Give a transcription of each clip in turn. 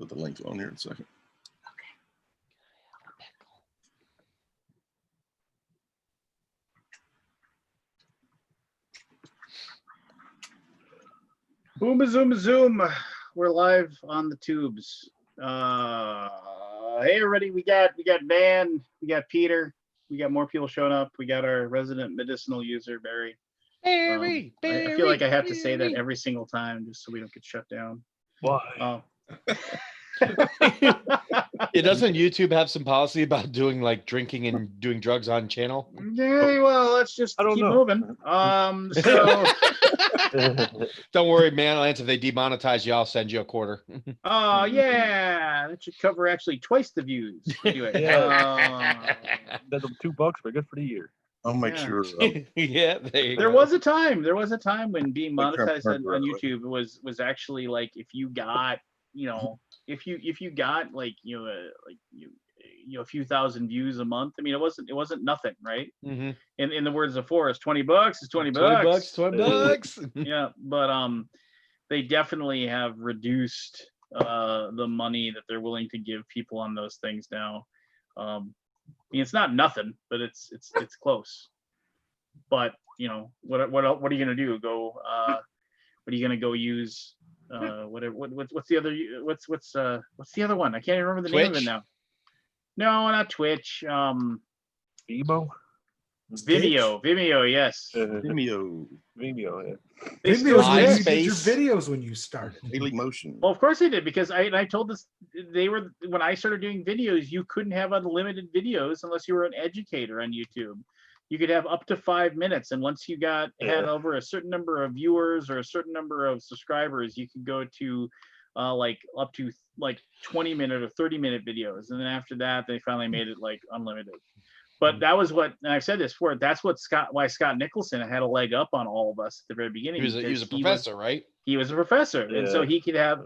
put the link on here in a second. Boom, zoom, zoom. We're live on the tubes. Hey everybody, we got Van, we got Peter, we got more people showing up. We got our resident medicinal user, Barry. I feel like I have to say that every single time just so we don't get shut down. Why? It doesn't YouTube have some policy about doing like drinking and doing drugs on channel? Yeah, well, let's just keep moving. So don't worry, man, Lance, if they demonetize you, I'll send you a quarter. oh yeah, that should cover actually twice the views. Anyway, That's $2, but good for the year. I'll make sure. Yeah, there was a time when being monetized on YouTube was actually like if you got, you know, if you got like a few thousand views a month. I mean, it wasn't nothing, right? Mm-hmm. In the words of Forrest, $20 is $20. $20. Yeah, but they definitely have reduced the money that they're willing to give people on those things now. I mean, it's not nothing, but it's close. But you know, what are you gonna do? Go? What are you gonna go use? What's the other one? I can't even remember the name of it now. No, not Twitch. Vimeo. Vimeo, yes. Vimeo. Yeah. Vimeo where you did your videos when you started. Daily Motion. Well, of course they did, because I told this, when I started doing videos, you couldn't have unlimited videos unless you were an educator on YouTube. You could have up to 5 minutes, and once you had over a certain number of viewers or a certain number of subscribers, you could go to like up to like 20-minute or 30-minute videos, and then after that, they finally made it like unlimited. But that was what, and I've said this before, that's why Scott Nicholson had a leg up on all of us at the very beginning. He was a professor, right? He was a professor, and so he could have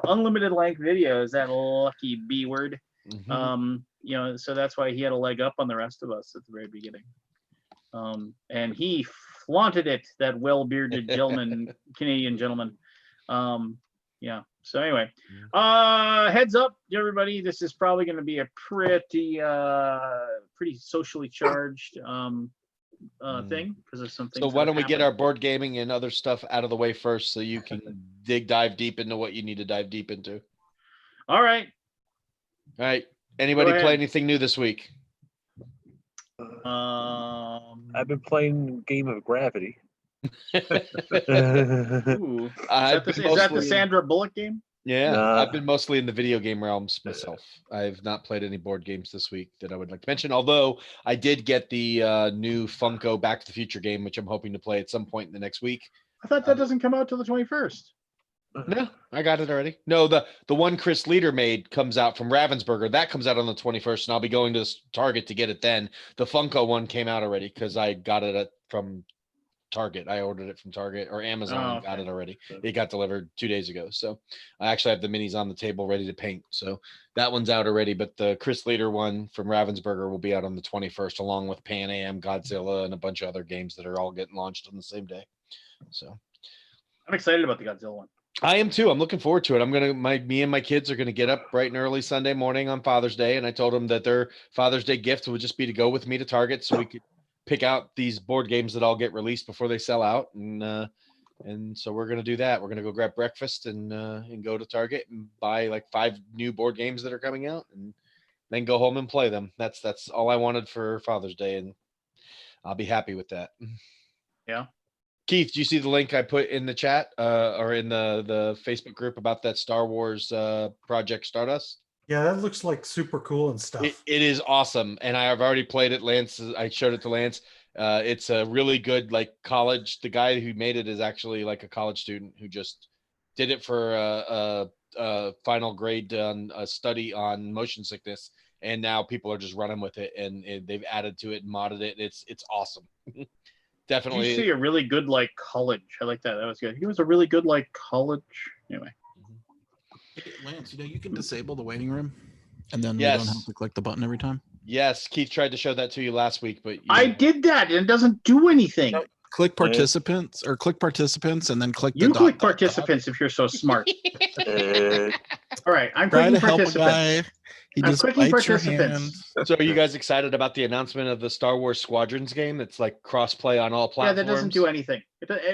unlimited length videos. That lucky B word. Mm-hmm. You know, so that's why he had a leg up on the rest of us at the very beginning. And he flaunted it, that well-bearded gentleman, Canadian gentleman. Yeah. So anyway, heads up, everybody. This is probably going to be a pretty socially charged thing because of something. So why don't we get our board gaming and other stuff out of the way first, so you can dive deep into what you need to dive deep into. All right. Anybody play anything new this week? I've been playing Game of Gravity. Ooh. Is that the Sandra Bullock game? Yeah, I've been mostly in the video game realms myself. I've not played any board games this week that I would like to mention, although I did get the new Funko Back to the Future game, which I'm hoping to play at some point in the next week. I thought that doesn't come out till the 21st. No, I got it already. No, the one Chris Leader made comes out from Ravensburger. That comes out on the 21st, and I'll be going to Target to get it then. The Funko one came out already because I got it from Target. I ordered it from Target or Amazon. Got it already. It got delivered 2 days ago. So I actually have the minis on the table ready to paint. So that one's out already. But the Chris Leader one from Ravensburger will be out on the 21st, along with Pan Am, Godzilla, and a bunch of other games that are all getting launched on the same day. So I'm excited about the Godzilla one. I am too. I'm looking forward to it. Me and my kids are gonna get up bright and early Sunday morning on Father's Day, and I told them that their Father's Day gift would just be to go with me to Target so we could pick out these board games that all get released before they sell out, and so we're gonna do that. We're gonna go grab breakfast and go to Target and buy like 5 new board games that are coming out, and then go home and play them. That's all I wanted for Father's Day, and I'll be happy with that. Yeah. Keith, do you see the link I put in the chat or in the Facebook group about that Star Wars Project Stardust? Yeah, that looks like super cool and stuff. It is awesome, and I have already played it. Lance, I showed it to Lance. It's a really good like college. The guy who made it is actually like a college student who just did it for a final grade on a study on motion sickness, and now people are just running with it, and they've added to it and modded it. It's awesome. Definitely. You see a really good like college. I like that. That was good. He was a really good like college. Anyway. Hey, Lance, you can disable the waiting room, and then Yes. you don't have to click the button every time. Yes, Keith tried to show that to you last week, but I did that, and it doesn't do anything. No, click participants, and then click the You click dot, participants if you're so smart. All right, I'm Try clicking to help a participants. guy. He I'm just clicking bites your hand. participants. So are you guys excited about the announcement of the Star Wars Squadrons game? It's like cross-play on all Yeah, platforms. that doesn't do anything.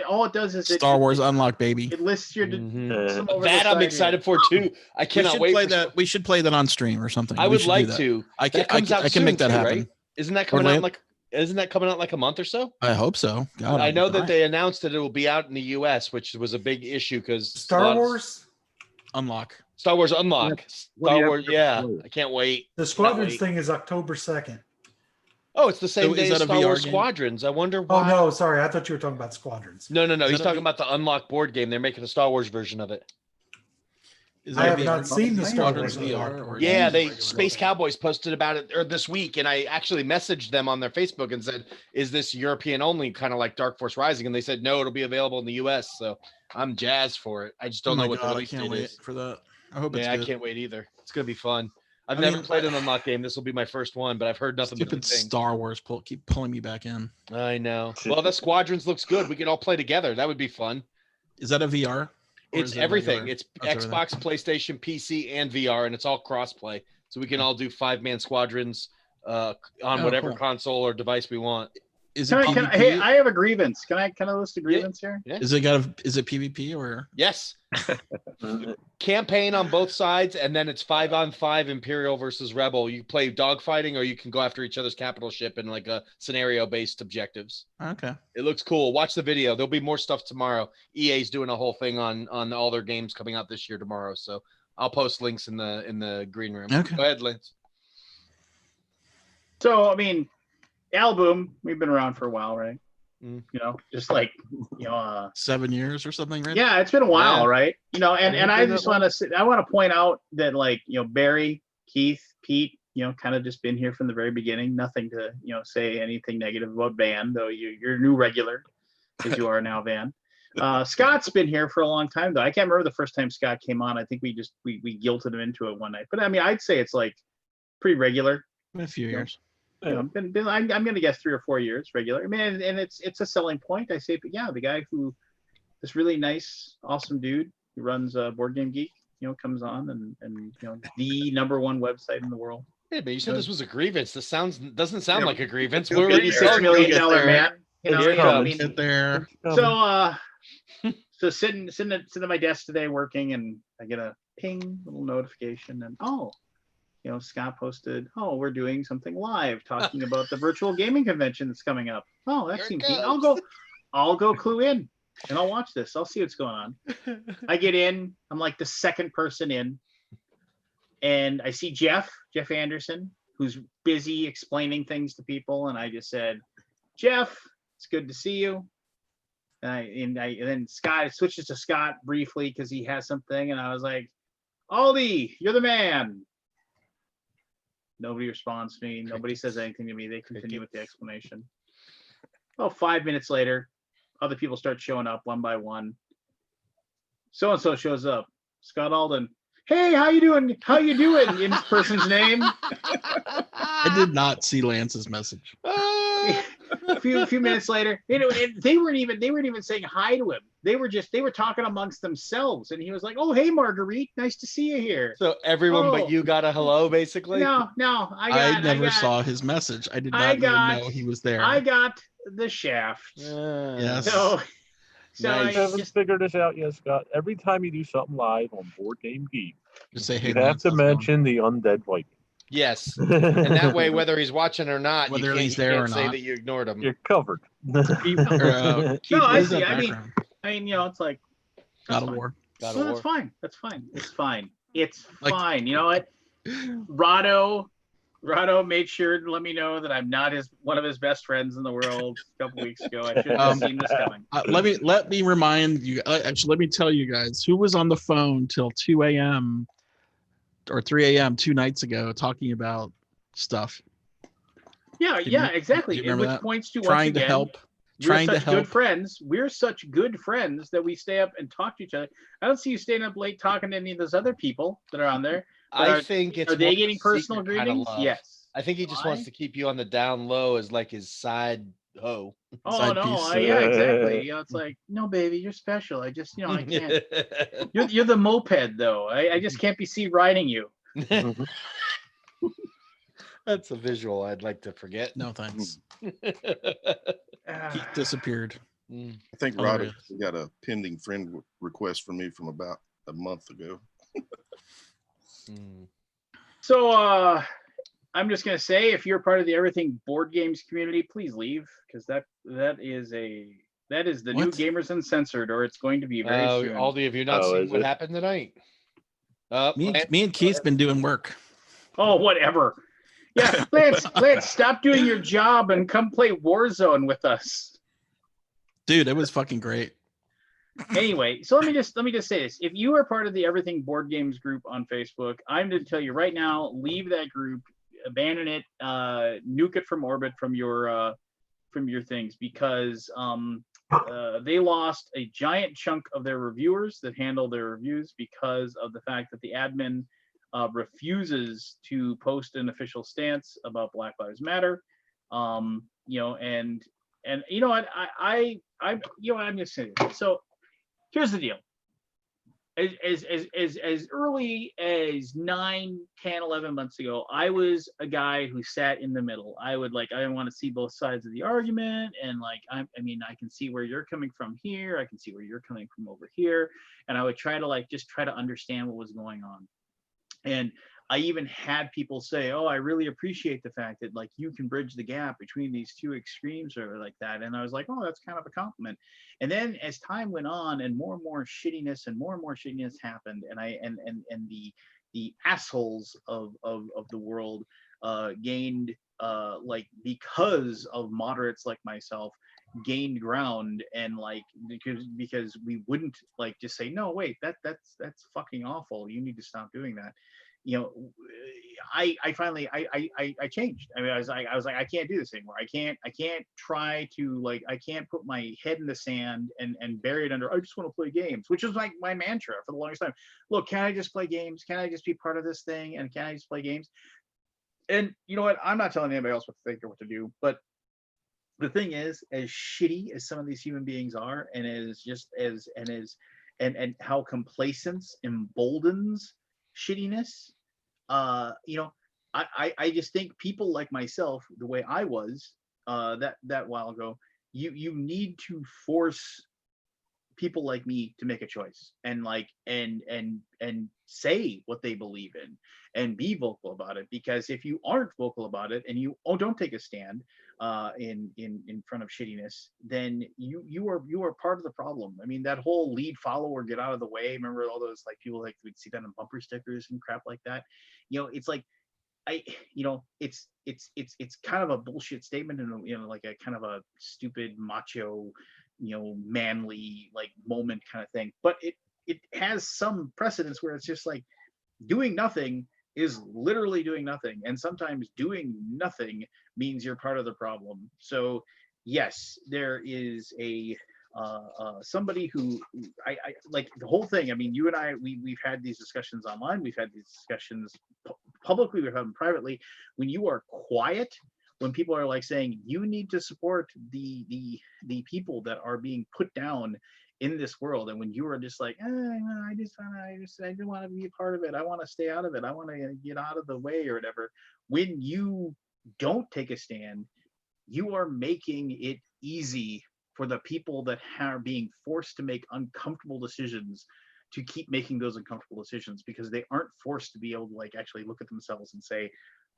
All it does is Star Wars Unlock, baby. It lists your Mhm. some over the That I'm side excited for too. I We cannot should wait play for that. We should play that on stream or something. I We would should do like that. to. I can. That comes out I can soon make that too, happen. right? Isn't that coming out Orlando? in like? Isn't that coming out like a month or so? I hope so. God, I I'm know that dying. they announced that it will be out in the U.S., which was a big issue because Star Wars. Unlock. Star Wars Unlock, what do you Star have Wars. to Yeah, play? I can't wait. The Squadrons wait. thing is October 2nd. Oh, it's the same So is day as that a Star Wars VR game? Squadrons. I wonder Oh why. no, sorry. I thought you were talking about Squadrons. No. Is He's that a talking V- about the Unlock board game. They're making a Star Wars version of it. Is I that a have VR not seen the game? Star Squadrons Wars VR Unlocked or board Yeah, game. they Space Cowboys posted about it this week, and I actually messaged them on their Facebook and said, "Is this European only, kind of like Dark Force Rising?" And they said, "No, it'll be available in the U.S." So I'm jazzed for it. I just Oh don't my know what the God, I release can't date wait is. for that. I hope it's Yeah, I good. can't wait either. It's gonna be fun. I've I never mean, played an Unlock game. This will be my first one, but I've heard nothing but Stupid good things. Star Wars keep pulling me back in. I know. Well, the Squadrons looks good. We could all play together. That would be fun. Is that a VR? Or It's is it everything. regular? It's That's Xbox, PlayStation, PC, and VR, and it's all cross-play. So we can all do 5-man squadrons on Oh, whatever cool. console or device we want. Is it PvP? Hey, I have a grievance. Can I list a grievance here? Is it PvP or? Yes. Campaign on both sides, and then it's 5-on-5 Imperial versus Rebel. You play dogfighting, or you can go after each other's capital ship in like a scenario-based objectives. Okay. It looks cool. Watch the video. There'll be more stuff tomorrow. EA's doing a whole thing on all their games coming out this year tomorrow. So I'll post links in the green room. Okay. Go ahead, Lance. So I mean, Alaboom, we've been around for a while, right? Mm. You know, just like 7 years or something, right? yeah, it's been a while, Yeah. right? You know, and I just want to point out that like Barry, Keith, Pete, kind of just been here from the very beginning. Nothing to say anything negative about Van, though you're a new regular, as you are now, Van. Scott's been here for a long time, though. I can't remember the first time Scott came on. I think we guilted him into it one night. But I mean, I'd say it's like pretty regular. A few years. I'm going to guess 3 or 4 years regular. I mean, and it's a selling point. I say, but yeah, the guy this really nice, awesome dude who runs Board Game Geek, comes on and the #1 website in the world. Yeah, but you said this was a grievance. This doesn't sound like a grievance. We're We're $86 million man. I mean, Sit there. so sitting at my desk today working, and I get a ping little notification, and Scott posted, we're doing something live talking about the virtual gaming convention that's coming up. Oh, that seems neat. I'll go clue in and I'll watch this. I'll see what's going on. I get in, I'm like the second person in, and I see Jeff Anderson, who's busy explaining things to people, and I just said, Jeff, it's good to see you. And then Scott, it switches to Scott briefly because he has something, and I was like, Aldi, you're the man. Nobody responds to me. Nobody says anything to me. They continue with the explanation. 5 minutes later, other people start showing up one by one. So-and-so shows up. Scott Alden. Hey, how you doing? How you doing? In this person's name. I did not see Lance's message. A few minutes later, they weren't even saying hi to him. They were talking amongst themselves, and he was like, "Oh, hey, Marguerite, nice to see you here." So everyone but you got a hello, basically. No, I never saw his message. I did not even know he was there. I got the shaft. Yes. So Nice. I haven't figured this out yet, Scott. Every time you do something live on Board Game Geek, Just say, hey, you have Lance, to how's it going? mention the undead Viking. Yes, and that way, whether he's watching or not, Whether you he's can't there or say not. that you ignored him. You're covered. Keith, No, what I is see. that I mean, background? it's like God of fine. War. God So of that's War. fine. That's fine. It's fine. It's Like- fine. You know what? Rado made sure to let me know that I'm not one of his best friends in the world a couple weeks ago. I should have seen this coming. Let me remind you. Actually, let me tell you guys who was on the phone till 2 a.m. or 3 a.m. 2 nights ago talking about stuff. Yeah, Do yeah, you exactly. remember Which that? points to Trying once to again, help. we're Trying to such help. good friends. We're such good friends that we stay up and talk to each other. I don't see you staying up late talking to any of those other people that are on there. I think it's Are they more getting secret personal kinda greetings? love. Yes. I think he just Why? wants to keep you on the down low as like his side ho. Oh Side no, piece. yeah, exactly. You know, it's like, no, baby, you're special. I just, I can't. You're the moped though. I just can't be seen riding you. That's a visual I'd like to forget. No thanks. Ah, He disappeared. Mm. I think Oh, Rod yeah. got a pending friend request from me from about a month ago. Mm. So I'm just gonna say, if you're part of the Everything Board Games community, please leave, because that is the new What? Gamers Uncensored, or it's going to be very soon. Aldi, have you not Oh, seen is what it? happened tonight? Me and Keith's been doing work. Oh, whatever. Yeah, Lance, stop doing your job and come play Warzone with us. Dude, it was fucking great. Anyway, so let me just say this. If you are part of the Everything Board Games group on Facebook, I'm going to tell you right now, leave that group, abandon it, nuke it from orbit from your things, because they lost a giant chunk of their reviewers that handle their reviews because of the fact that the admin refuses to post an official stance about Black Lives Matter. And you know what, I'm just saying. So here's the deal. As early as 9, 10, 11 months ago, I was a guy who sat in the middle. I want to see both sides of the argument, and I can see where you're coming from here, I can see where you're coming from over here, and I would try to just try to understand what was going on. And I even had people say, oh, I really appreciate the fact that you can bridge the gap between these two extremes or like that. And I was like, oh, that's kind of a compliment. And then as time went on and more shittiness happened, and the assholes of the world gained because of moderates like myself, gained ground, and because we wouldn't just say, no, wait, that's fucking awful, you need to stop doing that. I finally I changed. I mean, I was like, I can't do this anymore. I can't try to I can't put my head in the sand and bury it under, I just want to play games, which was my mantra for the longest time. Look, can I just play games? Can I just be part of this thing? And can I just play games? And you know what? I'm not telling anybody else what to think or what to do, but the thing is, as shitty as some of these human beings are, and and how complacence emboldens shittiness, I just think people like myself, the way I was that while ago, you need to force people like me to make a choice and and say what they believe in and be vocal about it. Because if you aren't vocal about it and you don't take a stand in front of shittiness, then you are part of the problem. I mean, that whole lead follower, get out of the way. Remember all those people we'd see that on bumper stickers and crap like that. It's like it's kind of a bullshit statement, and a kind of a stupid macho, manly moment kind of thing. But it has some precedence where it's just doing nothing is literally doing nothing, and sometimes doing nothing means you're part of the problem. So yes, there is a somebody who I like the whole thing. I mean, you and I, we've had these discussions online, we've had these discussions publicly, we've had them privately. When you are quiet, when people are saying you need to support the people that are being put down in this world, and when you are just I don't want to be a part of it, I want to stay out of it, I want to get out of the way or whatever, when you don't take a stand, you are making it easy for the people that are being forced to make uncomfortable decisions to keep making those uncomfortable decisions, because they aren't forced to be able to actually look at themselves and say,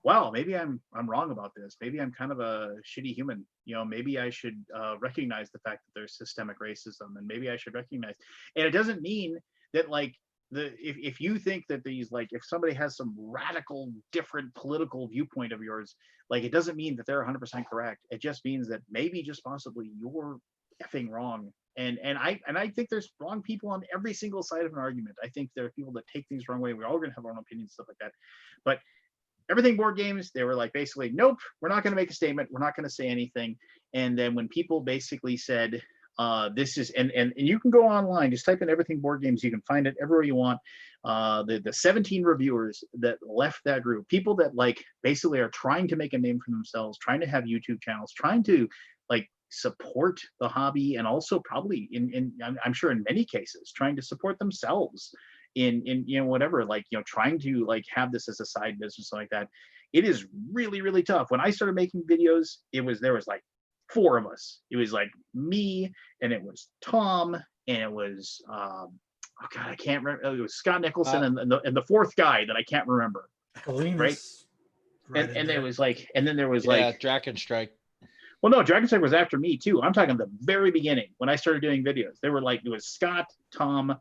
wow, maybe I'm wrong about this. Maybe I'm kind of a shitty human. Maybe I should recognize the fact that there's systemic racism, and maybe I should recognize. And it doesn't mean that if you think that these if somebody has some radical different political viewpoint of yours, it doesn't mean that they're 100% correct. It just means that maybe just possibly you're effing wrong. And I think there's wrong people on every single side of an argument. I think there are people that take things the wrong way. We're all going to have our own opinions, stuff like that. But Everything Board Games, they were basically, nope, we're not going to make a statement, we're not going to say anything. And then when people basically said, this is, and you can go online, just type in Everything Board Games, you can find it everywhere you want. The 17 reviewers that left that group, people that basically are trying to make a name for themselves, trying to have YouTube channels, trying to support the hobby, and also probably I'm sure in many cases trying to support themselves in whatever, like, trying to like have this as a side business like that. It is really, really tough. When I started making videos, there was like 4 of us. It was like me, and it was Tom, and it was oh god, I can't remember. It was Scott Nicholson, and the 4th guy that I can't remember. Helena's right in And there. there was like, and then there was Yeah, like, Drakenstrike. well, no, Dragonstrike was after me too. I'm talking the very beginning when I started doing videos. They were like, it was Scott, Tom,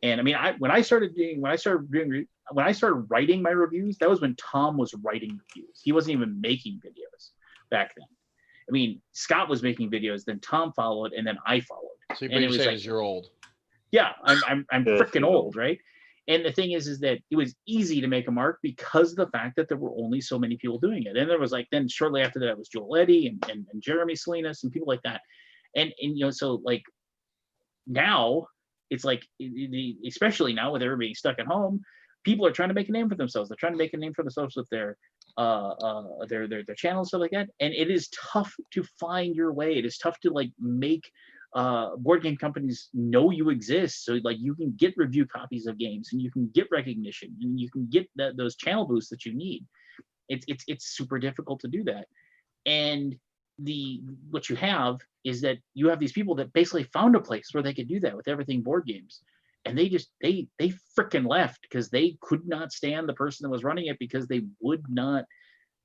and I mean, when I started writing my reviews, that was when Tom was writing reviews. He wasn't even making videos back then. I mean, Scott was making videos, then Tom followed, and then I followed. So And what it you're was saying like, is you're old. yeah, I'm Yeah, freaking you're old, old. right? And the thing is that it was easy to make a mark because of the fact that there were only so many people doing it. And there was like, then shortly after that, it was Joel Eddy and Jeremy Salinas and people like that. And so like now it's like, especially now with everybody stuck at home, people are trying to make a name for themselves. They're trying to make a name for themselves with their channels, stuff like that. And it is tough to find your way. It is tough to like make board game companies know you exist, so like you can get review copies of games, and you can get recognition, and you can get those channel boosts that you need. It's super difficult to do that. And what you have is that you have these people that basically found a place where they could do that with Everything Board Games, and they freaking left because they could not stand the person that was running it, because they would not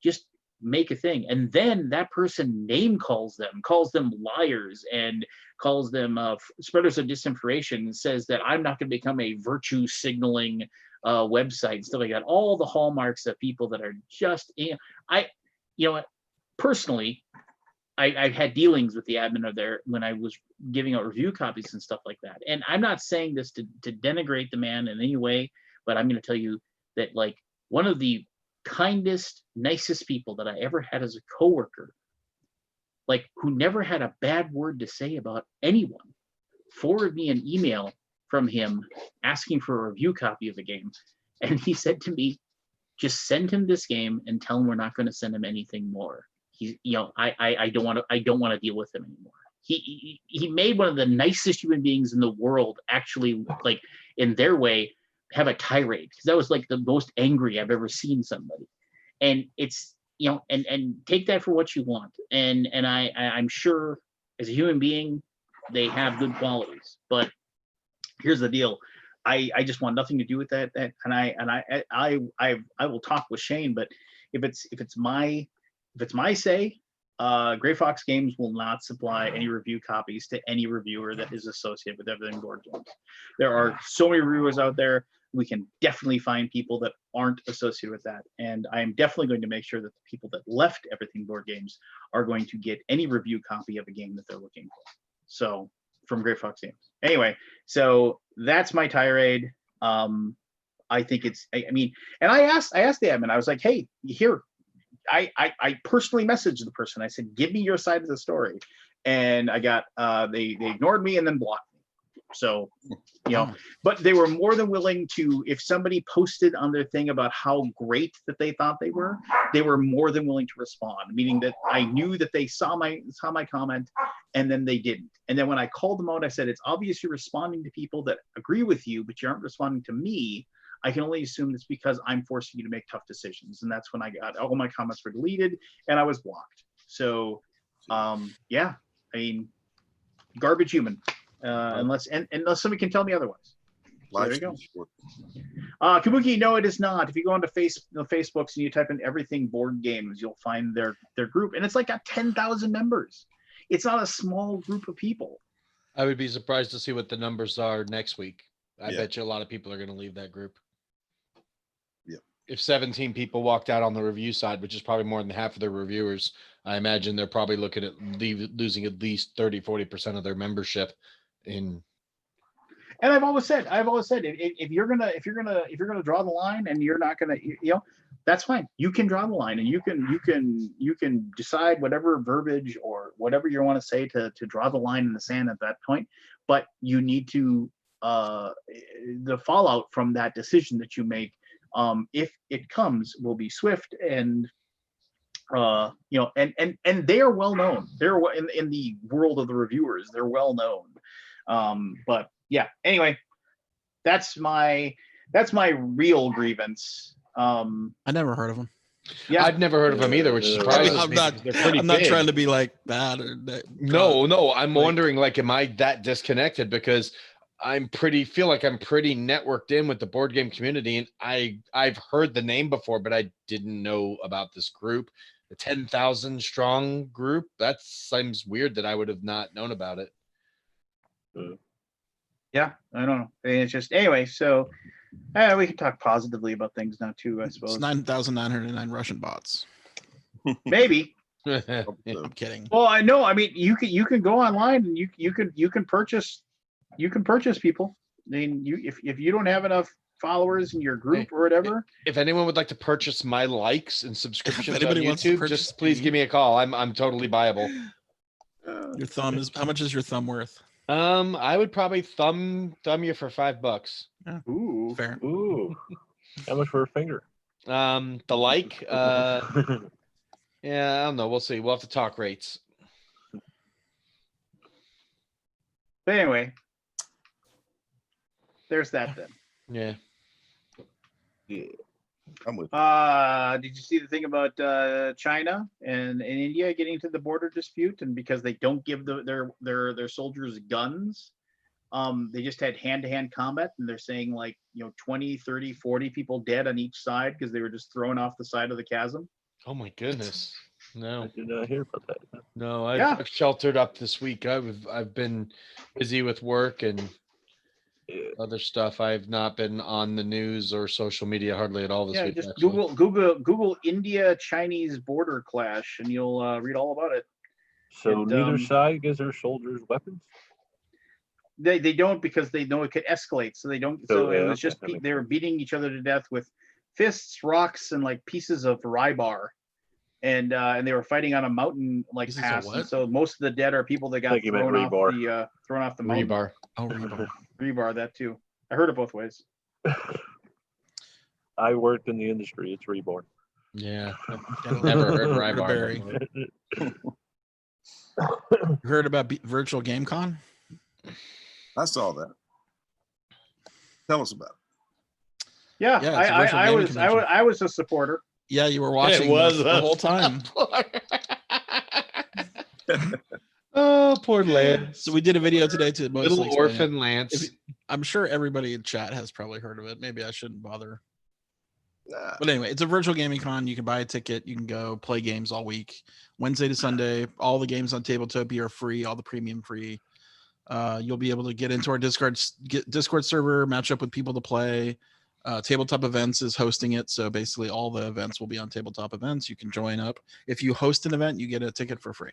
just make a thing. And then that person name calls them liars, and calls them spreaders of disinformation, and says that I'm not going to become a virtue signaling website, stuff like that. All the hallmarks of people that are just, personally, I've had dealings with the admin of there when I was giving out review copies and stuff like that. And I'm not saying this to denigrate the man in any way, but I'm going to tell you that like one of the kindest, nicest people that I ever had as a coworker, like who never had a bad word to say about anyone, forwarded me an email from him asking for a review copy of the game. And he said to me, just send him this game and tell him we're not going to send him anything more. He's, I don't want to deal with him anymore. He made one of the nicest human beings in the world actually, like in their way, have a tirade, because that was like the most angry I've ever seen somebody. And it's, and take that for what you want. And I'm sure as a human being, they have good qualities, but here's the deal. I just want nothing to do with that. And I will talk with Shane, but if it's my say, Gray Fox Games will not supply any review copies to any reviewer that is associated with Everything Board Games. There are so many reviewers out there. We can definitely find people that aren't associated with that. And I am definitely going to make sure that the people that left Everything Board Games are going to get any review copy of a game that they're looking for. So from Gray Fox Games. Anyway, so that's my tirade. I think it's, I mean, and I asked the admin, I was like, hey, here, I personally messaged the person. I said, give me your side of the story. And I got, they ignored me and then blocked me. So, but they were more than willing to, if somebody posted on their thing about how great that they thought they were more than willing to respond, meaning that I knew that they saw my comment and then they didn't. And then when I called them out, I said, it's obvious you're responding to people that agree with you, but you aren't responding to me. I can only assume it's because I'm forcing you to make tough decisions. And that's when I got all my comments were deleted and I was blocked. So, yeah, I mean, garbage human, unless somebody can tell me otherwise. So there you go. Kabuki, no, it is not. If you go onto Facebooks and you type in Everything Board Games, you'll find their group, and it's like got 10,000 members. It's not a small group of people. I would be surprised to see what the numbers are next week. I Yeah. bet you a lot of people are going to leave that group. Yeah. If 17 people walked out on the review side, which is probably more than half of their reviewers, I imagine they're probably looking at losing at least 30-40% of their membership in. And I've always said, if you're gonna draw the line and you're not gonna, that's fine. You can draw the line and you can decide whatever verbiage or whatever you want to say to draw the line in the sand at that point. But you need to, the fallout from that decision that you make, if it comes, will be swift and you know, and they are well known. They're in the world of the reviewers. They're well known. But yeah. Anyway, that's my real grievance. I never heard of them. Yeah. I'd never heard of them either, which Yeah. surprises I'm me. not. Because they're pretty I'm not big. trying to be like bad or No, I'm like- wondering, like, am I that disconnected? Because feel like I'm pretty networked in with the board game community, and I've heard the name before, but I didn't know about this group, the 10,000 strong group. That seems weird that I would have not known about it. Yeah, I don't know. It's just anyway. So we can talk positively about things now too. I suppose It's 9,909 Russian bots. maybe. Yeah. I'm kidding. Well, I know. I mean, you can go online and you can purchase people. I mean, if you don't have enough followers in your group or whatever, If anyone would like to purchase my likes and subscriptions on anybody wants to YouTube, purchase just please me. give me a call. I'm totally viable. Your thumb is how much is your thumb worth? I would probably thumb you for $5. ooh, Fair. Ooh, how much for a finger? The like, yeah, I don't know. We'll see. We'll have to talk rates. but anyway, there's that then. Yeah. Yeah, I'm with. Did you see the thing about China and India getting to the border dispute, and because they don't give their soldiers guns, they just had hand-to-hand combat, and they're saying, like, 20, 30, 40 people dead on each side because they were just thrown off the side of the chasm. Oh my goodness. I No, did not hear about that. no. Yeah. I've sheltered up this week. I've been busy with work and Yeah. other stuff. I've not been on the news or social media hardly at all this Yeah, week. just actually. Google India Chinese border clash, and you'll read all about it. So It, neither side gives their soldiers weapons. They don't, because they know it could escalate, so they don't. So, So it yeah, was okay, just that makes they were sense. beating each other to death with fists, rocks, and like pieces of rybar, and they were fighting on a mountain like Pieces of pass. And what? so most of the dead are people that got Think you meant thrown off the mountain. Rebar. Oh, rebar. Rebar, that too. I heard it both ways. I worked in the industry. It's reborn. Yeah. Gotta Never love heard a Rybar berry. before. Heard about Virtual Game Con? I saw that. Tell us about it. Yeah, Yeah, it's a virtual I gaming was convention. I was a supporter. Yeah, you were watching the whole time. Oh, poor Lance. So we did a video today to mostly Little explain it. orphan Lance. I'm sure everybody in chat has probably heard of it. Maybe I shouldn't bother. Nah, But anyway, it's a virtual gaming con. You can buy a ticket. You can go play games all week, Wednesday to Sunday. All the games on Tabletopia are free. All the premium free. You'll be able to get into our Discord server, match up with people to play. Tabletop Events is hosting it, so basically all the events will be on Tabletop Events. You can join up. If you host an event, you get a ticket for free.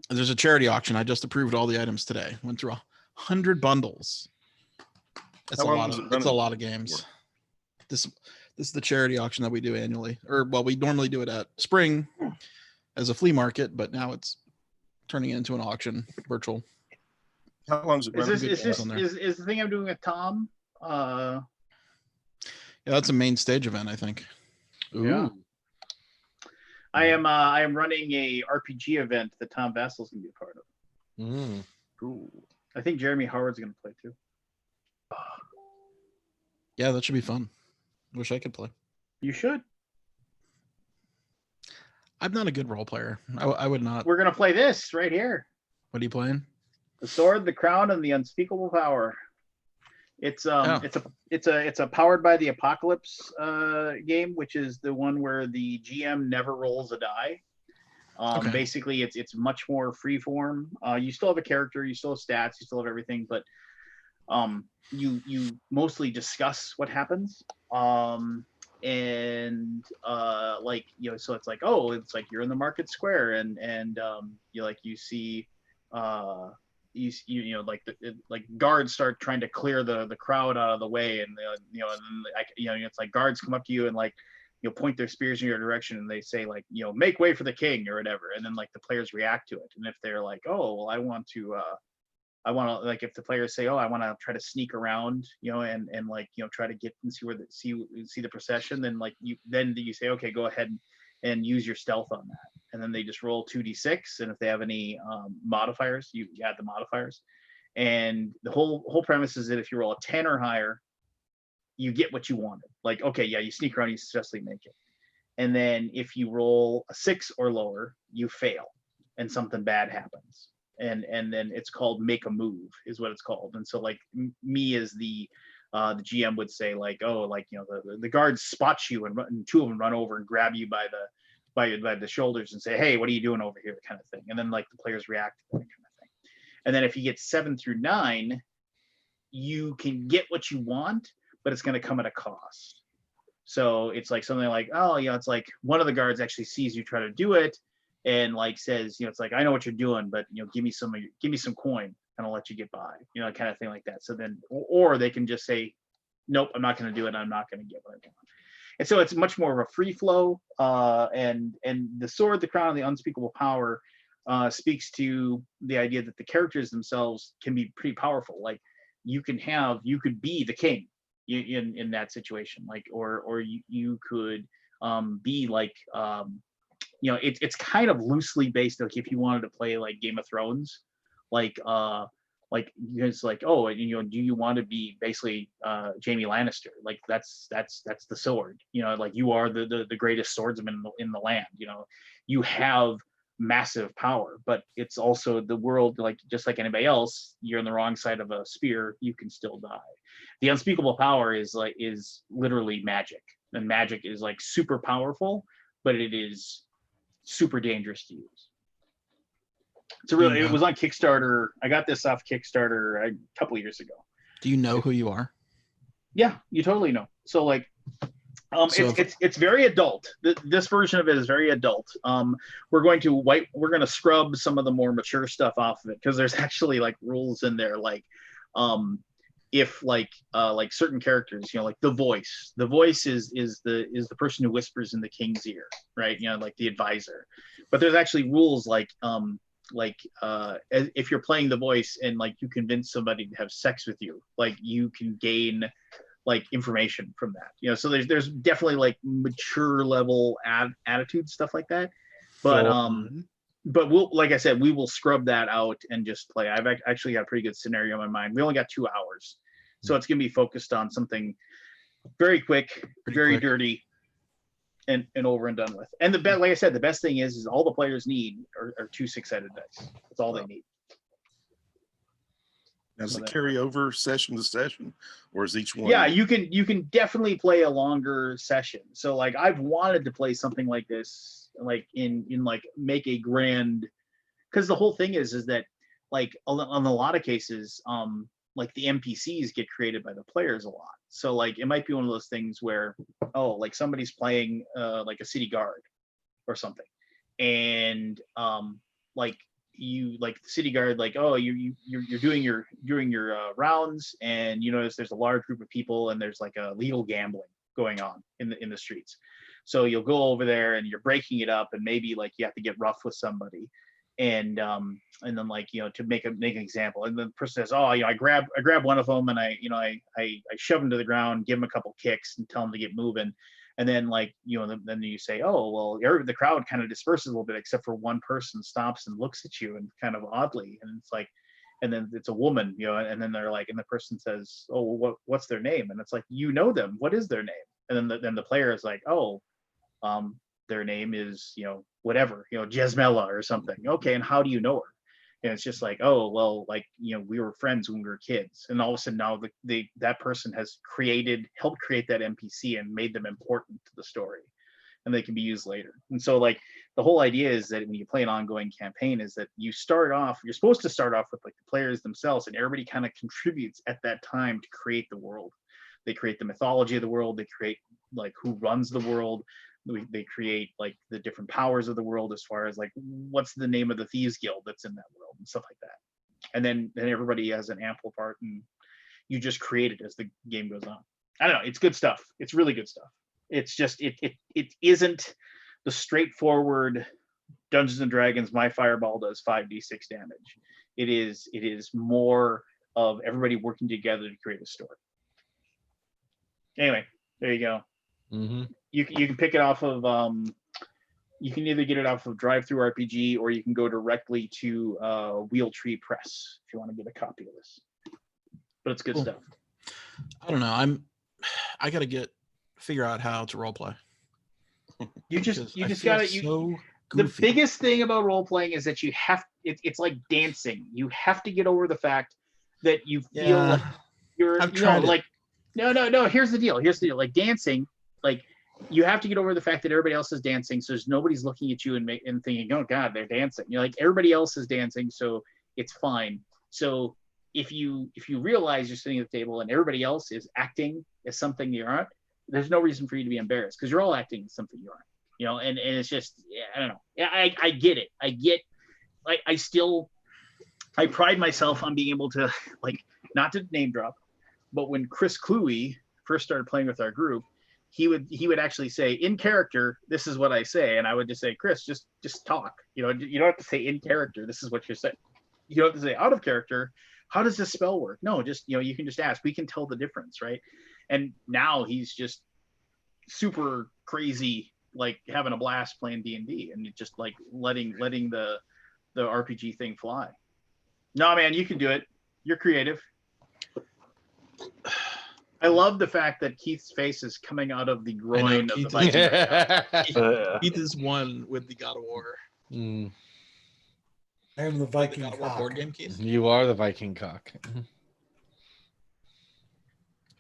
There's a charity auction. I just approved all the items today. Went through 100 bundles. That's How a long lot was of. it That's a running lot of games. for? This is the charity auction that we do annually, or well, we normally do it at spring as a flea market, but now it's turning into an auction, virtual. how long is it Is running? this good is games this on there. is the thing I'm doing with Tom? Yeah, that's a main stage event, I think. Yeah. Ooh. I am running a RPG event that Tom Vassel's gonna be a part of. Mm. Cool. I think Jeremy Howard's gonna play too. Yeah, that should be fun. Wish I could play. You should. I'm not a good role player. I would not. We're gonna play this right here. What are you playing? The Sword, the Crown, and the Unspeakable Power. It's Oh. it's a Powered by the Apocalypse game, which is the one where the GM never rolls a die. Okay. Basically, it's much more freeform. You still have a character, you still have stats, you still have everything, but you mostly discuss what happens. And like, so it's like, oh, it's like you're in the market square, and you see like guards start trying to clear the crowd out of the way, and it's like guards come up to you and like point their spears in your direction, and they say like make way for the king or whatever, and then like the players react to it, and if they're like, oh well, I want to like, if the players say, oh, I want to try to sneak around, and like try to get and see the procession, then like you say, okay, go ahead and use your stealth on that. And then they just roll 2d6, and if they have any modifiers, you add the modifiers. And the whole premise is that if you roll a 10 or higher, you get what you wanted. Like, okay, yeah, you sneak around, you successfully make it. And then if you roll a 6 or lower, you fail, and something bad happens. And then it's called make a move, is what it's called. And so like me as the GM would say, like, oh, like, you know, the guards spot you, and two of them run over and grab you by the shoulders and say, hey, what are you doing over here, kind of thing. And then like the players react to that kind of thing. And then if you get 7 through 9, you can get what you want, but it's going to come at a cost. So it's like something like, oh, you know, it's like one of the guards actually sees you try to do it and like says, you know, it's like, I know what you're doing, but, you know, give me some coin and I'll let you get by, you know, kind of thing like that. So then, or they can just say, nope, I'm not going to do it. I'm not going to get what I want. And so it's much more of a free flow. And the sword, the crown, and the unspeakable power speaks to the idea that the characters themselves can be pretty powerful. Like you could be the king in that situation, like, or you could be like, you know, it's kind of loosely based, like if you wanted to play like Game of Thrones, like it's like, oh, you know, do you want to be basically Jaime Lannister? Like that's the sword, you know, like you are the greatest swordsman in the land, you know, you have massive power, but it's also the world, like just like anybody else, you're on the wrong side of a spear, you can still die. The unspeakable power is literally magic, and magic is like super powerful, but it is super dangerous to use. It's really, it was on Kickstarter. I got this off Kickstarter a couple of years ago. Do you know who you are? Yeah, you totally know. So like, it's very adult. This version of it is very adult. We're going to scrub some of the more mature stuff off of it, because there's actually like rules in there, like if like certain characters, you know, like the voice is the person who whispers in the king's ear, right? You know, like the advisor. But there's actually rules like if you're playing the voice and like you convince somebody to have sex with you, like you can gain like information from that, you know. So there's definitely like mature level attitude stuff like that, but we'll, like I said, we will scrub that out and just play. I've actually got a pretty good scenario in my mind. We only got 2 hours, so it's gonna be focused on something very quick, very dirty, and over and done with. And like I said, the best thing is all the players need are 2 6-sided dice. That's all they need. Does it carry over session to session, or is each one? Yeah, you can definitely play a longer session. So like I've wanted to play something like this, like in like make a grand, because the whole thing is that like on a lot of cases, like the NPCs get created by the players a lot. So like it might be one of those things where, oh, like somebody's playing like a city guard or something, and like you, like the city guard, like, oh, you're doing your rounds, and you notice there's a large group of people and there's like a legal gambling going on in the streets. So you'll go over there and you're breaking it up, and maybe like you have to get rough with somebody, and then like, you know, to make an example, and the person says, oh, you know, I grab one of them and I shove him to the ground, give him a couple kicks and tell him to get moving. And then like, you know, then you say, oh, well, the crowd kind of disperses a little bit, except for one person stops and looks at you and kind of oddly. And it's like, and then it's a woman, you know, and then they're like, and the person says, oh, well, what's their name? And it's like, you know them, what is their name? And then the player is like, oh, their name is, you know, whatever, you know, Jesmela or something. Okay, and how do you know her? And it's just like, oh, well, like, you know, we were friends when we were kids, and all of a sudden now that person has helped create that NPC and made them important to the story, and they can be used later. And so like the whole idea is that when you play an ongoing campaign is that you're supposed to start off with like the players themselves, and everybody kind of contributes at that time to create the world. They create the mythology of the world, they create like who runs the world, they create like the different powers of the world, as far as like what's the name of the thieves guild that's in that world and stuff like that. And then everybody has an ample part, and you just create it as the game goes on. I don't know, it's good stuff. It's really good stuff. It's just it isn't the straightforward Dungeons and Dragons, my fireball does 5d6 damage. It is more of everybody working together to create a story. Anyway, there you go. Mm-hmm. You can pick it off of You can either get it off of Drive Through RPG, or you can go directly to Wheel Tree Press if you want to get a copy of this. But it's good Cool. stuff. I don't know. I gotta figure out how to role play. You because just I just feel gotta so the goofy. biggest thing about role playing is that you have it's like dancing. You have to get over the fact that you feel like you're I've tried it. like no. Here's the deal. Like dancing, like you have to get over the fact that everybody else is dancing, so there's nobody's looking at you and thinking, oh God, they're dancing. You're like, everybody else is dancing, so it's fine. So if you realize you're sitting at the table and everybody else is acting as something you aren't, there's no reason for you to be embarrassed because you're all acting as something you aren't. And it's just, I don't know. I get it. I pride myself on being able to, like, not to name drop, but when Chris Cluey first started playing with our group, he would actually say, in character, this is what I say. And I would just say, Chris, just talk. You don't have to say in character, this is what you're saying. You don't have to say out of character, how does this spell work? No, just, you can just ask. We can tell the difference, right? And now he's just super crazy, like having a blast playing D&D and just like letting the RPG thing fly. No, man, you can do it. You're creative. I love the fact that Keith's face is coming out of the groin of Keith the Viking. Keith is one with the God of War. Mm, I am the The Viking God of War cock. board game, Keith. you are the Viking cock.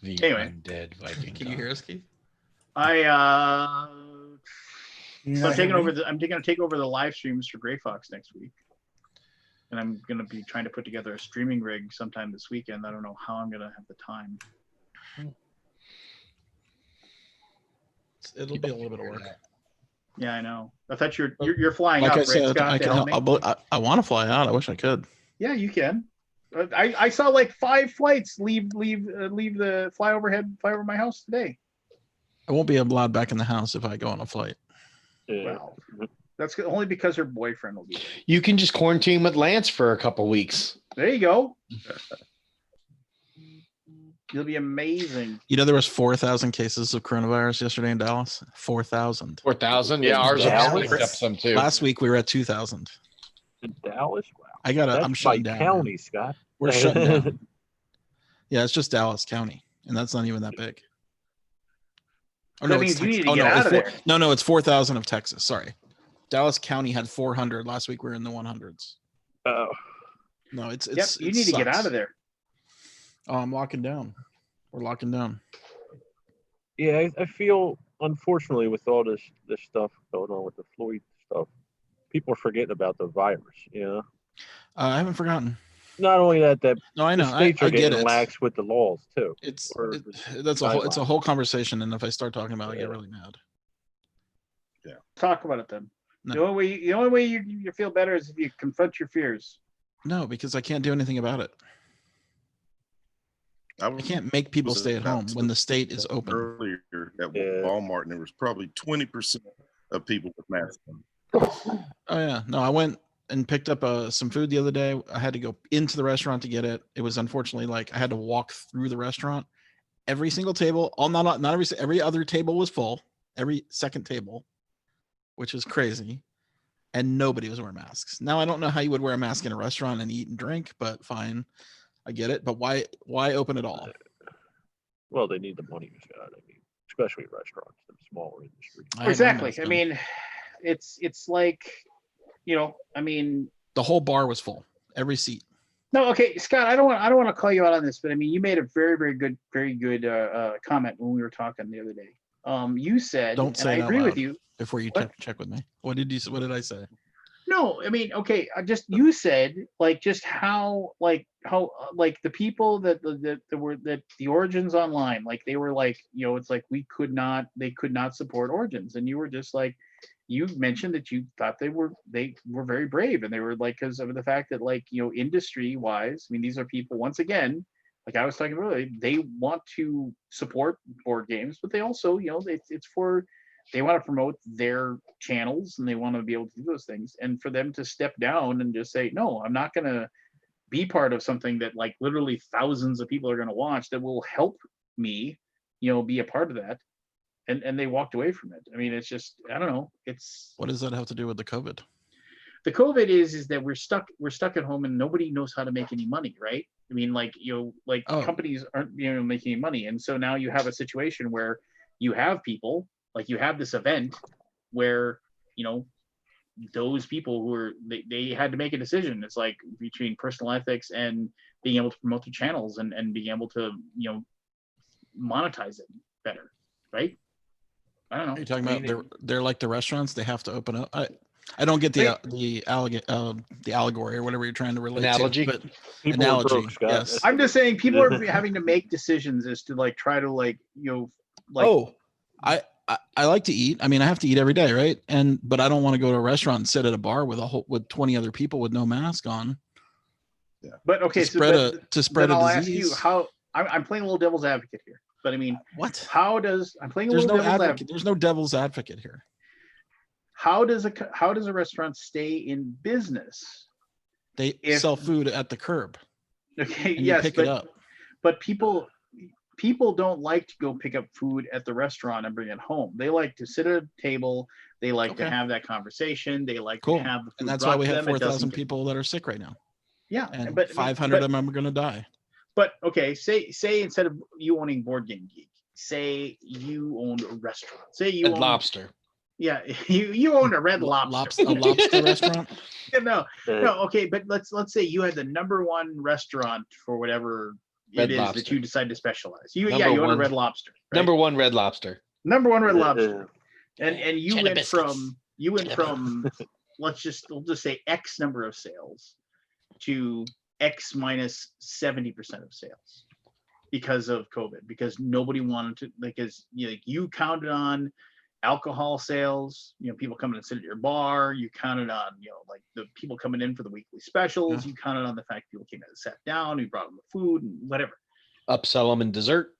The Anyway. undead Viking Can you cock. hear us, Keith? You're So not I'm taking hearing over me? I'm going to take over the live streams for Gray Fox next week. And I'm going to be trying to put together a streaming rig sometime this weekend. I don't know how I'm going to have the time. It'll be a little bit of work. Yeah, I know. I thought you're flying Like up, I right, said, Scott, I to can help help. me? I want to fly out. I wish I could. Yeah, you can. I saw like 5 flights leave the fly over my house today. I won't be allowed back in the house if I go on a flight. Yeah. Well, that's only because her boyfriend will be there. You can just quarantine with Lance for a couple weeks. There you go. You'll be amazing. You know, there was 4,000 cases of coronavirus yesterday in Dallas. 4,000. 4,000. Yeah, In ours Dallas? picked up some too. Last week we were at 2,000. In Dallas? Wow. I'm That's shutting by down. county, man. Scott. We're shutting down. Yeah, it's just Dallas County, and that's not even that big. Oh That no, means it's you Texas. need to Oh get no, out it's of there. no, it's 4,000 of Texas. Sorry, Dallas County had 400 last week. We were in the 100s. Oh, No, it's Yep, you need to get out of there. Oh, I'm locking down. We're locking down. yeah, I feel, unfortunately, with all this stuff going on with the Floyd stuff, people are forgetting about the virus, you know? I haven't forgotten. Not only that, No, I the know. states I are get getting it. lax with the laws, too. It's or it's a whole conversation, and if I start talking about it, I get Yeah. really mad. Talk about it then. No. The only way you feel better is if you confront your fears. No, because I can't do anything about it. I can't make people was stay at home when the state is open. earlier at Yeah. Walmart, and there was probably 20% of people with masks on. Oh yeah, no, I went and picked up some food the other day. I had to go into the restaurant to get it. It was unfortunately like I had to walk through the restaurant. Every single table, not every other table was full. Every second table, which is crazy, and nobody was wearing masks. Now I don't know how you would wear a mask in a restaurant and eat and drink, but fine, I get it. But why open it all? Well, they need the money, Scott. I mean, especially restaurants, the smaller industry. I had my Exactly. mask I on. mean, it's like, I mean, The whole bar was full, every seat. no, okay, Scott, I don't want to call you out on this, but I mean, you made a very, very good comment when we were talking the other day. You said, Don't and say I it out agree with loud. you. Before you What? check with me, what did I say? No, I mean, okay, you said like just how the people that the Origins Online, like they were like, it's like they could not support Origins, and you were just like, you mentioned that you thought they were very brave, and they were like, because of the fact that, like, industry wise, I mean, these are people, once again, like I was talking earlier, they want to support board games, but they also, it's for, they want to promote their channels and they want to be able to do those things. And for them to step down and just say, no, I'm not going to be part of something that like literally thousands of people are going to watch that will help me, be a part of that. and they walked away from it. I mean, it's just, I don't know. It's What does that have to do with the COVID? the COVID is that we're stuck at home and nobody knows how to make any money, right? I mean, like, Oh. companies aren't, making any money. And so now you have a situation where you have people, like you have this event where, those people who are, they had to make a decision. It's like between personal ethics and being able to promote the channels and being able to, monetize it better, right? I don't know. Are you talking I about mean, they're like the restaurants, they have to open up? I don't get the allegory or whatever you're trying to relate Analogy? to, but People are analogy, broke, Scott. yes. I'm just saying people are having to make decisions as to like try to like I like to eat. I mean, I have to eat every day, right? But I don't want to go to a restaurant and sit at a bar with 20 other people with no mask on. But okay, to spread a then I'll disease. ask you how I'm playing a little devil's advocate here. But I mean, What? I'm playing a There's little no devil's advocate. advocate. There's no devil's advocate here. How does a restaurant stay in business? They sell food at the curb. Okay, and yes, you pick but it up. but people don't like to go pick up food at the restaurant and bring it home. They like to sit at a table. They like to Okay. have that conversation. They like Cool. to have the food And that's brought why we to have them. It doesn't 4,000 get- people that are sick right now. Yeah, And but 500 of them are going to die. But okay, say instead of you owning Board Game Geek, say you owned a restaurant. Say you Red owned, Lobster. yeah, you owned a Red Lobster. A lobster restaurant. No, okay, but let's say you had the #1 restaurant for whatever Red it is Lobster. that you decide to specialize. You Number own a one. Red Lobster. Right? Number 1 Red Lobster. #1 Red Lobster. And you Cheddar went biscuits. from we'll just say X number of sales to X minus 70% of sales because of COVID, because nobody wanted to, because you counted on alcohol sales, people coming and sit at your bar, you counted on, like the people coming in for the weekly specials, you counted on the fact people came in and sat down, you brought them the food and whatever. Upsell them in dessert.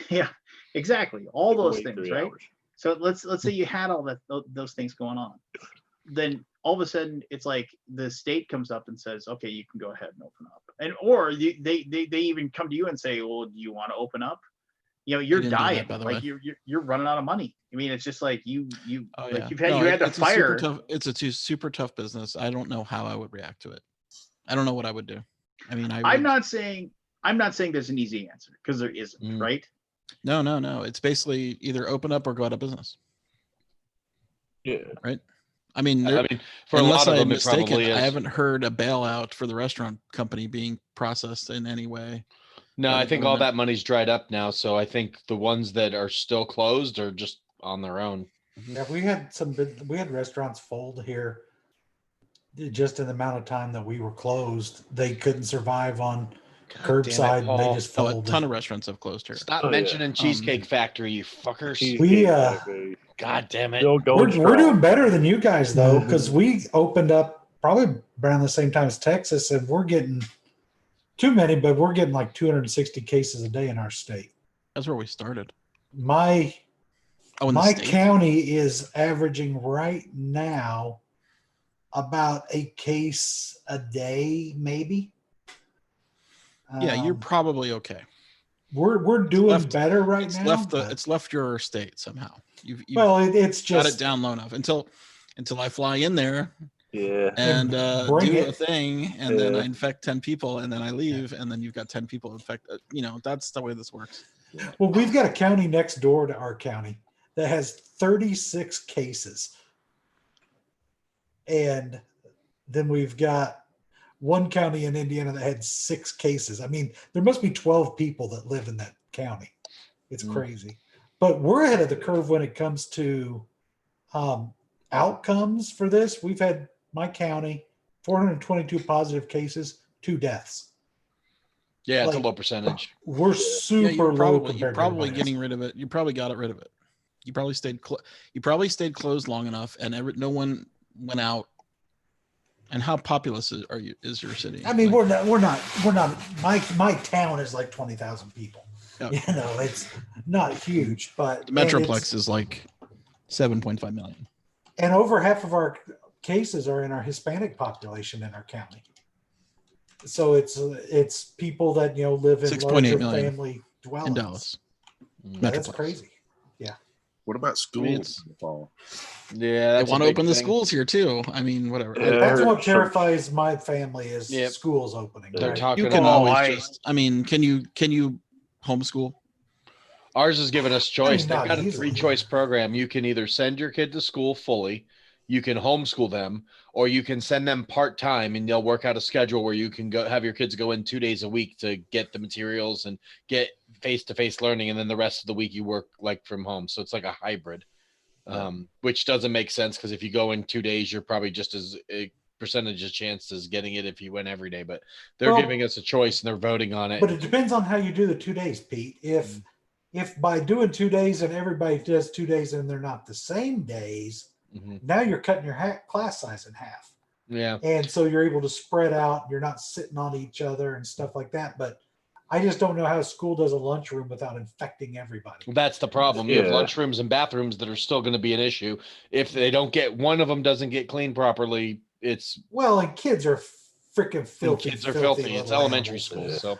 Yeah, exactly. All those Wait things, 3 right? hours. So let's say you had all those things going on. Then all of a sudden it's like the state comes up and says, okay, you can go ahead and open up. Or they even come to you and say, well, do you want to open up? You're didn't do that, dying. by the Like way. you're running out of money. I mean, it's just like you Oh, like yeah. you No, had to it's a super fire. tough, it's a super tough business. I don't know how I would react to it. I don't know what I would do. I mean, I'm not saying there's an easy answer, because there isn't, Mm. right? No. It's basically either open up or go out of business. Yeah. I mean, I mean, for a unless lot of I'm them, it mistaken, probably is. I haven't heard a bailout for the restaurant company being processed in any way. No, by I the think all government. that money's dried up now. So I think the ones that are still closed are just on their own. Yeah, we had restaurants fold here just in the amount of time that we were closed. They couldn't survive on curbside, and they Paul. just Oh, a folded. ton of restaurants have closed here. Stop Oh, yeah. mentioning Cheesecake Factory, you fuckers. We, God damn it. Still going we're strong. doing better than you guys though, because we opened up probably around the same time as Texas, and we're getting too many, but we're getting like 260 cases a day in our state. That's where we started. My Oh, in the my state? county is averaging right now about a case a day, maybe. Yeah, you're Um, probably okay. we're doing left- better right It's now. left but- it's left your state somehow. You've well, it's got it just down low enough until I fly in there Yeah. and bring do it. a thing, and then Yeah. I infect 10 people, and then I leave, and then you've got 10 people infected. That's the way this works. Well, we've got a county next door to our county that has 36 cases. And then we've got one county in Indiana that had 6 cases. I mean, there must be 12 people that live in that county. It's crazy. But we're ahead of the curve when it comes to outcomes for this. We've had my county 422 positive cases, 2 deaths. Yeah, it's Like- a low percentage. We're Yeah, super you're low probably compared to getting everybody rid of it. You probably got rid of it. You probably stayed closed long enough, and no one went out. And how populous is your city? else. I mean, Like, we're not. My town is like 20,000 people. Yeah. It's not huge, but the Metroplex is like 7.5 million. and over half of our cases are in our Hispanic population in our county. So it's people that live in 6.8 larger million family dwellings. in Dallas. Yeah, that's Metroplex. crazy. Yeah. What about school it's- in the fall? Yeah, They that's a want to big open the thing. schools here too. I mean, whatever. Yeah. That's heard what some- terrifies my family is Yep. schools opening. They're right? talking You can about always I mean, can you homeschool? ours is giving us choice. They've not got a easily. 3-choice program. You can either send your kid to school fully, you can homeschool them, or you can send them part-time and they'll work out a schedule where you can go have your kids go in 2 days a week to get the materials and get face-to-face learning. And then the rest of the week you work like from home. So it's like a hybrid, which doesn't make sense because if you go in 2 days, you're probably just as a percentage of chance as getting it if you went every day. But they're Well, giving us a choice and they're voting on it. But it depends on how you do the 2 days, Pete. If by doing 2 days and everybody does 2 days and they're not the same days, Mhm. now you're cutting your class size in half. Yeah. And so you're able to spread out. You're not sitting on each other and stuff like that. But I just don't know how a school does a lunchroom without infecting everybody. That's the problem. You have Yeah. lunchrooms and bathrooms that are still going to be an issue. If they don't get one of them doesn't get cleaned properly, it's Well, and kids are freaking and filthy. kids are filthy. It's little elementary animals. school. So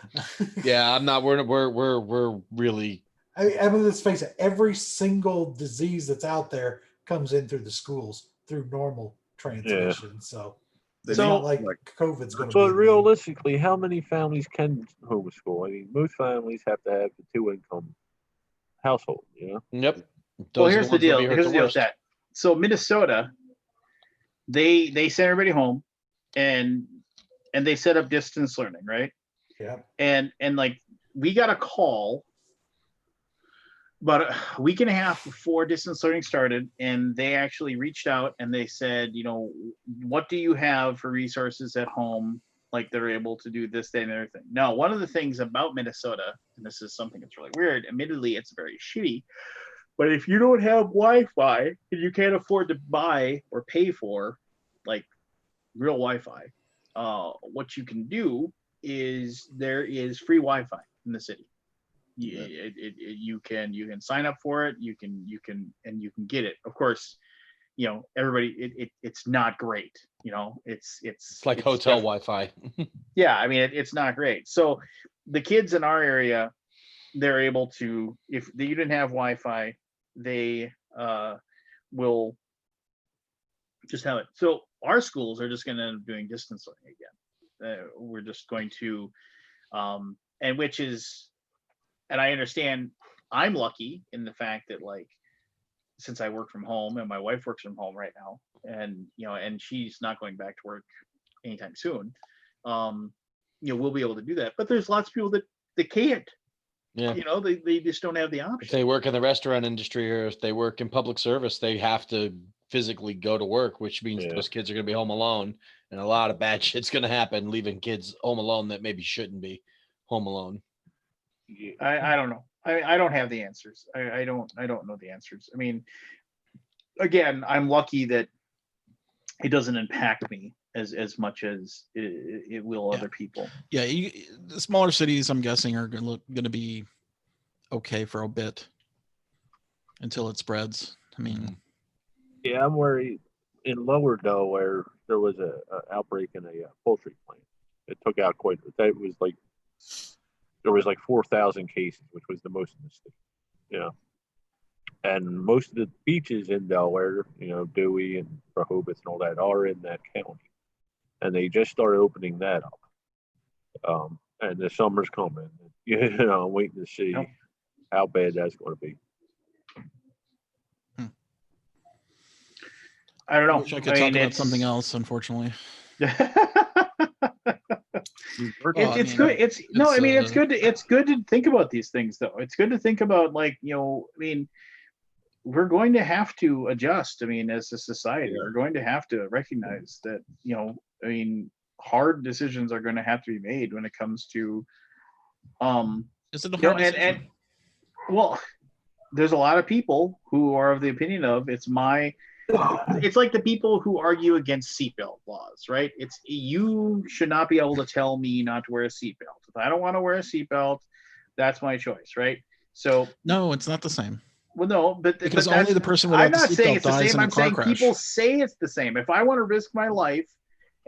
yeah, I'm not we're really I mean, let's face it. Every single disease that's out there comes in through the schools through normal transmission. So it's So- not like COVID's going to So be. realistically, how many families can homeschool? I mean, most families have to have the 2-income household. You know. yep. Well, Those are here's the ones that'll deal. be hurt Here's the deal with worst. that. So Minnesota, they send everybody home, and they set up distance learning, right? Yeah. And like we got a call about a week and a half before distance learning started, and they actually reached out and they said, what do you have for resources at home, like they're able to do this, that, and everything. Now, one of the things about Minnesota, and this is something that's really weird, admittedly, it's very shitty, but if you don't have Wi-Fi and you can't afford to buy or pay for like real Wi-Fi, what you can do is there is free Wi-Fi in the city. You can sign up for it. You can get it. Of course, everybody. It's not great. It's It's like hotel Wi-Fi. Yeah, I mean it's not great. So the kids in our area, they're able to, if you didn't have Wi-Fi, they will just have it. So our schools are just going to end up doing distance learning again. We're just going to, and which is, and I understand I'm lucky in the fact that like, since I work from home and my wife works from home right now, and and she's not going back to work anytime soon, we'll be able to do that. But there's lots of people that can't. Yeah. They just don't have the If option. they work in the restaurant industry or if they work in public service, they have to physically go to work, which means Yeah. those kids are going to be home alone, and a lot of bad shit's going to happen, leaving kids home alone that maybe shouldn't be home alone. I don't know. I don't have the answers. I don't know the answers. I mean, again, I'm lucky that it doesn't impact me as much as it will Yeah. other people. Yeah, the smaller cities, I'm guessing, are going to be okay for a bit until it spreads. I mean, Yeah, I'm worried. In Lower Delaware, there was a outbreak in a poultry plant. It took out quite. That was like there was like 4,000 cases, which was the most in the state. And most of the beaches in Delaware, Dewey and Rehoboth and all that, are in that county, and they just started opening that up. And the summer's coming. I'm waiting to see Yep. how bad that's going to be. I don't know. I wish I could talk about something else, unfortunately. It's mean, good. It's good. It's good to think about these things, though. It's good to think about, like, we're going to have to adjust. I mean, as a society, we're going to have to recognize that, hard decisions are going to have to be made when it comes to, Is it a hard decision? and well, there's a lot of people who are of the opinion of it's like the people who argue against seatbelt laws, right? It's you should not be able to tell me not to wear a seatbelt. If I don't want to wear a seatbelt, that's my choice, right? So No, it's not the same. well, no, but Because but only the person without I'm the not saying seatbelt it's the dies same. in a I'm car saying crash. people say it's the same. If I want to risk my life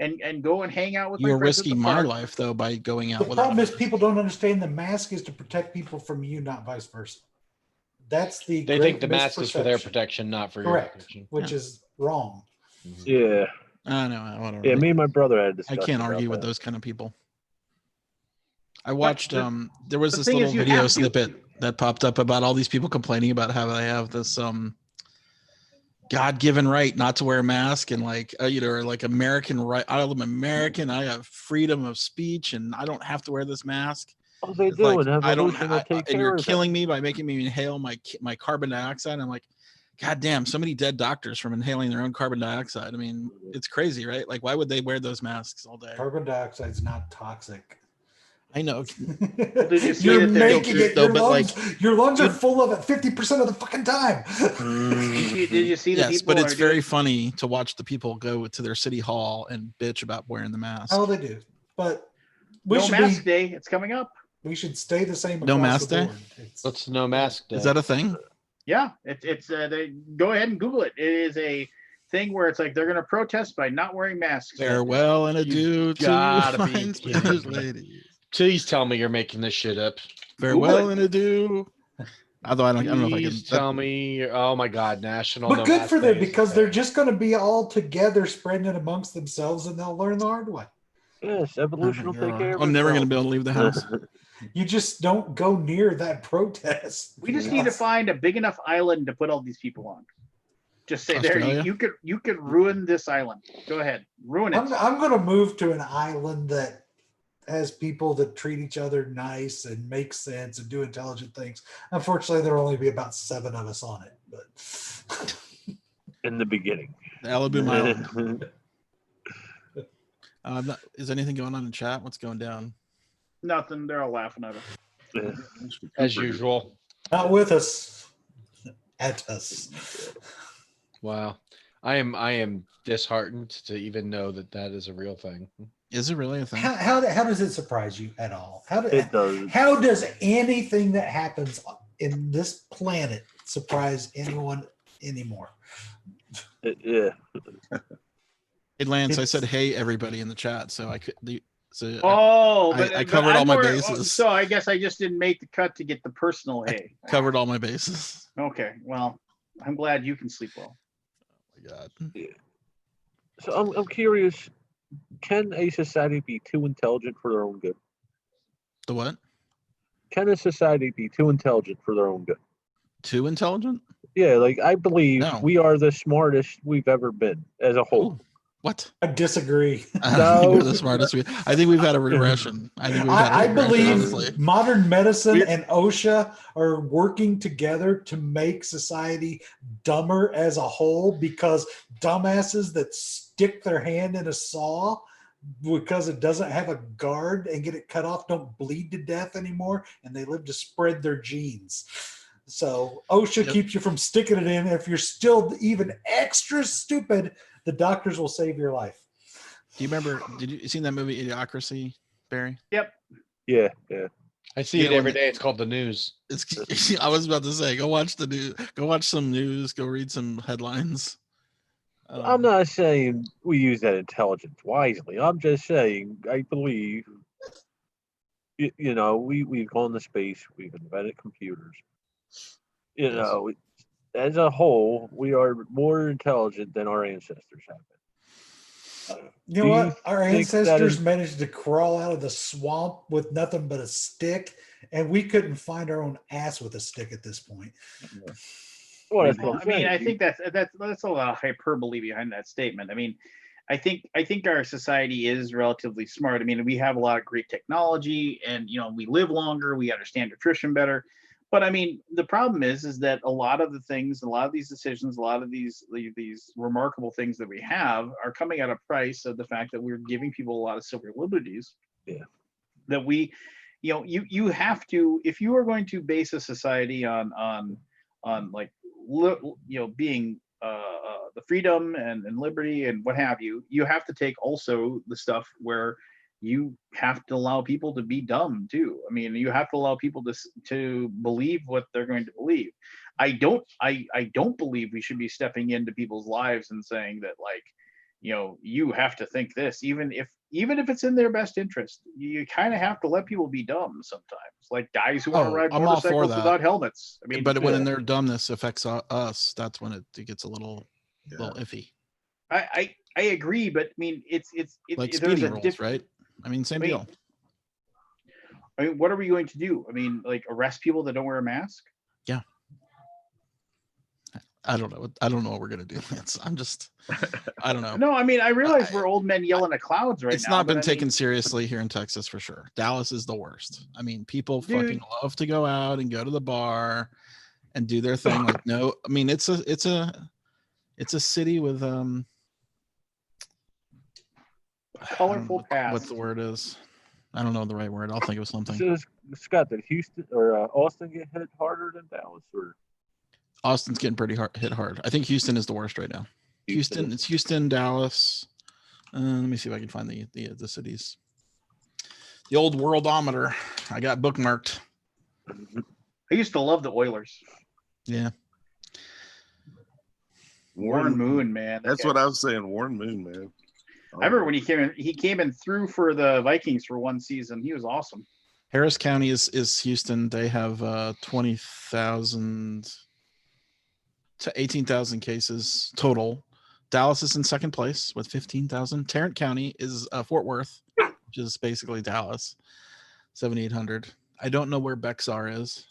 and go and hang out with my You're friends at the risking my park, life though by going out The without. problem is people don't understand the mask is to protect people from you, not vice versa. That's the They great think the mask is for their misperception. protection, not for your Correct, protection. which Yeah. is wrong. Yeah. I know. I don't Yeah, know. me and my brother had a I discussion. can't about argue with that. those kind of people. I watched there was the this thing little is you video have to. snippet that popped up about all these people complaining about how they have this God-given right not to wear a mask, and like or like American right, I'm American, I have freedom of speech and I don't have to wear this mask. Oh, they It's do, like, and I don't evolution will take and care you're of killing it. me by making me inhale my carbon dioxide. I'm like, God damn, so many dead doctors from inhaling their own carbon dioxide. I mean, it's crazy, right? Like, why would they wear those masks all day? Carbon dioxide's not toxic. I know. Did you see You're that they're- making it. No, Your but, lungs are you- full of it 50% of the fucking time. Did you see the Yes, people? but it's are doing- very funny to watch the people go to their city hall and bitch about wearing the mask. Oh, they do. But we no should mask be. day. It's coming up. We should stay the same No across mask the day? board. It's, What's no mask day? Is that a thing? Yeah, it's they go ahead and Google it. It is a thing where it's like they're going to protest by not wearing masks. Farewell and adieu to gotta be fine kidding Spanish me. ladies. Please tell me you're making this shit up. Farewell and adieu. Although I don't know if I can. Please tell me. Oh my God, national. but no good mask for them day is because a they're thing. just going to be all together, spreading it amongst themselves, and they'll learn the hard way. Yes, evolution will take care of it. I'm never going to be able to leave the house. You just don't go near that protest. We just need to find a big enough island to put all these people on. Just say Australia? there you could ruin this island. Go ahead, ruin it. I'm going to move to an island that has people that treat each other nice and make sense and do intelligent things. Unfortunately, there'll only be about 7 of us on it. But In the beginning. The Alaboom Island. Is anything going on in chat? What's going down? Nothing. They're all laughing at us. As usual. not with us. At us. Wow. I am disheartened to even know that that is a real thing. Is it really a thing? How does it surprise you at all? It does. How does anything that happens in this planet surprise anyone anymore? Yeah. Hey Lance, I It's- said hey everybody in the chat, so I could. So Oh, I but covered I'm all my more- bases. So I guess I just didn't make the cut to get the personal hey. covered all my bases. Okay, well, I'm glad you can sleep well. Oh my God. So I'm curious, can a society be too intelligent for their own good? The what? Can a society be too intelligent for their own good? Too intelligent? Yeah, like I believe No. we are the smartest we've ever been as a whole. Ooh, what? I disagree. I don't think No. we're the smartest. I think we've had a regression. I think we've had a I regression, believe honestly. modern medicine We're- and OSHA are working together to make society dumber as a whole because dumbasses that stick their hand in a saw because it doesn't have a guard and get it cut off don't bleed to death anymore and they live to spread their genes. So OSHA Yep. keeps you from sticking it in. If you're still even extra stupid, the doctors will save your life. Do you remember? Did you seen that movie Idiocracy, Barry? Yeah, yeah. I see You it know, every when- day. It's called the news. It's. I was about to say, go watch the news. Go watch some news. Go read some headlines. I'm not saying we use that intelligence wisely. I'm just saying I believe, you know, we've gone to space. We've invented computers. You Yes. know, as a whole, we are more intelligent than our ancestors have been. You know Do you what? Our think that ancestors is- managed to crawl out of the swamp with nothing but a stick, and we couldn't find our own ass with a stick at this point. Well, that's what I'm I mean, saying. I think that's a lot of hyperbole behind that statement. I mean, I think our society is relatively smart. I mean, we have a lot of great technology, and you know, we live longer, we understand nutrition better. But I mean, the problem is that a lot of the things, a lot of these decisions, a lot of these remarkable things that we have are coming at a price of the fact that we're giving people a lot of civil liberties. Yeah. That we, you know, you have to, if you are going to base a society on like being the freedom and liberty and what have you, you have to take also the stuff where you have to allow people to be dumb too. I mean, you have to allow people to believe what they're going to believe. I don't believe we should be stepping into people's lives and saying that, like, you have to think this, even if it's in their best interest. You kind of have to let people be dumb sometimes, like guys who want to Oh, ride I'm all for motorcycles that. without helmets. I mean, But when their dumbness affects us, that's when it gets a little iffy. I agree, but I mean, it's Like there's speeding a rules, right? I mean, same deal. I mean, what are we going to do? I mean, like arrest people that don't wear a mask? Yeah. I don't know. I don't know what we're gonna do. I don't know. No, I mean, I realize we're old men yelling at clouds right now. It's not been but I taken mean, seriously here in Texas for sure. Dallas is the worst. I mean, people Dude. fucking love to go out and go to the bar and do their thing. Like, no, I mean, it's a city with colorful past. what the word is. I don't know the right word. I'll think of something. So, Scott, did Houston or Austin get hit harder than Dallas? Or Austin's getting pretty hit hard. I think Houston is the worst right now. Houston, it's Houston, Dallas. Let me see if I can find the cities. The old worldometer. I got bookmarked. I used to love the Oilers. Yeah. Warren Moon, man. That's what I was saying. Warren Moon, man. I remember when he came in through for the Vikings for one season. He was awesome. Harris County is Houston. They have 20,000 to 18,000 cases total. Dallas is in second place with 15,000. Tarrant County is Fort Worth, which is basically Dallas, 7,800. I don't know where Bexar is.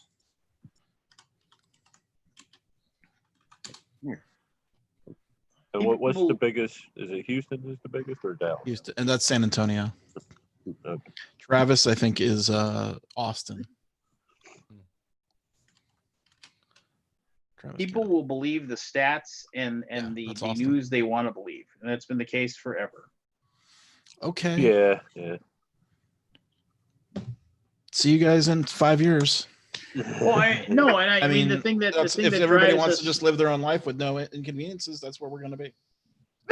and what's the biggest? Is it Houston is the biggest or Dallas? Houston, and that's San Antonio. Okay. Travis, I think, is Austin. Travis, People will believe the stats and the that's awesome. news they want to believe, and that's been the case forever. Okay. Yeah. See you guys in 5 years. Well, I mean the thing that if everybody wants to just live their own life with no inconveniences, that's where we're going to be.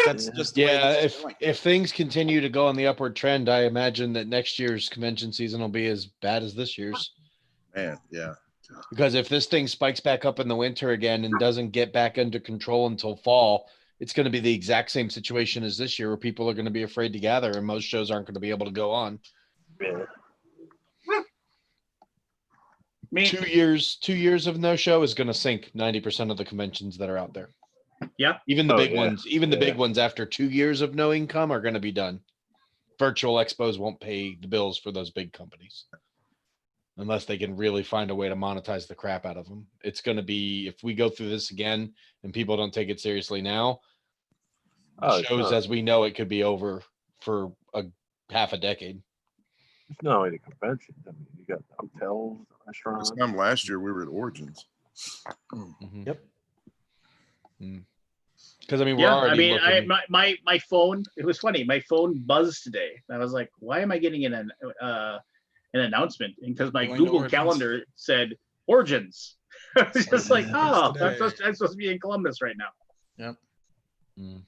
That's just the way this is going. If things continue to go on the upward trend, I imagine that next year's convention season will be as bad as this year's. Man, yeah. Because if this thing spikes back up in the winter again and doesn't get back under control until fall, it's going to be the exact same situation as this year, where people are going to be afraid to gather and most shows aren't going to be able to go on. Yeah. 2 years of no show is going to sink 90% of the conventions that are out there. Yeah. Even the big ones, the big ones after 2 years of no income are going to be done. Virtual expos won't pay the bills for those big companies unless they can really find a way to monetize the crap out of them. It's going to be, if we go through this again and people don't take it seriously now, shows as we know it could be over for half a decade. It's not only the conventions. I mean, you got hotels, restaurants. This time last year, we were at Origins. Mm-hmm. Yep. Because I mean, we're Yeah, already I mean, looking... my phone. It was funny. My phone buzzed today. I was like, "Why am I getting an announcement?" And because my Going to Google Origins. Calendar said Origins. I was just like, "Oh, Today. I'm supposed to be in Columbus right now." Yep. Mm.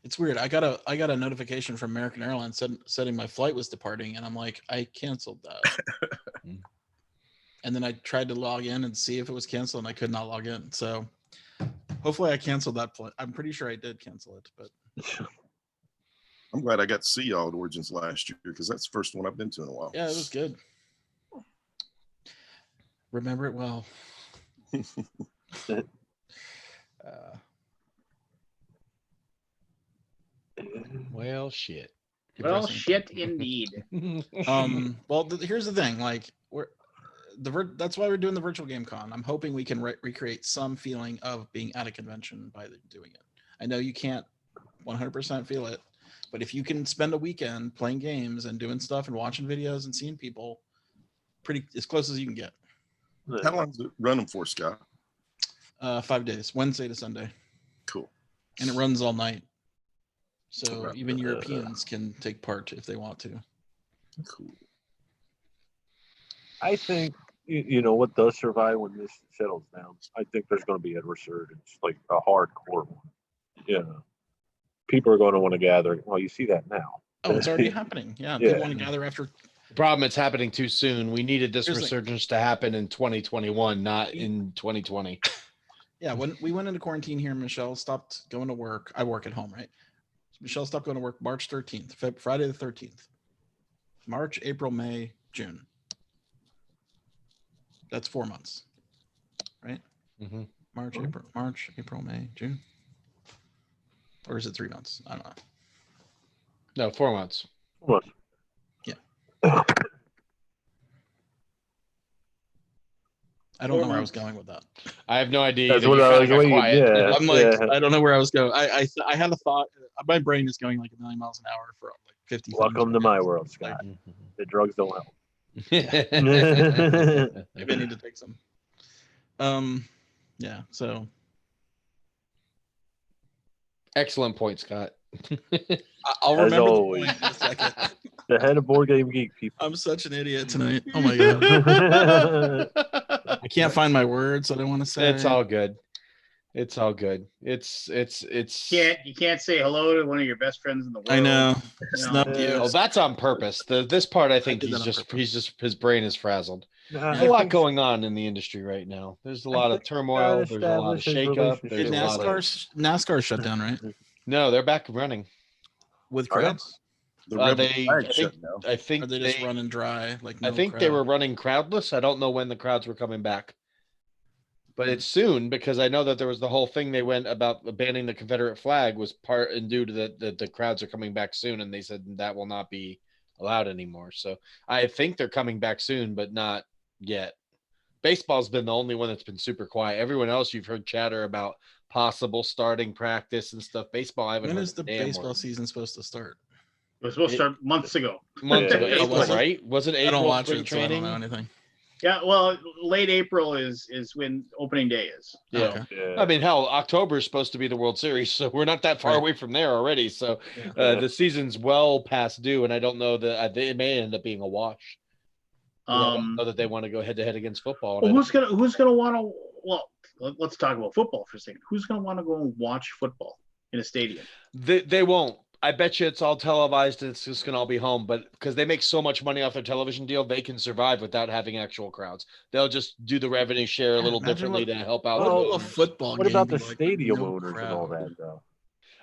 It's weird. I got a notification from American Airlines setting my flight was departing, and I'm like, I canceled that. And then I tried to log in and see if it was canceled, and I could not log in. So hopefully I canceled that flight. I'm pretty sure I did cancel it, but I'm glad I got to see y'all at Origins last year because that's the first one I've been to in a while. yeah, it was good. Remember it well. Well, shit. Well, Depressing. shit, indeed. Well, here's the thing. Like, that's why we're doing the virtual game con. I'm hoping we can recreate some feeling of being at a convention by doing it. I know you can't 100% feel it, but if you can spend a weekend playing games and doing stuff and watching videos and seeing people, pretty as close as you can get. How long is it running for, Scott? 5 days, Wednesday to Sunday, Cool. and it runs all night. So Right. even Europeans can take part if they want to. Cool. I think you know what does survive when this settles down. I think there's going to be a resurgence, like a hardcore one. Yeah, people are going to want to gather. Well, you see that now. Oh, it's already happening. Yeah, people want to gather after. Problem, it's happening too soon. We needed this Here's the- resurgence to happen in 2021, not in 2020. Yeah, when we went into quarantine here, Michelle stopped going to work. I work at home, right? Michelle stopped going to work March 13th, Friday the 13th. March, April, May, June. That's 4 months, right? Mhm. March, April, May, June. Or is it 3 months? I don't know. No, 4 months. What? I don't know where I 4 was going with that. I have no idea. That's Either. what You I kinda was got waiting. quiet. Yeah. I'm like, yeah. I don't know where I was going. I had a thought. My brain is going like a million miles an hour for like 50 things Welcome right to now. my world, Scott. The drugs don't help. Maybe I need to take some. Yeah. So Excellent point, Scott. I'll As remember the always. point in a second. The head of Board Game Geek, people. I'm such an idiot tonight. Oh my god. I can't find my words that I want to say. It's all good. It's all good. It's You can't say hello to one of your best friends in the world. I know. You know? Snubbed you. Oh, that's on purpose. This part, I think did that he's on purpose. just his brain is frazzled. Nah, There's a lot going on in the industry right now. There's a lot of think turmoil. God There's a lot of established his shakeup. There's Did a lot of NASCAR shut down, right? no. They're back running. With Are they? crowds? The rebel They flag I shut think down. I think Or they just running dry? Like I no think they crowd? were running crowdless. I don't know when the crowds were coming back. But it's soon because I know that there was the whole thing they went about banning the Confederate flag was part and due to the crowds are coming back soon, and they said that will not be allowed anymore. So I think they're coming back soon, but not yet. Baseball's been the only one that's been super quiet. Everyone else you've heard chatter about possible starting practice and stuff. Baseball, I haven't When heard is a the damn baseball word. season supposed to start? It was supposed to start months ago. Months ago, Yeah. April, was it? right? Wasn't I April don't watch spring it, so I don't training? know anything. Yeah, well, late April is when opening day is. Yeah. Okay. Yeah. I mean, hell, October is supposed to be the World Series, so we're not that far Right. away from there already. So Yeah. the season's well past due, and I don't know that it may end up being a wash. 'Cause I don't know that they want to go head to head against football. and Well, I who's gonna want to? Well, let's talk about football for a second. Who's gonna want to go and watch football in a stadium? They won't. I bet you it's all televised and it's just going to all be home. But because they make so much money off their television deal, they can survive without having actual crowds. They'll just do the revenue share a little Imagine differently to help out. What the will a owners. football What game about be the like with stadium no owners and all crowd? that, though?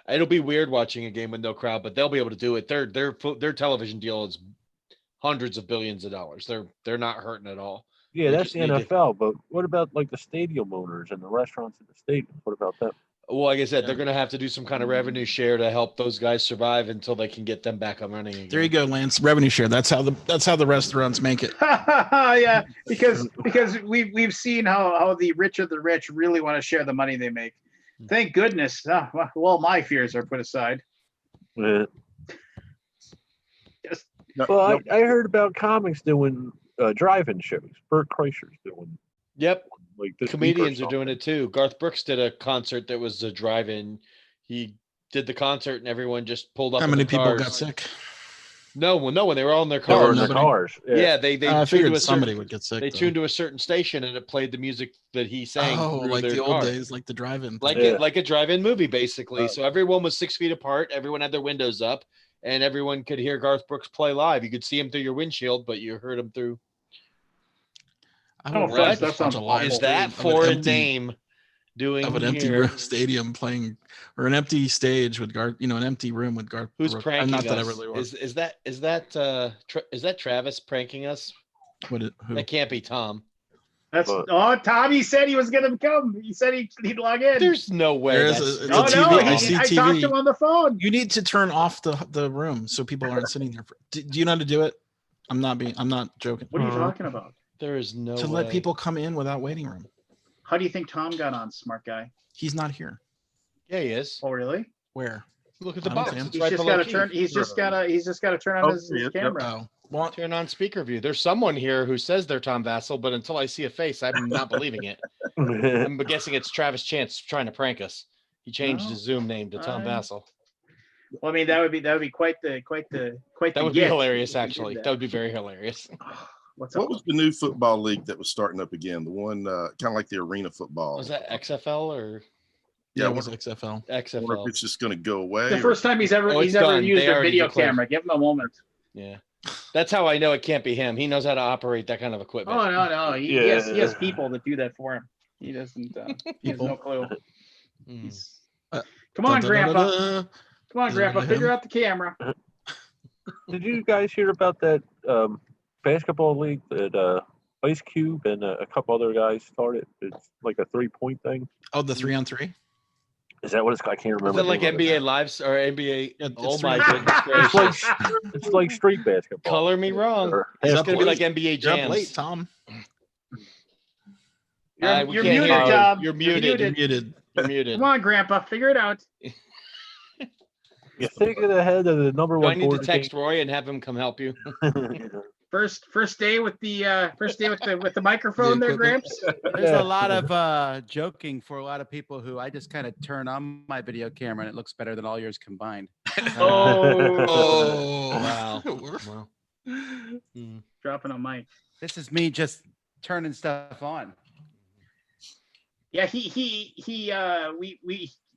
It'll be weird watching a game with no crowd, but they'll be able to do it. Their television deal is hundreds of billions of dollars. They're not hurting at all. Yeah, They that's just the need to- NFL, but what about like the stadium owners and the restaurants at the stadium? What about them? Well, like I said, they're Yeah. going to have to do some kind of revenue share to help those guys survive until they can get them back up running again. There you go, Lance. Revenue share. That's how the restaurants make it. Yeah, because we've seen how the rich of the rich really want to share the money they make. Thank goodness. Well, my fears are put aside. Yeah. Just Well, I heard about comics doing drive-in shows. Bert Kreischer's doing Yep. like this week or Comedians are doing something. it too. Garth Brooks did a concert that was a drive-in. He did the concert and everyone just pulled up. How in many the people cars. got sick? No, when they were all in their They were cars. in their nobody- cars. Yeah, they I tuned figured to a somebody certain, would get sick. they though. tuned to a certain station and it played the music that he sang. Oh, through like their the old car. days, like the drive-in. Like thing. Yeah. it, like a drive-in movie, basically. Oh. So everyone was 6 feet apart. Everyone had their windows up, and everyone could hear Garth Brooks play live. You could see him through your windshield, but you heard him through. I No would offense, watch that this bunch sounds of live awful. Is stream that of an foreign empty- name doing of an empty here? stadium playing, or an empty stage with Garth? An empty room with Garth. Who's Brooks. pranking Not that I us? really want. Is that Travis pranking us? Who? That can't be Tom. that's But- Tommy said he was gonna come. He said he'd log in. There's no way. There is that's- a- it's Oh a no, TV. I see I talked TV. to him on the phone. You need to turn off the room so people aren't sitting there. Do you know how to do it? I'm not joking. What are you talking about? There is no To way. let people come in without waiting room. How do you think Tom got on, smart guy? He's not here. Yeah, he is. Oh, really? Where? Look at the I don't box. see him. It's He's right just below got to Keith. turn. He's just got to turn on Oh, his yeah, camera. Oh, well, Turn on speaker view. There's someone here who says they're Tom Vassell, but until I see a face, I'm not believing it. I'm guessing it's Travis Chance trying to prank us. He changed No. his Zoom name to Tom I- Vassell. Well, I mean, that would be quite the That would be get hilarious, if he did actually. that. That would be very hilarious. What's up? What was the new football league that was starting up again? The one kind of like the arena football. Was that XFL or yeah, Yeah, it was XFL. I wonder if XFL? it's just going to go away. the or- first time he's ever Oh, it's done. used They a already video declared. camera. Give him a moment. Yeah. That's how I know it can't be him. He knows how to operate that kind of equipment. Oh no, he has Yeah. people that do that for him. He doesn't. He has People. no clue. Mm. He's, come on, Grandpa. Come on, Is it Grandpa, under figure him? out the camera. Did you guys hear about that basketball league that Ice Cube and a couple other guys started? It's like a 3-point thing. Oh, the 3-on-3. Is that what it's? I can't Is remember. it the like name of it. NBA Lives or NBA? Yeah, it's Oh three my on three. goodness It's like gracious! it's like street basketball. Color me wrong. Or He's It's up gonna be like late. NBA You're up late, jams. Tom. You're, We you're can't muted, hear you. Tom. You're muted. You're muted. You're muted. Come on, Grandpa, figure it out. You think it ahead of the number Do I one need to board text Roy and have him come help you? game? First day with the microphone there, equipment. Gramps. There's Yeah. a lot of joking for a lot of people who I just kind of turn on my video camera and it looks better than all yours combined. Oh, Wow. Wow. Wow. dropping a mic. This is me just turning stuff on. Yeah,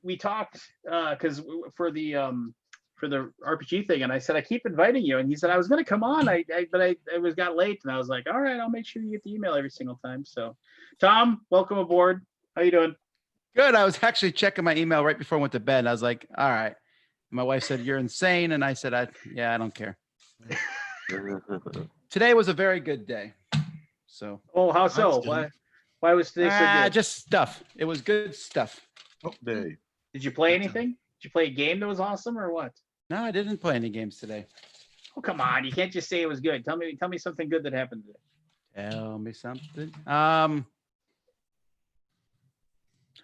we talked because for the RPG thing, and I said I keep inviting you, and he said I was going to come on, but I got late, and I was like, all right, I'll make sure you get the email every single time. So, Tom, welcome aboard. How you doing? Good. I was actually checking my email right before I went to bed. And I was like, all right. And my wife said, you're insane. And I said, I don't care. Today was a very good day. So Oh, how so? That's good. Why was today so good? just stuff. It was good stuff. Day. Did you play anything? Did you play a game that was awesome or what? No, I didn't play any games today. Oh, come on. You can't just say it was good. Tell me something good that happened today. Tell me something.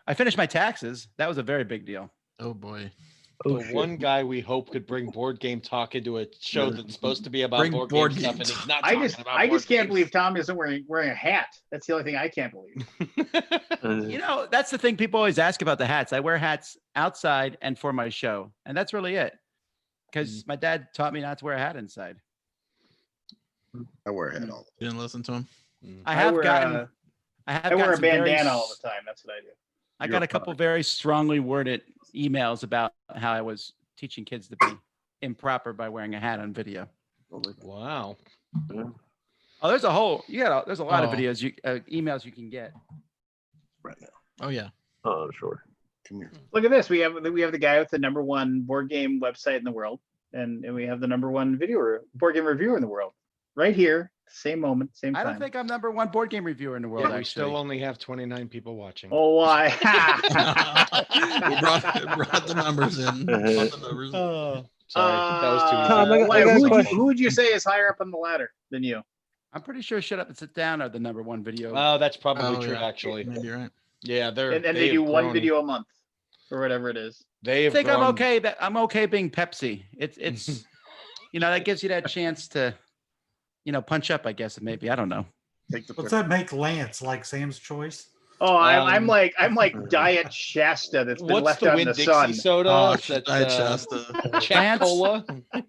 I finished my taxes. That was a very big deal. Oh boy. Oh, The shit. one guy we hope could bring board game talk into a show that's supposed to be about Bring board, board game stuff, game and he's talk. not I talking just about I board just can't games. believe Tom isn't wearing a hat. That's the only thing I can't believe. You know, that's the thing people always ask about the hats. I wear hats outside and for my show, and that's really it. Because my dad taught me not to wear a hat inside. I wear a hat all. You didn't listen to him. I have wear, gotten. I have I wear gotten a some very bandana all s- the time. That's what I do. I You're got a couple very strongly worded emails about how I was teaching kids to be improper by wearing a hat on video. Wow. Oh, there's a whole. There's a lot of Oh. videos, emails you can get. Right now. Oh yeah. Oh, sure. Come here. Look at this. We have the guy with the #1 board game website in the world, and we have the #1 board game reviewer in the world, right here, same moment, same I time. don't think I'm #1 board game reviewer in the world. Yeah, we actually, still only have 29 people watching. Oh, why? We brought the numbers in. Brought the numbers in. Oh, sorry. that was too easy. Tom, I got a who question. would you say is higher up on the ladder than you? I'm pretty sure Shut Up and Sit Down are the #1 video. Oh, that's probably Oh, true, yeah. actually. Maybe you're right. Yeah, they're And they do have one grown- video a month, or whatever it is. They I have think I'm grown- okay. I'm okay being Pepsi. It's that gives you that chance to, punch up. I guess maybe I don't know. Take the What's pepper. that make Lance like Sam's choice? Oh, I'm Um, like Diet Shasta that's been What's left the out in Win the Dixie sun. soda? Oh, That's Diet Shasta. Jack Lance? Cola.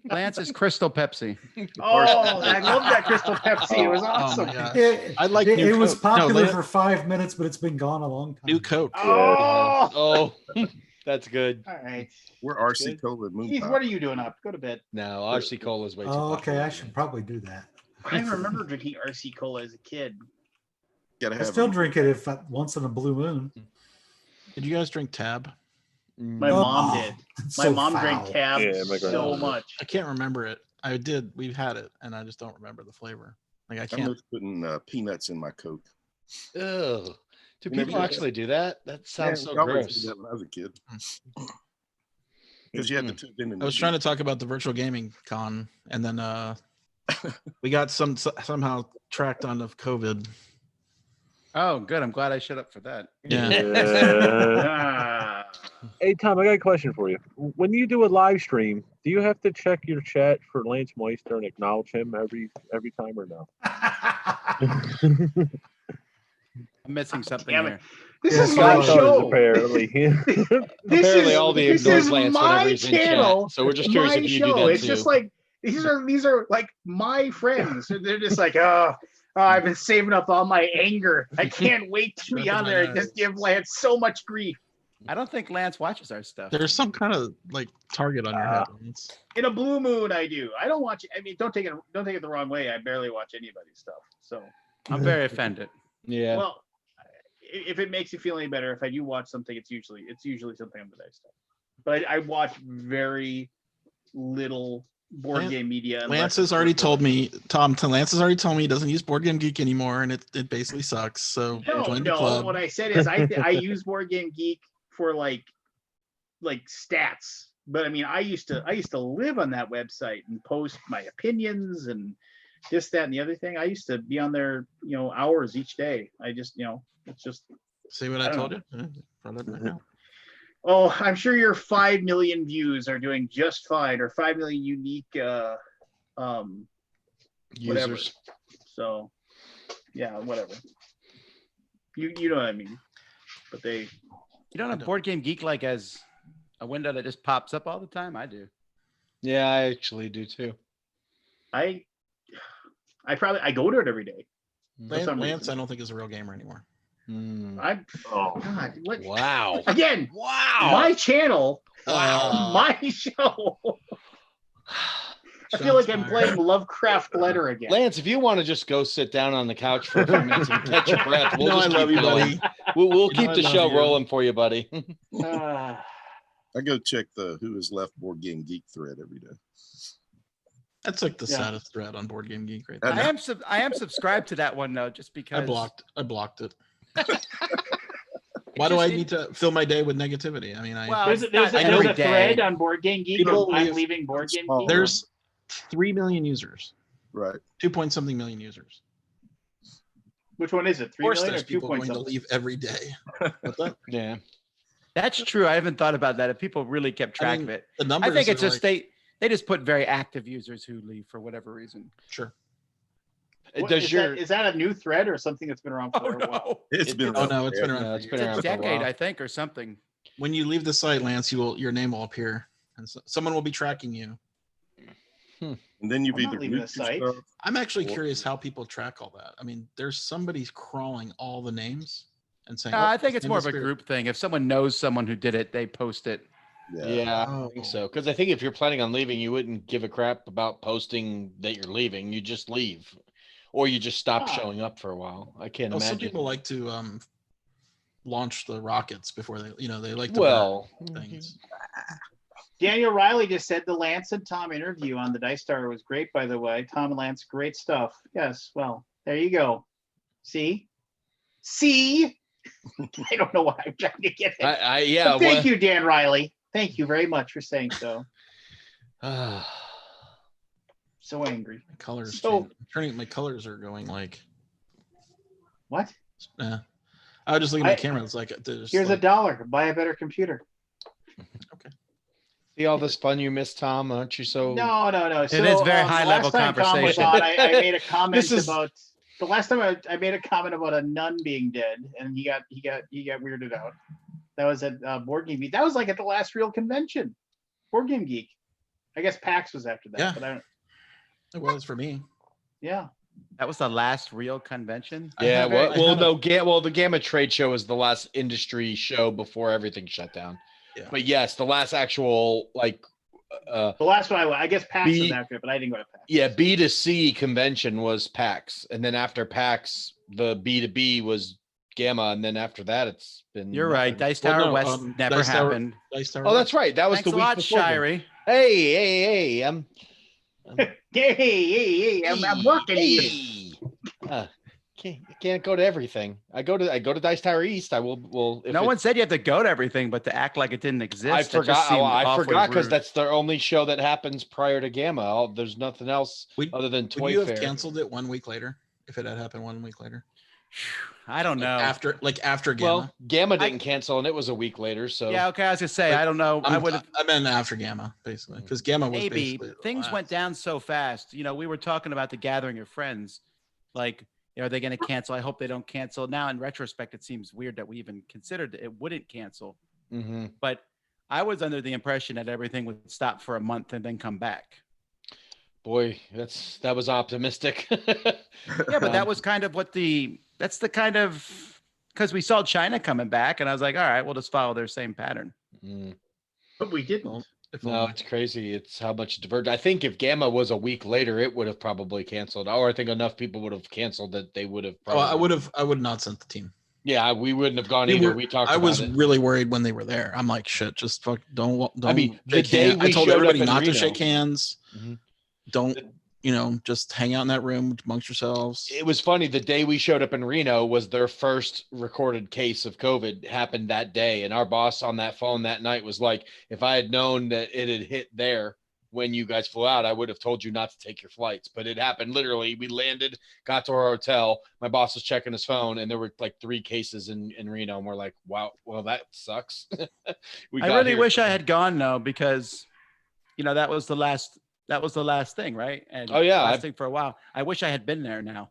Lance is Crystal Pepsi. Oh, I love that Crystal Pepsi. It was Oh awesome. my gosh. It, I like it, New it was Coke. No, popular Lance- for 5 minutes, but it's been gone a long time. New Coke. Oh, Oh, that's good. all right. We're RC Good. Cola and Moon Keith, Pie. what are you doing up? Go to bed. No, RC Cola is way too Oh, okay, popular. I should probably do that. I remember drinking RC Cola as a kid. Gotta I have still them. drink it if once in a blue moon. Did you guys drink Tab? My Oh, mom did. it's My so mom drank foul. Tab Yeah, my so grandma. much. I can't remember it. I did. We've had it, and I just don't remember the flavor. Like I I can't. miss putting peanuts in my Coke. Ugh. Do You never people did that? actually do that? That sounds Yeah, so I always gross. did that when I was a kid. Because you had the two in I was trying to talk about the virtual gaming con, and then we got somehow tracked onto COVID. Oh, good. I'm glad I shut up for that. Yeah. Ah. Hey, Tom, I got a question for you. When you do a live stream, do you have to check your chat for Lance Meister and acknowledge him every time or no? I'm missing something Damn it. here. This Yeah, is so my I Scott does, show. apparently. This Apparently, is, all the this ignores is Lance my whenever he's in channel. chat. So we're just curious my if you show. do that It's too. just like these are like my friends. They're just like, oh, I've been saving up all my anger. I can't wait to be on there and just give Lance so much grief. I don't think Lance watches our stuff. There's some kind of like target on your head. Lance. In a blue moon, I do. I don't watch. I mean, don't take it the wrong way. I barely watch anybody's stuff. So, I'm very offended. Yeah. well, if it makes you feel any better, if I do watch something, it's usually something on the nice stuff. but I watch very little board Lan- game media. unless Lance has it's already work told related. me, Lance has already told me he doesn't use Board Game Geek anymore, and it basically sucks. So No, join the no. club. What I said is I use Board Game Geek for like stats. But I mean, I used to live on that website and post my opinions and this, that, and the other thing. I used to be on there, hours each day. I just, it's just. See what I I don't told know. you? Front of my mouth. Oh, I'm sure your 5 million views are doing just fine, or 5 million unique whatever. Users. So, yeah, whatever. You know what I mean? But they. You don't have Board Game Geek like as a window that just pops up all the time? I do. Yeah, I actually do too. I go to it every day. For some Lance, reason. I don't think is a real gamer anymore. I'm God, what Wow. again? Wow. My channel, Wow. my show. I feel like I'm playing Lovecraft Letter again. Lance, if you want to just go sit down on the couch for a few minutes and catch your breath, we'll I just love keep you, going. buddy. We'll You keep know I the love show you. rolling for you, buddy. I go check the Who Has Left Board Game Geek thread every day. That's like the Yeah. saddest thread on Board Game Geek right I there. know. I am subscribed to that one though, just because I blocked it. Why do I need to fill my day with negativity? I mean, Well, There's it's a not every day. thread on Board Game Geek. People I'm leave- leaving Board Game Small. Geek. there's 3 million users, Right. 2 point something million users. Which one is it? Of 3 course, million or there's 2 people point going to something? leave every day. What's that? Yeah. That's true. I haven't thought about that. If people really kept track mean, of it, The numbers. I think it's are just like, they just put very active users who leave for whatever reason. sure. What- Does is your that a new thread or something that's been around for a while? It's It- been Oh around no, it's been forever. around. Yeah, for it's years. been It's around a for a decade, while. I think, or something. When you leave the site, Lance, your name will appear, and someone will be tracking you. And then you've I'm not either leaving moved the site. your stuff. I'm actually Well- curious how people track all that. I mean, there's somebody crawling all the names and saying. No, "Oh, I think this it's more of a Spirit." group thing. If someone knows someone who did it, they post it. Yeah, I Oh. think so. Because I think if you're planning on leaving, you wouldn't give a crap about posting that you're leaving. You just leave, or you just stop Ah. showing up for a while. I can't Well, some imagine. people like to launch the rockets before they like to Well, burn things. Daniel Riley just said the Lance and Tom interview on the Dice Star was great, by the way. Tom and Lance, great stuff. Yes, well, there you go. See? I don't know why I'm trying to get it. yeah. But thank you, Dan Riley. Thank you very much for saying so. So angry. My colors. So- My colors are going like. What? I was just looking at I- the camera. It's like there's Here's like, $1. Buy a better computer. See all this fun you missed, Tom? Aren't you so? No. It is very high level last time Tom was conversation. on, I made a comment This is- about the last time I made a comment about a nun being dead, and he got weirded out. That was at Board Game Geek. That was like at the last real convention, Board Game Geek. I guess PAX was after that. Yeah. But I don't. it was for me. Yeah. That was the last real convention. I Yeah. have Well, a- I have a- the Gamma Trade Show was the last industry show before everything shut down. Yeah. But yes, the last actual The last one I guess PAX was B- after it, but I didn't go to PAX. yeah, B2C convention was PAX, and then after PAX, the B2B was Gamma, and then after that, it's been. You're right. nothing. Dice Well, Tower no, West never Dice Tower- happened. Dice Tower Oh, that's right. That was Thanks the a week lot, before. Shirey. Hey, Hey, I'm working here. Hey. Can't go to everything. I go to Dice Tower East. I will. If No it- one said you have to go to everything, but to act like it didn't exist. I that just forgot. seemed I awfully forgot because rude. that's the only show that happens prior to Gamma. There's nothing else Would- other than Would Toy you have Fair. canceled it 1 week later if it had happened 1 week later? I don't know. After Gamma. Well, Gamma didn't cancel, and it was a week later. So Yeah, okay. I was gonna say I don't know. I would have I meant after Gamma, basically, because Gamma was maybe basically the things last. went down so fast. You know, we were talking about the gathering of friends. Like, are they going to cancel? I hope they don't cancel. Now, in retrospect, it seems weird that we even considered it wouldn't cancel. Mhm. But I was under the impression that everything would stop for a month and then come back. Boy, that was optimistic. Yeah, but that was kind of that's the kind of, because we saw China coming back, and I was like, all right, we'll just follow their same pattern. Mm. But we didn't. Well, if No, only. it's crazy. It's how much it diverged. I think if Gamma was a week later, it would have probably canceled. Or I think enough people would have canceled that they would have. Oh, Probably... I would not sent the team. Yeah, we wouldn't have gone We either. were- We talked I about was it. really worried when they were there. I'm like, shit, just fuck, don't. I mean, the shake day hands. I we told showed up everybody in not to Reno- shake hands. Mhm. Don't, just hang out in that room amongst yourselves. It was funny. The day we showed up in Reno was their first recorded case of COVID happened that day. And our boss on that phone that night was like, if I had known that it had hit there when you guys flew out, I would have told you not to take your flights. But it happened literally. We landed, got to our hotel. My boss was checking his phone, and there were like 3 cases in Reno. And we're like, wow, well, that sucks. I got really here- wish I had gone though, because that was the last thing, right? And Oh, yeah, last thing for a while. I wish I had been there now.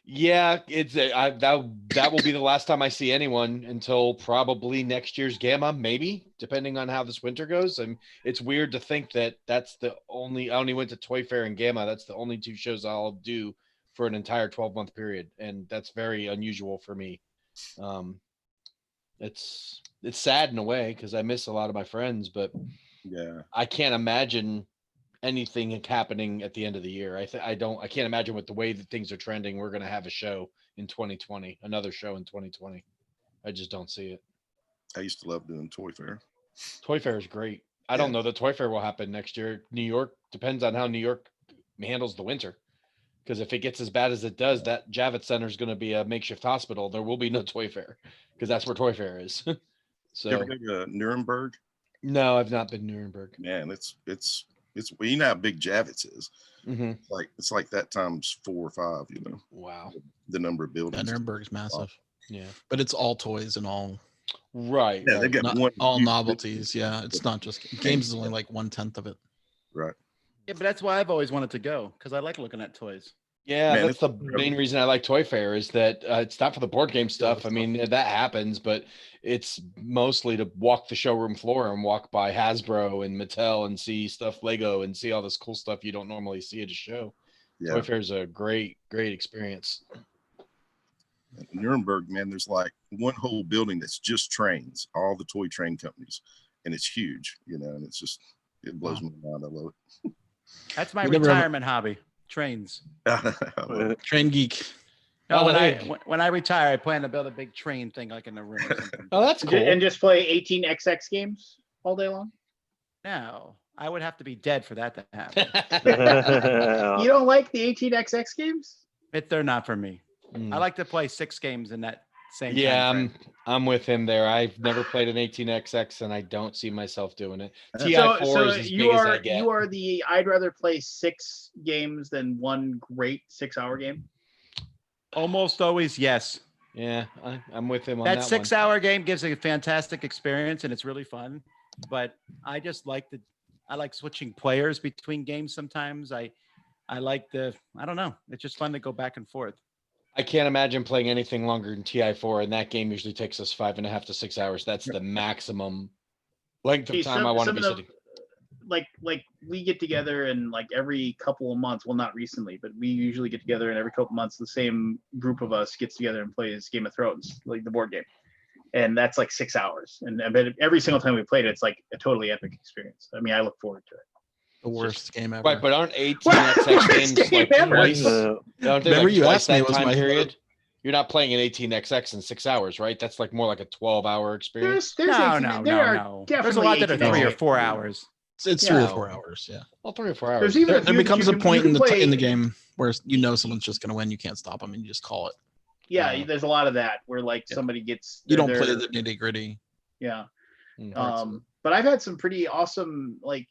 Yeah, that will be the last time I see anyone until probably next year's Gamma, maybe, depending on how this winter goes. And it's weird to think that I only went to Toy Fair and Gamma. That's the only 2 shows I'll do for an entire 12-month period, and that's very unusual for me. It's sad in a way because I miss a lot of my friends, but Yeah. I can't imagine anything happening at the end of the year. I can't imagine with the way that things are trending, we're going to have a show in 2020, another show in 2020. I just don't see it. I used to love doing Toy Fair. Toy Fair is great. I don't know that Toy Fair will happen next year. New York depends on how New York handles the winter. Because if it gets as bad as it does, that Javits Center is going to be a makeshift hospital. There will be no Toy Fair because that's where Toy Fair is. You ever So go to Nuremberg? no, I've not been to Nuremberg. Man, it's well, you know how big Javits is. Mm-hmm. It's like that times 4 or 5. Wow. The number of Yeah, buildings. Nuremberg's massive, Yeah. but it's all toys and all Right. Yeah, right. they've got not, one all huge novelties. Yeah, it's not just games is only like 1/10 of it. Right. Yeah, but that's why I've always wanted to go, because I like looking at toys. Yeah, Man, that's the main reason I like Toy Fair is that it's not for the board game stuff. I mean, that happens, but it's mostly to walk the showroom floor and walk by Hasbro and Mattel and see stuff, Lego, and see all this cool stuff you don't normally see at a show. Yeah. Toy Fair is a great experience. In Nuremberg, man, there's like one whole building that's just trains, all the toy train companies, and it's huge, and it's just, it blows my mind. I love That's my You never ever- retirement hobby. Trains. it. Train geek. No, Oh, when hey. when I retire, I plan to build a big train thing like in the room or something. Oh, that's cool. And just play 18xx games all day long. No, I would have to be dead for that to happen. You don't like the 18xx games? They're not for me. Mm. I like to play 6 games in that same. Yeah, time frame. I'm with him there. I've never played an 18xx, and I don't see myself doing it. So- TI4 So is as you big as I are get. you are the I'd rather play 6 games than one great 6-hour game. Almost always yes. Yeah, I'm with him on That that 6-hour game gives a fantastic experience and it's really fun. But I just like I like switching players between games sometimes. I like I don't know. It's just fun to go back and forth. I can't imagine playing anything longer than TI4, and that game usually takes us 5.5 to 6 hours. That's the maximum length of See, time I want to be some of sitting. like we get together and like every couple of months, well, not recently, but we usually get together and every couple of months the same group of us gets together and plays Game of Thrones, like the board game. And that's like 6 hours. And I bet every single time we played it, it's like a totally epic experience. I mean, I look forward to it. The worst game ever. Right, but aren't 18xx Worst games game like ever. twice? Aren't they Remember like you twice asked me, that it was time my- period? You're not playing an 18xx in 6 hours, right? That's like more like a 12-hour experience. There's No, 18 no, there are no. There's a lot that are definitely 3 or 18 4 hours. It's Yeah. 3 or 4 hours. Yeah. Well, 3 or 4 hours. There's even There, a there few becomes you a can- point you in can the in the play- game where someone's just going to win. You can't stop them, and you just call it. Yeah, Yeah. there's a lot of that where like Yeah. somebody gets You don't they're- play the nitty gritty. Yeah. Mm. But I've had some pretty awesome like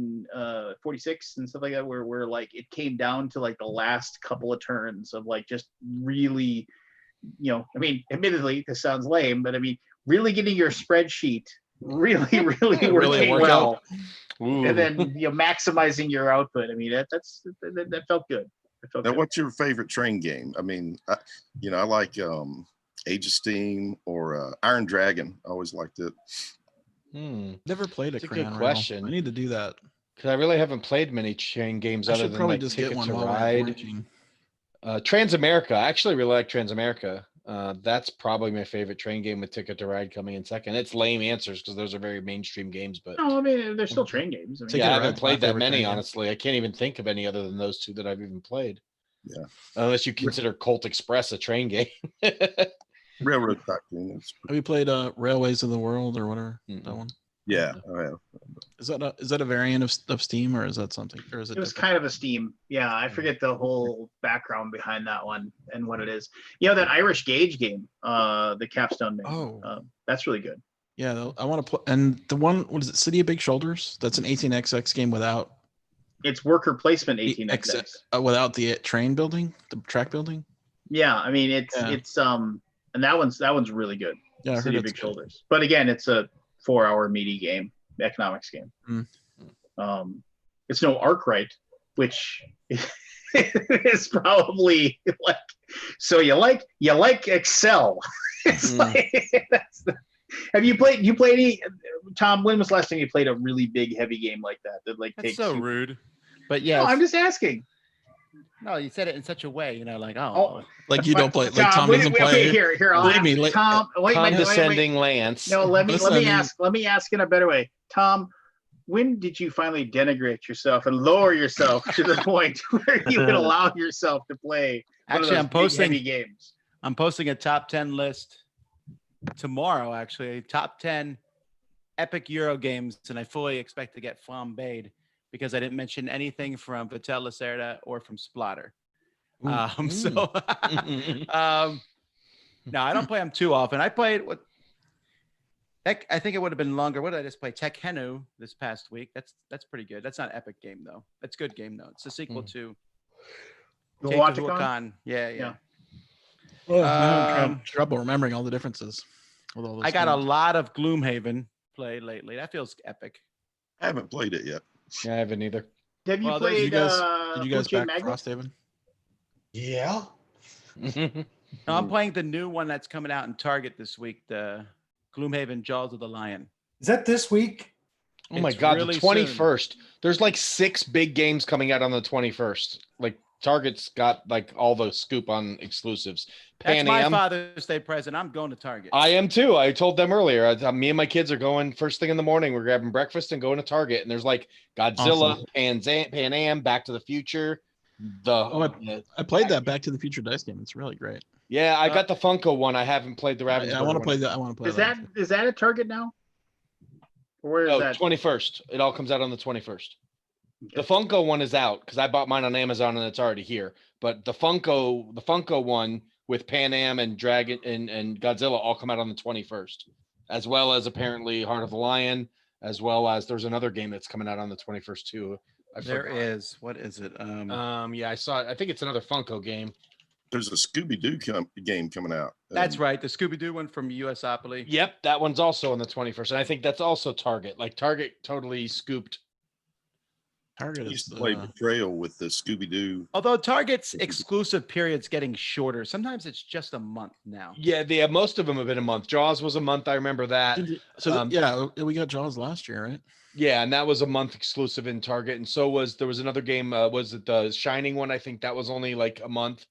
1846 and stuff like that where like it came down to like the last couple of turns of like just really, I mean, admittedly this sounds lame, but I mean really getting your spreadsheet really Really working worked well, Ooh. and then maximizing your output. I mean that felt good. It felt Now, good. what's your favorite train game? I mean, I like Age of Steam or Iron Dragon. I always liked it. Never played a That's a good Crayon Rail. question. I need to do that. Because I really haven't played many chain games I other should than probably like just get Ticket one to while we're in Ride. quarantine. Transamerica. I actually really like Transamerica. That's probably my favorite train game with Ticket to Ride coming in second. It's lame answers because those are very mainstream games, but No, I mean they're still train games. I mean, Ticket yeah, I to haven't Ride's my played that favorite many, train game. honestly. I can't even think of any other than those 2 that I've even played. Yeah. Unless you consider Colt Express a train game. Railroad Tycoon. Have you played Railways of the World or whatever? Mm-mm. That one. Yeah, I have. Is that a variant of Steam, or is that something, or is it? It was different? kind of a Steam. Yeah, I forget the whole background behind that one and what it is. That Irish Gauge game, the Capstone made. Oh. That's really good. Yeah, I want to play. And the one, what is it? City of Big Shoulders. That's an 18xx game without It's worker placement the 18xx. without the train building, the track building. Yeah, I mean Yeah. it's and that one's really good. Yeah, I heard City of it's Big good. Shoulders. But again, it's a 4-hour meaty game, economics game. Mm. It's no Arkwright, which is probably like, so you like Excel. It's like have you played any, Tom, when was the last time you played a really big heavy game like that like That's takes so you- rude. But No, yeah, I'm just asking. no, you said it in such a way, like, Oh, Like you don't play. Like Tom wait, doesn't wait, play. okay, here I'll Believe ask me, like, Tom. Wait, Condescending Lance. No, let me Listen, let me ask in a better way. Tom, when did you finally denigrate yourself and lower yourself to the point where you would allow yourself to play one of Actually, those big, heavy games? I'm posting a top 10 list tomorrow, actually. Top 10 epic Euro games, and I fully expect to get flambéed because I didn't mention anything from Vitel Lacerda or from Splatter. So, no, I don't play them too often. I played what I think it would have been longer. What did I just play? Tekhenu this past week. That's pretty good. That's not an epic game though. That's a good game though. It's a sequel to Teotihuacan? Yeah. Yeah. I'm having trouble remembering all the differences. With all those I got a games. lot of Gloomhaven played lately. That feels epic. I haven't played it yet. Yeah, I haven't either. Have you Well, there's- played? Did you guys Fujin back Magnet? Frosthaven? Yeah. No, I'm playing the new one that's coming out in Target this week, the Gloomhaven Jaws of the Lion. Is that this week? Oh my It's God, really the soon. 21st. There's like 6 big games coming out on the 21st. Like Target's got like all the scoop on exclusives. That's Pan my Am. Father's Day present. I'm going to Target. I am too. I told them earlier. Me and my kids are going first thing in the morning. We're grabbing breakfast and going to Target. And there's like Godzilla, Pan Am, Back to the Future. I played that Back to the Future dice game. It's really great. Yeah, I got the Funko one. I haven't played the Ravensburger I want to one. play that. I want to play Is that. that at Target now? Or where is No, that? 21st. It all comes out on the 21st. The Funko one is out because I bought mine on Amazon and it's already here. But the Funko one with Pan Am and Dragon and Godzilla all come out on the 21st, as well as apparently Heart of the Lion, as well as there's another game that's coming out on the 21st too. There is. What is it? Yeah, I saw it. I think it's another Funko game. There's a Scooby-Doo game coming out. That's right. The Scooby-Doo one from USopoly. Yep, that one's also on the 21st, and I think that's also Target. Like Target totally scooped. Target I is used to play Betrayal with the Scooby-Doo. Although Target's exclusive period's getting shorter. Sometimes it's just a month now. Yeah, most of them have been a month. Jaws was a month. I remember that. So yeah, we got Jaws last year, right? Yeah, and that was a month exclusive in Target, and so there was another game. Was it the Shining one? I think that was only like a month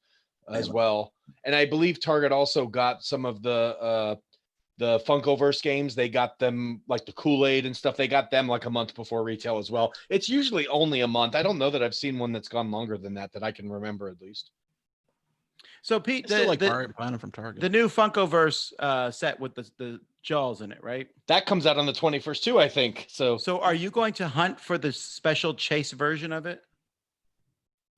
as well. And I believe Target also got some of the Funkoverse games. They got them like the Kool-Aid and stuff. They got them like a month before retail as well. It's usually only a month. I don't know that I've seen one that's gone longer than that I can remember at least. So Pete, Still like the buying them from Target. the new Funkoverse set with the Jaws in it, right? That comes out on the 21st too, I think. So are you going to hunt for the special chase version of it?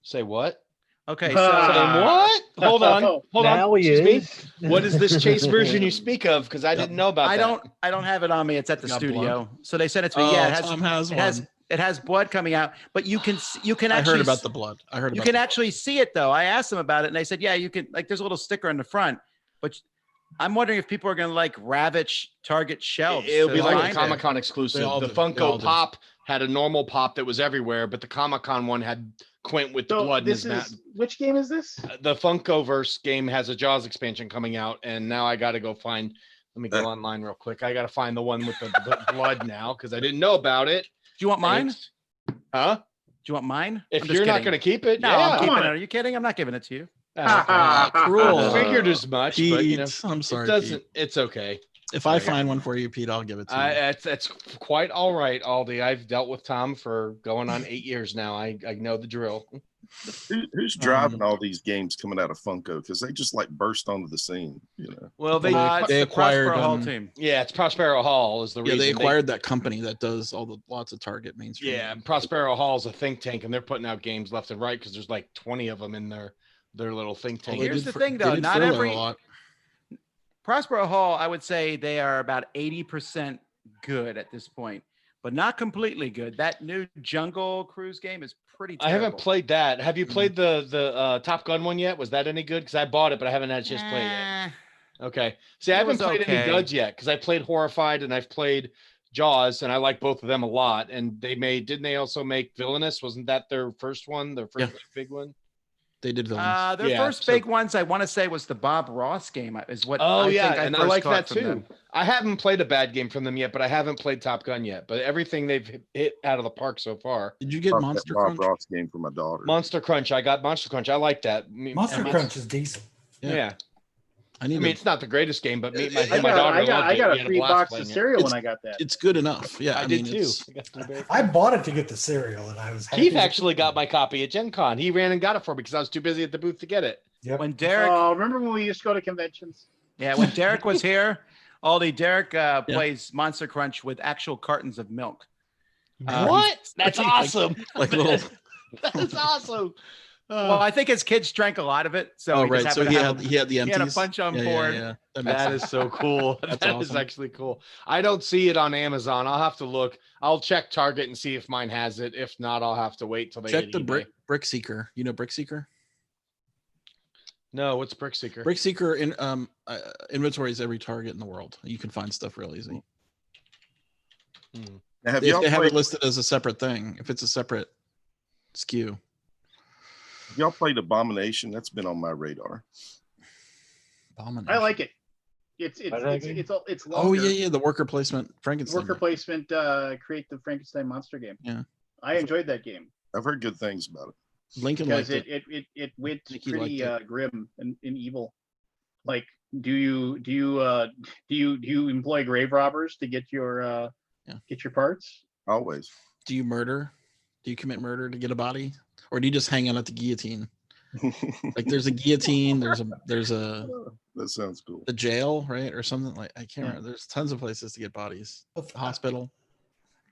say what? Okay, Say so what? Hold on. Now he Excuse me? is. What is this chase version you speak of? Because I didn't know about that. I don't have it on me. It's at the Got studio. So they sent it to me. Oh, Yeah, it has Tom has it one. has it has blood coming out, but you can I actually heard about the blood. I heard you about can the actually see it though. I asked them about it and they said, yeah, you can, like there's a little sticker on the front, but I'm wondering if people are going to like ravage Target shelves. It'll to be like a find it. Comic-Con exclusive. They all The do. They all Funko do. Pop had a normal pop that was everywhere, but the Comic-Con one had Quint with the So blood in this his mouth. is which game is this? The Funkoverse game has a Jaws expansion coming out, and now I got to go find. Let me go online real quick. I got to find the one with the blood now because I didn't know about it. Do you want mine? It's- Huh? Do you want mine? If I'm just you're not kidding. going to keep it, No, yeah. I'm keeping Come it. on. Are you kidding? I'm not giving it to you. Ah, okay. Cruel. I figured as much, Pete, but you know, I'm sorry. it doesn't. Pete. It's okay. If I find one for you, Pete, I'll give it to you. That's quite all right, Aldi. I've dealt with Tom for going on 8 years now. I know the drill. Who's driving all these games coming out of Funko? Because they just like burst onto the scene, you know. Well, They It's the acquired, Prospero Hall um, team. yeah, it's Prospero Hall is the Yeah, reason they acquired that company that does lots of Target mainstream. Yeah, games. Prospero Hall is a think tank, and they're putting out games left and right because there's like 20 of them in their little think Well, tank. they Here's did the thing, though, they did not furlough every- a lot. Prospero Hall, I would say they are about 80% good at this point, but not completely good. That new Jungle Cruise game is pretty I terrible. haven't played that. Have you Mhm. played the Top Gun one yet? Was that any good? Because I bought it, but I haven't had a chance to play it yet. Okay. See, I It haven't was played any okay. duds yet because I played Horrified and I've played Jaws, and I like both of them a lot. And didn't they also make Villainous? Wasn't that their first one, their first Yeah. big one? They did villains. Their Yeah, first so- big ones, I want to say, was the Bob Ross game. Is what Oh I yeah, think and I first like caught that from too. them. I haven't played a bad game from them yet, but I haven't played Top Gun yet. But everything they've hit out of the park so far. Did you get Bought that Monster Bob Crunch? Ross game for my daughter. Monster Crunch, I got Monster Crunch. I like that. Monster Crunch is decent. Yeah. I I need mean, to, it's not the greatest game, but me, my, I my got- daughter I got loved it. We a had free blast box playing of it. cereal when It's- I got that. it's good enough. Yeah, I did mean, too. it's- I got some very- I bought it to get the cereal, and I was happy Keith with actually it. got my copy at Gen Con. He ran and got it for me because I was too busy at the booth to get it. Yep. When Derek, Oh, remember when we used to go to conventions? when Derek was here, Derek plays Monster Crunch with actual cartons of milk. What? That's like- awesome. like little. That's awesome. Well, I think his kids drank a lot of it, so Oh he just right, so happened he to had have he had the he empties. had a bunch on board. That makes That sense. is so cool. That's That is awesome. actually cool. I don't see it on Amazon. I'll have to look. I'll check Target and see if mine has it. If not, I'll have to wait till they Check hit the eBay. Brick Seeker. You know Brick Seeker? No, what's Brick Seeker? Brick Seeker inventory is every Target in the world. You can find stuff real easy. Hmm. Now, have If y'all they have played, it listed as a separate thing, if it's a separate SKU. y'all played Abomination? That's been on my radar. I like it. It's Oh longer. yeah, the worker placement Frankenstein. Worker placement, create the Frankenstein monster game. Yeah. I enjoyed that game I've heard good things about it. Lincoln because liked it it. it went I think he pretty liked grim and evil. Like, do you employ grave robbers to get your get your parts? Always. Do you murder? Do you commit murder to get a body, or do you just hang out at the guillotine? Like there's a guillotine. There's a That sounds cool. the jail, right, or something like I can't remember. There's tons of places to get bodies. Hospital.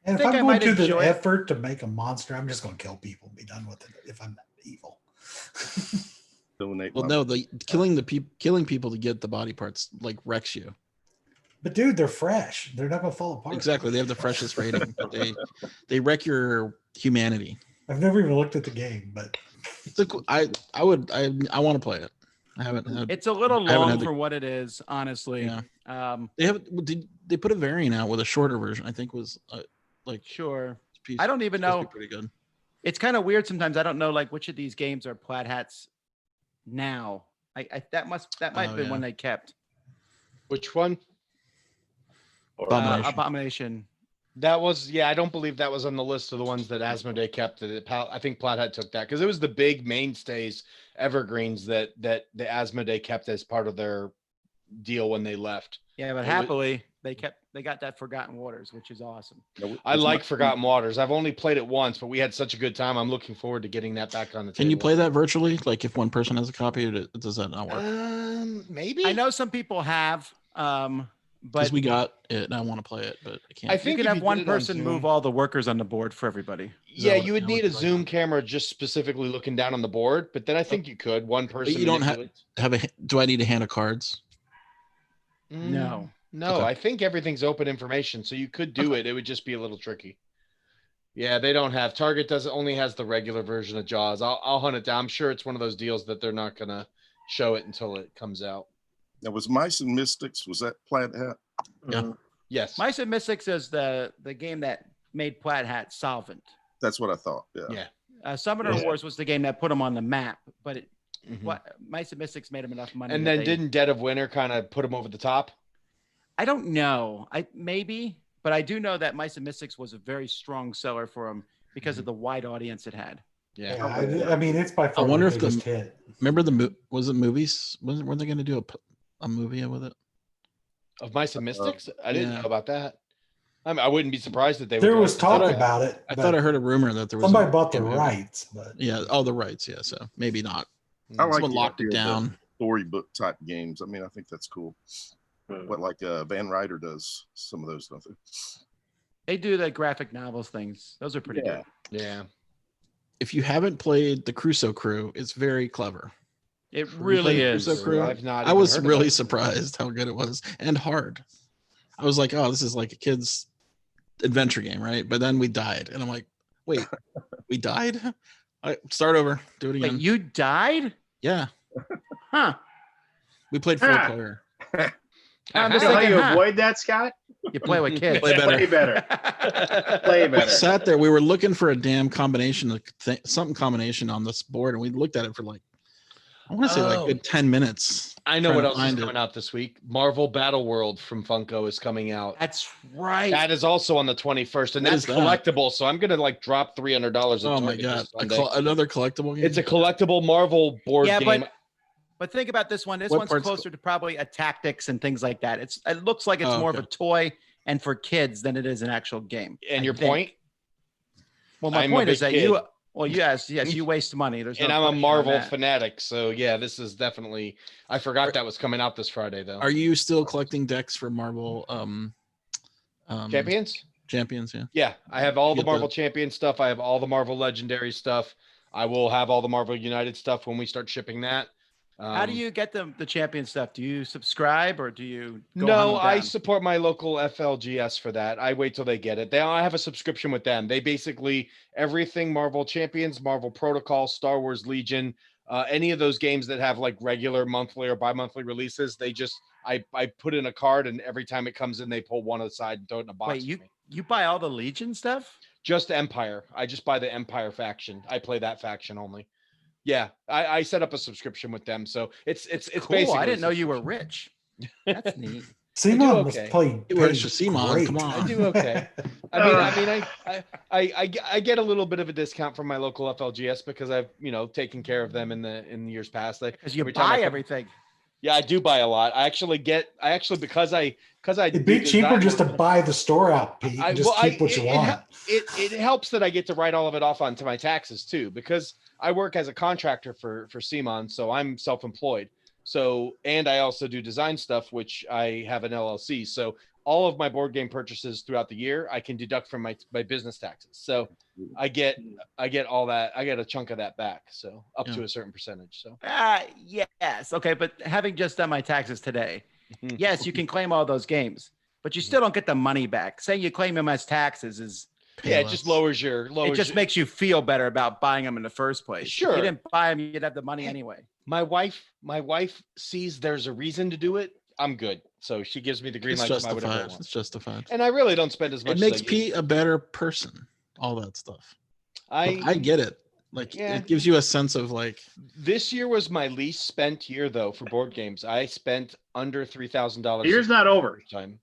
And if think I'm I going might to the enjoy it. effort to make a monster, I'm just going to kill people and be done with it if I'm evil. Donate. Well, my- no, the killing people to get the body parts like wrecks you. But dude, they're fresh. They're not going to fall apart. Exactly, they have the freshest rating. They wreck your humanity. I've never even looked at the game, but It's a, I want to play it. I haven't had. It's a little I haven't long had the- for what it is, honestly. Yeah. They put a variant out with a shorter version. I think was like Sure. piece- I don't even supposed to know. be pretty good. It's kind of weird sometimes. I don't know like which of these games are plaid hats now. That might have Oh, been yeah. when they kept Which one? Abomination. Abomination. That was, yeah, I don't believe that was on the list of the ones that Asmodee kept. I think Plathead took that because it was the big mainstays, evergreens that the Asmodee kept as part of their deal when they left. Yeah, but It was- happily they got that Forgotten Waters, which is awesome. I like Forgotten Waters. I've only played it once, but we had such a good time. I'm looking forward to getting that back on the table. Can you play that virtually? Like if one person has a copy, does that not work? Maybe. I know some people have, Because but we got it and I want to play it, but I can't. I you think could if have you one did it on person Zoom- move all the workers on the board for everybody. Yeah, what- you would how need would a you Zoom like camera just specifically looking down on the board, but then I think you could one person. you don't have- manipulate- Do I need a hand of cards? No. No, Okay. I think everything's open information, so you could do it. It would just be a little tricky. Yeah, they don't have Target only has the regular version of Jaws. I'll hunt it down. I'm sure it's one of those deals that they're not gonna show it until it comes out. Now, was Mice and Mystics, was that plaid hat? Yeah. Yes. Mice and Mystics is the game that made Plaid Hat solvent. That's what I thought. Yeah. Yeah. Summoner Yeah. Wars was the game that put them on the map, but Mhm. what Mice and Mystics made them enough money. And that then they- didn't Dead of Winter kind of put them over the top? I don't know. Maybe, but I do know that Mice and Mystics was a very strong seller for them because of the wide audience it had. Yeah. yeah, I mean, it's by far wonder the if the- biggest hit. Remember was it movies? Weren't they going to do a movie with it? Of Mice and Mystics? I didn't Yeah. know about that. I mean, I wouldn't be surprised if they There would was talk about it. I but thought I heard a rumor that there was somebody a bought the game movie. rights, but Yeah. Oh, the rights. Yeah. So maybe not. I like Someone the locked it idea of the down. storybook type games. I mean, I think that's cool. What like Van Ryder does some of those, don't they? They do the graphic novels things. Those are pretty Yeah. good. Yeah. If you haven't played the Crusoe Crew, it's very clever. It You really played is. Crusoe Crew? I've not I even was heard of really that. surprised how good it was and hard. I was like, oh, this is like a kid's adventure game, right? But then we died, and I'm like, wait, we died? I start over, do it again. Wait, you died? Yeah, Huh. we played four player. I'm You just know how thinking, you huh, avoid that, Scott? you play with kids. Play better. Play better. Play We better. sat there. We were looking for a damn combination of something combination on this board, and we looked at it for like, I want to say like Oh. good 10 minutes. I know trying what to else is find coming it. out this week. Marvel Battle World from Funko is coming out. That's right. That is also on the 21st, and What that's is that? collectible. So I'm gonna like drop $300. Oh my god, another collectible game. It's a collectible Marvel board Yeah, game. But think about this one. This What one's part's closer to probably a tactics and things like that. It looks like it's Oh, more of okay. a toy and for kids than it is an actual game. And I your think. point? Well, my I'm a point is big that you. kid. Well, yes, you waste money. There's no And I'm a question on Marvel that. fanatic, so yeah, this is definitely. I forgot that was coming out this Friday though. Are you still collecting decks for Marvel Champions? Champions, yeah. Yeah, I have all You the get the- Marvel Champion stuff. I have all the Marvel Legendary stuff. I will have all the Marvel United stuff when we start shipping that. How do you get the champion stuff? Do you subscribe or do you go No, hunt 'em I down? support my local FLGS for that. I wait till they get it. I have a subscription with them. They basically everything Marvel Champions, Marvel Protocol, Star Wars Legion, any of those games that have like regular monthly or bi-monthly releases. They just I put in a card, and every time it comes in, they pull one aside and throw it in a box. Wait, for you me. you buy all the Legion stuff? Just Empire. I just buy the Empire faction. I play that faction only. Yeah, I set up a subscription with them, so it's Cool. basically. I a didn't know you were subscription. rich. That's neat. Simon okay. must play. It works pay for Simon, great. come on. I do okay. I get a little bit of a discount from my local FLGS because I've taken care of them in the years past. Because you every time I buy come- everything. Yeah, I do buy a lot. I actually because I It'd be do cheaper design just to work- buy the store out, Pete, and just keep what you want. It helps that I get to write all of it off onto my taxes too, because I work as a contractor for Simon, so I'm self-employed. So, and I also do design stuff, which I have an LLC. So all of my board game purchases throughout the year, I can deduct from my business taxes. So I get all that. I get a chunk of that back. So up to a certain percentage. So Yes. Okay. But having just done my taxes today, yes, you can claim all those games, but you still don't get the money back. Saying you claim them as taxes is yeah, it just lowers it just makes you feel better about buying them in the first place. Sure. If you didn't buy them, you'd have the money anyway. my wife sees there's a reason to do it. I'm good. So she gives me the green It's light to buy whatever I justified. want. It's justified. And I really don't spend as much. It makes as I used Pete a better person. All that stuff. to. I get it. Like Yeah. it gives you a sense of like This year was my least spent year though for board games. I spent under $3,000. The year's not over. time.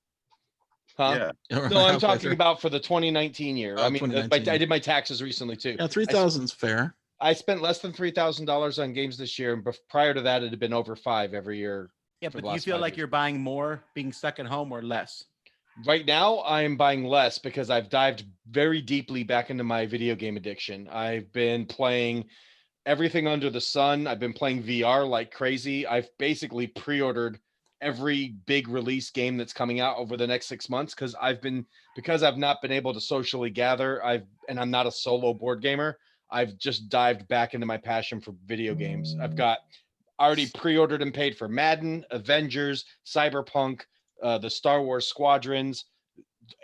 Huh? Yeah. No, I'm talking about for the 2019 year. Oh, I mean, 2019. I did my taxes recently too. Yeah, 3,000's fair. I spent less than $3,000 on games this year, and prior to that, it had been over $5,000 every year. Yeah, For but the you last feel 5 like years. you're buying more being stuck at home or less? Right now, I am buying less because I've dived very deeply back into my video game addiction. I've been playing everything under the sun. I've been playing VR like crazy. I've basically pre-ordered every big release game that's coming out over the next 6 months because I've not been able to socially gather. And I'm not a solo board gamer. I've just dived back into my passion for video games. I've got already pre-ordered and paid for Madden, Avengers, Cyberpunk, the Star Wars Squadrons,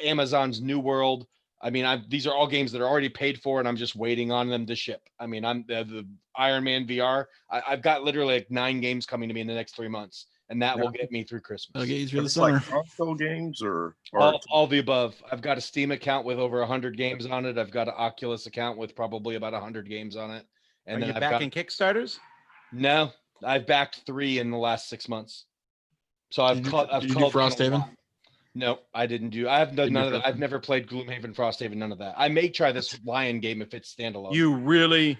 Amazon's New World. I mean, these are all games that are already paid for, and I'm just waiting on them to ship. I mean, I'm the Iron Man VR. I've got literally like 9 games coming to me in the next 3 months, and that will get me through Christmas. That'll get you through the It's summer. like console games or All the above. I've got a Steam account with over 100 games on it. I've got an Oculus account with probably about 100 games on it. And Are then you I've back got in Kickstarters? no, I've backed 3 in the last 6 months. So I've Did you- called. I've did you do called down a Frosthaven? lot. No, I didn't do. I have done Didn't none do of that. I've Frosthaven? never played Gloomhaven, Frosthaven, none of that. I may try this Lion game if it's standalone. You really?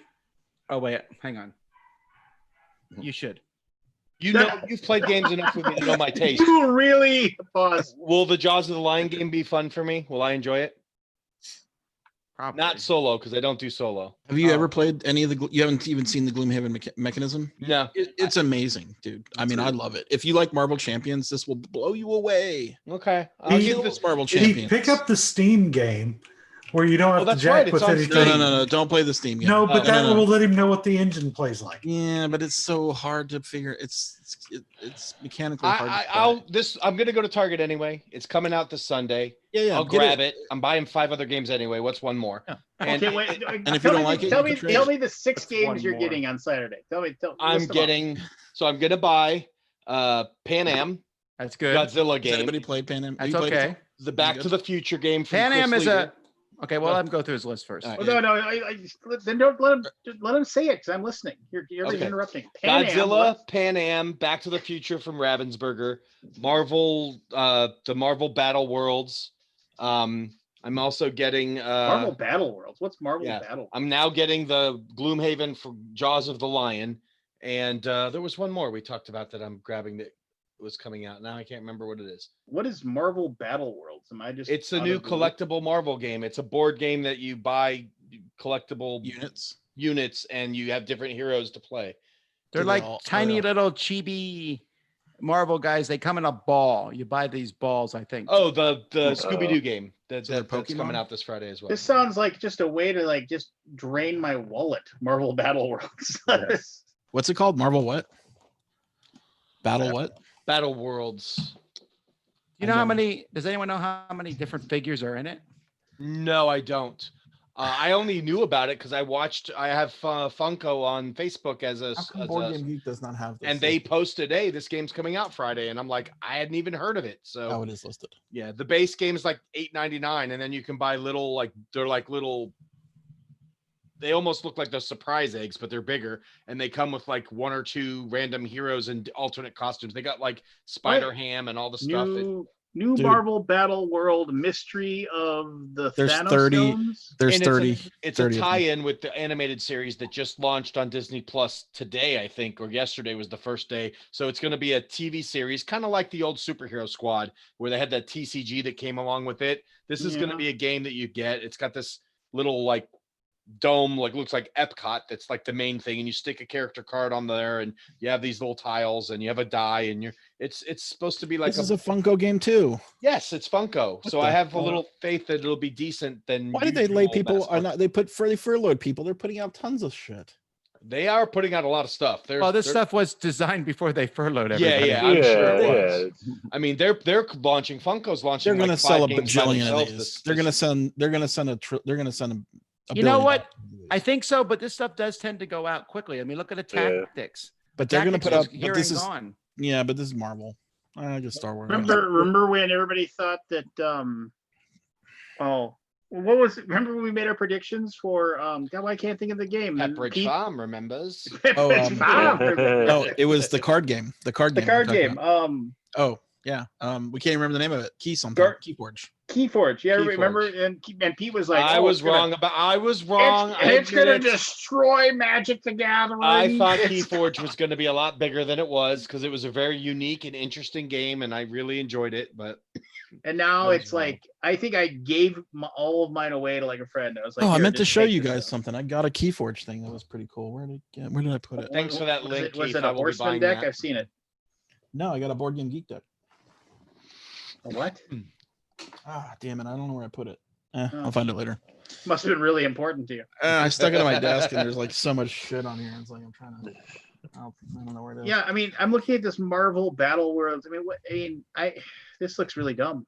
Oh wait, hang on. You should. You know, you've played games enough with me to know my taste. You really pause. Will the Jaws of the Lion game be fun for me? Will I enjoy it? Probably. Not solo, because I don't do solo. Have you Oh. ever played any of the? You haven't even seen the Gloomhaven mechanism? No. It's amazing, dude. I mean, I love it. If you like Marvel Champions, this will blow you away. Okay. I'll He- give This this. Marvel Pete, Champions. pick up the Steam game where you don't have to that's jack right, it's with on anything. Steam. No. Don't play the Steam game. No, but Oh. that No. will let him know what the engine plays like. Yeah, but it's so hard to figure. It's mechanically hard. I'm gonna go to Target anyway. It's coming out this Sunday. Yeah. I'll get grab it. I'm buying 5 other games anyway. What's one more? Yeah. And Okay, wait. and if you don't like it, tell you me, can trade tell it. me the 6 That's games one you're more. getting on Saturday. Tell me. I'm list them off. getting. So I'm gonna buy Pan Am That's good. Godzilla Has game, anybody played Pan Am? That's You played it? okay. the Back to the Future game. From Pan Am Chris is Leader. okay. Well, let him go through his list first. All right. Oh, no. Then don't let him say it because I'm listening. You're Okay. interrupting. Pan Am, Godzilla, what? Pan Am, Back to the Future from Ravensburger, Marvel, the Marvel Battle Worlds. I'm also getting Marvel Battle Worlds. What's Marvel yeah. Battle? I'm now getting the Gloomhaven for Jaws of the Lion, and there was one more we talked about that I'm grabbing that was coming out. Now I can't remember what it is. What is Marvel Battle Worlds? Am I just? It's a out new of the loop? collectible Marvel game. It's a board game that you buy collectible Units. and you have different heroes to play. They're Do they like all- tiny are they little chibi Marvel guys. They come in a ball. You buy these balls, I think. Oh, the Scooby Doo game So that's they're coming Pokemon? out this Friday as well. This sounds like just a way to like just drain my wallet. Marvel Battle Worlds. Yes. What's it called? Marvel what? Battle what? Battle Worlds. You know how many? Does anyone know how many different figures are in it? No, I don't. I only knew about it because I have Funko on Facebook as a, How come as Board a- Game Geek does not have this? and they posted, hey, this game's coming out Friday, and I'm like, I hadn't even heard of it. So Oh, it is listed. yeah, the base game is like $8.99, and then you can buy little they're like little. They almost look like those surprise eggs, but they're bigger, and they come with like 1 or 2 random heroes and alternate costumes. They got like Spider Ham and all the stuff. New Dude. Marvel Battle World Mystery of the There's Thanos 30 Stones? There's And 30. It's 30 a of them. tie-in with the animated series that just launched on Disney Plus today, I think, or yesterday was the first day. So it's going to be a TV series, kind of like the old Superhero Squad, where they had that TCG that came along with it. This is going to Yeah. be a game that you get. It's got this little like dome, like looks like Epcot. That's like the main thing, and you stick a character card on there, and you have these little tiles, and you have a die, and it's supposed to be like This is a Funko game too. yes, it's Funko. What So I the have a fuck? little faith that it'll be decent. Than Why did they lay usual people? Are mascots. not they put further furloughed people? They're putting out tons of shit. They are putting out a lot of stuff. Well, this stuff was designed before they furloughed Yeah, everybody. yeah, I'm sure it Yeah, was. I mean, they're launching. Funko's launching. They're going to like sell 5 a games by bajillion of themselves these. this- They're going to this- send. They're going to send a. They're going to send a. You know billion what? of these. I think so, but this stuff does tend to go out quickly. I mean, look at the Yeah. tactics. But they're going to Tactics put was up. here But this and is. gone. Yeah, but this is Marvel. Just Star Wars. Remember when everybody thought that remember when we made our predictions for God, why I can't think of the game. And Pepperidge Pete- Farm remembers. Pepperidge Farm. No, it was the card game. The card The game. we're card talking game. about. Oh yeah. We can't remember the name of it. Key something. Keyforge. Keyforge. Yeah, Keyforge. remember? And Pete was like, I "Oh, was it's gonna- wrong about. I was wrong. I It's gonna admit it. destroy Magic the Gathering. I thought It's- Keyforge was going to be a lot bigger than it was because it was a very unique and interesting game, and I really enjoyed it. But And now I was it's wrong. like I think I gave all of mine away to like a friend. I was like, Oh, I "Here, meant to just show take you this guys out." something. I got a Keyforge thing that was pretty cool. Where did I put it? Thanks for that Was link, it, was Keith. it I a will be Horseman buying deck? that. I've seen it. No, I got a Board Game Geek deck. A what? Ah, damn it! I don't know where I put it. Oh. I'll find it later. Must have been really important to you. I stuck it on my desk, and there's like so much shit on here. It's like I'm trying to. I don't know where it is. Yeah, I mean, I'm looking at this Marvel Battle Worlds. I mean, what? I mean, this looks really dumb.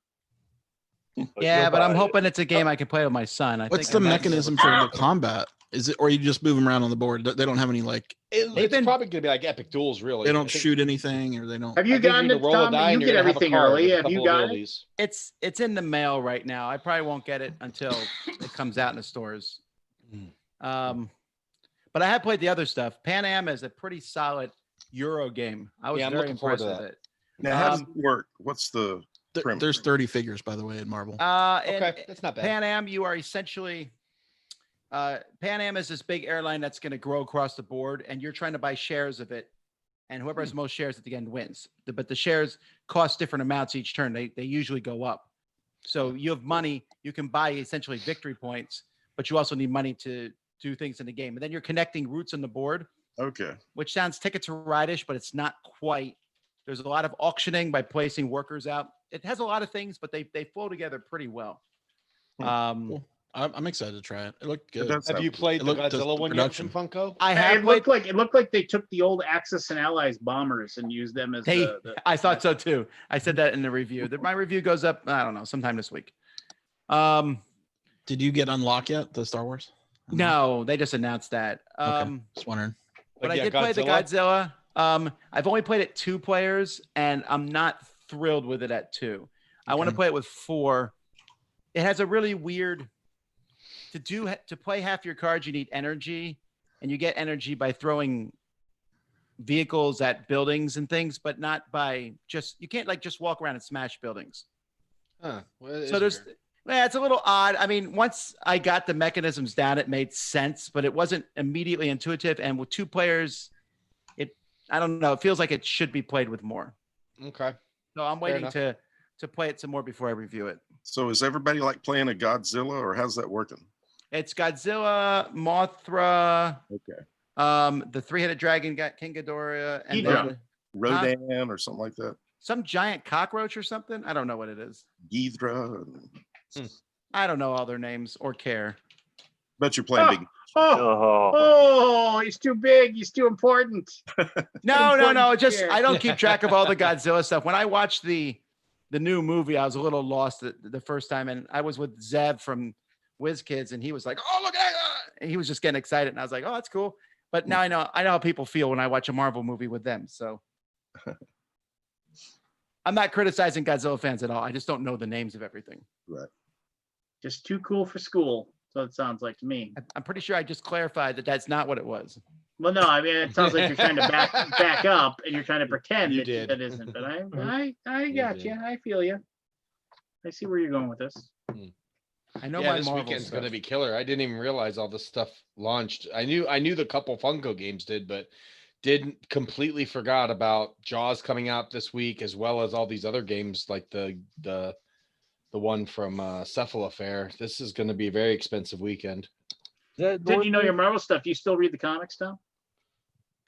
Yeah, but I'm hoping it's a game I can play with my son. What's think the I might- mechanism for the combat? Is it, or you just move them around on the board? They don't have any like. It's been- probably going to be like Epic Duels, really. They I don't think- shoot anything, or they don't. Have I you think gotten need it, to roll a Tom? die You and get you're gonna have a everything card early. with a Have you couple got it? abilities. It's in the mail right now. I probably won't get it until it comes out in the stores. But I have played the other stuff. Pan Am is a pretty solid Euro game. I was Yeah, I'm very looking forward impressed to with it. Now, how does it work? What's the premise? There's 30 figures, by the way, in Marvel. And Okay, that's not bad. Pan Am, you are essentially Pan Am is this big airline that's going to grow across the board, and you're trying to buy shares of it. and whoever has the most shares at the end wins. But the shares cost different amounts each turn. They usually go up. So you have money, you can buy essentially victory points, but you also need money to do things in the game. And then you're connecting routes on the board, Okay. which sounds Ticket to Ride-ish, but it's not quite. There's a lot of auctioning by placing workers out. It has a lot of things, but they flow together pretty well. Cool. I'm excited to try it. It looked It good. does Have sound you cool. played It the looked- Godzilla the one yet from Funko? I have It played. looked like they took the old Axis and Allies bombers and used them as the I thought so too. I said that in the review. My review goes up, I don't know, sometime this week. Did you get Unlock yet? The Star Wars? No, they just announced that. Okay. Just wondering. But Like, I yeah, did play the Godzilla. I've only played it 2 players, and I'm not thrilled with it at 2. I want to Okay. play it with 4. It has a really weird to play half your cards. You need energy, and you get energy by throwing vehicles at buildings and things, but not by you can't like just walk around and smash buildings. Huh. Well, it So is there's weird. yeah, it's a little odd. I mean, once I got the mechanisms down, it made sense, but it wasn't immediately intuitive. And with 2 players, I don't know. It feels like it should be played with more. Okay. So I'm waiting enough. to play it some more before I review it. So is everybody like playing a Godzilla, or how's that working? It's Godzilla, Mothra, Okay. the 3-headed dragon, got King Ghidorah, and Ghidorah. then Rodan or something like that. some giant cockroach or something. I don't know what it is. Ghidra. I don't know all their names or care. Bet you're playing big. Oh, Oh, he's too big. He's too important. No. Important Just care. I don't keep track of all the Godzilla stuff. When I watched the new movie, I was a little lost the first time, and I was with Zev from WizKids, and he was like, "Oh, look at that!" And he was just getting excited, and I was like, "Oh, that's cool." But now I know how people feel when I watch a Marvel movie with them. So I'm not criticizing Godzilla fans at all. I just don't know the names of everything. Right. Just too cool for school. So it sounds like to me. I'm pretty sure I just clarified that that's not what it was. Well, no, I mean it sounds like you're trying to back up and you're trying to pretend You that did. that isn't. But I You got did. you. I feel you. I see where you're going with this. I know Yeah, my this Marvel weekend's stuff. gonna be killer. I didn't even realize all this stuff launched. I knew the couple Funko games did, but didn't completely forgot about Jaws coming out this week, as well as all these other games like the one from Cephalofair. This is going to be a very expensive weekend. Did you know your Marvel stuff? Do you still read the comics now?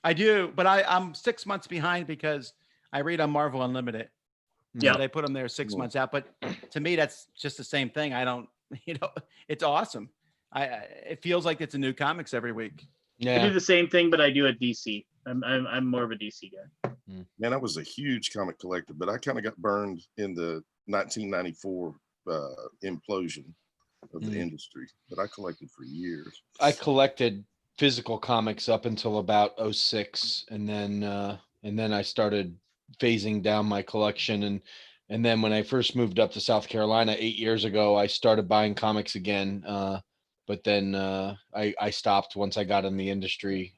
I do, but I'm 6 months behind because I read on Marvel Unlimited. Yeah. So they put them there 6 Cool. months out. But to me, that's just the same thing. I don't, it's awesome. It feels like it's a new comics every week. I do Yeah, the same thing, but I do at DC. I'm more of a DC guy. Man, I was a huge comic collector, but I kind of got burned in the 1994 implosion of the industry. But I collected for years. I collected physical comics up until about 06, and then I started phasing down my collection, and then when I first moved up to South Carolina 8 years ago, I started buying comics again. But then I stopped once I got in the industry.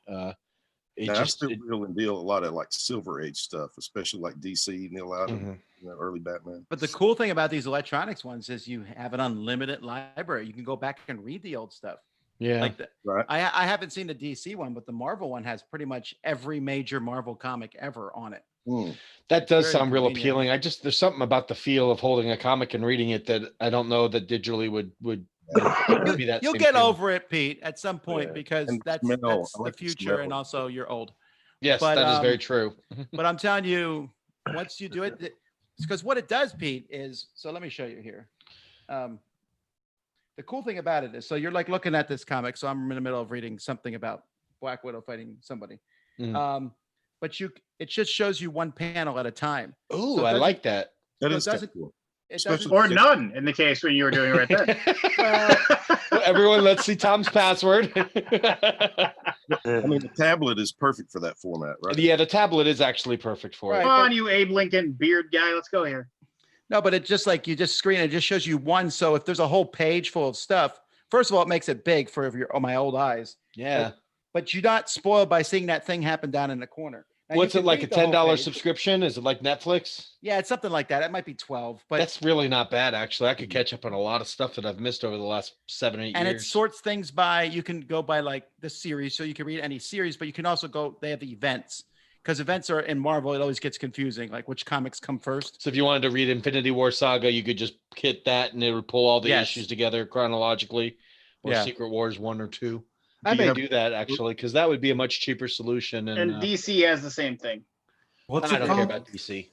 Now, I still reel and deal a lot of like Silver Age stuff, especially like DC, Neil Adams, early Batman. But the cool thing about these electronics ones is you have an unlimited library. You can go back and read the old stuff. Yeah. Like Right. I haven't seen the DC one, but the Marvel one has pretty much every major Marvel comic ever on it. That does Very sound real convenient. appealing. There's something about the feel of holding a comic and reading it that I don't know that digitally would be that. You'll same get feeling. over it, Pete, at some point Yeah. because And the that's smell. that's I the like the future, and smell. also you're old. Yes, But, that is very true. But I'm telling you, once you do it, because what it does, Pete, is so. Let me show you here. The cool thing about it is, so you're like looking at this comic. So I'm in the middle of reading something about Black Widow fighting somebody. But it just shows you one panel at a time. Oh, So it I doesn't- like that. That So it is kind of doesn't- cool. It Especially- doesn't. Or none in the case when you were doing it right there. Well, everyone, let's see Tom's password. I mean, the tablet is perfect for that format, right? Yeah, the tablet is actually perfect for Right. it. Come on, you Abe Lincoln beard guy. Let's go here. No, but it just like you just screen it just shows you one. So if there's a whole page full of stuff, first of all, it makes it big for my old eyes. Yeah. But you're not spoiled by seeing that thing happen down in the corner. Now, you What's it can like, a read the whole $10 page. subscription? Is it like Netflix? Yeah, it's something like that. It might be 12, but That's really not bad, actually. I could catch up on a lot of stuff that I've missed over the last 7 or 8 and it years. sorts things by, you can go by like the series. So you can read any series, but you can also go, they have events. because events are in Marvel, it always gets confusing, like which comics come first. So if you wanted to read Infinity War Saga, you could just hit that and it would pull all the Yes. issues together chronologically, or Yeah. Secret Wars 1 or 2. Do I you may have- do that actually, because that would be a much cheaper solution. And And DC has the same thing. What's I it don't care called? about DC.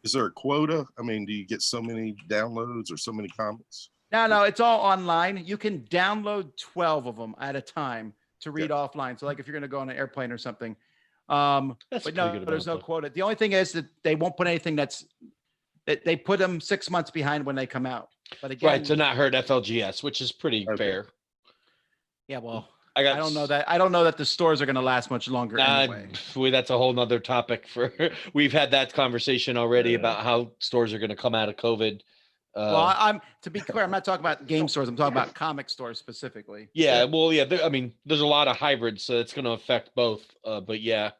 Is there a quota? I mean, do you get so many downloads or so many comics? No, it's all online. You can download 12 of them at a time to read offline. So like if you're going to go on an airplane or something. That's But a no, pretty good there's no amount, though. quota. The only thing is that they won't put anything that they put them 6 months behind when they come out. But again, Right, to not hurt FLGS, which is pretty Okay. fair. yeah, well, I I don't know that. I don't know that the stores are going to last much longer anyway. That's a whole nother topic for. We've had that conversation already about how stores are going to come out of COVID. Well, I'm to be clear, I'm not talking about game stores. I'm talking about comic stores specifically. yeah, well, yeah. I mean, there's a lot of hybrids, so it's going to affect both. But yeah,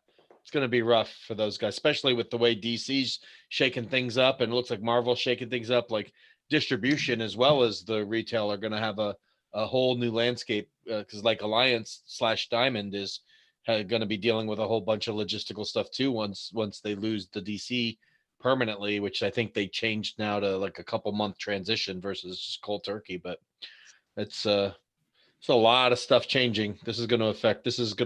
it's going to be rough for those guys, especially with the way DC's shaking things up, and it looks like Marvel's shaking things up. Like distribution as well as the retail are going to have a whole new landscape, because like Alliance/Diamond is going to be dealing with a whole bunch of logistical stuff too once they lose the DC permanently, which I think they changed now to like a couple month transition versus just cold turkey. But it's a lot of stuff changing. This is going to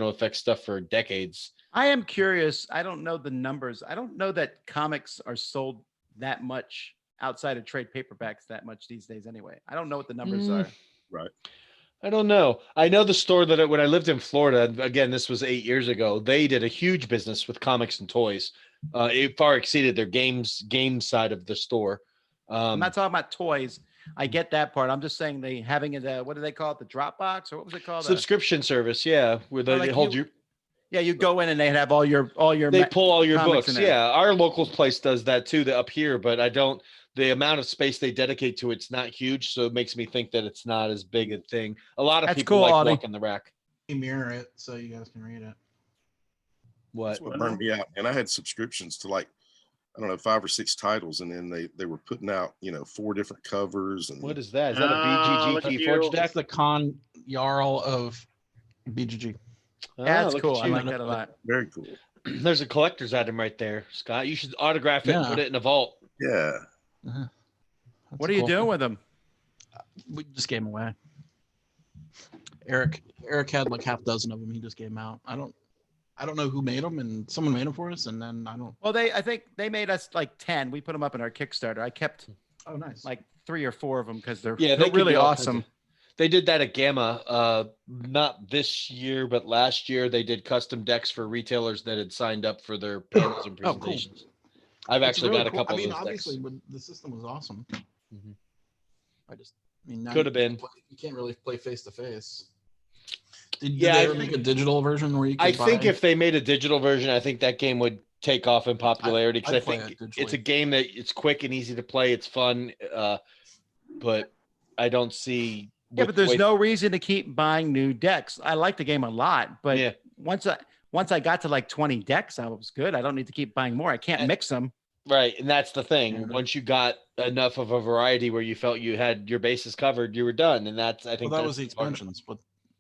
affect stuff for decades. I am curious. I don't know the numbers. I don't know that comics are sold that much outside of trade paperbacks that much these days anyway. I don't know what the numbers are. Right. I don't know. I know the store that when I lived in Florida, again, this was 8 years ago, they did a huge business with comics and toys. It far exceeded their game side of the store. I'm not talking about toys. I get that part. I'm just saying they having it. What do they call it? The Dropbox or what was it called? Subscription service, yeah, where they like hold you- you. Yeah, you go in and they have all your. They pull all your comics books. in there. Yeah, our local place does that too. Up here, but I don't. The amount of space they dedicate to it's not huge, so it makes me think that it's not as big a thing. A lot of That's people cool, like Audie. walking the rack. Mirror it so you guys can read it. What? That's what burned me out. And I had subscriptions to like, I don't know, 5 or 6 titles, and then they were putting out 4 different covers. And What is that? Is that a look at BGG you. Forge That's deck? the Con Jarl of BGG. That's look cool. at I you. like that a lot. very cool. There's a collector's item right there, Scott. You should autograph it and Yeah. put it in a vault. Yeah. What are you doing with them? We just gave them away. Eric had like half a dozen of them. He just gave them out. I don't know who made them, and someone made them for us, and then I don't. Well, I think they made us like 10. We put them up in our Kickstarter. I kept Oh, nice. like 3 or 4 of them because they're Yeah, they're could really do all kinds awesome. of- They did that at Gamma, not this year, but last year. They did custom decks for retailers that had signed up for their panels and Oh, cool. presentations. I've It's actually really got a cool. couple I mean, of those decks. obviously, the system was awesome. Mhm. I mean, now Could you have been. You can't really play face to face. Did Yeah, they I ever think- make a digital version where you could I think buy- if they made a digital version, I think that game would take off in popularity because I'd I play think it it's a digitally. game that it's quick and easy to play. It's fun, but I don't see. Yeah, with but the there's way- no reason to keep buying new decks. I like the game a lot, but Yeah. once I got to like 20 decks, I was good. I don't need to keep buying more. I can't And- mix them. Right, and that's the thing. Yeah. Once you got enough of a variety where you felt you had your bases covered, you were done. And that's I think Well, that that's was the part of it. expansions, but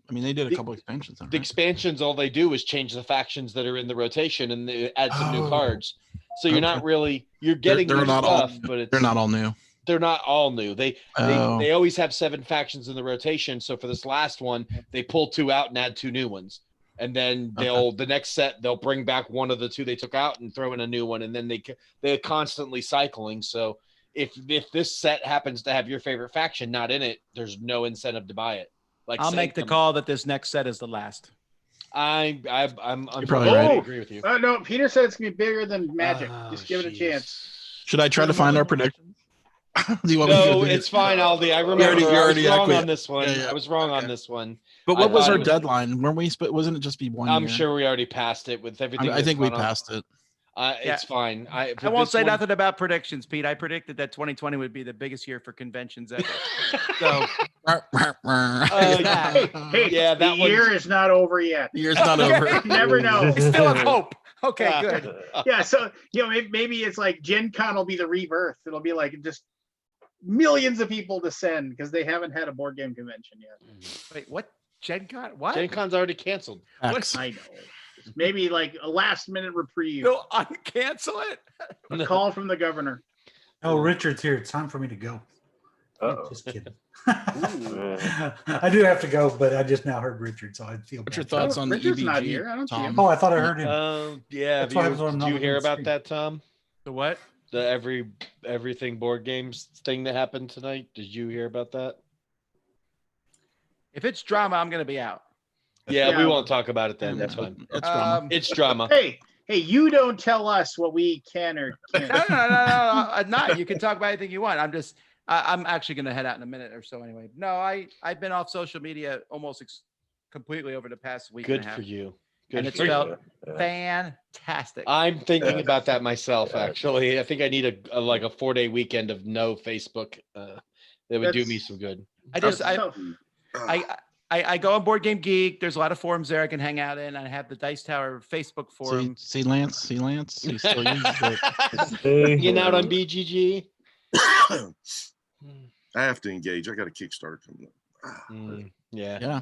I mean, they did a The- couple expansions. Then, The right? expansions, all they do is change the factions that are in the rotation and they add some new Oh, cards. So you're not okay. really you're getting they're new not all- stuff, but it's They're not all new. they're not all new. Oh. They always have 7 factions in the rotation. So for this last one, they pull 2 out and add 2 new ones. And then the next set they'll bring back one of the 2 they took out and throw in a new one. And then they're constantly cycling. So if this set happens to have your favorite faction not in it, there's no incentive to buy it. Like I'll make the Sanctum, call that this next set is the last. I'm You're probably I right. agree with you. No, Peter said it's gonna be bigger than Magic. Oh, Just give it a jeez. chance. Should I try to find our predictions? Do you want me to No, do it's fine, Aldi. I remember already- you I was already wrong acquiesced. on this one. Yeah, yeah. I was wrong on Okay. this one. But I what was thought our it was- deadline? Weren't we? Wasn't it just be 1 year? I'm sure we already passed it with everything. I that's think we gone on. passed it. It's fine. I for won't this say one- nothing about predictions, Pete. I predicted that 2020 would be the biggest year for conventions ever. So Hey, Yeah, the that year one's- is not over yet. The year's not over. You never know. I still have hope. Okay, good. Yeah, so maybe it's like Gen Con will be the rebirth. It'll be like just millions of people descend because they haven't had a board game convention yet. Wait, what? Gen Con? What? Gen Con's already canceled. Facts. I know. Maybe like a last minute reprieve. They'll uncancel it. A call from the governor. Oh, Richard's here. It's time for me to go. Uh-oh. Just kidding. Ooh. I do have to go, but I just now heard Richard, so I feel What's your bad. thoughts Oh, on Richard's the not EBG? here. I don't see him. Tom? Oh, I thought I heard him. Yeah. That's why I was on Did you hear another about screen. that, Tom? The what? The everything board games thing that happened tonight. Did you hear about that? If it's drama, I'm gonna be out. Yeah, we Yeah. won't talk about it then. That's fine. It's drama. It's drama. Hey, you don't tell us what we can or can't. No, I'm not. You can talk about anything you want. I'm actually gonna head out in a minute or so anyway. No, I've been off social media almost completely over the past week Good and a half. for you. And Good it's for you. felt fantastic. I'm thinking Yeah. about that myself. Yeah. Actually, I think I need a like a 4-day weekend of no Facebook. That would do me That's- some good. I just That's tough. I go on Board Game Geek. There's a lot of forums there I can hang out in. I have the Dice Tower Facebook forum. See Lance. He still uses it. Hanging out on BGG. I have to engage. I got a Kickstarter coming up. Yeah. Yeah.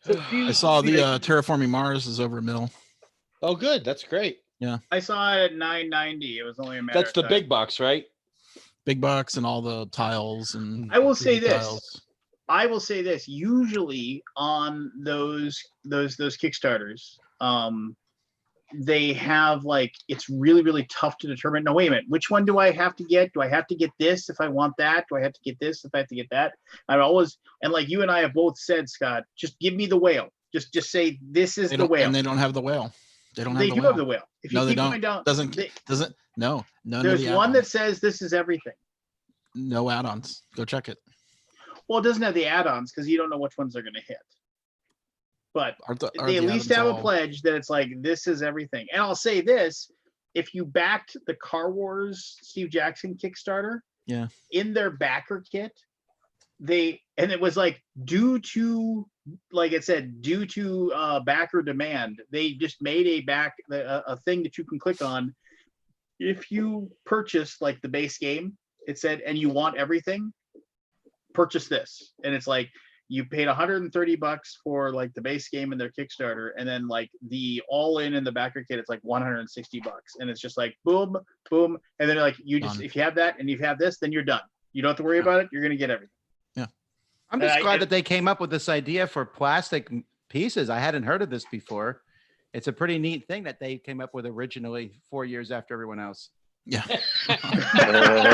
So do you I saw see the that- Terraforming Mars is over a mill. Oh, good. That's great. I saw it at 990. It was only a matter. That's of the time. big box, right? Big box and all the tiles and I will say 3D this. tiles. I will say this. Usually on those Kickstarters, they have like it's really tough to determine. No, wait a minute. Which one do I have to get? Do I have to get this if I want that? Do I have to get this if I have to get that? I always and like you and I have both said, Scott, just give me the whale. Just say this is They the don't, whale. and they don't have the whale. They don't have They the do whale. have the whale. If No, you they keep don't. going down, Doesn't they- no none there's of the one that add-ons. says this is everything. No add-ons. Go check it. Well, it doesn't have the add-ons because you don't know which ones they're going to hit. But Are they at least have a all- pledge that it's like this is everything. And I'll say this: if you backed the Car Wars Steve Jackson Kickstarter, Yeah. in their backer kit, it was like due to backer demand, they just made a thing that you can click on. If you purchase like the base game, it said, and you want everything, purchase this. And it's like you paid $130 for like the base game in their Kickstarter, and then like the all in the backer kit, it's like $160. And it's just like boom, boom. And then like you just Done. if you have that and you have this, then you're done. You don't have to worry about it. You're gonna get everything. I'm just And glad that they came up with this idea for plastic pieces. I hadn't heard of this before. It's a pretty neat thing that they came up with originally 4 years after everyone else. Yeah.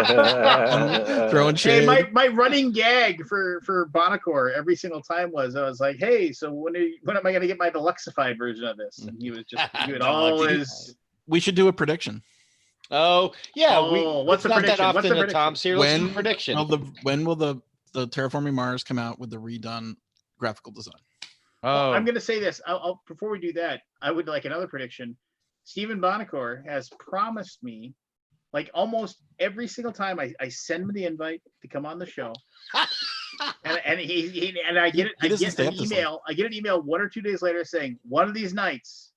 Throwing Throwing Hey, shade. my running gag for Bonacor every single time was I was like, hey, so when am I gonna get my deluxified version of this? And he would Deluxified. always We should do a prediction. Oh, yeah. Oh, what's it's the not that prediction? What's often the that prediction? Tom's here. Let's do a When prediction. when will the Terraforming Mars come out with the redone graphical design? Oh, I'm gonna say this. I'll before we do that, I would like another prediction. Stephen Bonacor has promised me, like almost every single time I send him the invite to come on the show, and I get it. He I doesn't get stay an up this late. email. I get an email 1 or 2 days later saying one of these nights.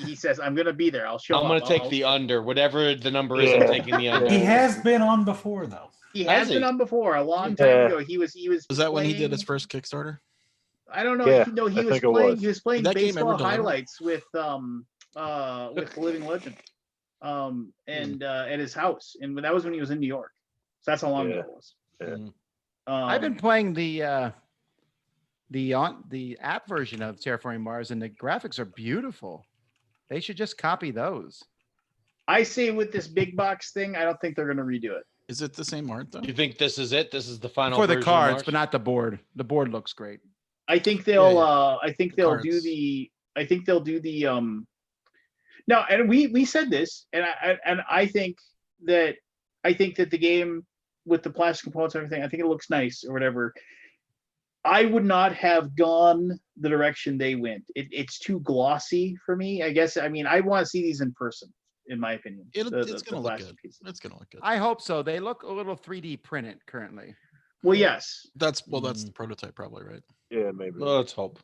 He says I'm gonna be there. I'll show I'm up. going to take I'll- the under, whatever the number is. I'm Yeah. taking the under. He has been on before, though. He Has has been he? on before a long time Yeah. ago. He was. Was that when he did his playing- first Kickstarter? I don't know. Yeah, No, he I was think it playing. was. He was playing Did that game ever baseball deliver? highlights with the Living Legend, and at his house, and that was when he was in New York. So that's how long ago Yeah. it was. Yeah. I've been playing the app version of Terraforming Mars, and the graphics are beautiful. They should just copy those. I say with this big box thing, I don't think they're going to redo it. Is it the same art though? You think this is it? This is the final For the version of cards, Mars? but not the board. The board looks great. I think they'll. Yeah, I think they'll do Cards. the. I think they'll do the. No, and we said this, and I think that the game with the plastic components and everything, I think it looks nice or whatever. I would not have gone the direction they went. It's too glossy for me. I guess. I mean, I want to see these in person, in my opinion. It's the gonna look plastic good. pieces. It's gonna look good. I hope so. They look a little 3D printed currently. Well, yes. That's the prototype probably, right? Yeah, maybe. Well, let's hope.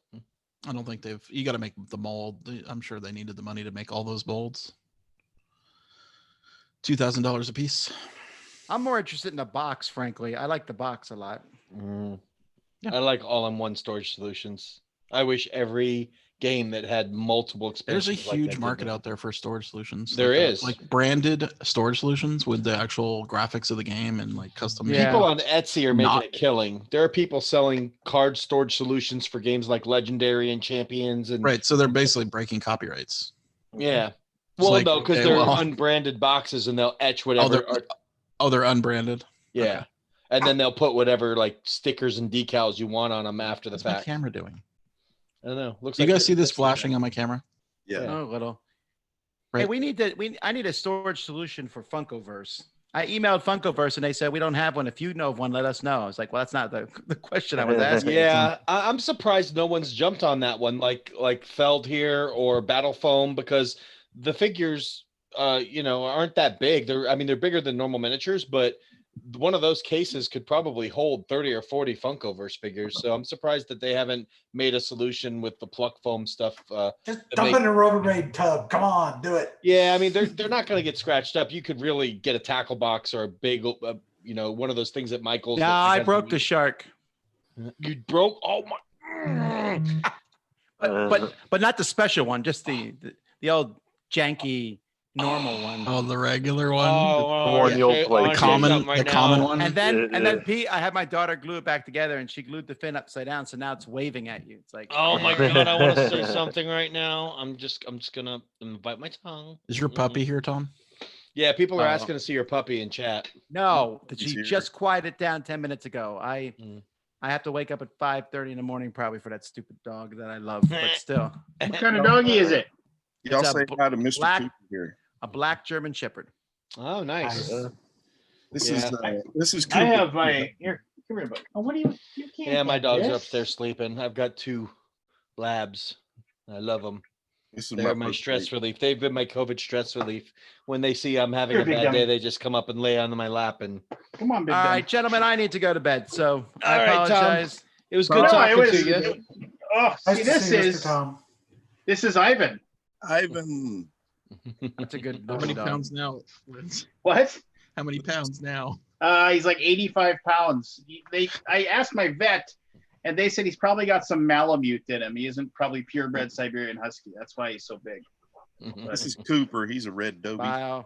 I don't think you got to make the mold. I'm sure they needed the money to make all those molds. $2,000 a piece. I'm more interested in the box, frankly. I like the box a lot. Yeah. I like all-in-one storage solutions. I wish every game that had multiple There's a expansions. like huge that, market didn't out there for storage solutions. There like, is. like branded storage solutions with the actual graphics of the game and like custom. there? Yeah. People on Etsy are making Not- a killing. There are people selling card storage solutions for games like Legendary and Champions and Right. So they're basically breaking copyrights. yeah. It's Well, like, no, because okay, they're well- unbranded boxes and they'll etch Oh, whatever. they're unbranded. Yeah. Okay. And then they'll put whatever like stickers and decals you want on them after the What's my fact. camera doing? I don't know. Looks Do you like guys see this that's- flashing on my camera? Yeah. Yeah. Oh, little. Hey, Right. I need a storage solution for Funkoverse. I emailed Funkoverse and they said we don't have one. If you know of one, let us know. I was like, well, that's not the question I was asking. Yeah, I'm surprised no one's jumped on that one, like Feld here or Battle Foam, because the figures, aren't that big. They're bigger than normal miniatures, but one of those cases could probably hold 30 or 40 Funkoverse figures. So I'm surprised that they haven't made a solution with the pluck foam stuff. Just to dump make- it in a Rubbermaid tub. Come on, do it. Yeah, I mean they're not going to get scratched up. You could really get a tackle box or a big, one of those things at Michael's. No, that I has broke the shark, You broke. Oh my. but not the special one, just the old janky normal one. Oh, the regular one. one you'll play. The common one. And then Yeah. Pete, I had my daughter glue it back together, and she glued the fin upside down, so now it's waving at you. It's like, Oh my god, I want to say something right now. I'm just gonna bite my tongue. Is your puppy here, Tom? Yeah, people are Oh. asking to see your puppy in chat. no, He's she here. just quieted down 10 minutes ago. I Mm. have to wake up at 5:30 in the morning probably for that stupid dog that I love, but still, What kind of doggy is it? Y'all It's a say hi to Mr. black- Cooper here. a black German Shepherd. Oh, nice. Nice. This Yeah. is I Cooper. have my here. Come here, buddy. Oh, what do you? You can't. Yeah, my have dogs are this. upstairs sleeping. I've got 2 labs. I love them. This is They're my first stress date. relief. They've been my COVID stress relief. When they see I'm having Here, a big bad dummy. day, they just come up and lay on my lap. And Come on, big All dummy. right, gentlemen, I need to go to bed, so I All right, Tom. apologize. it was No, good No, talking it was. to you. Oh, Nice see, to this see you, Mr. is Tom. Ivan. Ivan. That's a good How many dog. pounds now? Vince? What? How many pounds now? He's like 85 pounds. I asked my vet, and they said he's probably got some Malamute in him. He isn't probably purebred Siberian Husky. That's why he's so big. This is Cooper. He's a red Dobie. Bye.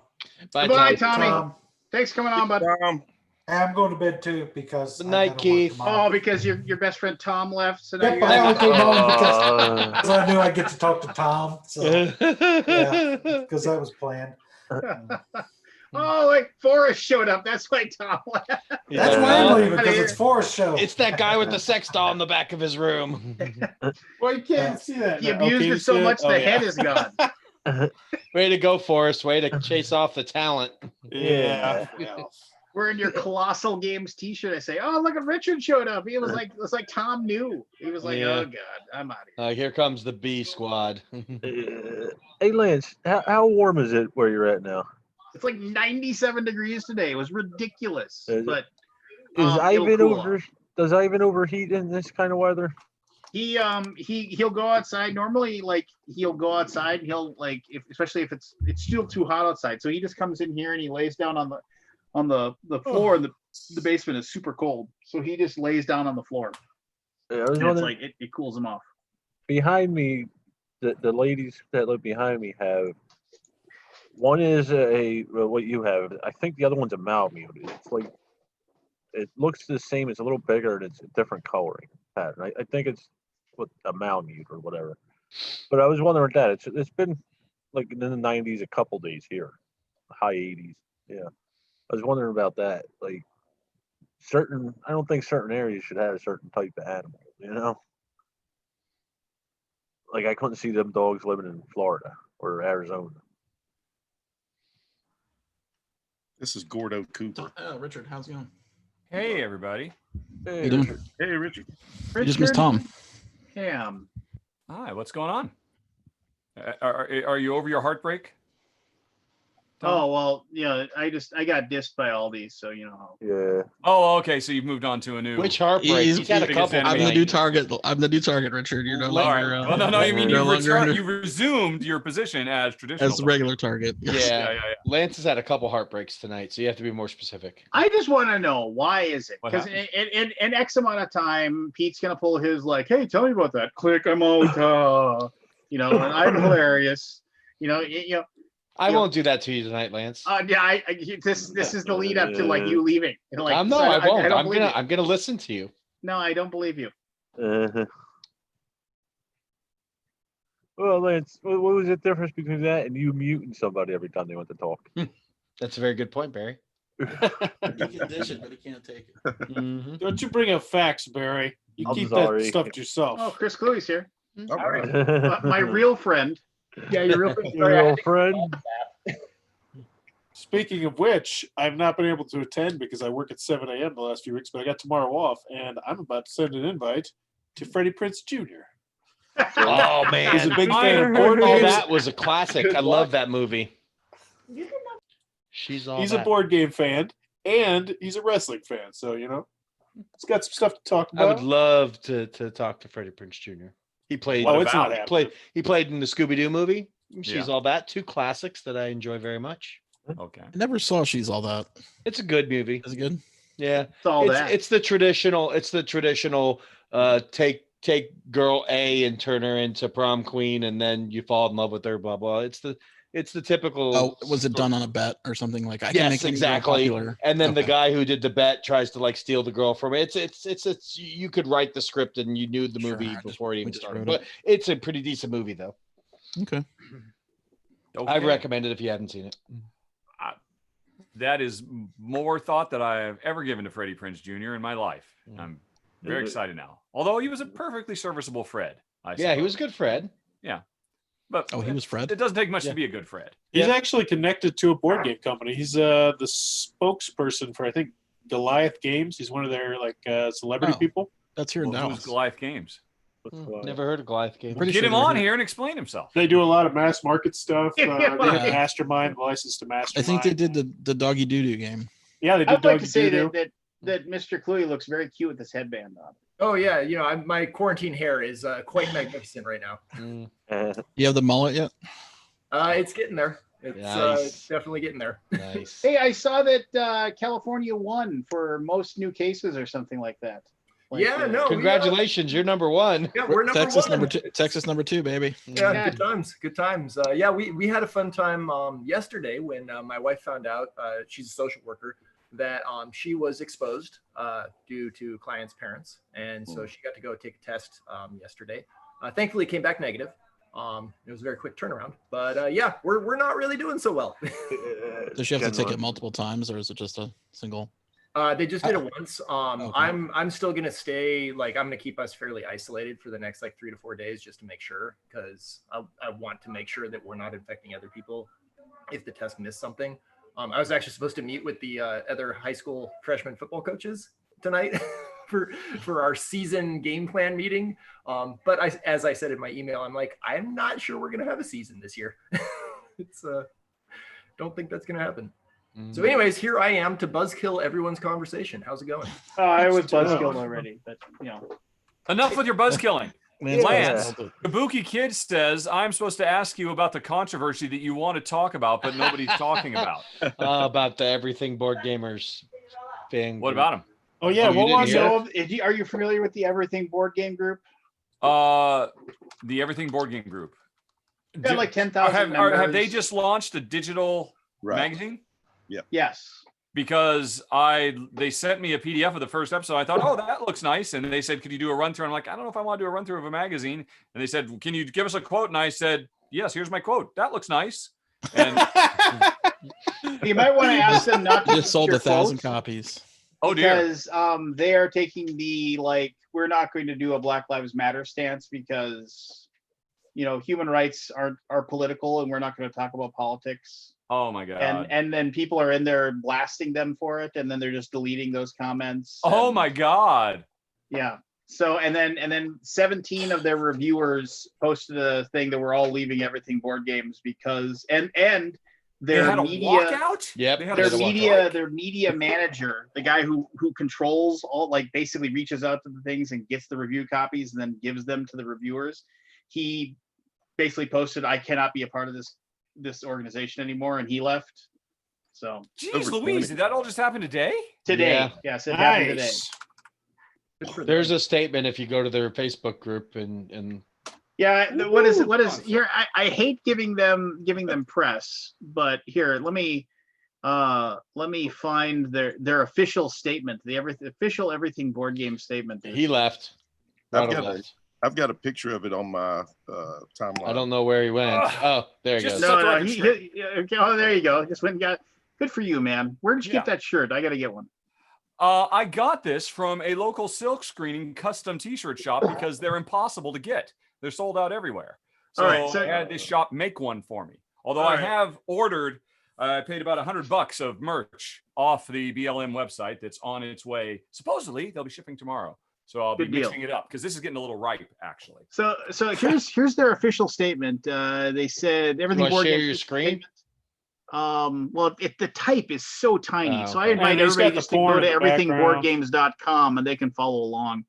Bye, Goodbye, Tom. Tommy. Tom, Thanks for coming on, bud. Tom, I'm going to bed too because Good I night, gotta work Keith. tomorrow. Oh, because your best friend Tom left. So now Yep, you're I only came home because, Uh, because I knew I'd get to talk to Tom. So because that was planned. Oh, like Forrest showed up. That's why Tom left. That's why I'm leaving because it's Forrest show. It's that guy with the sex doll in the back of his room. Well, you can't see that. He abused Okay, it so shit. much Oh, the yeah. head is gone. Way to go, Forrest. Way to chase off the talent. yeah. Wearing your Colossal Games T-shirt, I say, "Oh, look at Richard showed up." He was like, it was like Tom knew. He was like, Yeah. "Oh God, I'm out of here." Here comes the B squad. Hey Lance, how warm is it where you're at now? It's like 97 degrees today. It was ridiculous, Is it? but Is it'll Ivan cool off. over? Does Ivan overheat in this kind of weather? He'll go outside. Normally, like he'll go outside. He'll like especially if it's still too hot outside. So he just comes in here and he lays down on the floor. And the basement is super cold, so he just lays down on the floor. I was And it's wondering, like it cools him off. behind me, the ladies that live behind me have. One is what you have. I think the other one's a Malamute. It's like it looks the same. It's a little bigger and it's a different coloring pattern. I think it's what a Malamute or whatever. But I was wondering that it's been like in the 90s a couple days here, high 80s. Yeah, I was wondering about that. Like I don't think certain areas should have a certain type of animal. You know, like I couldn't see them dogs living in Florida or Arizona. this is Gordo Cooper. Richard, how's it going? Hey, everybody. Hey, You doing? Richard. Hey, Richard. You just missed Tom. Cam. Hi, what's going on? Are you over your heartbreak? Tom? Oh well, yeah. I got dissed by Aldi, so you know how. Yeah. Oh, okay. So you've moved on to a new. Which heartbreak? He's- He's had a biggest couple. enemy. I'm the Right. new target. I'm the new target, Richard. You're no All right. longer. Well, no. You mean no you longer you resumed your position as traditional. as the regular target. Yeah. Lance has had a couple heartbreaks tonight, so you have to be more specific. I just want to know why is it? What Because in X amount of time, Pete's gonna pull his like, "Hey, tell me about that." Click, I'm out. You know, and I'm hilarious. You know, I Yeah. won't do that to you tonight, Lance. yeah. This is the lead up to like you leaving. And, like, No, so I won't. don't I'm believe you. gonna listen to you. No, I don't believe you. Well, Lance, what was the difference between that and you muting somebody every time they want to talk? That's a very good point, Barry. He can dish it, but he can't take it. Mhm. Don't you bring up facts, Barry? You I'm keep sorry. that stuff to yourself. Oh, Chris Cluey's here. All right. My real friend. Yeah, you're real quick. Your old friend. Speaking of which, I've not been able to attend because I work at 7 a.m. the last few weeks, but I got tomorrow off, and I'm about to send an invite to Freddie Prinze Jr. Oh man, He's a big fan of board Oh, games. that was a classic. I love that movie. She's all. He's a that. board game fan, and he's a wrestling fan. So, you know, he's got some stuff to talk I about. would love to talk to Freddie Prinze Jr. He played. Oh, it's not about? happening. He played in the Scooby Doo movie. She's Yeah. all that. Two classics that I enjoy very much. Okay. I never saw She's All That. It's a good movie. Is it good? Yeah, It's all that. it's the traditional. It's the traditional. Take girl A and turn her into prom queen, and then you fall in love with her. Blah blah. It's the typical. Oh, was it done on a bet or something like? I can Yes, make things exactly. Popular. And then the Okay. guy who did the bet tries to like steal the girl from it. It's you could write the script and you knew the Sure, movie I just- before it we even just started. wrote But it's a pretty decent movie though. Okay. I Okay. recommend it if you haven't seen it. That is more thought that I have ever given to Freddie Prinze Jr. in my life. Mm. I'm very excited now. Although he was a perfectly serviceable Fred. Yeah, he was a good Fred. But Oh, he was Fred. it doesn't take much Yeah. to be a good Fred. He's actually connected to a board game company. He's the spokesperson for, I think, Goliath Games. He's one of their celebrity Oh. people. That's here in Well, who's Dallas. Goliath Games? Never heard of Goliath Game. Pretty Get sure him they're on here. here and explain himself. They do a lot of mass market stuff. They have Yeah. Mastermind, license to I Mastermind. think they did the doggy doo doo game. Yeah, they I did would like Doggy to say Doo-Doo. that Mr. Cluey looks very cute with his headband on. Oh yeah, you know, my quarantine hair is quite magnificent right now. You have the mullet yet? It's getting there. It's Nice. definitely getting there. Nice. Hey, I saw that California won for most new cases or something like that. Yeah, no. Congratulations, you're number one. Yeah, we're number Texas one. number two. Texas number 2, baby. Yeah, Yeah. good times. Good times. Yeah, we had a fun time yesterday when my wife found out, she's a social worker, that she was exposed due to clients' parents. And so she got to go take a test yesterday. Thankfully, it came back negative. It was a very quick turnaround. But yeah, we're not really doing so well. Does she have to take it multiple times, or is it just a single? They just did it once. Okay. I'm still gonna stay, I'm gonna keep us fairly isolated for the next 3 to 4 days just to make sure, because I want to make sure that we're not infecting other people if the test missed something. I was actually supposed to meet with the other high school freshman football coaches tonight for our season game plan meeting. But as I said in my email, I'm not sure we're gonna have a season this year. It's don't think that's gonna happen. So anyways, here I am to buzzkill everyone's conversation. How's it going? I was buzzkilled already, but Enough with your buzz killing. Lance, Lance. Kabuki Kid says, I'm supposed to ask you about the controversy that you want to talk about, but nobody's talking about. About the Everything Board Gamers thing. What about him? Oh yeah, Oh, you what didn't was hear it? Are you familiar with the Everything board game group? The Everything Board Game Group. We've got like 10,000 Have members. they just launched a digital Right. magazine? Yes. Because they sent me a PDF of the first episode. I thought, oh, that looks nice. And they said, could you do a run through? I'm like, I don't know if I want to do a run through of a magazine. And they said, can you give us a quote? And I said, yes, here's my quote. That looks nice. And You might want to ask them not to just sold your 1,000 quotes, copies. oh dear. because they are taking the we're not going to do a Black Lives Matter stance because human rights are political and we're not going to talk about politics. Oh my God. And then people are in there blasting them for it, and then they're just deleting those comments. Oh and- my God. Yeah. So and then 17 of their reviewers posted a thing that we're all leaving Everything board games because and They their had a media walkout? Yep. They had their a media their media manager, the guy who controls all, basically reaches out to the things and gets the review copies and then gives them to the reviewers. He basically posted, I cannot be a part of this organization anymore, and he left. So Jeez Over Louise, 20. did that all just happen today? today, Yeah. yes, it happened today. Nice. Good for There's them. a statement if you go to their Facebook group and Yeah, what is here? I hate giving them press, but here, let me find their official statement, the official everything board game statement. He left. I've Rado got, left. I've got a picture of it on my timeline. I don't know where he went. Oh, there he Just goes. to set the No, record straight. okay, oh, there you go. Just went and got. Good for you, man. Where did you get that shirt? I got to get one. I got this from a local silk screening custom t-shirt shop because they're impossible to get. They're sold out everywhere. So, All right, so I had this shop make one for me. Although All I right. have ordered, I paid about $100 of merch off the BLM website that's on its way. Supposedly they'll be shipping tomorrow. So I'll be Good deal. mixing it up because this is getting a little ripe, actually. So here's their official statement. They said everything. wanna board share games your screen? statement. Well, the type is so tiny, Oh, so I okay. invite And he's everybody got the just to go porn to in the background. everythingboardgames.com and they can follow along.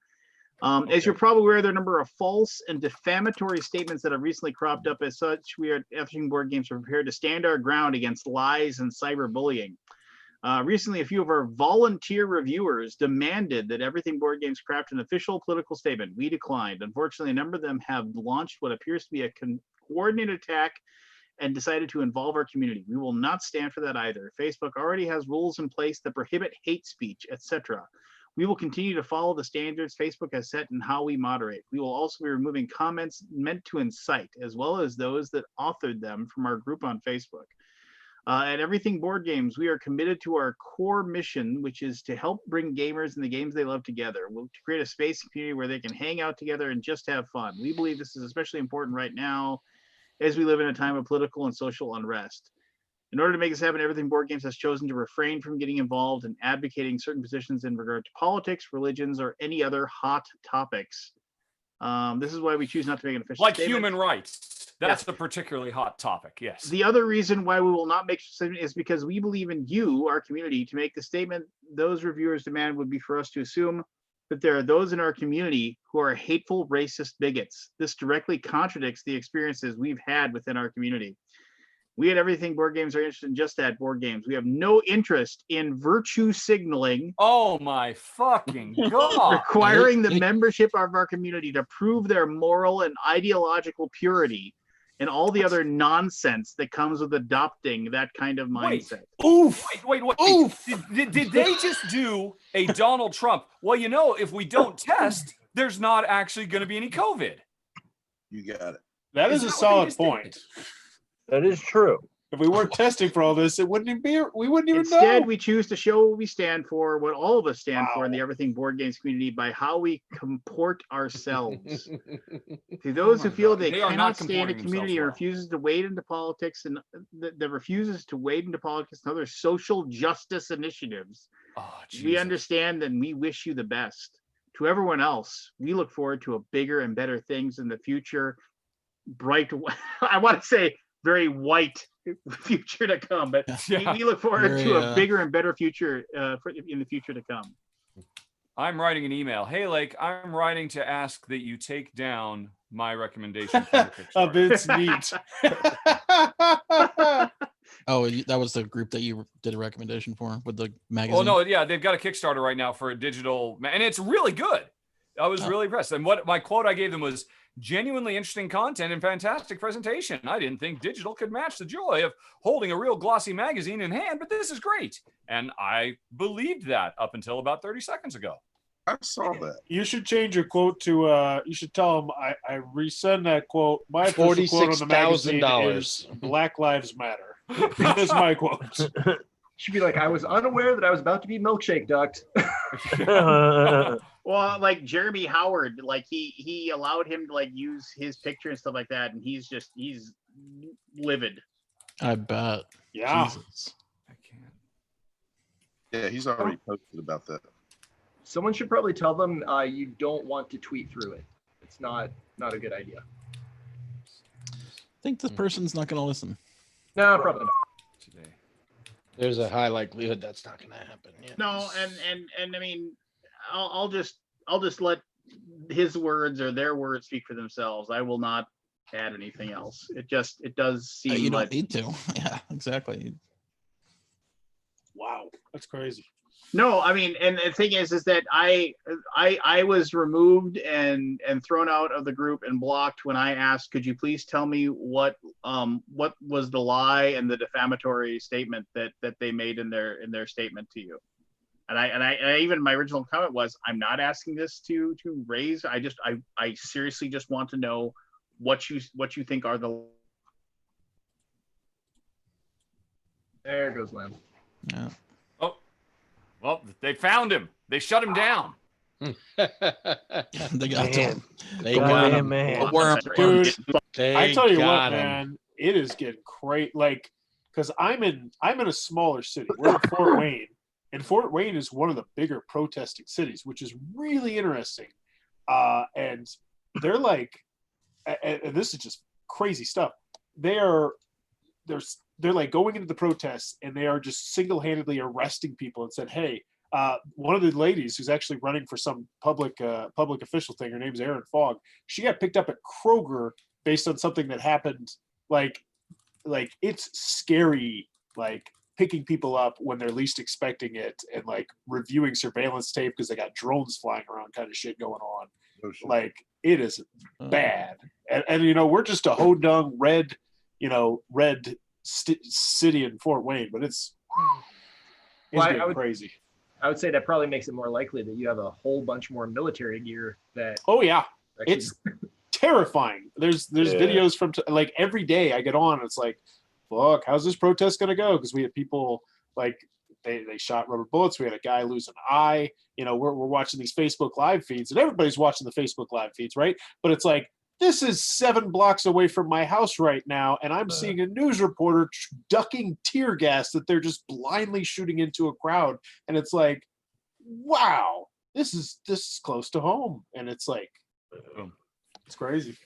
As you're probably aware, there are a number of false and defamatory statements that have recently cropped up. As such, we at Everything Board Games are prepared to stand our ground against lies and cyberbullying. Recently, a few of our volunteer reviewers demanded that Everything Board Games craft an official political statement. We declined. Unfortunately, a number of them have launched what appears to be a coordinated attack and decided to involve our community. We will not stand for that either. Facebook already has rules in place that prohibit hate speech, etc. We will continue to follow the standards Facebook has set in how we moderate. We will also be removing comments meant to incite, as well as those that authored them from our group on Facebook. At Everything Board Games, we are committed to our core mission, which is to help bring gamers and the games they love together. We'll to create a space and community where they can hang out together and just have fun. We believe this is especially important right now as we live in a time of political and social unrest. In order to make this happen, Everything Board Games has chosen to refrain from getting involved and advocating certain positions in regard to politics, religions, or any other hot topics. This is why we choose not to make an official Like statement. human rights. That's a particularly hot topic, yes. The other reason why we will not make a statement is because we believe in you, our community, to make the statement those reviewers demand would be for us to assume that there are those in our community who are hateful, racist bigots. This directly contradicts the experiences we've had within our community. We at Everything Board Games are interested in just that, board games. We have no interest in virtue signaling. Oh my fucking God. Requiring the membership of our community to prove their moral and ideological purity and all the other nonsense that comes with adopting that kind of mindset. Oof. Wait. Oof. Did they just do a Donald Trump? Well, you know, if we don't test, there's not actually going to be any COVID. You got it. That is a solid point. That is true. If we weren't testing for all this, it wouldn't even be. We wouldn't even Instead, know. we choose to show what we stand for, what all of us stand for in the Everything Board Games community by how we comport ourselves. To those who feel they are cannot not stand a comporting community and themselves refuses to wade into politics and that refuses to wade into politics and other social justice initiatives, we understand and we wish you the best. To everyone else, we look forward to a bigger and better things in the future. Bright, I want to say very white future to come, but we look forward to a bigger and better future in the future to come. I'm writing an email. Hey, Lake, I'm writing to ask that you take down my recommendation for your Kickstarter. It's neat. Oh, that was the group that you did a recommendation for with the magazine. Well, no, yeah, they've got a Kickstarter right now for a digital, and it's really good. I was really impressed. And what my quote I gave them was genuinely interesting content and fantastic presentation. I didn't think digital could match the joy of holding a real glossy magazine in hand, but this is great. And I believed that up until about 30 seconds ago. I saw that. You should change your quote to. You should tell them I resend that quote. My official quote on the magazine is "Black Lives Matter." That's my quote. Should be like, I was unaware that I was about to be milkshake ducked. Well, like Jeremy Howard, like he allowed him to like use his picture and stuff like that, and he's livid. I bet. Yeah. Jesus. I can't. Yeah, he's already posted about that. Someone should probably tell them you don't want to tweet through it. It's not a good idea. I think this person's not going to listen. No, probably not. Today. There's a high likelihood that's not going to happen. Yeah. No, and I mean, I'll just let his words or their words speak for themselves. I will not add anything else. It does seem You like don't need to. Yeah, exactly. Wow, that's crazy. No, I mean, and the thing is that I was removed and thrown out of the group and blocked when I asked, could you please tell me what was the lie and the defamatory statement that they made in their statement to you. And I even my original comment was, I'm not asking this to raise. I seriously just want to know what you think are the. There goes Lamb. Yeah. Oh, well, they found him. They shut him down. They got Man. him. They God got damn, him. man. Worm. Dude, They I tell you what, got him. man, it is getting great. Like, because I'm in a smaller city. We're in Fort Wayne, and Fort Wayne is one of the bigger protesting cities, which is really interesting. And they're like, and this is just crazy stuff. They're like going into the protests, and they are just single-handedly arresting people and said, hey. One of the ladies who's actually running for some public official thing, her name's Erin Fogg. She got picked up at Kroger based on something that happened. Like it's scary, like picking people up when they're least expecting it, and like reviewing surveillance tape because they got drones flying around, kind of shit going on. Oh, shit. Like it is bad, and we're just a hodung red, city in Fort Wayne, but it's Well, getting crazy. I would say that probably makes it more likely that you have a whole bunch more military gear that. Oh yeah, actually- it's terrifying. There's videos from like every day I get on. It's like, look, how's this protest gonna go? Because we had people like they shot rubber bullets. We had a guy lose an eye. We're watching these Facebook live feeds, and everybody's watching the Facebook live feeds, right? But it's like, this is 7 blocks away from my house right now, and I'm seeing a news reporter ducking tear gas that they're just blindly shooting into a crowd, and it's like, wow, this is close to home, and it's like, it's crazy.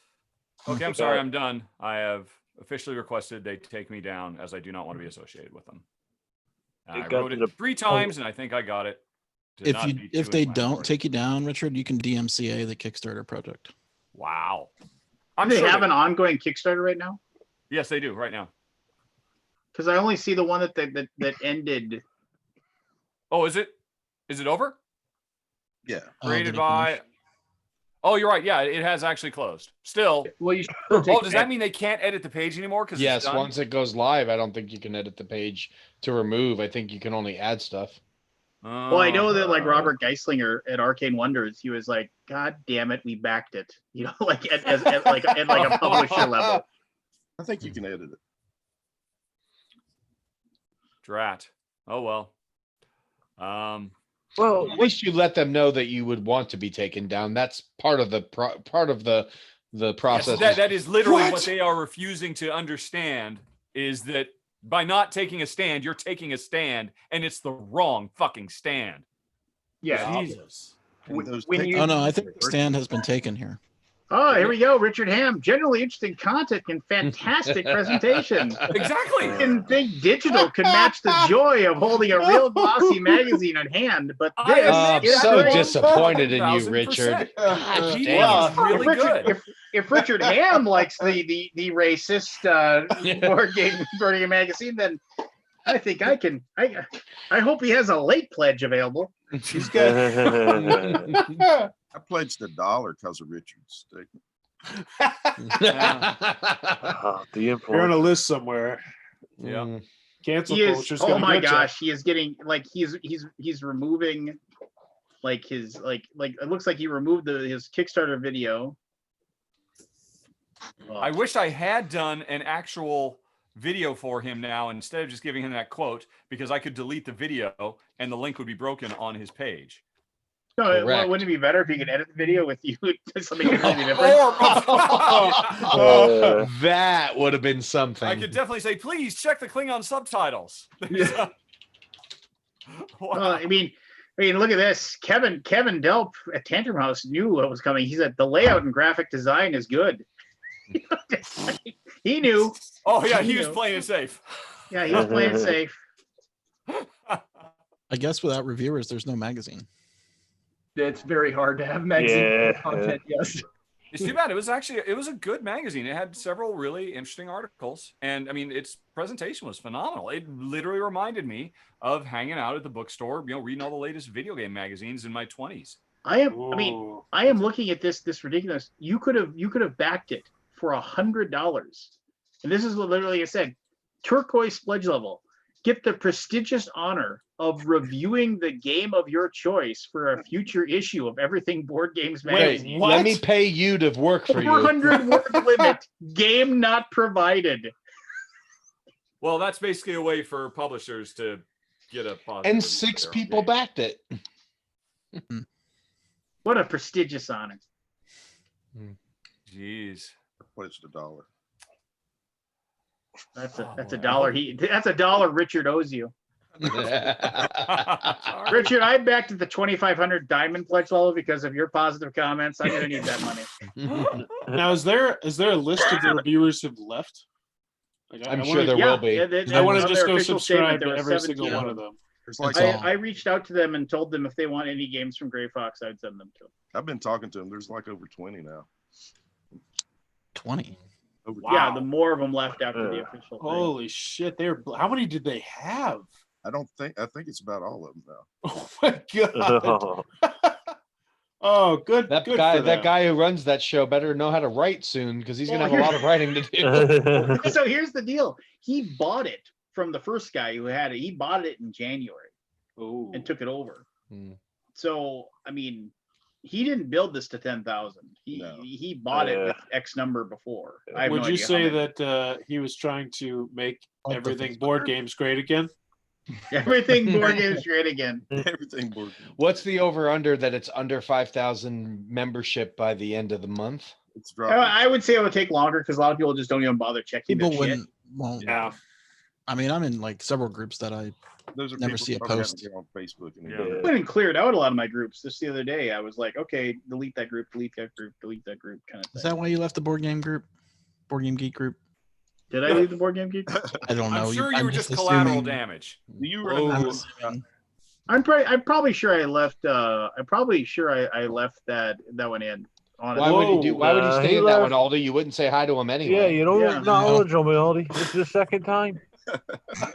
Okay, I'm sorry, I'm done. I have officially requested they take me down, as I do not want to be associated with them. And I wrote it 3 times, and I think I got it. If they don't take you down, Richard, you can DMCA the Kickstarter project. Wow. Do they have an ongoing Kickstarter right now? Yes, they do right now. Because I only see the one that ended. Oh, is it? Is it over? Yeah. Created by. Oh, you're right. Yeah, it has actually closed. Still. Well, you. Does that mean they can't edit the page anymore? Because yes, once it goes live, I don't think you can edit the page to remove. I think you can only add stuff. Well, I know that like Robert Geislinger at Arcane Wonders, he was like, "God damn it, we backed it." Like at a publisher level. I think you can edit it. Drat. Oh well. Well, at least you let them know that you would want to be taken down. That's part of the process. Yes, that is literally what they are refusing to understand, is that by not taking a stand, you're taking a stand, and it's the wrong fucking stand. Yeah. Jesus. Oh no, I think the stand has been taken here. Oh, here we go. Richard Ham. Generally interesting content and fantastic presentation. Exactly. And big digital could match the joy of holding a real glossy magazine in hand. But this I'm is so great. disappointed in you, Richard. God damn. damn, it's really good. If Richard Ham likes the racist board game magazine, then I think I can. I hope he has a late pledge available. He's got. I pledged $1 because of Richard's statement. The influence. You're on a list somewhere. Yeah. Cancel He is. culture's Oh gonna my get ya. gosh, he is getting like he's removing like his like it looks like he removed his Kickstarter video. I wish I had done an actual video for him now instead of just giving him that quote, because I could delete the video and the link would be broken on his page. No, Correct. wouldn't it be better if you could edit the video with you something completely different? That would have been something. I could definitely say, please check the Klingon subtitles. Yeah. Wow. I mean, look at this. Kevin Delp at Tantrum House knew what was coming. He said the layout and graphic design is good. He knew. Oh yeah, he was playing it safe. Yeah, he was playing it safe. I guess without reviewers, there's no magazine. It's very hard to have magazine Yeah. content. Yes. It's too bad. It was a good magazine. It had several really interesting articles, and I mean, its presentation was phenomenal. It literally reminded me of hanging out at the bookstore, reading all the latest video game magazines in my 20s. I mean, Ooh. I am looking at this ridiculous. You could have backed it for $100, and this is what literally it said: turquoise pledge level. Get the prestigious honor of reviewing the game of your choice for a future issue of Everything Board Games Wait, magazine. what? Let me pay you to work for you. 400 word limit. Game not provided. Well, that's basically a way for publishers to get a positive. And review 6 for their own people game. backed it. What a prestigious honor. Jeez. Pledged $1. That's Oh, a boy. dollar. That's a dollar Richard owes you. Sorry. Richard, I backed at the 2,500 diamond pledge level because of your positive comments. I'm gonna need that money. Now, is there a list of the reviewers who've left? Like, I'm I sure wanna- there will be. I want to on just their go official subscribe statement, there to were every 17 single of one of them. them. There's like That's all. I reached out to them and told them if they want any games from Gray Fox, I'd send them to them. I've been talking to them. There's like over 20 now. 20. Over Wow. Yeah, the more of them left after the official thing. Holy shit! How many did they have? I think it's about all of them now. Oh my god! Oh, good. That good guy, for that them. guy who runs that show better know how to write soon because he's gonna Well, have a lot of writing to do. So here's the deal. He bought it from the first guy who had it. He bought it in January Ooh. and took it over. Hmm. So, I mean, he didn't build this to 10,000. No. He bought it with X number before. I have Would no you idea how say many. that he was trying to make Like the everything Facebook board group? games great again? Everything board games great again? Everything board. What's the over under that it's under 5,000 membership by the end of the month? It's dropping. I would say it would take longer because a lot of people just don't even bother checking People their shit. won't. Yeah. I mean, I'm in like several groups that I Those are never people see a probably haven't post. been on Facebook. Yeah. I went and cleared out a lot of my groups just the other day. I was like, okay, delete that group, delete that group, delete that group, kind of thing. Is that why you left the board game group? Board game geek group? Did I leave the board game geek? I don't know. I'm sure you I'm were just collateral assuming- damage. Do you Oh. run? assuming- I'm probably sure I left. I'm probably sure I left that one in. Honestly. Why would you Whoa, stay he in that left. one, Aldi? You wouldn't say hi to him anyway. Yeah, you don't Yeah. acknowledge him, Aldi. This is the second time.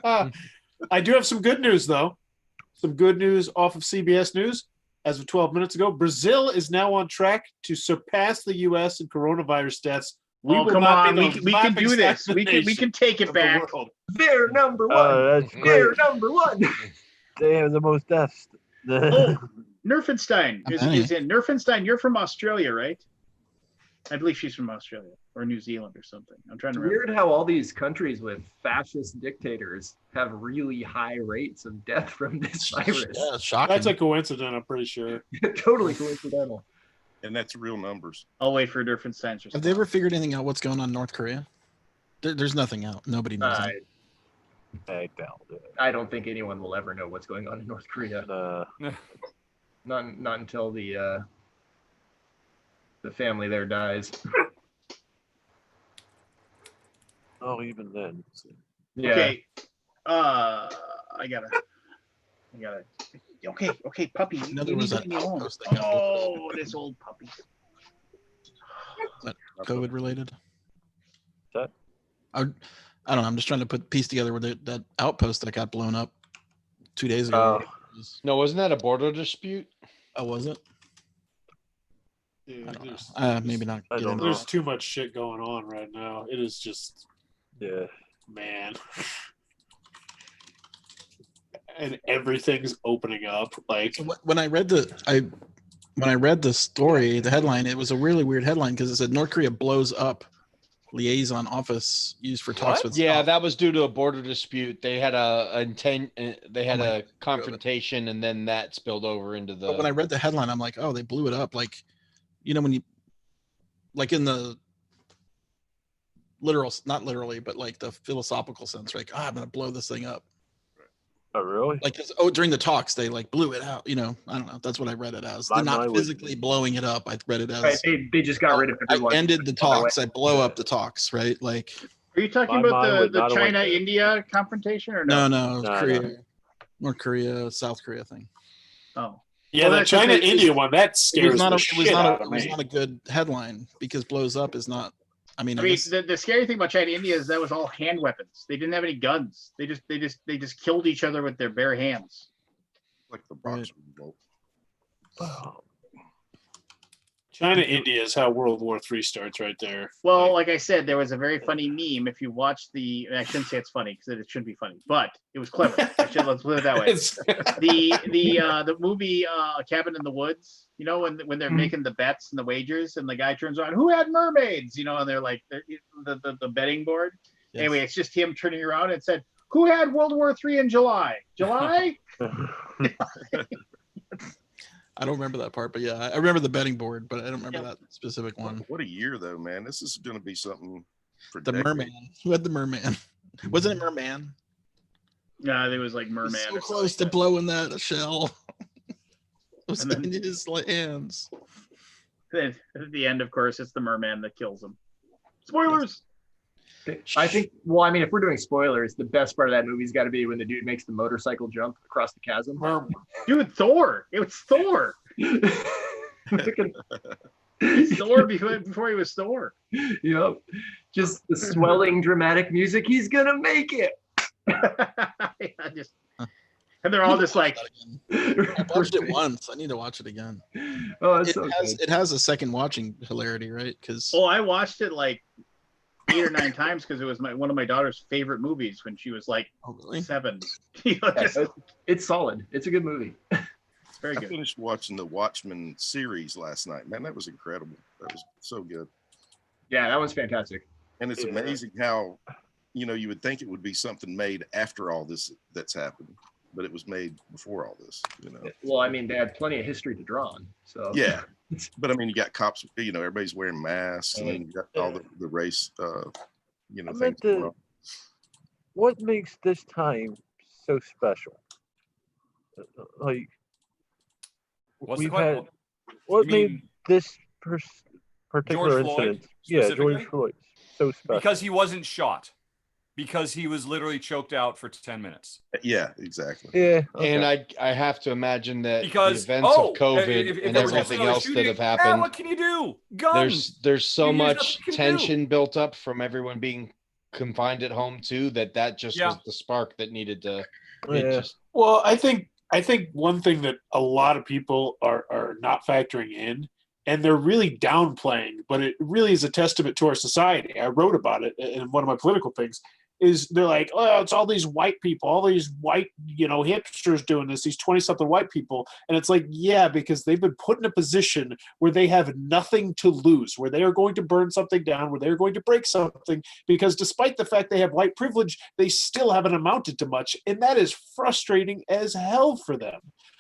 I do have some good news, though. Some good news off of CBS News. As of 12 minutes ago, Brazil is now on track to surpass the U.S. in coronavirus deaths. We Oh, will come not on, be we the can do this. laughing We can nation take it of the back. world. They're number one. Oh, that's They're great. number one. They have the most deaths. Oh, Nerfenstein is Okay. in. Nerfenstein, you're from Australia, right? I believe she's from Australia or New Zealand or something. I'm trying It's to remember. weird how all these countries with fascist dictators have really high rates of death from this virus. Yeah, it's shocking. That's a coincidence, I'm pretty sure. Totally coincidental. And that's real numbers. I'll wait for Nerfenstein's response. Have they ever figured anything out what's going on in North Korea? There's nothing out. Nobody knows. I, I doubt it. I don't think anyone will ever know what's going on in North Korea. Not until the family there dies. Oh, even then. Yeah. Okay. I gotta. Okay, puppy. You know, You there was need to that leave me alone. outpost that got Oh, this old puppy. COVID related. That- I don't know. I'm just trying to put piece together with that outpost that got blown up 2 days ago. No, wasn't that a border dispute? Oh, was it? Yeah, I don't there's, know. Maybe not. I get don't into know. there's too much shit going on right now. It is just, Yeah. man. And everything's opening up. Like, So when I read the story, the headline, it was a really weird headline because it said North Korea blows up liaison office used for talks What? with. Yeah, South. that was due to a border dispute. They had they had Oh my a confrontation, and then that spilled over into the. But when I read the headline, I'm like, oh, they blew it up. Like, you know, when you, like in the literal, not literally, but like the philosophical sense, like, I'm going to blow this thing up. Oh, really? Like, during the talks, they like blew it out. You know, I don't know. That's what I read it as. They're Mine not was- physically blowing it up. I read it as. Right, they just got rid of I everyone. ended the talks. I blow up the talks, right? Like, Are you talking My about mind would the not have went there. China-India confrontation or no, no? no, No, Korea, no. North Korea, South Korea thing. Oh, Yeah, Well, the that's the China thing. India one that It scares was not the a, shit out of it was me. not a good headline because blows up is not. I mean, I I mean, guess the scary thing about China India is that was all hand weapons. They didn't have any guns. They just killed each other with their bare hands. Like the Right. boxer revolt. China India is how World War III starts right there. Well, like I said, there was a very funny meme. If you watch I shouldn't say it's funny because it shouldn't be funny, but it was clever. Let's put it that way. It's- The movie Cabin in the Woods, you know, when they're making the bets and the wagers, and the guy turns around, who had mermaids, you know, and they're like the betting board. yes. Anyway, it's just him turning around and said, who had World War III in July? July? I don't remember that part, but yeah, I remember the betting board, but I don't remember that specific one. What a year, though, man. This is going to be something for The decades. merman. Who had the merman? Wasn't it merman? No, it was like He Merman. was or so something close to like that. blowing that shell. It was And then- in his hands. Then at the end, of course, it's the merman that kills him. Spoilers. I think. Well, I mean, if we're doing spoilers, the best part of that movie's got to be when the dude makes the motorcycle jump across the chasm. Dude, Thor. It was Thor. Fucking- He's Thor before he was Thor. Yep. Just the swelling dramatic music. He's gonna make it. And they're all just like, I watched it once. I need to watch it again. Oh, it's It so has, good. it has a second watching hilarity, right? Because oh, I watched it like 8 or 9 times because it was one of my daughter's favorite movies when she was like oh really? 7. You know, Yeah, just- it's solid. It's a good movie. it's very I good. finished watching the Watchmen series last night. Man, that was incredible. That was so good. Yeah, that one's fantastic. And it's amazing how, you know, you would think it would be something made after all this that's happened, but it was made before all this, you know. Well, I mean, they had plenty of history to draw on. So Yeah. But I mean, you got cops, you know, everybody's wearing masks, and then you got all the race, you know, I things meant going to- on. What makes this time so special? Like, What's the we've question? had what You made mean this particular George Floyd, incident, yeah, George specifically? Floyd, so special? because he wasn't shot, because he was literally choked out for 10 minutes. Yeah, exactly. yeah, And okay. I have to imagine that Because the events of COVID if and there was just everything another else that shooting, have yeah, happened, what can you do? Guns. there's so There's much nothing you can do. tension built up from everyone being confined at home too that just Yeah. was the spark that needed to. Yeah. It just, Well, I think one thing that a lot of people are not factoring in, and they're really downplaying, but it really is a testament to our society. I wrote about it in one of my political things. Is they're like, oh, it's all these white people, all these white, you know, hipsters doing this, these 20-something white people. And it's like, yeah, because they've been put in a position where they have nothing to lose, where they are going to burn something down, where they're going to break something, because despite the fact they have white privilege, they still haven't amounted to much. And that is frustrating as hell for them.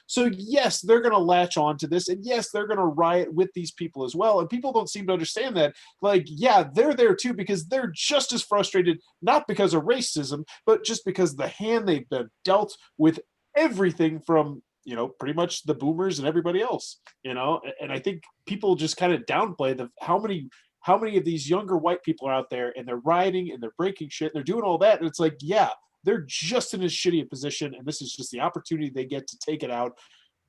So yes, they're going to latch on to this, and yes, they're going to riot with these people as well. And people don't seem to understand that. Like, yeah, they're there too because they're just as frustrated, not because of racism, but just because the hand they've been dealt with everything from, you know, pretty much the boomers and everybody else, you know. And I think people just kind of downplay how many of these younger white people are out there, and they're rioting and they're breaking shit and they're doing all that. And it's like, yeah, they're just in as shitty a position, and this is just the opportunity they get to take it out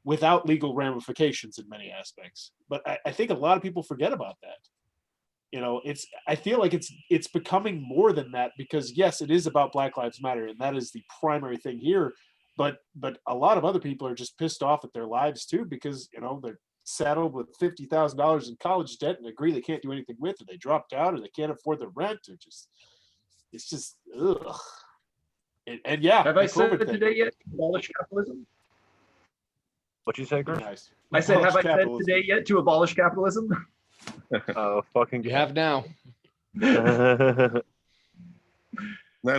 without legal ramifications in many aspects. But I think a lot of people forget about that. You know, I feel like it's becoming more than that, because yes, it is about Black Lives Matter, and that is the primary thing here. But a lot of other people are just pissed off at their lives too, because, you know, they're saddled with $50,000 in college debt and agree they can't do anything with it. They dropped out, or they can't afford the rent, or it's just ugh. And yeah, Have I the said COVID it thing. today yet? Abolish capitalism. What you say, Chris? Nice. I said, have I Abolish said capitalism. today yet to abolish capitalism? Oh, fucking you have now. Man,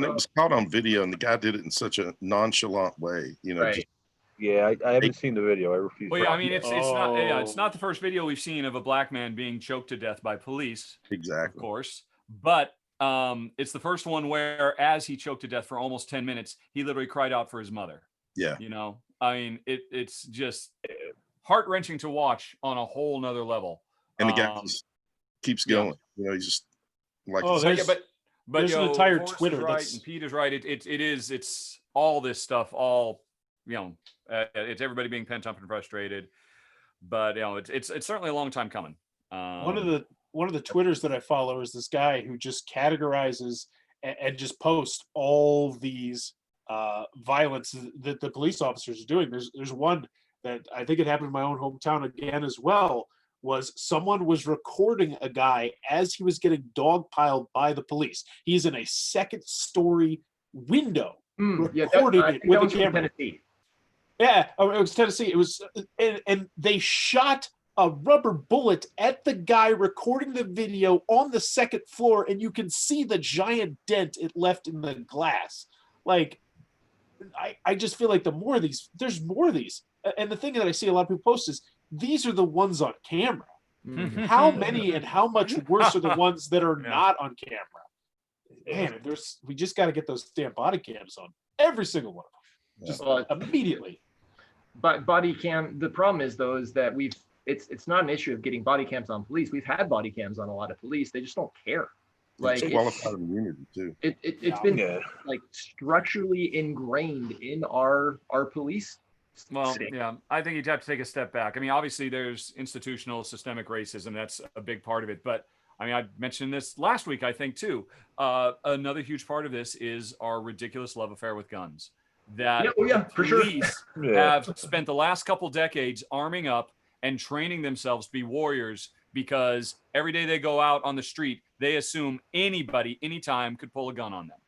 it was caught on video, and the guy did it in such a nonchalant way, you know. Right. Just, Yeah, I haven't seen the video. I refuse. Well, to yeah, I watch mean, it. it's not the first video we've seen of a black man being choked to death by police, of exactly. course, but it's the first one where, as he choked to death for almost 10 minutes, he literally cried out for his mother. Yeah. You know, I mean, it's just heart wrenching to watch on a whole nother level. And the guy just keeps yeah. going. You know, he's just like, Oh, So, yeah, but there's you an know, entire Forrest is Twitter right, that's- and Pete is right. It's all this stuff all it's everybody being pent up and frustrated. But it's certainly a long time coming. One of the Twitters that I follow is this guy who just categorizes and just posts all these violence that the police officers are doing. There's one that I think it happened in my own hometown again as well. Was someone was recording a guy as he was getting dogpiled by the police. He's in a second-story window, recording it with a camera. Tennessee. Yeah, it was Tennessee. It was, and they shot a rubber bullet at the guy recording the video on the second floor, and you can see the giant dent it left in the glass. Like, I just feel like there's more of these. And the thing that I see a lot of people post is, these are the ones on camera. How many and how much worse are the ones that are not on camera? Man, we just got to get those damn body cams on every single one of them, just immediately. But body cam, the problem is though, is that it's not an issue of getting body cams on police. We've had body cams on a lot of police. They just don't care. Like, it's qualified immunity too. It's been like structurally ingrained in our police. Well, yeah, I think you'd have to take a step back. I mean, obviously there's institutional systemic racism. That's a big part of it. But I mean, I mentioned this last week, I think too. Another huge part of this is our ridiculous love affair with guns. That for sure. police have spent the last couple decades arming up and training themselves to be warriors, because every day they go out on the street, they assume anybody, anytime could pull a gun on them.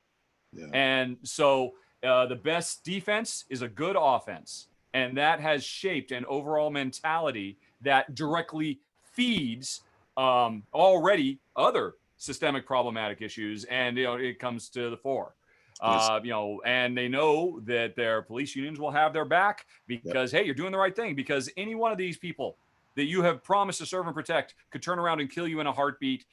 Yeah. And so the best defense is a good offense. And that has shaped an overall mentality that directly feeds already other systemic problematic issues. And, it comes to the fore. And they know that their police unions will have their back because, hey, you're doing the right thing. Because any one of these people that you have promised to serve and protect could turn around and kill you in a heartbeat.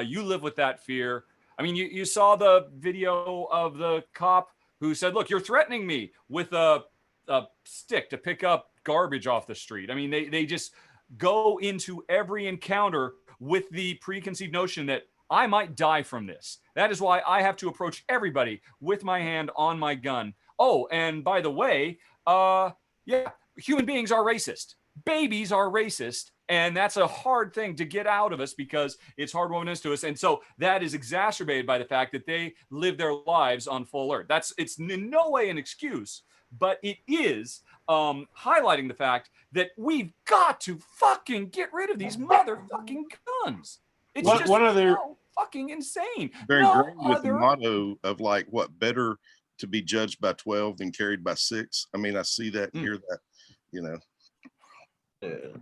You live with that fear. I mean, you saw the video of the cop who said, look, you're threatening me with a stick to pick up garbage off the street. I mean, they just go into every encounter with the preconceived notion that I might die from this. That is why I have to approach everybody with my hand on my gun. Oh, and by the way, human beings are racist. Babies are racist. And that's a hard thing to get out of us because it's hard woven into us. And so that is exacerbated by the fact that they live their lives on full alert. It's in no way an excuse, but it is highlighting the fact that we've got to fucking get rid of these motherfucking guns. It's just so fucking insane. They're ingrained with the motto of like, what, better to be judged by 12 than carried by 6. I mean, I see that and hear that,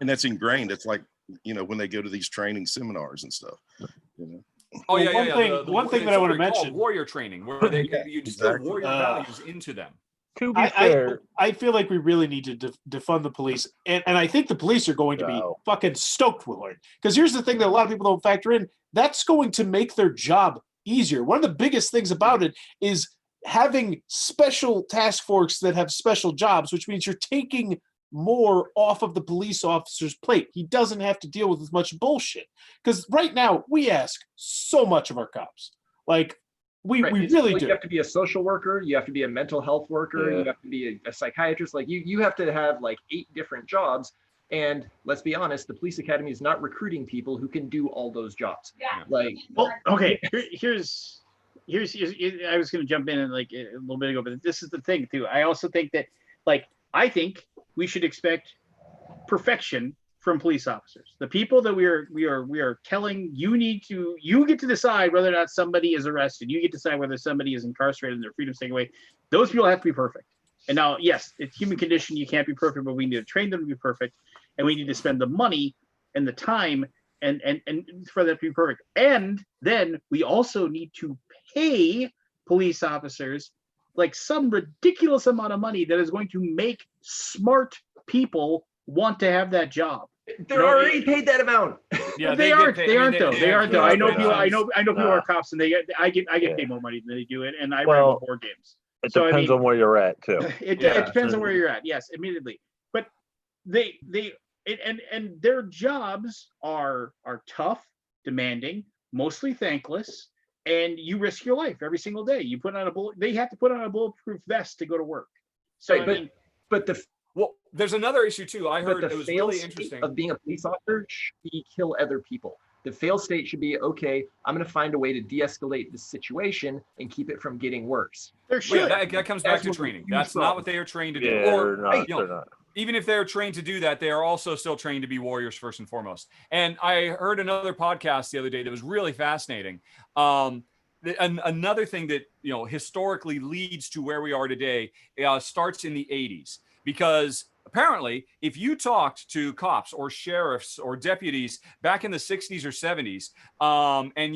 and that's ingrained. It's like, when they go to these training seminars and stuff, Oh, yeah, One thing that I want to mention, warrior training, where you distill warrior values into them. To be fair, I feel like we really need to defund the police, and I think the police are going to be fucking stoked with it. Because here's the thing that a lot of people don't factor in: that's going to make their job easier. One of the biggest things about it is having special task force that have special jobs, which means you're taking more off of the police officer's plate. He doesn't have to deal with as much bullshit. Because right now we ask so much of our cops, like. We really do. You have to be a social worker. You have to be a mental health worker. You have to be a psychiatrist. Like you have to have like 8 different jobs. And let's be honest, the police academy is not recruiting people who can do all those jobs. Yeah. Like, well, okay. Here's. I was going to jump in and like a little bit ago, but this is the thing too. I also think that, I think we should expect perfection from police officers. The people that we are telling you get to decide whether or not somebody is arrested. You get to decide whether somebody is incarcerated and their freedom's taken away. Those people have to be perfect. And now, yes, it's human condition. You can't be perfect, but we need to train them to be perfect, and we need to spend the money and the time and for them to be perfect. And then we also need to pay police officers like some ridiculous amount of money that is going to make smart people want to have that job. They're already paid that amount. Yeah, they aren't though. I know people are cops, and I get paid more money than they do it, and I run board games. It depends on where you're at too. It depends on where you're at. Yes, admittedly, but and their jobs are tough, demanding, mostly thankless, and you risk your life every single day. You put on they have to put on a bulletproof vest to go to work. So right, but the Well, there's another issue too. I but heard the it was fail really state interesting. of being a police officer should be kill other people. The fail state should be, okay, I'm going to find a way to de-escalate this situation and keep it from getting worse. There Well, yeah, should. that comes back That's to one of the training. huge That's not problems. what they are trained to do. Yeah, Or they're not. you know, They're not. even if they're trained to do that, they are also still trained to be warriors first and foremost. And I heard another podcast the other day that was really fascinating. Another thing that historically leads to where we are today starts in the 80s, because apparently if you talked to cops or sheriffs or deputies back in the 60s or 70s, and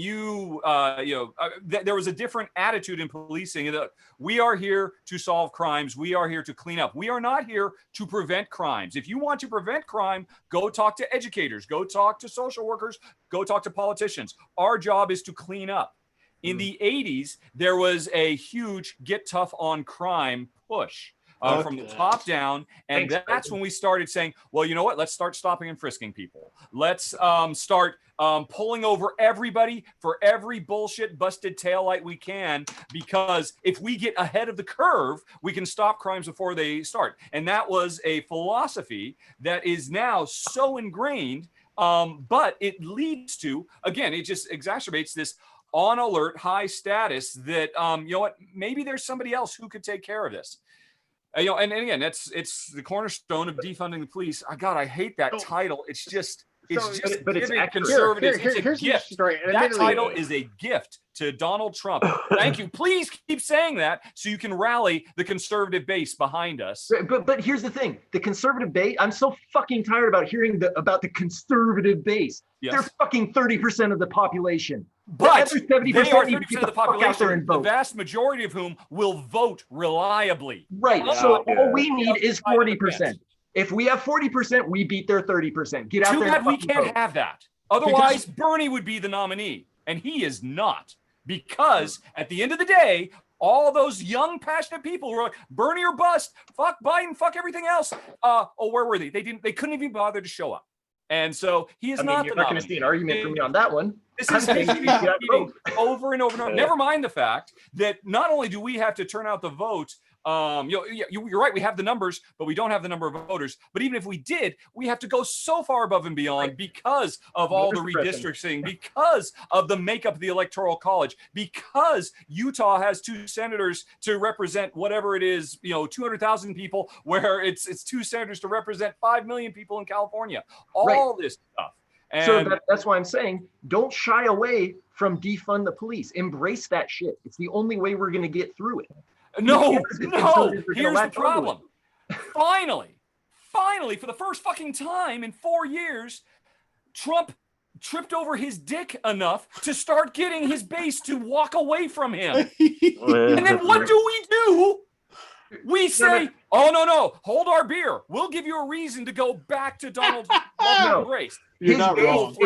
there was a different attitude in policing. We are here to solve crimes. We are here to clean up. We are not here to prevent crimes. If you want to prevent crime, go talk to educators, go talk to social workers, go talk to politicians. Our job is to clean up. In the 80s, there was a huge get tough on crime push. From the top down. And that's when we started saying, well, you know what? Let's start stopping and frisking people. Let's start pulling over everybody for every bullshit busted taillight we can, because if we get ahead of the curve, we can stop crimes before they start. And that was a philosophy that is now so ingrained, but it leads to, again, it just exacerbates this on alert, high status that, maybe there's somebody else who could take care of this. And again, it's the cornerstone of defunding the police. God, I hate that title. It's just but it's giving accurate. conservatives. Here's It's a the gift. story. And That admittedly- title is a gift to Donald Trump. Thank you. Please keep saying that so you can rally the conservative base behind us. But here's the thing: the conservative base. I'm so fucking tired about hearing about the conservative base. Yes. They're fucking 30% of the population. But The other 70% they are need to 30% get of the fuck out there population, and the vote. vast majority of whom will vote reliably. Right. Yeah, So yeah. all we need is 40%. If we have 40%, we beat their 30%. Get out Too there. bad and we fucking can't vote. have that. Otherwise, Bernie would be the nominee, and he is not. Because at the end of the day, all those young, passionate people who are like, Bernie or bust, fuck Biden, fuck everything else. Where were they? They couldn't even bother to show up. And so he is not You're the not going nominee. to see an argument from me on that one. This I'm is saying you get out and repeating vote. over and over and over. Never mind the fact that not only do we have to turn out the vote, you're right, we have the numbers, but we don't have the number of voters. But even if we did, we have to go so far above and beyond because of all the redistricting, because of the makeup of the Electoral College, because Utah has 2 senators to represent whatever it is, 200,000 people, where it's 2 senators to represent 5 million people in California. All this stuff. And So that's why I'm saying, don't shy away from defund the police. Embrace that shit. It's the only way we're going to get through it. No, Because if no. conservatives are gonna Here's the latch onto it. problem. Finally, for the first fucking time in 4 years, Trump tripped over his dick enough to start getting his base to walk away from him. And then what do? We say, oh, no, hold our beer. We'll give you a reason to go back to Donald Trump race. You're not wrong.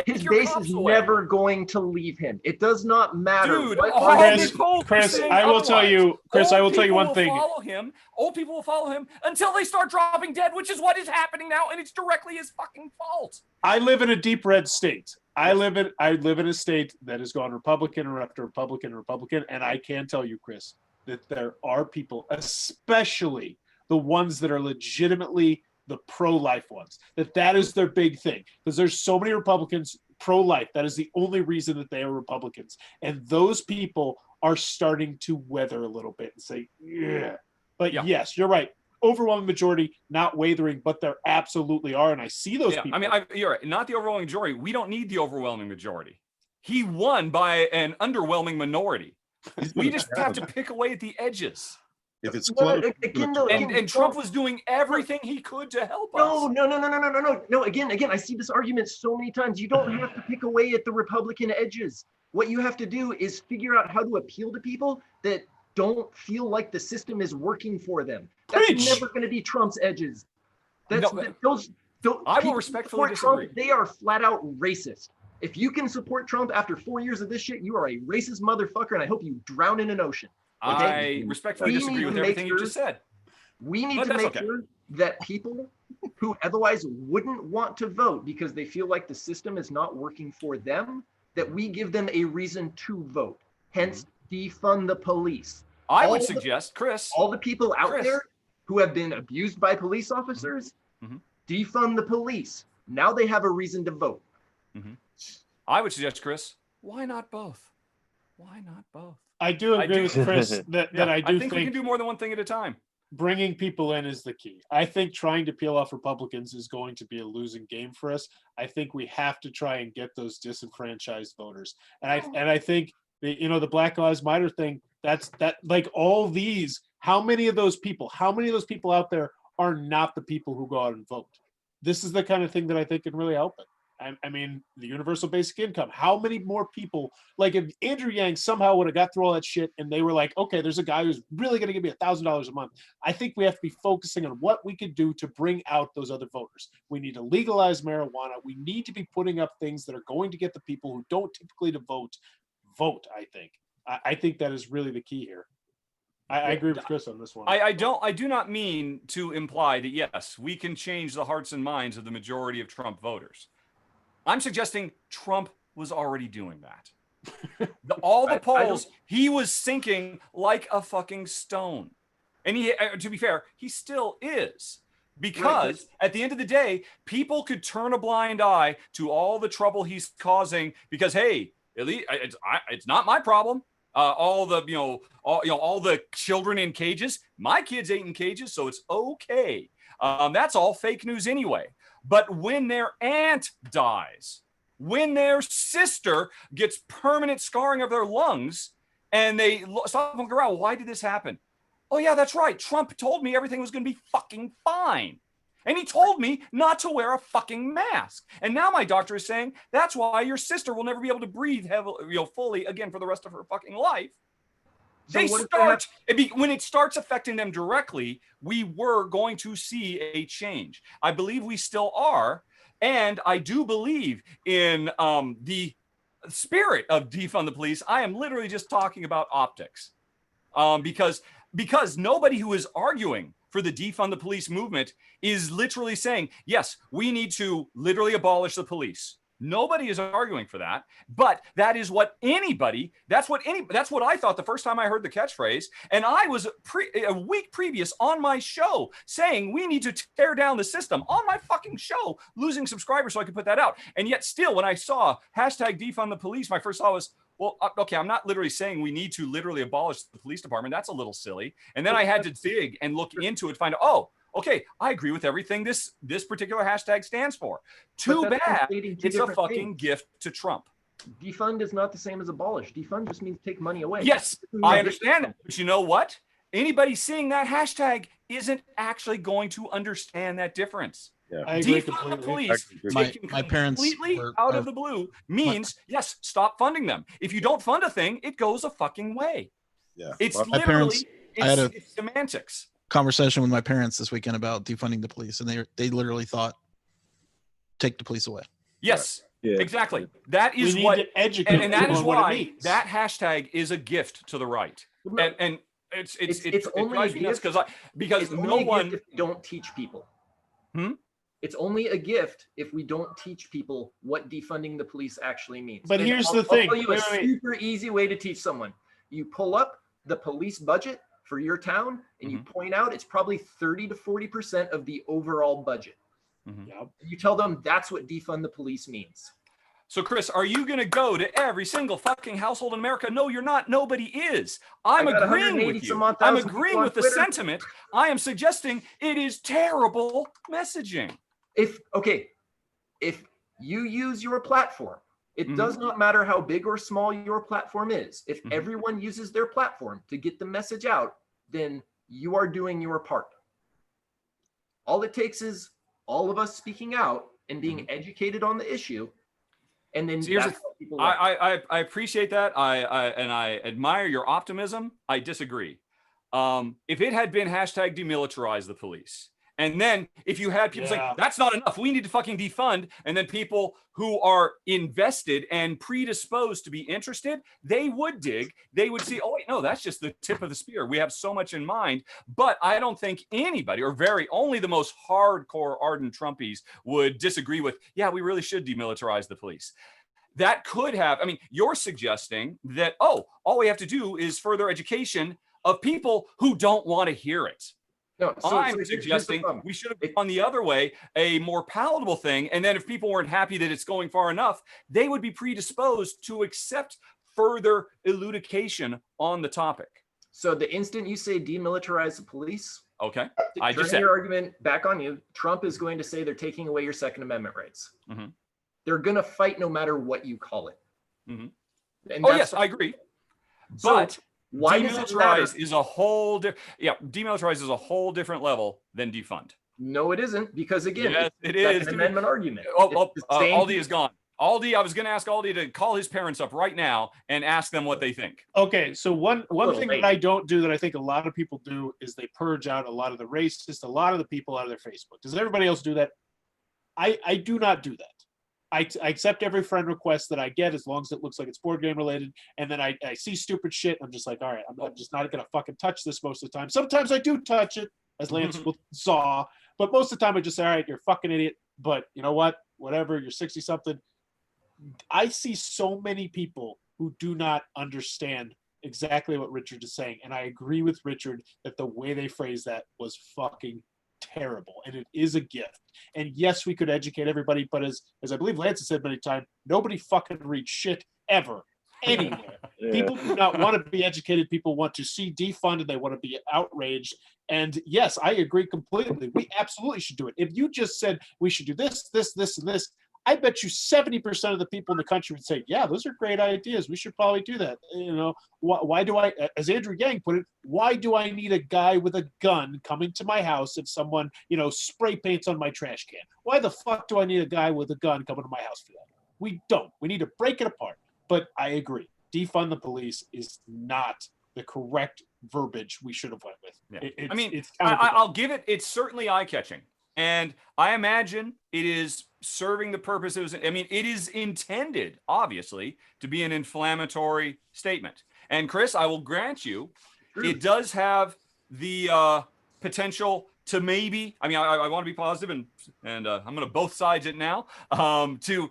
His base is never going to leave him. It does not matter. Dude, what all party- the polls are Chris, saying I will tell otherwise. you, Chris, I will Old tell you people one will thing. Follow him. Old people will follow him until they start dropping dead, which is what is happening now, and it's directly his fucking fault. I live in a deep red state. I live in a state that has gone Republican after Republican, and I can tell you, Chris, that there are people, especially the ones that are legitimately the pro-life ones, that is their big thing, because there's so many Republicans pro-life. That is the only reason that they are Republicans, and those people are starting to weather a little bit and say, yeah. But yes, you're right. Overwhelming majority not wavering, but there absolutely are, and I see those people. I mean, you're right. Not the overwhelming majority. We don't need the overwhelming majority. He won by an underwhelming minority. We just have to pick away at the edges. If it's Well, close, again, And Trump was doing everything he could to help us. No. Again, I see this argument so many times. You don't have to pick away at the Republican edges. What you have to do is figure out how to appeal to people that don't feel like the system is working for them. That's Preach. never going to be Trump's edges. Those I will people respectfully support Trump, disagree. they are flat out racist. If you can support Trump after 4 years of this shit, you are a racist motherfucker, and I hope you drown in an ocean. I respectfully We disagree need with to make everything you sure- just said. We need But to that's make okay. sure that people who otherwise wouldn't want to vote because they feel like the system is not working for them, that we give them a reason to vote. Hence, defund the police. I All would the- suggest, Chris, All the people out Chris. there who have been abused by police officers, defund the police. Now they have a reason to vote. I would suggest, Chris, why not both? Why not both? I do agree with Chris that I do think we can do more than one thing at a time. Bringing people in is the key. I think trying to peel off Republicans is going to be a losing game for us. I think we have to try and get those disenfranchised voters. And I think the Black Lives Matter thing, that like all these, how many of those people out there are not the people who go out and vote? This is the kind of thing that I think can really help it. I mean, the universal basic income. How many more people, like if Andrew Yang somehow would have got through all that shit and they were like, okay, there's a guy who's really going to give me $1,000 a month. I think we have to be focusing on what we could do to bring out those other voters. We need to legalize marijuana. We need to be putting up things that are going to get the people who don't typically to vote, I think. I think that is really the key here. I agree with Chris on this one. I do not mean to imply that, yes, we can change the hearts and minds of the majority of Trump voters. I'm suggesting Trump was already doing that. All the polls, he was sinking like a fucking stone. And he, to be fair, he still is. Because at the end of the day, people could turn a blind eye to all the trouble he's causing because, hey, at least it's not my problem. All the children in cages. My kids ain't in cages, so it's okay. That's all fake news anyway. But when their aunt dies, when their sister gets permanent scarring of their lungs, and they stop looking around, why did this happen? Oh yeah, that's right. Trump told me everything was going to be fucking fine. And he told me not to wear a fucking mask. And now my doctor is saying that's why your sister will never be able to breathe heavily, fully again for the rest of her fucking life. When it starts affecting them directly, we were going to see a change. I believe we still are. And I do believe in the spirit of defund the police. I am literally just talking about optics. Because nobody who is arguing for the defund the police movement is literally saying, yes, we need to literally abolish the police. Nobody is arguing for that, but that is what that's what I thought the first time I heard the catchphrase. And I was a week previous on my show saying we need to tear down the system on my fucking show, losing subscribers so I could put that out. And yet still, when I saw hashtag defund the police, my first thought was, well, okay, I'm not literally saying we need to literally abolish the police department. That's a little silly. And then I had to dig and look into it, find out, oh, okay, I agree with everything this particular hashtag stands for. Too bad it's a fucking gift to Trump. Defund is not the same as abolish. Defund just means take money away. Yes, I understand that. But you know what? Anybody seeing that hashtag isn't actually going to understand that difference. Yeah. I agree Defund the completely. police, My parents completely were- out of the blue means, yes, stop funding them. If you don't fund a thing, it goes a fucking way. Yeah. It's Well, My parents- I had it's semantics. Conversation with my parents this weekend about defunding the police, and they literally thought, take the police away. Yes, Yeah. exactly. That We is need what, to educate and that people is on what it why means. that hashtag is a gift to the right. And it's only drives a me nuts gift. because It's no only a one. gift if we don't teach people. Hmm? It's only a gift if we don't teach people what defunding the police actually means. But And here's I'll the thing. tell you Wait, a wait, wait. super easy way to teach someone. You pull up the police budget for your town and you point out it's probably 30 to 40% of the overall budget. Yep. You tell them that's what defund the police means. So, Chris, are you going to go to every single fucking household in America? No, you're not. Nobody is. I'm I got agreeing with 180 you. some odd I'm thousand agreeing people on with the Twitter. sentiment. I am suggesting it is terrible messaging. If you use your platform, it Mhm. does not matter how big or small your platform is. If Mhm. everyone uses their platform to get the message out, then you are doing your part. All it takes is all of us speaking out and being educated on the issue, and then So here's that's the- what people like. I appreciate that. I admire your optimism. I disagree. If it had been hashtag demilitarize the police, and then if you had people saying that's not enough, we need to fucking defund, and then people who are invested and predisposed to be interested, they would dig. They would see, oh wait, no, that's just the tip of the spear. We have so much in mind, but I don't think anybody, or only the most hardcore ardent Trumpies would disagree with. Yeah, we really should demilitarize the police. That could have. I mean, you're suggesting that all we have to do is further education of people who don't want to hear it. No, I'm here's the suggesting problem. we should have gone the other way, a more palatable thing. And then if people weren't happy that it's going far enough, they would be predisposed to accept further elucidation on the topic. So the instant you say demilitarize the police, Okay. I just turning said. your argument back on you, Trump is going to say they're taking away your Second Amendment rights. Mhm. They're going to fight no matter what you call it. Mhm. And Oh, that's- yes, I agree. So But why does it matter? demilitarize is a whole demilitarize is a whole different level than defund. No, it isn't, because again, Yes, it's it a is. Second Amendment argument. Oh, It's the same- Aldi is gone. Aldi, I was going to ask Aldi to call his parents up right now and ask them what they think. Okay, so one little thing late. that I don't do that I think a lot of people do is they purge out a lot of the racists, a lot of the people out of their Facebook. Does everybody else do that? I do not do that. I accept every friend request that I get as long as it looks like it's board game related. And then I see stupid shit. And I'm just like, all right, I'm just not going to fucking touch this most of the time. Sometimes I do touch it, as Lance saw. But most of the time I just say, all right, you're a fucking idiot. But you know what? Whatever, you're 60 something. I see so many people who do not understand exactly what Richard is saying. And I agree with Richard that the way they phrased that was fucking terrible. And it is a gift. And yes, we could educate everybody, but as I believe Lance has said many times, nobody fucking reads shit ever, anywhere. Yeah. People do not want to be educated. People want to see defund and they want to be outraged. And yes, I agree completely. We absolutely should do it. If you just said we should do this, this, this, and this, I bet you 70% of the people in the country would say, yeah, those are great ideas. We should probably do that. You know, why do I, as Andrew Yang put it, why do I need a guy with a gun coming to my house if someone, you know, spray paints on my trash can? Why the fuck do I need a guy with a gun coming to my house for that? We don't. We need to break it apart. But I agree. Defund the police is not the correct verbiage we should have went with. Yeah. It's I'll give it, it's certainly eye-catching. And I imagine it is serving the purposes. I mean, it is intended, obviously, to be an inflammatory statement. And Chris, I will grant you, it does have the potential to maybe, I mean, I want to be positive and I'm going to both sides it now, to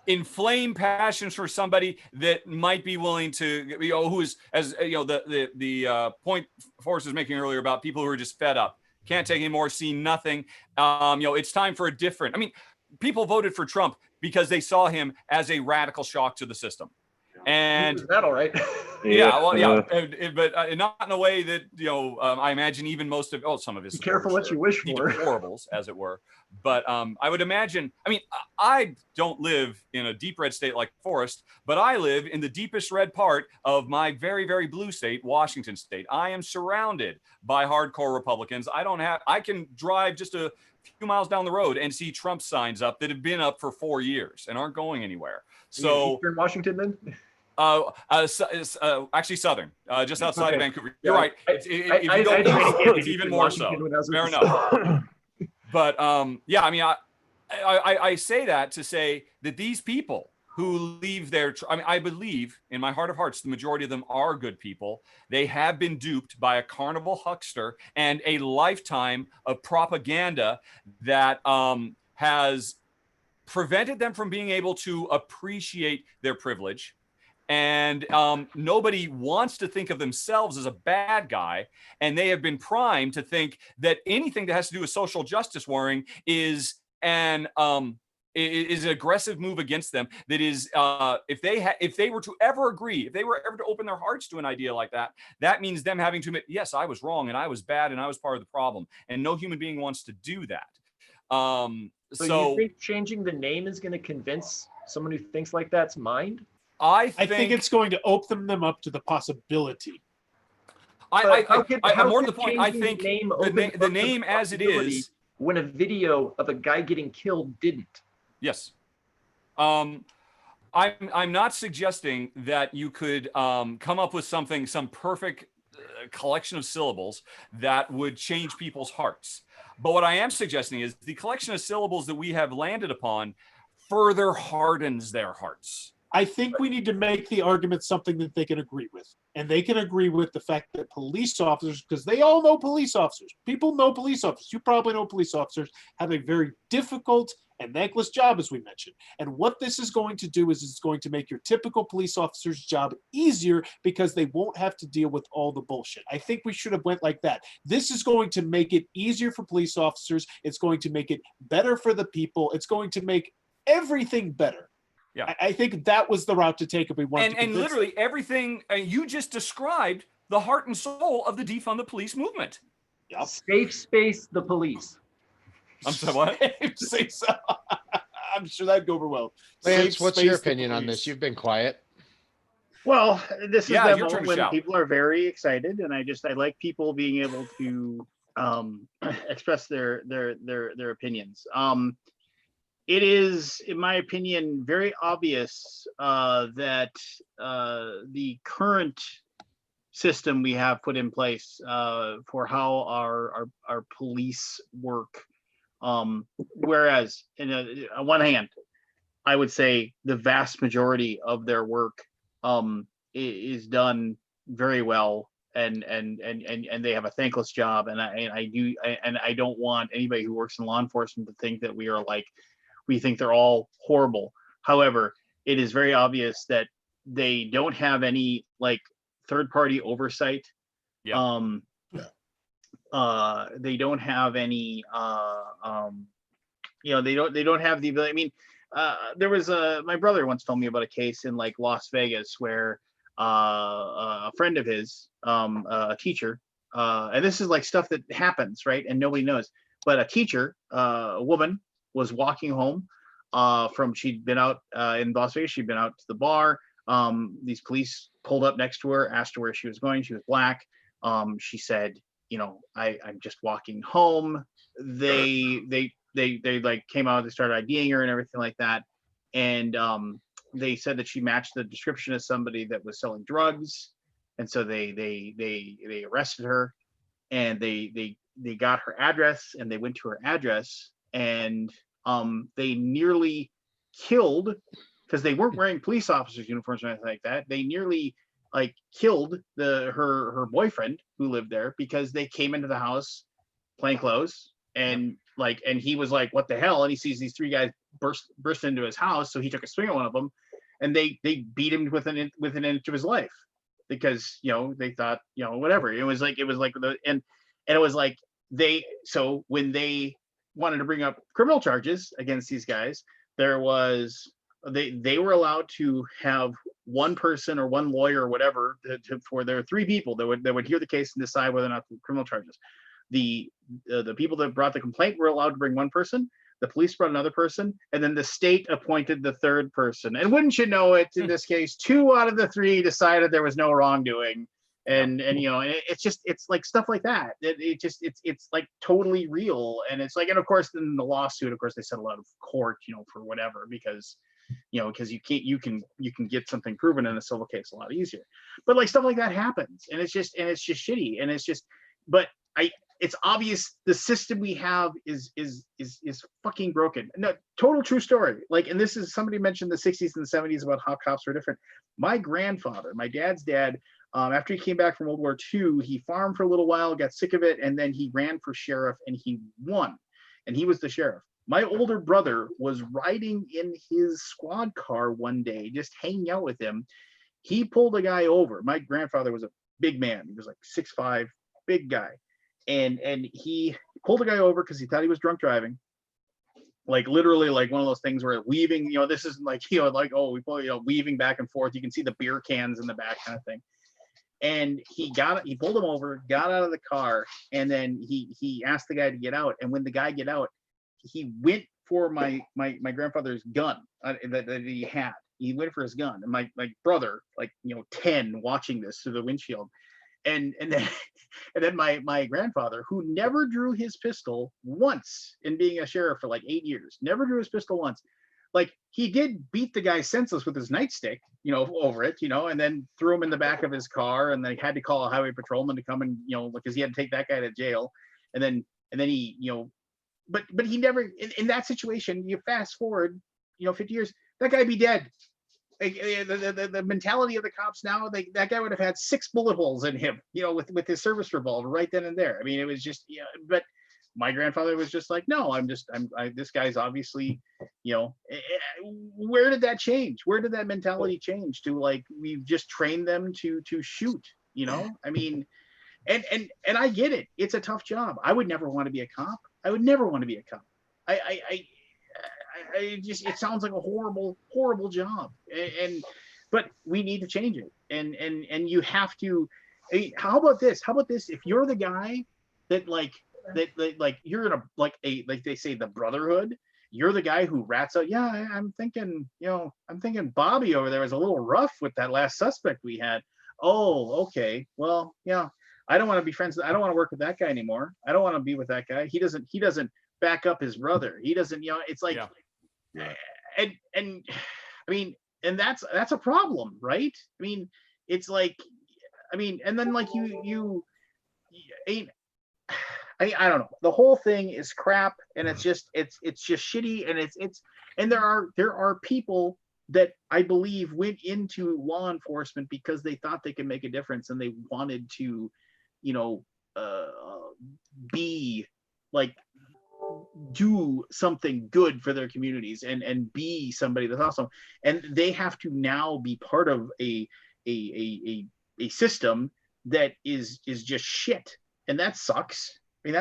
inflame passions for somebody that might be willing to, you know, who is, as you know, the point Forrest was making earlier about people who are just fed up. Can't take anymore, see nothing. You know, it's time for a different. I mean, people voted for Trump because they saw him as a radical shock to the system. And is that all right? Yeah, well, yeah, but not in a way that, you know, I imagine even most of, some of his. Be careful what you wish for. Deplorables, as it were. But I would imagine, I mean, I don't live in a deep red state like Forrest, but I live in the deepest red part of my very, very blue state, Washington State. I am surrounded by hardcore Republicans. I can drive just a few miles down the road and see Trump signs up that have been up for 4 years and aren't going anywhere. So Eastern Washington then? Actually southern, just outside of Vancouver. You're Yeah, right. If you go east, it's even more so. Fair enough. But yeah, I mean, I say that to say that these people who leave their, I mean, I believe in my heart of hearts, the majority of them are good people. They have been duped by a carnival huckster and a lifetime of propaganda that has prevented them from being able to appreciate their privilege. And nobody wants to think of themselves as a bad guy. And they have been primed to think that anything that has to do with social justice warring is an aggressive move against them. That is, if they were to ever agree, if they were ever to open their hearts to an idea like that, that means them having to admit, yes, I was wrong and I was bad and I was part of the problem. And no human being wants to do that. So you think changing the name is going to convince someone who thinks like that's mind? I think it's going to open them up to the possibility. More to the point, I think the name as it is, when a video of a guy getting killed didn't. Yes. I'm not suggesting that you could come up with some perfect collection of syllables that would change people's hearts. But what I am suggesting is the collection of syllables that we have landed upon further hardens their hearts. I think we need to make the argument something that they can agree with. And they can agree with the fact that police officers, because they all know police officers, people know police officers, you probably know police officers, have a very difficult and thankless job, as we mentioned. And what this is going to do is it's going to make your typical police officer's job easier because they won't have to deal with all the bullshit. I think we should have went like that. This is going to make it easier for police officers. It's going to make it better for the people. It's going to make everything better. Yeah. I think that was the route to take if we wanted to And convince literally everything you just described the heart and soul of the defund the police movement. Yep. Safe space the police. I'm sorry, what? Say so. I'm sure that'd go over well. Lance, Safe what's space your the opinion on police. this? You've been quiet. Well, this is Yeah, that your turn moment to when shout. people are very excited, and I like people being able to express their opinions. It is, in my opinion, very obvious that the current system we have put in place for how our police work, whereas on one hand, I would say the vast majority of their work is done very well, and they have a thankless job, and I don't want anybody who works in law enforcement to think that we think they're all horrible. However, it is very obvious that they don't have any third-party oversight. Yeah. They don't have any they don't have the ability. I mean, there was my brother once told me about a case in Las Vegas where a friend of his, a teacher, and this is stuff that happens, right? And nobody knows, but a teacher, a woman, was walking home she'd been out in Las Vegas. She'd been out to the bar. These police pulled up next to her, asked her where she was going. She was black. She said, I'm just walking home. They came out, they started IDing her and everything like that. And they said that she matched the description of somebody that was selling drugs. And so they arrested her, and they got her address, and they went to her address, and they nearly killed, because they weren't wearing police officers' uniforms or anything like that. They nearly killed her boyfriend who lived there, because they came into the house plain clothes, and and he was like, what the hell? And he sees these three guys burst into his house, so he took a swing at one of them, and they beat him within an inch of his life, because they thought whatever. It was so when they wanted to bring up criminal charges against these guys, there was they were allowed to have one person or one lawyer or whatever for their three people that would hear the case and decide whether or not the criminal charges. The people that brought the complaint were allowed to bring one person. The police brought another person, and then the state appointed the third person. And wouldn't you know it, in this case, 2 out of the 3 decided there was no wrongdoing. And it's stuff like that. It's totally real. And it's and of course, in the lawsuit, of course, they settle out of court, for whatever, because you can get something proven in a civil case a lot easier. But stuff like that happens, and it's just shitty, and it's obvious the system we have is fucking broken. No, total true story. And this is, somebody mentioned the 60s and the 70s about how cops were different. My grandfather, my dad's dad, after he came back from World War II, he farmed for a little while, got sick of it, and then he ran for sheriff, and he won, and he was the sheriff. My older brother was riding in his squad car one day, just hanging out with him. He pulled a guy over. My grandfather was a big man. He was 6'5", big guy. And he pulled a guy over because he thought he was drunk driving. Literally one of those things where weaving, this isn't we pull, weaving back and forth. You can see the beer cans in the back, kind of thing. And he pulled him over, got out of the car, and then he asked the guy to get out. And when the guy get out, he went for my grandfather's gun that he had. He went for his gun, and my brother, 10, watching this through the windshield, and then my grandfather, who never drew his pistol once in being a sheriff for 8 years, never drew his pistol once. He did beat the guy senseless with his nightstick, over it, and then threw him in the back of his car, and they had to call a highway patrolman to come and, because he had to take that guy to jail, and then he, but he never, in that situation, you fast forward, 50 years, that guy be dead. the mentality of the cops now, that guy would have had 6 bullet holes in him, with his service revolver right then and there. I mean, it was just, but my grandfather was just like, no, this guy's obviously, where did that change? Where did that mentality change to, like, we've just trained them to shoot, I mean, and I get it. It's a tough job. I would never want to be a cop. I would never want to be a cop. It sounds like a horrible job, but we need to change it. And you have to. How about this? If you're the guy that like you're in like they say the brotherhood, you're the guy who rats out. Yeah, I'm thinking Bobby over there was a little rough with that last suspect we had. Oh, okay. Well, yeah. I don't want to be friends. I don't want to work with that guy anymore. I don't want to be with that guy. He doesn't back up his brother. He doesn't. It's like. Yeah. And I mean, and that's a problem, right? I mean, it's like, and then like I don't know. The whole thing is crap, and it's just shitty, and and there are people that I believe went into law enforcement because they thought they could make a difference, and they wanted to, be like, do something good for their communities and be somebody that's awesome, and they have to now be part of a system that is just shit, and that sucks. So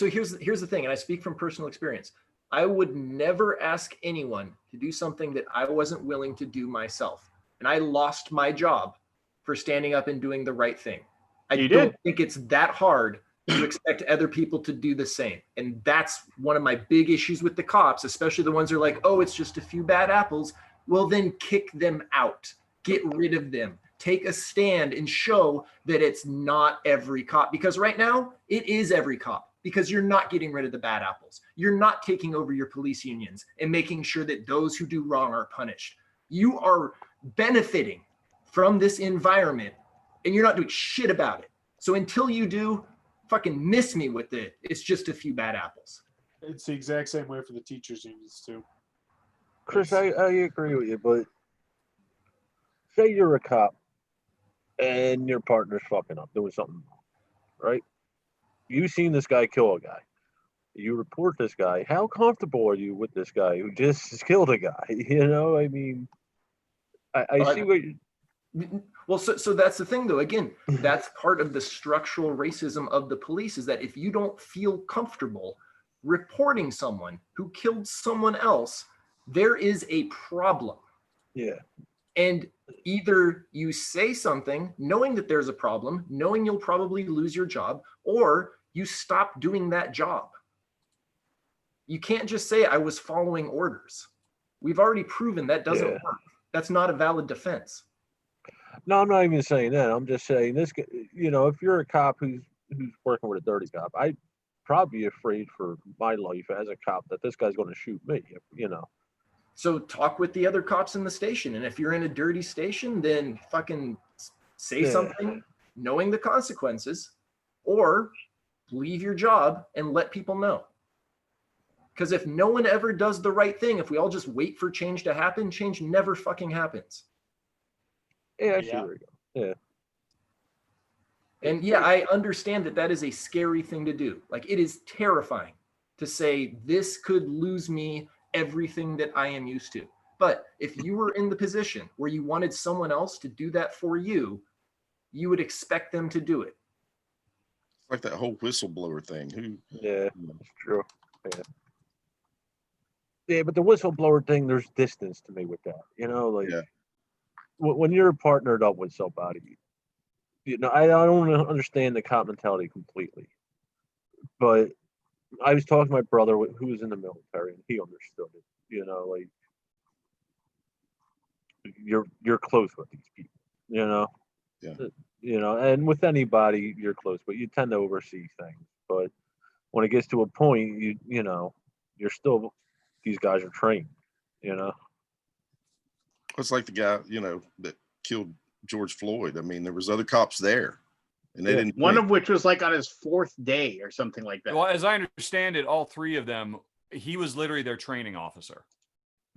here's the thing, and I speak from personal experience. I would never ask anyone to do something that I wasn't willing to do myself, and I lost my job for standing up and doing the right thing. I don't think it's that hard to expect other people to do the same. And that's one of my big issues with the cops, especially the ones who are like, oh, it's just a few bad apples. Well, then kick them out, get rid of them, take a stand and show that it's not every cop. Because right now it is every cop, because you're not getting rid of the bad apples. You're not taking over your police unions and making sure that those who do wrong are punished. You are benefiting from this environment and you're not doing shit about it. So until you do, fucking miss me with it. It's just a few bad apples. It's the exact same way for the teachers unions too. Chris, I agree with you, but say you're a cop and your partner's fucking up, doing something wrong, right? You've seen this guy kill a guy. You report this guy. How comfortable are you with this guy who just killed a guy? I mean, I see what you... Well, so that's the thing, though. Again, that's part of the structural racism of the police, is that if you don't feel comfortable reporting someone who killed someone else, there is a problem. Yeah. And either you say something knowing that there's a problem, knowing you'll probably lose your job, or you stop doing that job. You can't just say, I was following orders. We've already proven that doesn't work. That's not a valid defense. No, I'm not even saying that. I'm just saying this. If you're a cop who's working with a dirty cop, I'd probably be afraid for my life as a cop that this guy's going to shoot me. So talk with the other cops in the station, and if you're in a dirty station, then fucking say something, knowing the consequences, or leave your job and let people know. Because if no one ever does the right thing, if we all just wait for change to happen, change never fucking happens. Yeah, I see where you go. Yeah. And yeah, I understand that is a scary thing to do. Like, it is terrifying to say this could lose me everything that I am used to. But if you were in the position where you wanted someone else to do that for you, you would expect them to do it. It's like that whole whistleblower thing. Yeah, that's true. Yeah. Yeah, but the whistleblower thing, there's distance to me with that. When you're partnered up with somebody, I don't understand the cop mentality completely. But I was talking to my brother who was in the military, and he understood it. You're close with these people. Yeah. And with anybody, you're close, but you tend to oversee things. But when it gets to a point, you're still, these guys are trained. It's like the guy, that killed George Floyd. I mean, there was other cops there, and they didn't. One of which was like on his 4th day or something like that. Well, as I understand it, all 3 of them, he was literally their training officer.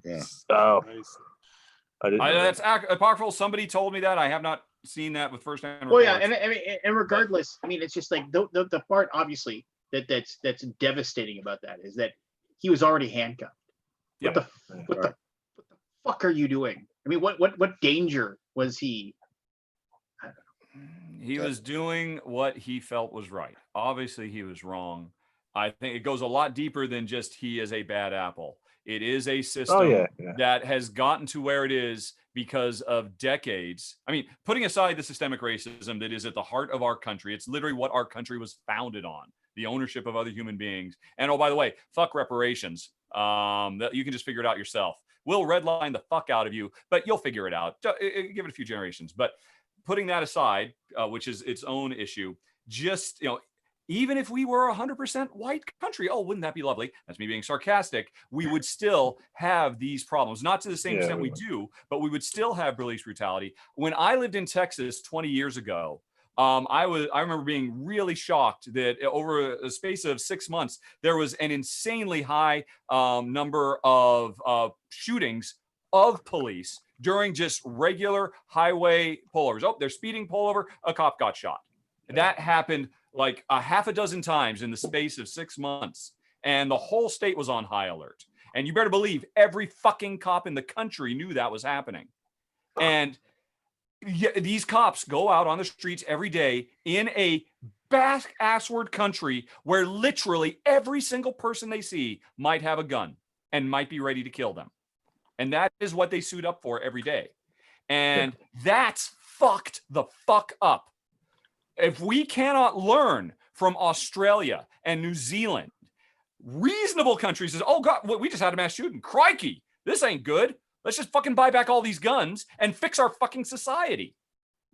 Yeah. Oh, Nice. I didn't. know that. That's apocryphal. Somebody told me that. I have not seen that with first-hand Well, reports. yeah, and I mean, and regardless, I mean, it's just like the part obviously that's devastating about that is that he was already handcuffed. Yeah. What the fuck are you doing? I mean, what danger was he? He was doing what he felt was right. Obviously, he was wrong. I think it goes a lot deeper than just he is a bad apple. It is a system yeah. that has gotten to where it is because of decades. I mean, putting aside the systemic racism that is at the heart of our country, it's literally what our country was founded on, the ownership of other human beings. And oh, by the way, fuck reparations. That you can just figure it out yourself. We'll redline the fuck out of you, but you'll figure it out. Give it a few generations. But putting that aside, which is its own issue, just, even if we were a 100% white country, oh, wouldn't that be lovely? That's me being sarcastic. We would still have these problems, not to the same extent we do, but we would still have police brutality. When I lived in Texas 20 years ago, I remember being really shocked that over a space of 6 months, there was an insanely high number of shootings of police during just regular highway pullovers. Oh, they're speeding pullover, a cop got shot. That happened like a half a dozen times in the space of 6 months. And the whole state was on high alert. And you better believe every fucking cop in the country knew that was happening. And these cops go out on the streets every day in a back-assward country where literally every single person they see might have a gun and might be ready to kill them. And that is what they suit up for every day. And that's fucked the fuck up. If we cannot learn from Australia and New Zealand, reasonable countries says, oh God, we just had a mass shooting. Crikey, this ain't good. Let's just fucking buy back all these guns and fix our fucking society.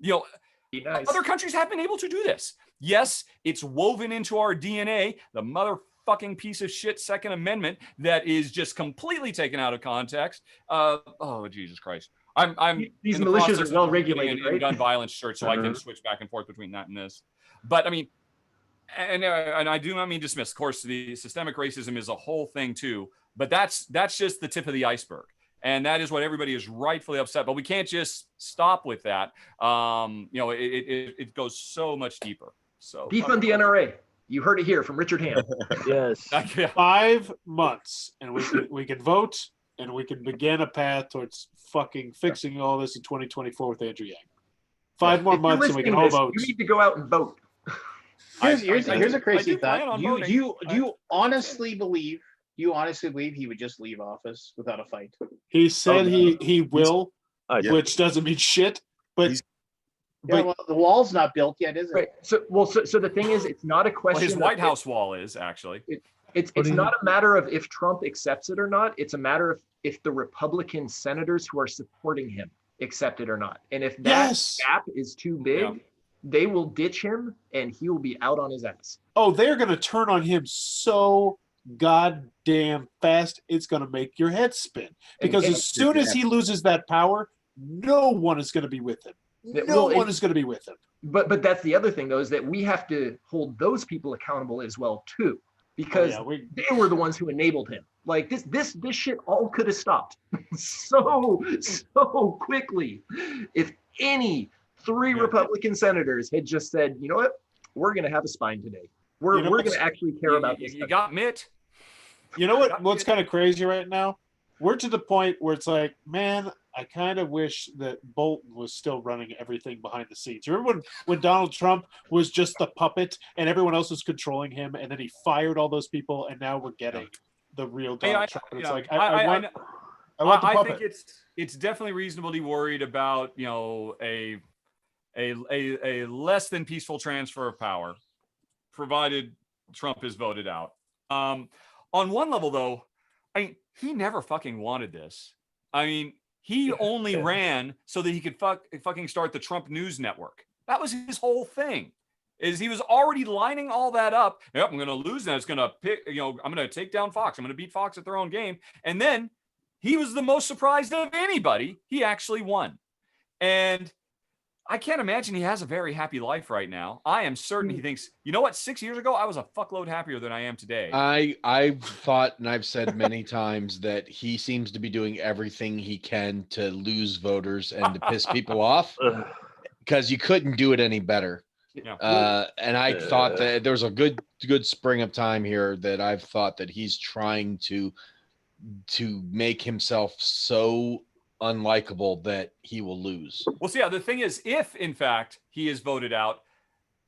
Nice. Other countries have been able to do this. Yes, it's woven into our DNA, the motherfucking piece of shit Second Amendment that is just completely taken out of context. Oh, Jesus Christ. I'm These in the militias process are well of regulated, in right? gun violence shirts, so I can switch back and forth between that and this. But I mean, and I do not mean dismiss. Of course, the systemic racism is a whole thing too. But that's just the tip of the iceberg, and that is what everybody is rightfully upset. But we can't just stop with that. It goes so much deeper. So Defund the NRA. You heard it here from Richard Ham. Yes. 5 months, and we can vote, and we can begin a path towards fucking fixing all this in 2024 with Andrew Yang. 5 more If you're months, and we can listening all to this, vote. You need to go out and vote. Here's a crazy plan thought. on Do voting. you honestly believe he would just leave office without a fight? He said he will, Yeah. which doesn't mean shit. But Yeah, well, the wall's not built yet, is it? Right. So the thing is, it's not a Well, question. his of White if- House wall is actually. It's What do you- not a matter of if Trump accepts it or not. It's a matter of if the Republican senators who are supporting him accept it or not. And if that Yes. gap is too big, Yeah. they will ditch him and he will be out on his ass. oh, they're gonna turn on him so goddamn fast, it's gonna make your head spin. Because and- as soon as he loses that power, no one is gonna be with him. Yeah, No well, one is gonna be with him. But that's the other thing though, is that we have to hold those people accountable as well too, because Oh, yeah, they were the ones who enabled him. Like this shit all could have stopped so quickly if any three Yeah. Republican senators had just said, you know what, we're gonna have a spine today. We're You know we're what's- gonna actually care about this. You got Mitt. You know what's kind of crazy right now? We're to the point where it's like, man, I kind of wish that Bolton was still running everything behind the scenes. You remember when Donald Trump was just the puppet and everyone else was controlling him, and then he fired all those people, and now we're getting the real Donald Trump. And it's like, I want the I puppet. think it's definitely reasonable to be worried about, a less than peaceful transfer of power, provided Trump is voted out. On one level, though, he never fucking wanted this. He only ran so that he could fucking start the Trump News Network. That was his whole thing. Is he was already lining all that up. Yep, I'm going to lose, and it's going to pick. I'm going to take down Fox. I'm going to beat Fox at their own game. And then he was the most surprised of anybody. He actually won. And I can't imagine he has a very happy life right now. I am certain he thinks, you know what? 6 years ago, I was a fuckload happier than I am today. I've thought, and I've said many times, that he seems to be doing everything he can to lose voters and to piss people off, because you couldn't do it any better. Yeah. And I thought that there was a good spring of time here that I've thought that he's trying to make himself so unlikable that he will lose. Well, see, yeah, the thing is, if in fact he is voted out,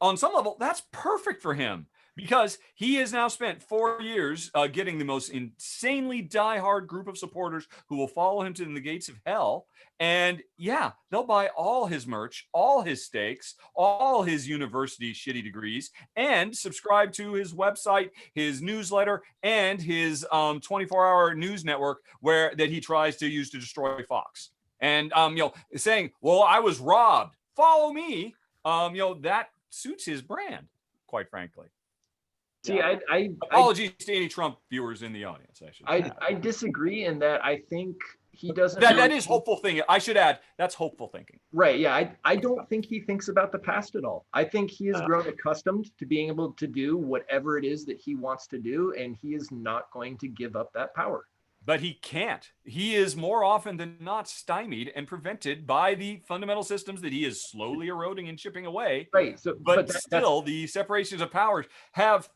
on some level, that's perfect for him, because he has now spent 4 years getting the most insanely diehard group of supporters who will follow him to the gates of hell. And yeah, they'll buy all his merch, all his steaks, all his university shitty degrees, and subscribe to his website, his newsletter, and his 24-hour news network that he tries to use to destroy Fox. And saying, well, I was robbed, follow me. That suits his brand, quite frankly. See, apologies to any Trump viewers in the audience. I disagree in that I think he doesn't. That is hopeful thinking. I should add, that's hopeful thinking. Right. Yeah. I don't think he thinks about the past at all. I think he has grown accustomed to being able to do whatever it is that he wants to do, and he is not going to give up that power. But he can't. He is more often than not stymied and prevented by the fundamental systems that he is slowly eroding and chipping away. Right. So, but still, the separations of powers have.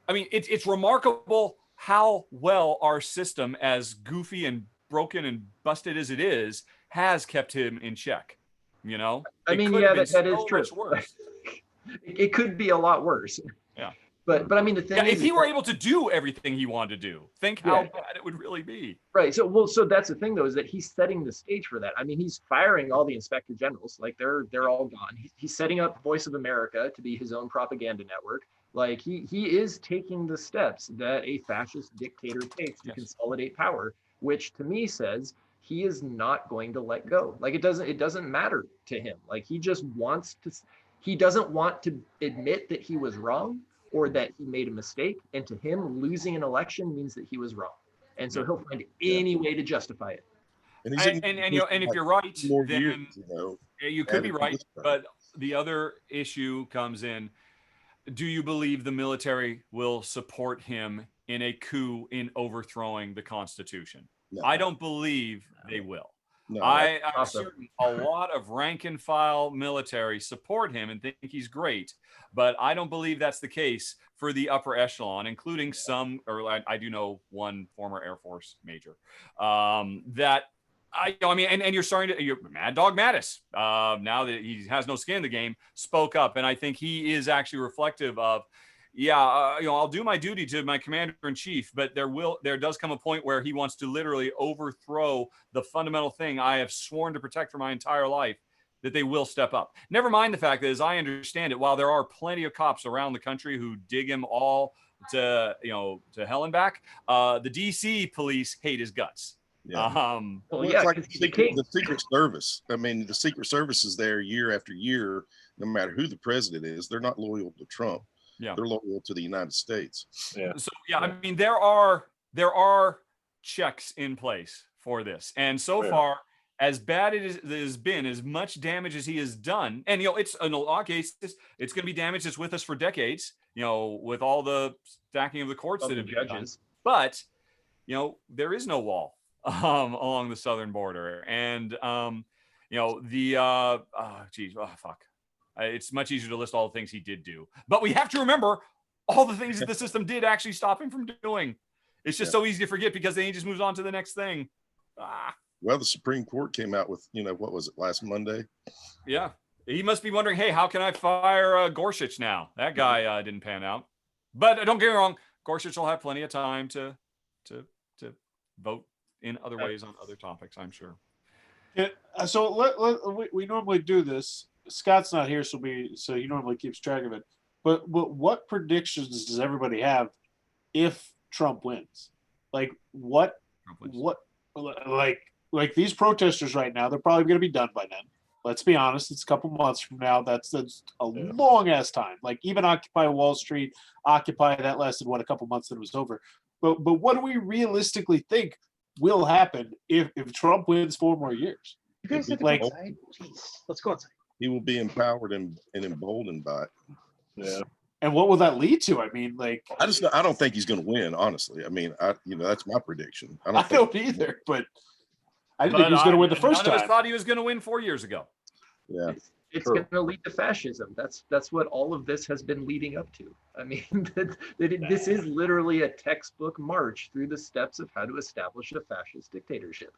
I mean, it's remarkable how well our system, as goofy and broken and busted as it is, has kept him in check. I mean, yeah, that is true. It could be a lot worse. Yeah. But I mean, the thing is, if he were able to do everything he wanted to do, think how bad it would really be. Right. So that's the thing, though, is that he's setting the stage for that. I mean, he's firing all the inspector generals, like they're all gone. He's setting up Voice of America to be his own propaganda network. Like he is taking the steps that a fascist dictator takes to consolidate power, which to me says he is not going to let go. Like it doesn't matter to him. Like he doesn't want to admit that he was wrong or that he made a mistake. And to him, losing an election means that he was wrong. And so he'll find any way to justify it. And if you're right, then you could be right. But the other issue comes in. Do you believe the military will support him in a coup in overthrowing the Constitution? No. I don't believe they will. No, I'm certain a lot of rank and file military support him and think he's great, but I don't believe that's the case for the upper echelon, including some, or I do know one former Air Force major, that and you're starting to, Mad Dog Mattis, now that he has no skin in the game, spoke up. And I think he is actually reflective of, I'll do my duty to my commander in chief, but there does come a point where he wants to literally overthrow the fundamental thing I have sworn to protect for my entire life, that they will step up. Never mind the fact that, as I understand it, while there are plenty of cops around the country who dig him all to hell and back, the DC police hate his guts. Yeah. It's like the Secret Service. I mean, the Secret Service is there year after year, no matter who the president is. They're not loyal to Trump. Yeah. They're loyal to the United States. Yeah. So I mean, there are checks in place for this, and so far, as bad as it has been, as much damage as he has done, and it's in a lot of cases, it's going to be damage that's with us for decades. With all the stacking of the courts that have been done. But there is no wall along the southern border, and it's much easier to list all the things he did do, but we have to remember all the things that the system did actually stop him from doing. It's just so easy to forget, because then he just moves on to the next thing. Well, the Supreme Court came out with, what was it, last Monday? Yeah, he must be wondering, hey, how can I fire Gorsuch now? That guy didn't pan out. But don't get me wrong, Gorsuch will have plenty of time to vote in other ways on other topics, I'm sure. Yeah, so we normally do this. Scott's not here, so he normally keeps track of it. But what predictions does everybody have if Trump wins? Like like these protesters right now, they're probably going to be done by then. Let's be honest, it's a couple months from now. That's a long ass time. Like even Occupy Wall Street, that lasted a couple months, and it was over. But what do we realistically think will happen if Trump wins 4 more years? You guys have like, outside? Jeez, let's go outside. he will be empowered and emboldened by it. Yeah. And what will that lead to? I mean, like, I don't think he's going to win, honestly. I mean, that's my prediction. I don't either, but I didn't think he was going to win the first None of us time. thought he was going to win 4 years ago. Yeah. It's True. going to lead to fascism. That's what all of this has been leading up to. I mean, this is literally a textbook march through the steps of how to establish a fascist dictatorship.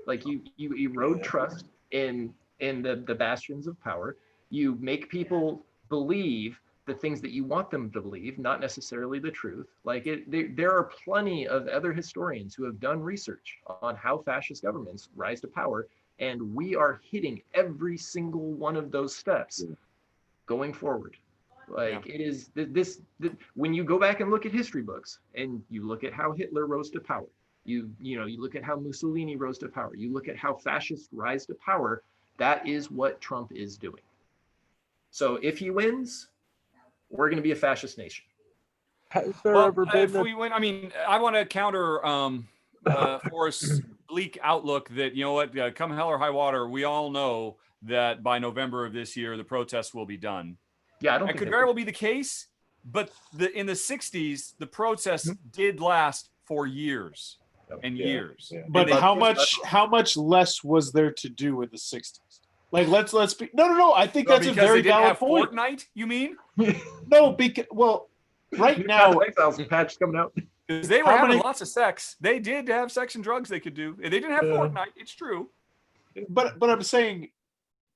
Like you erode trust in the bastions of power. You make people believe the things that you want them to believe, not necessarily the truth. Like there are plenty of other historians who have done research on how fascist governments rise to power, and we are hitting every single one of those steps going forward. Like it is this when you go back and look at history books and you look at how Hitler rose to power, you look at how Mussolini rose to power, you look at how fascists rise to power, that is what Trump is doing. So if he wins, we're going to be a fascist nation. Has there Well, ever been if we win, I mean, I want to counter Forrest's bleak outlook that, you know what, come hell or high water, we all know that by November of this year, the protests will be done. Yeah, I don't That think could very well be the case, but in the 60s, the protests did last for years and years. Yeah. But And how much less was there to do in the 60s? Like let's be no. I think that's a because very they didn't valid have point. Fortnite, you mean? No, because right now Exiles patch coming out. Because they were How having many- lots of sex. They did have sex and drugs they could do. They didn't have Fortnite. It's true. but I'm saying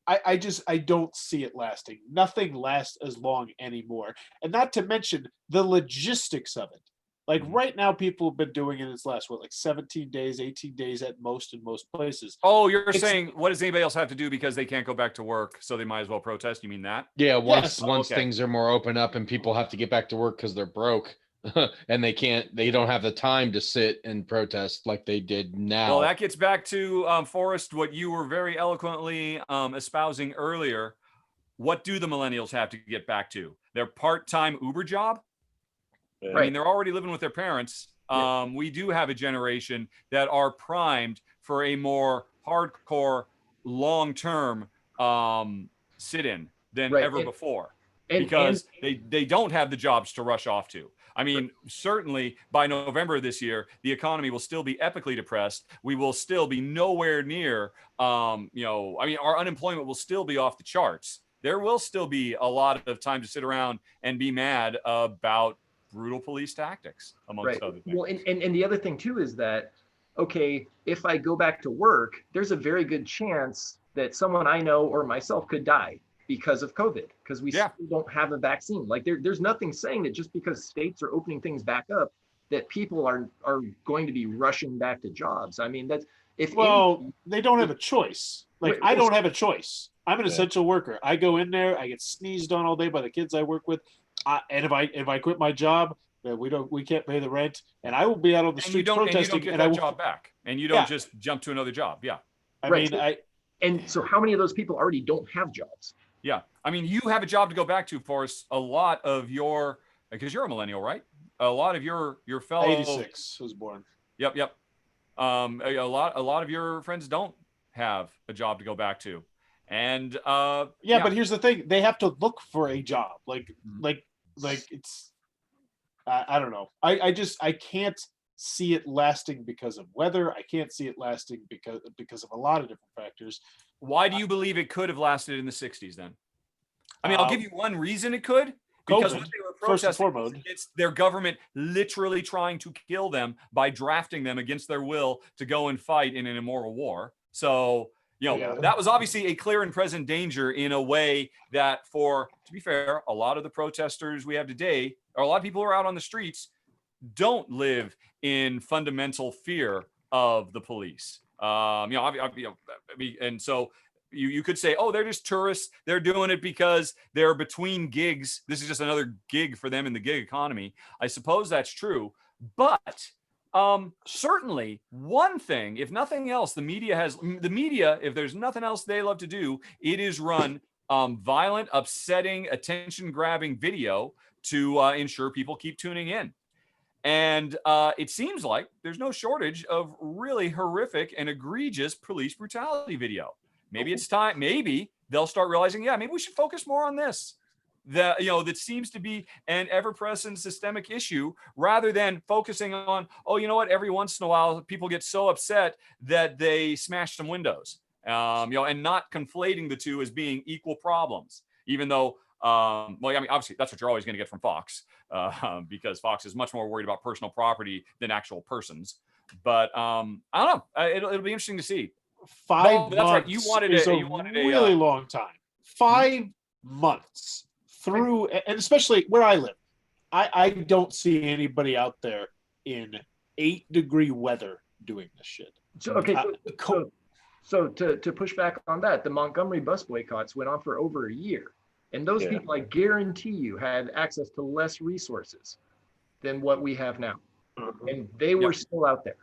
I don't see it lasting. Nothing lasts as long anymore. And not to mention the logistics of it. Like right now, people have been doing it its last, 17 days, 18 days at most in most places. Oh, you're saying what does anybody else have to do because they can't go back to work, so they might as well protest? You mean that? Yeah, once Yes. once Okay. things are more open up and people have to get back to work because they're broke and they don't have the time to sit and protest like they did now. Well, that gets back to Forrest, what you were very eloquently espousing earlier. What do the millennials have to get back to? Their part-time Uber job? I mean, they're already living with their parents. We do have a generation that are primed for a more hardcore, long-term sit-in than ever before, because they don't have the jobs to rush off to. I mean, certainly by November of this year, the economy will still be epically depressed. We will still be nowhere near, I mean, our unemployment will still be off the charts. There will still be a lot of time to sit around and be mad about brutal police tactics, amongst other things. Well, and the other thing too is that, okay, if I go back to work, there's a very good chance that someone I know or myself could die because of COVID, because we still don't have a vaccine. Like there's nothing saying that just because states are opening things back up, that people are going to be rushing back to jobs. I mean, that's they don't have a choice. Like I don't have a choice. I'm an essential worker. I go in there, I get sneezed on all day by the kids I work with. And if I quit my job, we can't pay the rent, and I will be out on the street protesting. And you don't get that job back, and you don't just jump to another job. Yeah, and so how many of those people already don't have jobs? Yeah, I mean, you have a job to go back to, Forrest. A lot of your, because you're a millennial, right? A lot of your fellow 86 was born. Yep. A lot of your friends don't have a job to go back to, and but here's the thing: they have to look for a job. Like it's, I don't know. I can't see it lasting because of weather. I can't see it lasting because of a lot of different factors. Why do you believe it could have lasted in the 60s then? I mean, I'll give you one reason it could. Because COVID, what they were first and protesting foremost, it's their government literally trying to kill them by drafting them against their will to go and fight in an immoral war. So, that was obviously a clear and present danger in a way that, to be fair, a lot of the protesters we have today, or a lot of people who are out on the streets, don't live in fundamental fear of the police. And so you could say, oh, they're just tourists. They're doing it because they're between gigs. This is just another gig for them in the gig economy. I suppose that's true. But certainly one thing, if nothing else, the media, if there's nothing else they love to do, it is run violent, upsetting, attention-grabbing video to ensure people keep tuning in. And it seems like there's no shortage of really horrific and egregious police brutality video. Maybe it's time. Maybe they'll start realizing, yeah, maybe we should focus more on this. That seems to be an ever-present systemic issue, rather than focusing on, oh, you know what? Every once in a while, people get so upset that they smash some windows, and not conflating the two as being equal problems. Even though, obviously, that's what you're always going to get from Fox, because Fox is much more worried about personal property than actual persons. But I don't know. It'll be interesting to see. 5 No, that's right. You months wanted is a really long time. 5 months through, and especially where I live, I don't see anybody out there in 8-degree weather doing this shit. So, okay, so to push back on that, the Montgomery bus boycotts went on for over a year, and those people, I guarantee you, had access to less resources than what we have now, and they were still out there.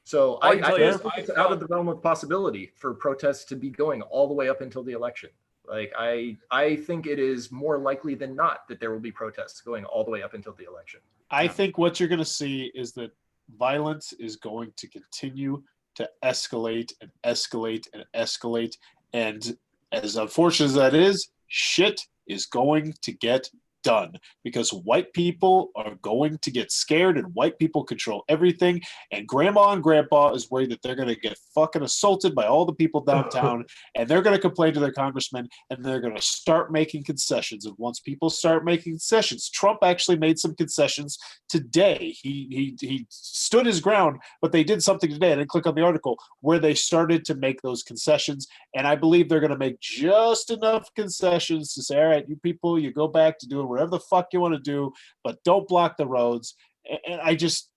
So I think it's out of the realm of possibility for protests to be going all the way up until the election. Like, I think it is more likely than not that there will be protests going all the way up until the election. I think what you're going to see is that violence is going to continue to escalate and escalate and escalate. And as unfortunate as that is, shit is going to get done, because white people are going to get scared and white people control everything, and grandma and grandpa is worried that they're going to get fucking assaulted by all the people downtown, and they're going to complain to their congressman, and they're going to start making concessions. And once people start making concessions, Trump actually made some concessions today. He stood his ground, but they did something today. I didn't click on the article where they started to make those concessions, and I believe they're going to make just enough concessions to say, all right, you people, you go back to doing whatever the fuck you want to do, but don't block the roads. And I just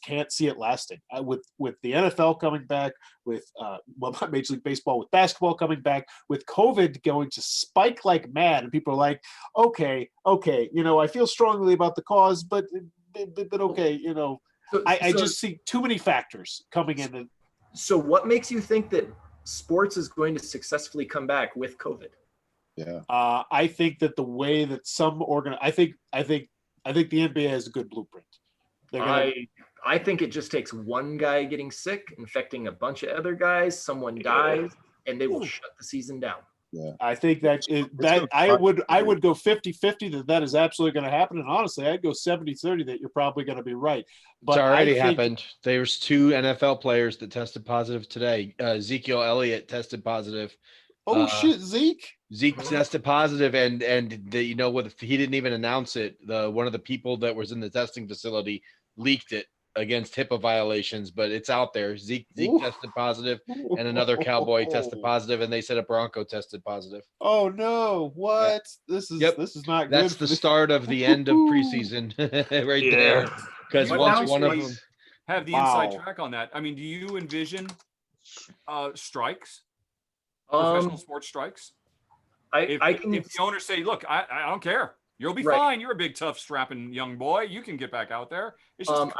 can't see it lasting. With the NFL coming back, with Major League Baseball, with basketball coming back, with COVID going to spike like mad, and people are like, okay, I feel strongly about the cause, but okay, I just see too many factors coming in. So what makes you think that sports is going to successfully come back with COVID? Yeah. I think that the way that some I think the NBA has a good blueprint. I think it just takes one guy getting sick, infecting a bunch of other guys, someone dies, and they will shut the season down. Yeah. I think I would go 50-50 that is absolutely going to happen. And honestly, I'd go 70-30 that you're probably going to be right. But it's already happened. There's 2 NFL players that tested positive today. Ezekiel Elliott tested positive. Oh shit, Zeke tested positive, and he didn't even announce it. One of the people that was in the testing facility leaked it against HIPAA violations, but it's out there. Zeke tested positive, and another Cowboy tested positive, and they said a Bronco tested positive. Oh no! What? This is not good. That's the start of the end of preseason, right there. Because once one of them have the inside track on that. I mean, do you envision strikes? Professional sports strikes. If the owners say, "Look, I don't care. You'll be fine. You're a big, tough, strapping young boy. You can get back out there." It's just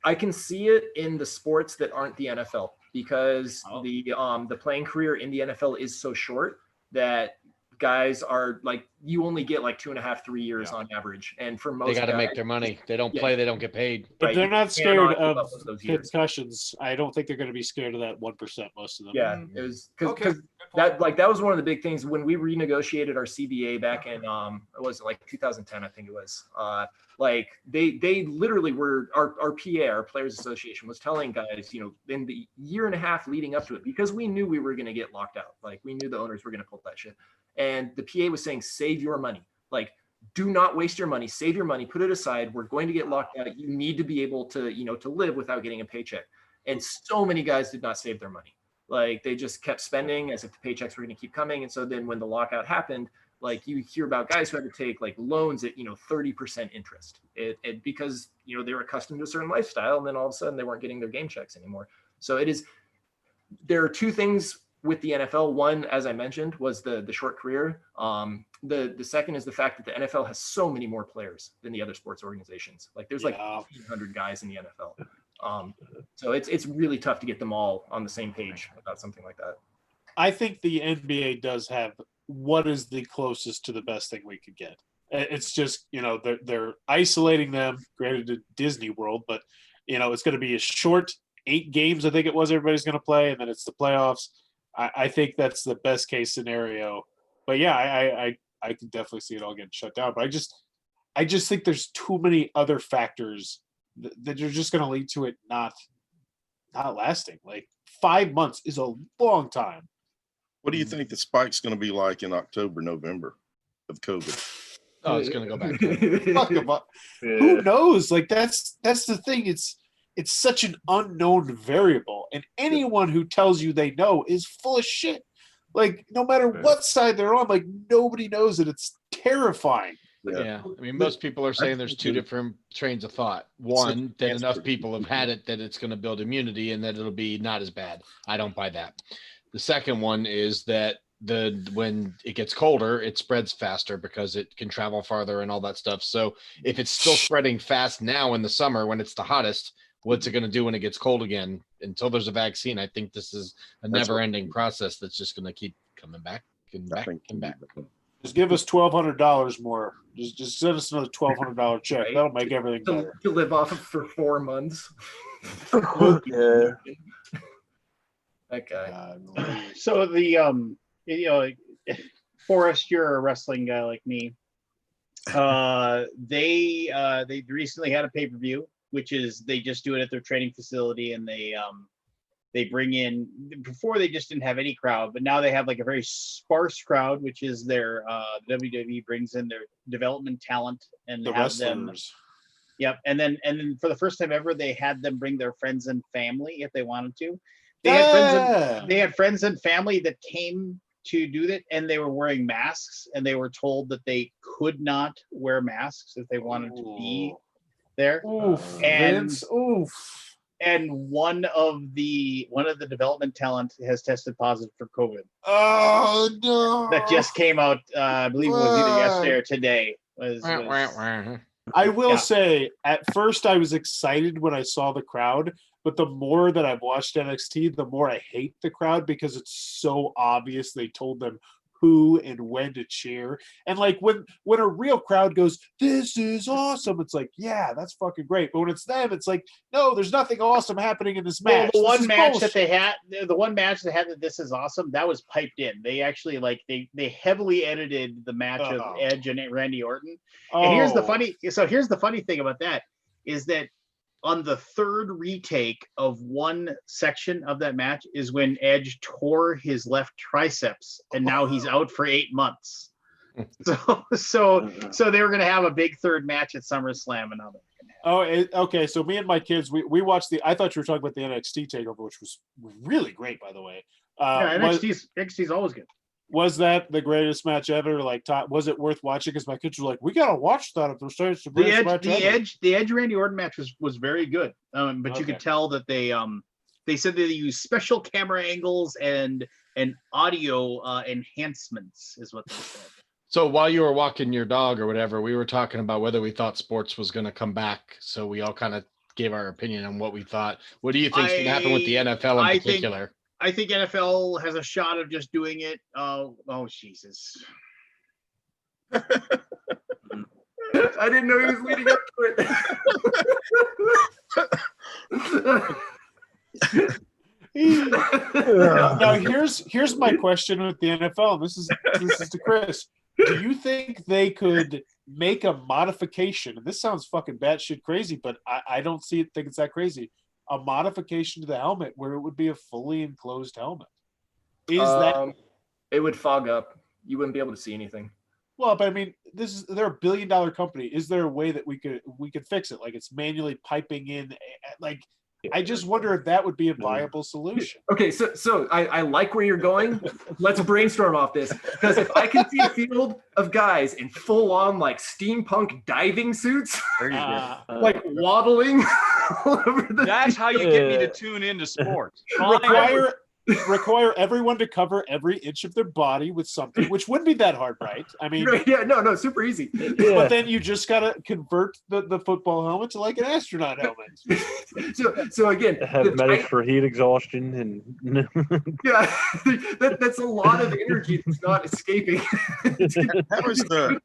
I can see it in the sports that aren't the NFL, because the playing career in the NFL is so short that guys are like, you only get like 2.5-3 years on average, and for most they got to make their money. They don't play, they don't get paid. But they're not scared of concussions. I don't think they're going to be scared of that 1%. Most of them. Yeah, it was because that was one of the big things when we renegotiated our CBA back in it was like 2010, I think it was. Like they literally were our PA, our Players Association, was telling guys, in the year and a half leading up to it, because we knew we were going to get locked out. Like, we knew the owners were going to pull that shit. And the PA was saying, save your money. Like, do not waste your money. Save your money. Put it aside. We're going to get locked out. You need to be able to, to live without getting a paycheck. And so many guys did not save their money. Like, they just kept spending as if the paychecks were going to keep coming. And so then when the lockout happened, like, you hear about guys who had to take like loans at 30% interest, because they were accustomed to a certain lifestyle, and then all of a sudden they weren't getting their game checks anymore. So there are 2 things with the NFL. One, as I mentioned, was the short career. The second is the fact that the NFL has so many more players than the other sports organizations. Like, there's like 1,500 guys in the NFL. So it's really tough to get them all on the same page about something like that. I think the NBA does have what is the closest to the best thing we could get. It's just, they're isolating them, granted, to Disney World, but it's going to be a short 8 games, I think it was, everybody's going to play, and then it's the playoffs. I think that's the best case scenario. But yeah, I can definitely see it all getting shut down. But I just think there's too many other factors that are just going to lead to it not lasting. Like 5 months is a long time. What do you think the spike's going to be like in October, November of COVID? Oh, it's gonna go back. Fuck about, who knows? Like that's the thing. It's such an unknown variable, and anyone who tells you they know is full of shit. Like no matter what side they're on, like nobody knows it. It's terrifying. Yeah. I mean, most people are saying there's two different trains of thought. One, that enough people have had it that it's going to build immunity and that it'll be not as bad. I don't buy that. The second one is that when it gets colder, it spreads faster because it can travel farther and all that stuff. So if it's still spreading fast now in the summer when it's the hottest, what's it going to do when it gets cold again? Until there's a vaccine, I think this is a never-ending process that's just going to keep coming back and back and back. Just give us $1,200 more. Just send us another $1,200 check. Right. That'll make everything better. To live off of for 4 months. Yeah. Okay. So the Forrest, you're a wrestling guy like me. They recently had a pay-per-view, which is they just do it at their training facility, and they bring in, before they just didn't have any crowd, but now they have like a very sparse crowd, which is their WWE brings in their development talent and The have them. wrestlers. Yep, and then for the first time ever, they had them bring their friends and family if they wanted to. They had friends and family that came to do that, and they were wearing masks, and they were told that they could not wear masks if they wanted to be there. Oof, And Vince, oof. and one of the development talent has tested positive for COVID. Oh no! That just came out. I believe it was either yesterday or today. I will say, at first I was excited when I saw the crowd, but the more that I've watched NXT, the more I hate the crowd because it's so obvious they told them who and when to cheer. And like when a real crowd goes, "This is awesome," it's like, yeah, that's fucking great. But when it's them, it's like, no, there's nothing awesome happening in this match. Well, the one match that they had that "This is awesome," that was piped in. They actually they heavily edited the match of Edge and Randy Orton. And here's the funny thing about that is that on the third retake of one section of that match is when Edge tore his left triceps, and now he's out for 8 months. So they were going to have a big third match at SummerSlam, and now they're going to have. Okay. So me and my kids, we watched I thought you were talking about the NXT takeover, which was really great, by the way. Yeah, NXT's always good. Was that the greatest match ever? Like, was it worth watching? Because my kids were like, "We gotta watch that if there's the greatest match ever." The Edge Randy Orton match was very good. But you could tell that they said they use special camera angles and audio enhancements is what they said. So while you were walking your dog or whatever, we were talking about whether we thought sports was going to come back. So we all kind of gave our opinion on what we thought. What do you think is going to happen with the NFL in particular? I think NFL has a shot of just doing it. Oh Jesus! I didn't know he was leading up to it. Now here's my question with the NFL. This is to Chris. Do you think they could make a modification? And this sounds fucking batshit crazy, but I don't think it's that crazy. A modification to the helmet where it would be a fully enclosed helmet. That it would fog up. You wouldn't be able to see anything. Well, but I mean, they're $1 billion company. Is there a way that we could fix it? Like it's manually piping in, like I just wonder if that would be a viable solution. Okay, so I like where you're going. Let's brainstorm off this, because if I can see a field of guys in full on like steampunk diving suits, like waddling all over the That's how you get me to tune into sports. require everyone to cover every inch of their body with something, which wouldn't be that hard, right? I mean, no, super easy. But then you just gotta convert the football helmet to like an astronaut helmet. So again, have medics for heat exhaustion and that's a lot of energy that's not escaping. How is the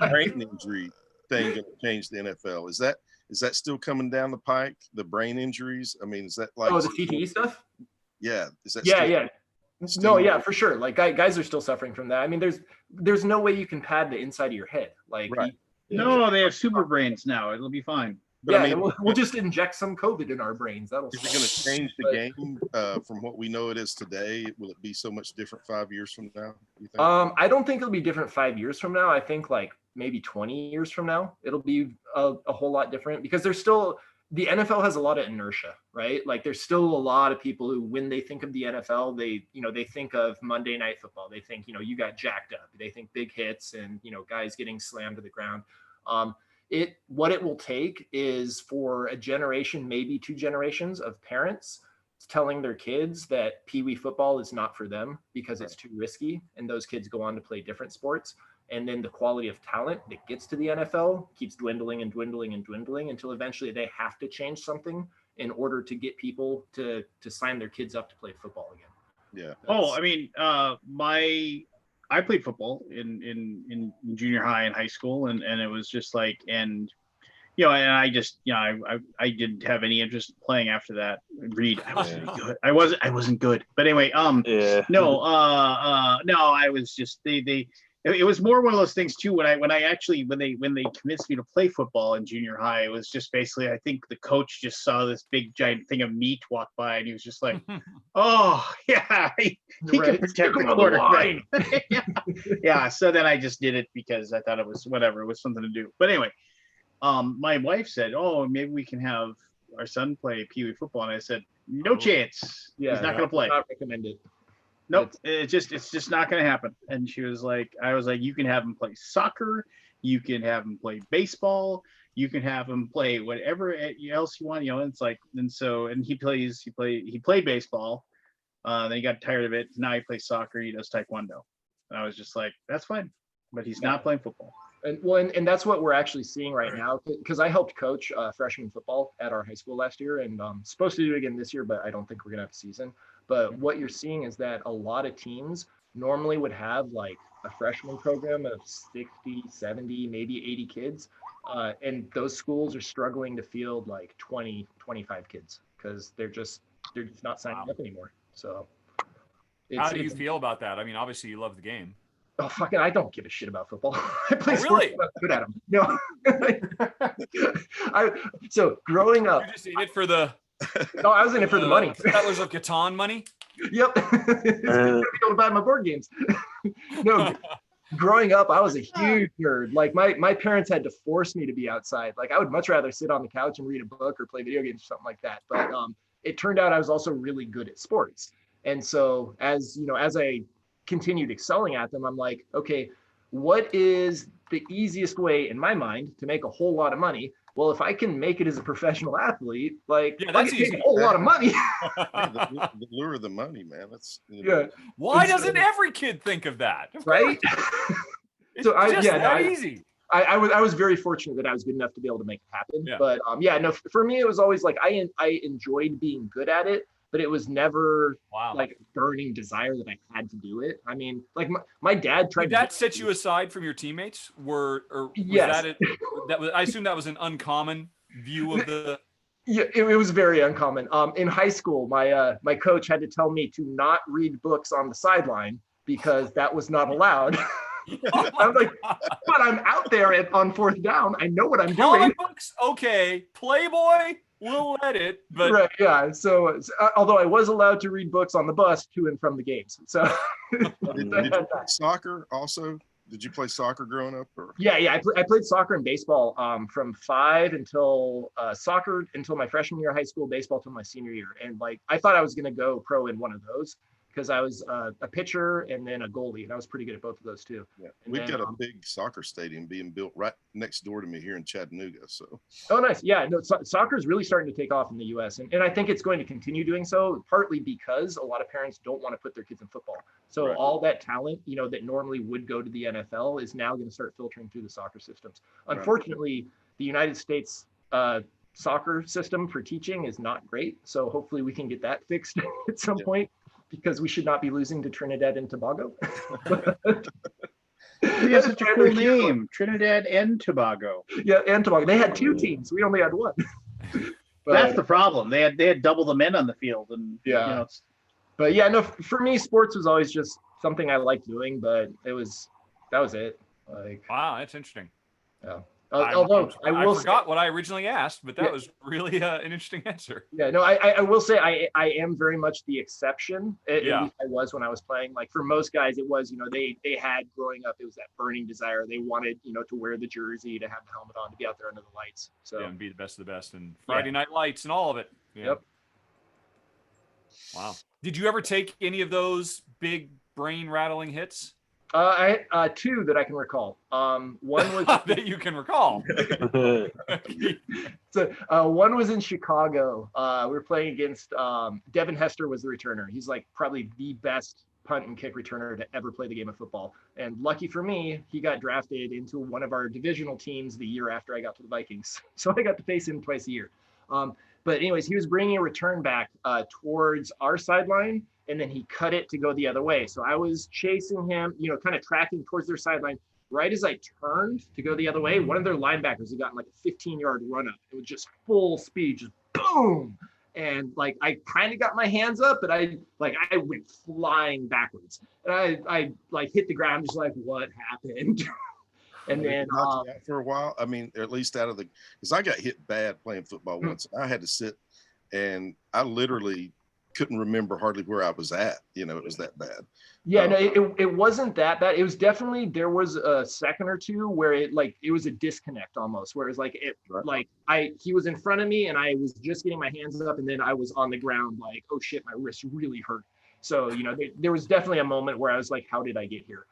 brain injury thing going to change the NFL? Is that still coming down the pike? The brain injuries? I mean, is that like the TTE stuff? Yeah, is that? Yeah. No, yeah, for sure. Like guys are still suffering from that. I mean, there's no way you can pad the inside of your head. Like, Right. No, they have super brains now. It'll be fine. But yeah, I mean, and we'll just inject some COVID in our brains. That'll. is it going to change the But- game from what we know it is today? Will it be so much different 5 years from now? You think? I don't think it'll be different 5 years from now. I think like maybe 20 years from now, it'll be a whole lot different because there's still the NFL has a lot of inertia, right? Like there's still a lot of people who, when they think of the NFL, they think of Monday Night Football. They think, you got jacked up. They think big hits and, guys getting slammed to the ground. What it will take is for a generation, maybe 2 generations of parents telling their kids that Pee Wee football is not for them because it's too risky, and those kids go on to play different sports. And then the quality of talent that gets to the NFL keeps dwindling and dwindling and dwindling until eventually they have to change something in order to get people to sign their kids up to play football again. Yeah. Oh, I mean, I played football in junior high and high school, and it was just like, and I just, I didn't have any interest in playing after that. Reed, I wasn't good. I wasn't good. But anyway, no, I was just it was more one of those things too. When they convinced me to play football in junior high, it was just basically, I think the coach just saw this big giant thing of meat walk by, and he was just like, "Oh yeah, he can protect the quarterback." Yeah. So then I just did it because I thought it was whatever. It was something to do. But anyway, my wife said, "Oh, maybe we can have our son play Pee Wee football," and I said, "No chance. Yeah, he's not going to play. Not recommended. Nope, it's just not going to happen." And I was like, "You can have him play soccer, you can have him play baseball, you can have him play whatever else you want." And it's like, and he played baseball, then he got tired of it. Now he plays soccer, he does taekwondo. And I was just like, that's fine, but he's not playing football. And that's what we're actually seeing right now, because I helped coach freshman football at our high school last year, and supposed to do it again this year, but I don't think we're gonna have a season. But what you're seeing is that a lot of teams normally would have like a freshman program of 60, 70, maybe 80 kids. And those schools are struggling to field like 20, 25 kids because they're just not signing up anymore. So how do you feel about that? I mean, obviously you love the game. Oh, fucking, I don't give a shit about football. I play sports, really? I'm good at them. No. So growing up. You're just in it for the... No, I was in it for the money. Settlers of Catan money? Yep. It's gonna be able to buy my board games. No, growing up, I was a huge nerd. Like my parents had to force me to be outside. Like I would much rather sit on the couch and read a book or play video games or something like that. But it turned out I was also really good at sports. And so as I continued excelling at them, I'm like, okay, what is the easiest way in my mind to make a whole lot of money? Well, if I can make it as a professional athlete, like that's I can make a whole lot of money. The lure of the money, man. That's Yeah. Why doesn't every kid think of that? Right? It's So that easy. I was very fortunate that I was good enough to be able to make it happen. Yeah. But for me, it was always like I enjoyed being good at it, but it was never like a burning desire that I had to do it. I mean, like my dad tried. Did that set you aside from your teammates? Was Yes. I assume that was an uncommon view of the. Yeah, it was very uncommon. In high school, my coach had to tell me to not read books on the sideline because that was not allowed. I'm like, but I'm out there on fourth down. I know what I'm doing. Comic books, okay. Playboy, we'll let it. But right, yeah. So although I was allowed to read books on the bus to and from the games. So did you play soccer also? Did you play soccer growing up? Or? Yeah. I played soccer and baseball from 5 until soccer until my freshman year of high school, baseball till my senior year. And like I thought I was going to go pro in one of those because I was a pitcher and then a goalie, and I was pretty good at both of those too. Yeah, we've got a big soccer stadium being built right next door to me here in Chattanooga. So. Oh, nice. Yeah, no, soccer is really starting to take off in the U.S. And I think it's going to continue doing so, partly because a lot of parents don't want to put their kids in football. So all that talent, that normally would go to the NFL is now going to start filtering through the soccer systems. Unfortunately, the United States soccer system for teaching is not great. So hopefully we can get that fixed at some point, because we should not be losing to Trinidad and Tobago. That's such a cool name, Trinidad and Tobago. Yeah, and Tobago. They had 2 teams. We only had 1. That's the problem. They had double the men on the field, and But yeah, no, for me, sports was always just something I liked doing, but that was it. Like, Wow, that's interesting. yeah. I forgot what I originally asked, but that was really an interesting answer. Yeah, no, I will say I am very much the exception. At least I was when I was playing. Like for most guys, it was, they had growing up, it was that burning desire. They wanted, to wear the jersey, to have the helmet on, to be out there under the lights. So and be the best of the best, and Friday Night Lights and all of it. Yeah. Yep. Wow. Did you ever take any of those big brain rattling hits? I two that I can recall. One was that you can recall. So one was in Chicago. We were playing against Devin Hester was the returner. He's like probably the best punt and kick returner to ever play the game of football. And lucky for me, he got drafted into one of our divisional teams the year after I got to the Vikings. So I got to face him twice a year. But anyways, he was bringing a return back towards our sideline, and then he cut it to go the other way. So I was chasing him, kind of tracking towards their sideline. Right as I turned to go the other way, one of their linebackers had gotten like a 15-yard run up. It was just full speed, just boom. And like I kind of got my hands up, but I went flying backwards. And I like hit the ground, just like, what happened? And then for a while, I mean, at least out of because I got hit bad playing football once. I had to sit, and I literally couldn't remember hardly where I was at. It was that bad. Yeah, no, it wasn't that bad. It was definitely, there was a second or two where it was a disconnect almost, where it was he was in front of me and I was just getting my hands up, and then I was on the ground like, oh shit, my wrist really hurt. So there was definitely a moment where I was like, how did I get here?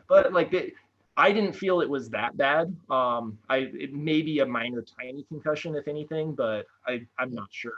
But I didn't feel it was that bad. It may be a minor, tiny concussion, if anything, but I'm not sure.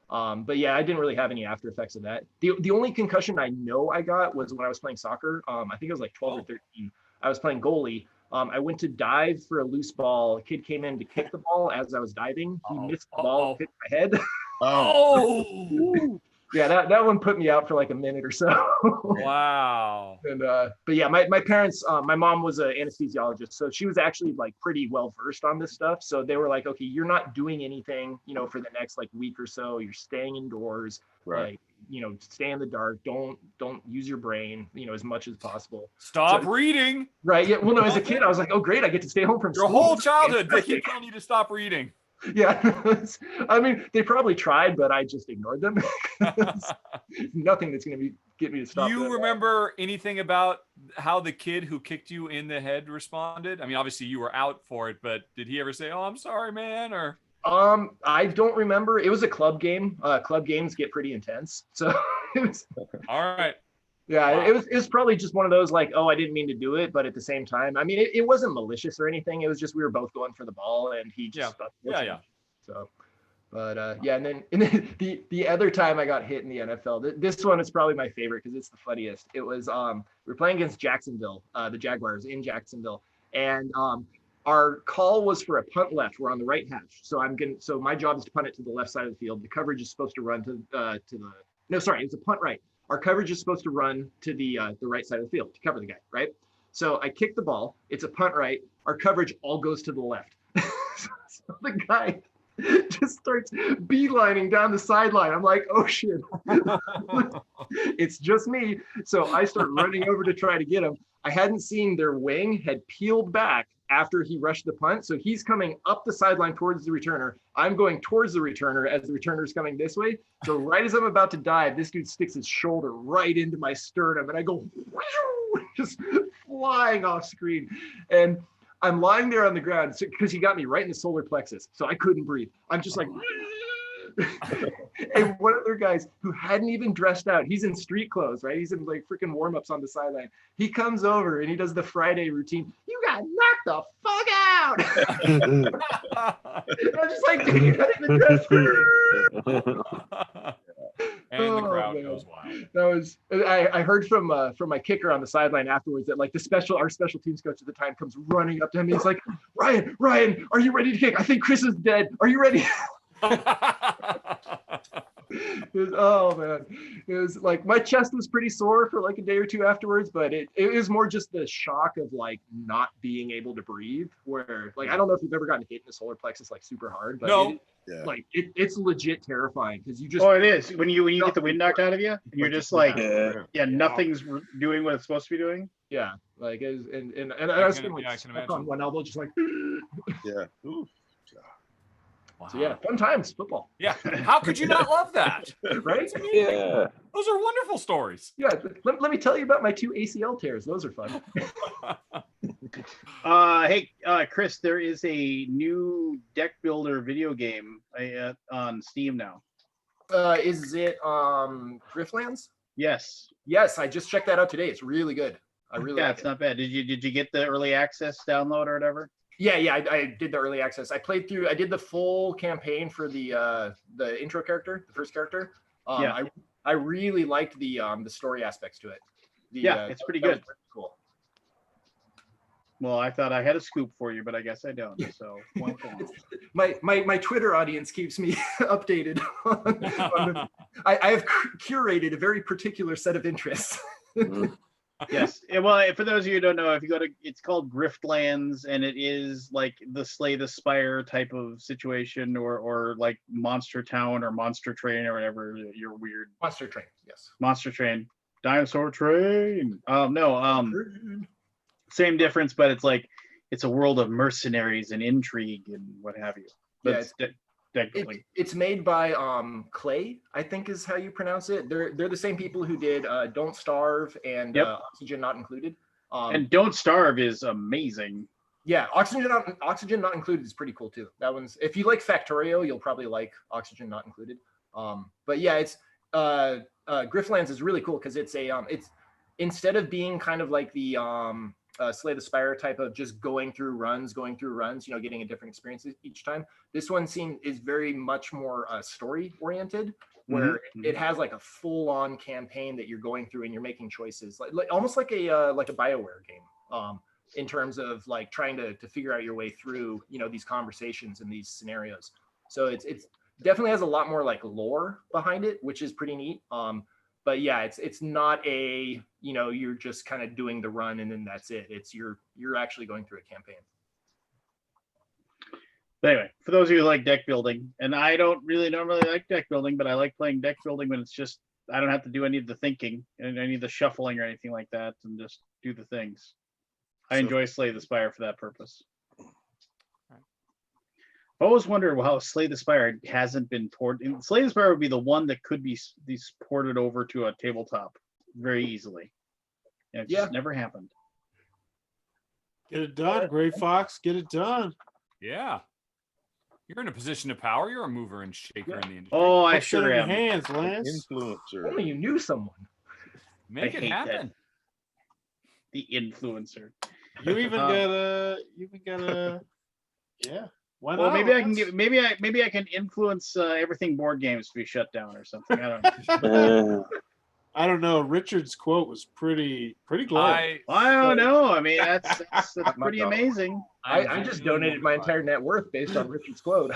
But yeah, I didn't really have any after effects of that. The only concussion I know I got was when I was playing soccer. I think I was like 12 or 13. I was playing goalie. I went to dive for a loose ball. A kid came in to kick the ball as I was diving. He missed the ball, hit my head. Oh. Yeah, that one put me out for like a minute or so. Wow. And but yeah, my parents, my mom was an anesthesiologist, so she was actually like pretty well versed on this stuff. So they were like, okay, you're not doing anything, for the next like week or so. You're staying indoors, right? Like, stay in the dark. Don't use your brain, as much as possible. Stop reading. Right. Yeah. Well, no, as a kid, I was like, oh great, I get to stay home from your school. whole childhood. They keep telling you to stop reading. Yeah, I mean, they probably tried, but I just ignored them. Nothing that's going to get me to stop. Do you remember anything about how the kid who kicked you in the head responded? I mean, obviously you were out for it, but did he ever say, "Oh, I'm sorry, man"? Or I don't remember. It was a club game. Club games get pretty intense, so it was. All right. Yeah, wow. It was probably just one of those like, oh, I didn't mean to do it, but at the same time, I mean, it wasn't malicious or anything. It was just we were both going for the ball, and he just yeah. So, but and then the other time I got hit in the NFL, this one is probably my favorite because it's the funniest. It was we were playing against Jacksonville, the Jaguars in Jacksonville, and our call was for a punt left. We're on the right hash, so my job is to punt it to the left side of the field. The coverage is supposed to run it's a punt right. Our coverage is supposed to run to the right side of the field to cover the guy, right? So I kick the ball. It's a punt right. Our coverage all goes to the left. So the guy just starts beelining down the sideline. I'm like, oh shit. It's just me. So I start running over to try to get him. I hadn't seen their wing had peeled back after he rushed the punt. So he's coming up the sideline towards the returner. I'm going towards the returner as the returner is coming this way. So right as I'm about to dive, this dude sticks his shoulder right into my sternum and I go, just flying off screen. And I'm lying there on the ground because he got me right in the solar plexus. So I couldn't breathe. I'm just like, and one of their guys who hadn't even dressed out, he's in street clothes, right? He's in like freaking warm-ups on the sideline. He comes over and he does the Friday routine. You got knocked the fuck out. And I'm just like, dude, you're not even dressed. And the crowd goes wild. That was I heard from my kicker on the sideline afterwards that like our special teams coach at the time comes running up to him. He's like, Ryan, are you ready to kick? I think Chris is dead. Are you ready? Oh man, It was like my chest was pretty sore for like a day or two afterwards, but it was more just the shock of like not being able to breathe. Where like I don't know if you've ever gotten hit in the solar plexus like super hard, but No. it's legit terrifying because you just Oh, it is when you get the wind knocked out of you, and you're just like, Yeah. nothing's doing what it's supposed to be doing. yeah, like it was, and I was getting like I can stuck imagine. on one elbow, just like Yeah. Ooh. Wow. so yeah, fun times football, Yeah. How could you not love that? right? Yeah. Those are wonderful stories. Yeah, let me tell you about my 2 ACL tears. Those are fun. Hey, Chris, there is a new deck builder video game on Steam now. Is it Griftlands? Yes. Yes, I just checked that out today. It's really good. I really Yeah, like it's it. not bad. Did you get the early access download or whatever? Yeah, I did the early access. I did the full campaign for the intro character, the first character. Yeah. I really liked the story aspects to it. It's pretty that was good. pretty cool. Well, I thought I had a scoop for you, but I guess I don't. So My Twitter audience keeps me updated. I have curated a very particular set of interests. yes. Well, for those of you who don't know, if you go to, it's called Griftlands, and it is like the Slay the Spire type of situation, or like Monster Town or Monster Train or whatever. You're weird. Monster Train, yes. Monster Train, Dinosaur Train. Same difference, but it's like it's a world of mercenaries and intrigue and what have you. But it's made by Clay, I think is how you pronounce it. They're the same people who did Don't Starve and Oxygen Not Included. And Don't Starve is amazing. Yeah, Oxygen Not Included is pretty cool too. That one's, if you like Factorio, you'll probably like Oxygen Not Included. But yeah, it's Griftlands is really cool because it's it's instead of being kind of like the Slay the Spire type of just going through runs, getting a different experience each time. This one is very much more story oriented, where it has like a full on campaign that you're going through and you're making choices, like almost like a BioWare game, in terms of like trying to figure out your way through, these conversations and these scenarios. So it's definitely has a lot more like lore behind it, which is pretty neat. But yeah, it's not a, you're just kind of doing the run and then that's it. It's you're actually going through a campaign. But anyway, for those of you who like deck building, and I don't really normally like deck building, but I like playing deck building when it's just, I don't have to do any of the thinking and any of the shuffling or anything like that, and just do the things. I enjoy Slay the Spire for that purpose. I always wonder how Slay the Spire hasn't been ported. Slay the Spire would be the one that could be ported over to a tabletop very easily. And it just never happened. Get it done, Gray Fox. Get it done. Yeah. You're in a position of power. You're a mover and shaker in the industry. Oh, I Put sure it in am. your hands, Lance. Influencer. Only you knew someone. Make it happen. The influencer. You even gotta. Yeah. Why Well, not? maybe I can get maybe I can influence everything board games to be shut down or something. I don't know. I don't know. Richard's quote was pretty glowing. I don't know. I mean, that's pretty amazing. I just donated my entire net worth based on Richard's quote.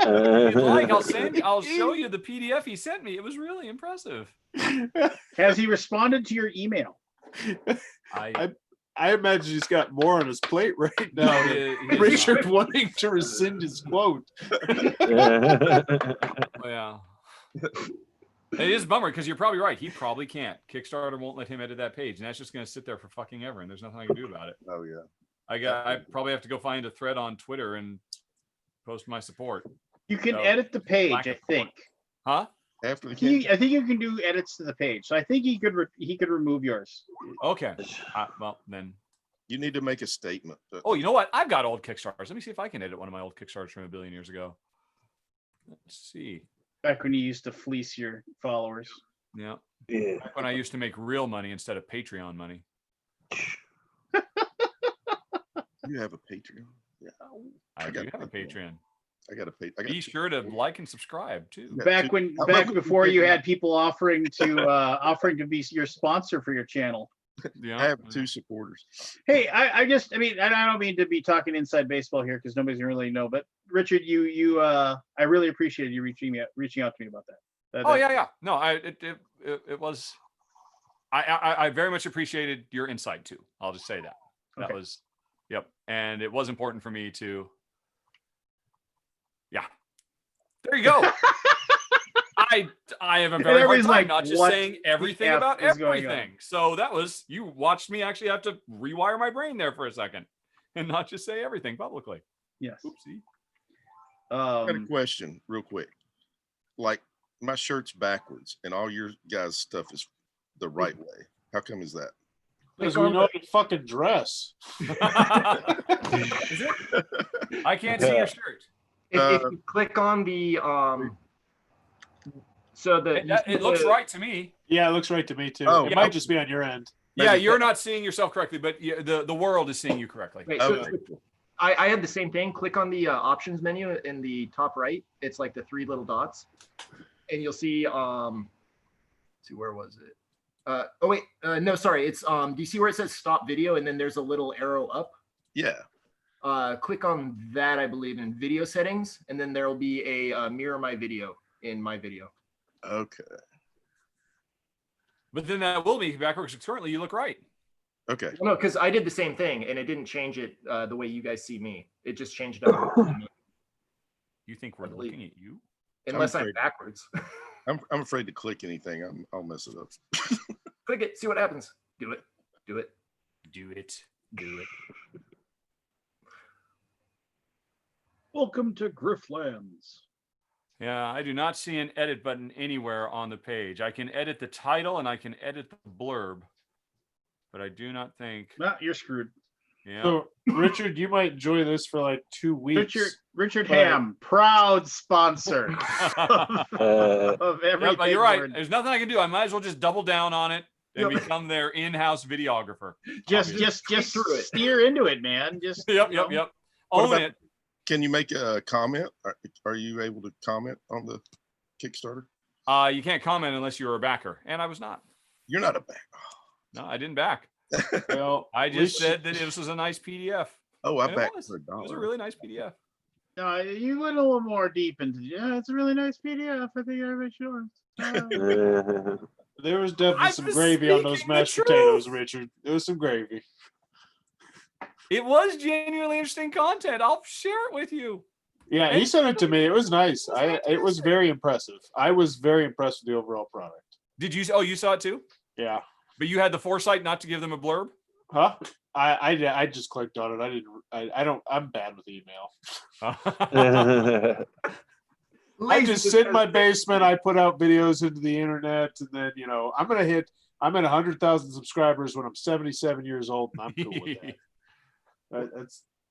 If you'd like, I'll show you the PDF he sent me. It was really impressive. Has he responded to your email? I imagine he's got more on his plate right now. Richard wanting to rescind his quote. Yeah. It is a bummer because you're probably right. He probably can't. Kickstarter won't let him edit that page, and that's just going to sit there for fucking ever, and there's nothing I can do about it. Oh yeah. I probably have to go find a thread on Twitter and post my support. You can edit the page, I think. Huh? After the I think you can do edits to the page. So I think he could remove yours. Okay. Well, then. You need to make a statement. Oh, you know what? I've got old Kickstarters. Let me see if I can edit one of my old Kickstarters from a billion years ago. Let's see. Back when you used to fleece your followers. Yeah. Back when I used to make real money instead of Patreon money. You have a Patreon? Yeah. I do have a Patreon. I got a Patreon. Be sure to like and subscribe too. Back before you had people offering to be your sponsor for your channel. Yeah. I have 2 supporters. Hey, I don't mean to be talking inside baseball here because nobody's gonna really know, but Richard, I really appreciated you reaching out to me about that. Oh yeah. No, it was. I very much appreciated your insight too. I'll just say that. That Okay. was, yep. And it was important for me to. Yeah. There you go. I have a very hard everybody's time like, not just "What saying everything the F about is going on?" everything. So that was, you watched me actually have to rewire my brain there for a second and not just say everything publicly. Yes. Oopsie. I got a question real quick. Like my shirt's backwards and all your guys' stuff is the right way. How come is that? Because we know how to fucking dress. Is it? I can't see your shirt. If you click on the so the It looks right to me. Yeah, it looks right to me too. Oh, It might just be on your end. Yeah, you're not seeing yourself correctly, but the world is seeing you correctly. Wait, so I had the same thing. Click on the options menu in the top right. It's like the 3 little dots, and you'll see. Let's see, where was it? Oh wait, no, sorry. It's do you see where it says stop video, and then there's a little arrow up? Yeah. Click on that, I believe, in video settings, and then there will be a mirror my video in my video. Okay. But then that will be backwards. Currently, you look right. Okay. Well, no, because I did the same thing, and it didn't change it the way you guys see me. It just changed it up. You think we're looking at you? Unless I'm backwards. I'm afraid to click anything. I'll mess it up. Click it, see what happens. Do it. Do it. Do it. Do it. Welcome to Grifflands. Yeah, I do not see an edit button anywhere on the page. I can edit the title and I can edit the blurb, but I do not think. No, you're screwed. Yeah. So, Richard, you might enjoy this for like 2 weeks. Richard Ham, proud sponsor of everything. Yeah, you're right. There's nothing I can do. I might as well just double down on it and become their in-house videographer. Just steer into it, man. Just yep. Own it. Can you make a comment? Are you able to comment on the Kickstarter? You can't comment unless you're a backer, and I was not. You're not a backer. No, I didn't back. Well, I just said that this was a nice PDF. Oh, I And backed it for was. $1. It was a really nice PDF. You went a little more deep into. Yeah, it's a really nice PDF. I think everybody should. There was definitely some gravy on those mashed potatoes, Richard. There was some gravy. It was genuinely interesting content. I'll share it with you. Yeah, he sent it to me. It was nice. It was very impressive. I was very impressed with the overall product. Did you? Oh, you saw it too? Yeah. But you had the foresight not to give them a blurb? Huh? I just clicked on it. I'm bad with email. I just sit in my basement. I put out videos into the internet, and then I'm at 100,000 subscribers when I'm 77 years old, and I'm cool with that.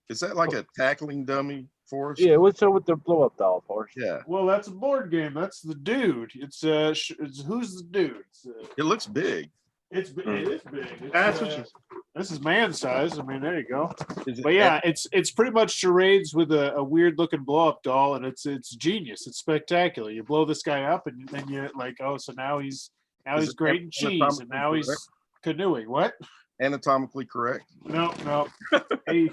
Is that like a tackling dummy for us? Yeah, what's up with the blow up doll for us? Yeah. Well, that's a board game. That's the dude. It's who's the dude? It looks big. It is big. That's what this is man size. I mean, there you go. But yeah, it's pretty much charades with a weird looking blow up doll, and it's genius. It's spectacular. You blow this guy up, and then you like, oh, so now he's grating cheese, and now he's canoeing. What? Anatomically correct? No. Hey,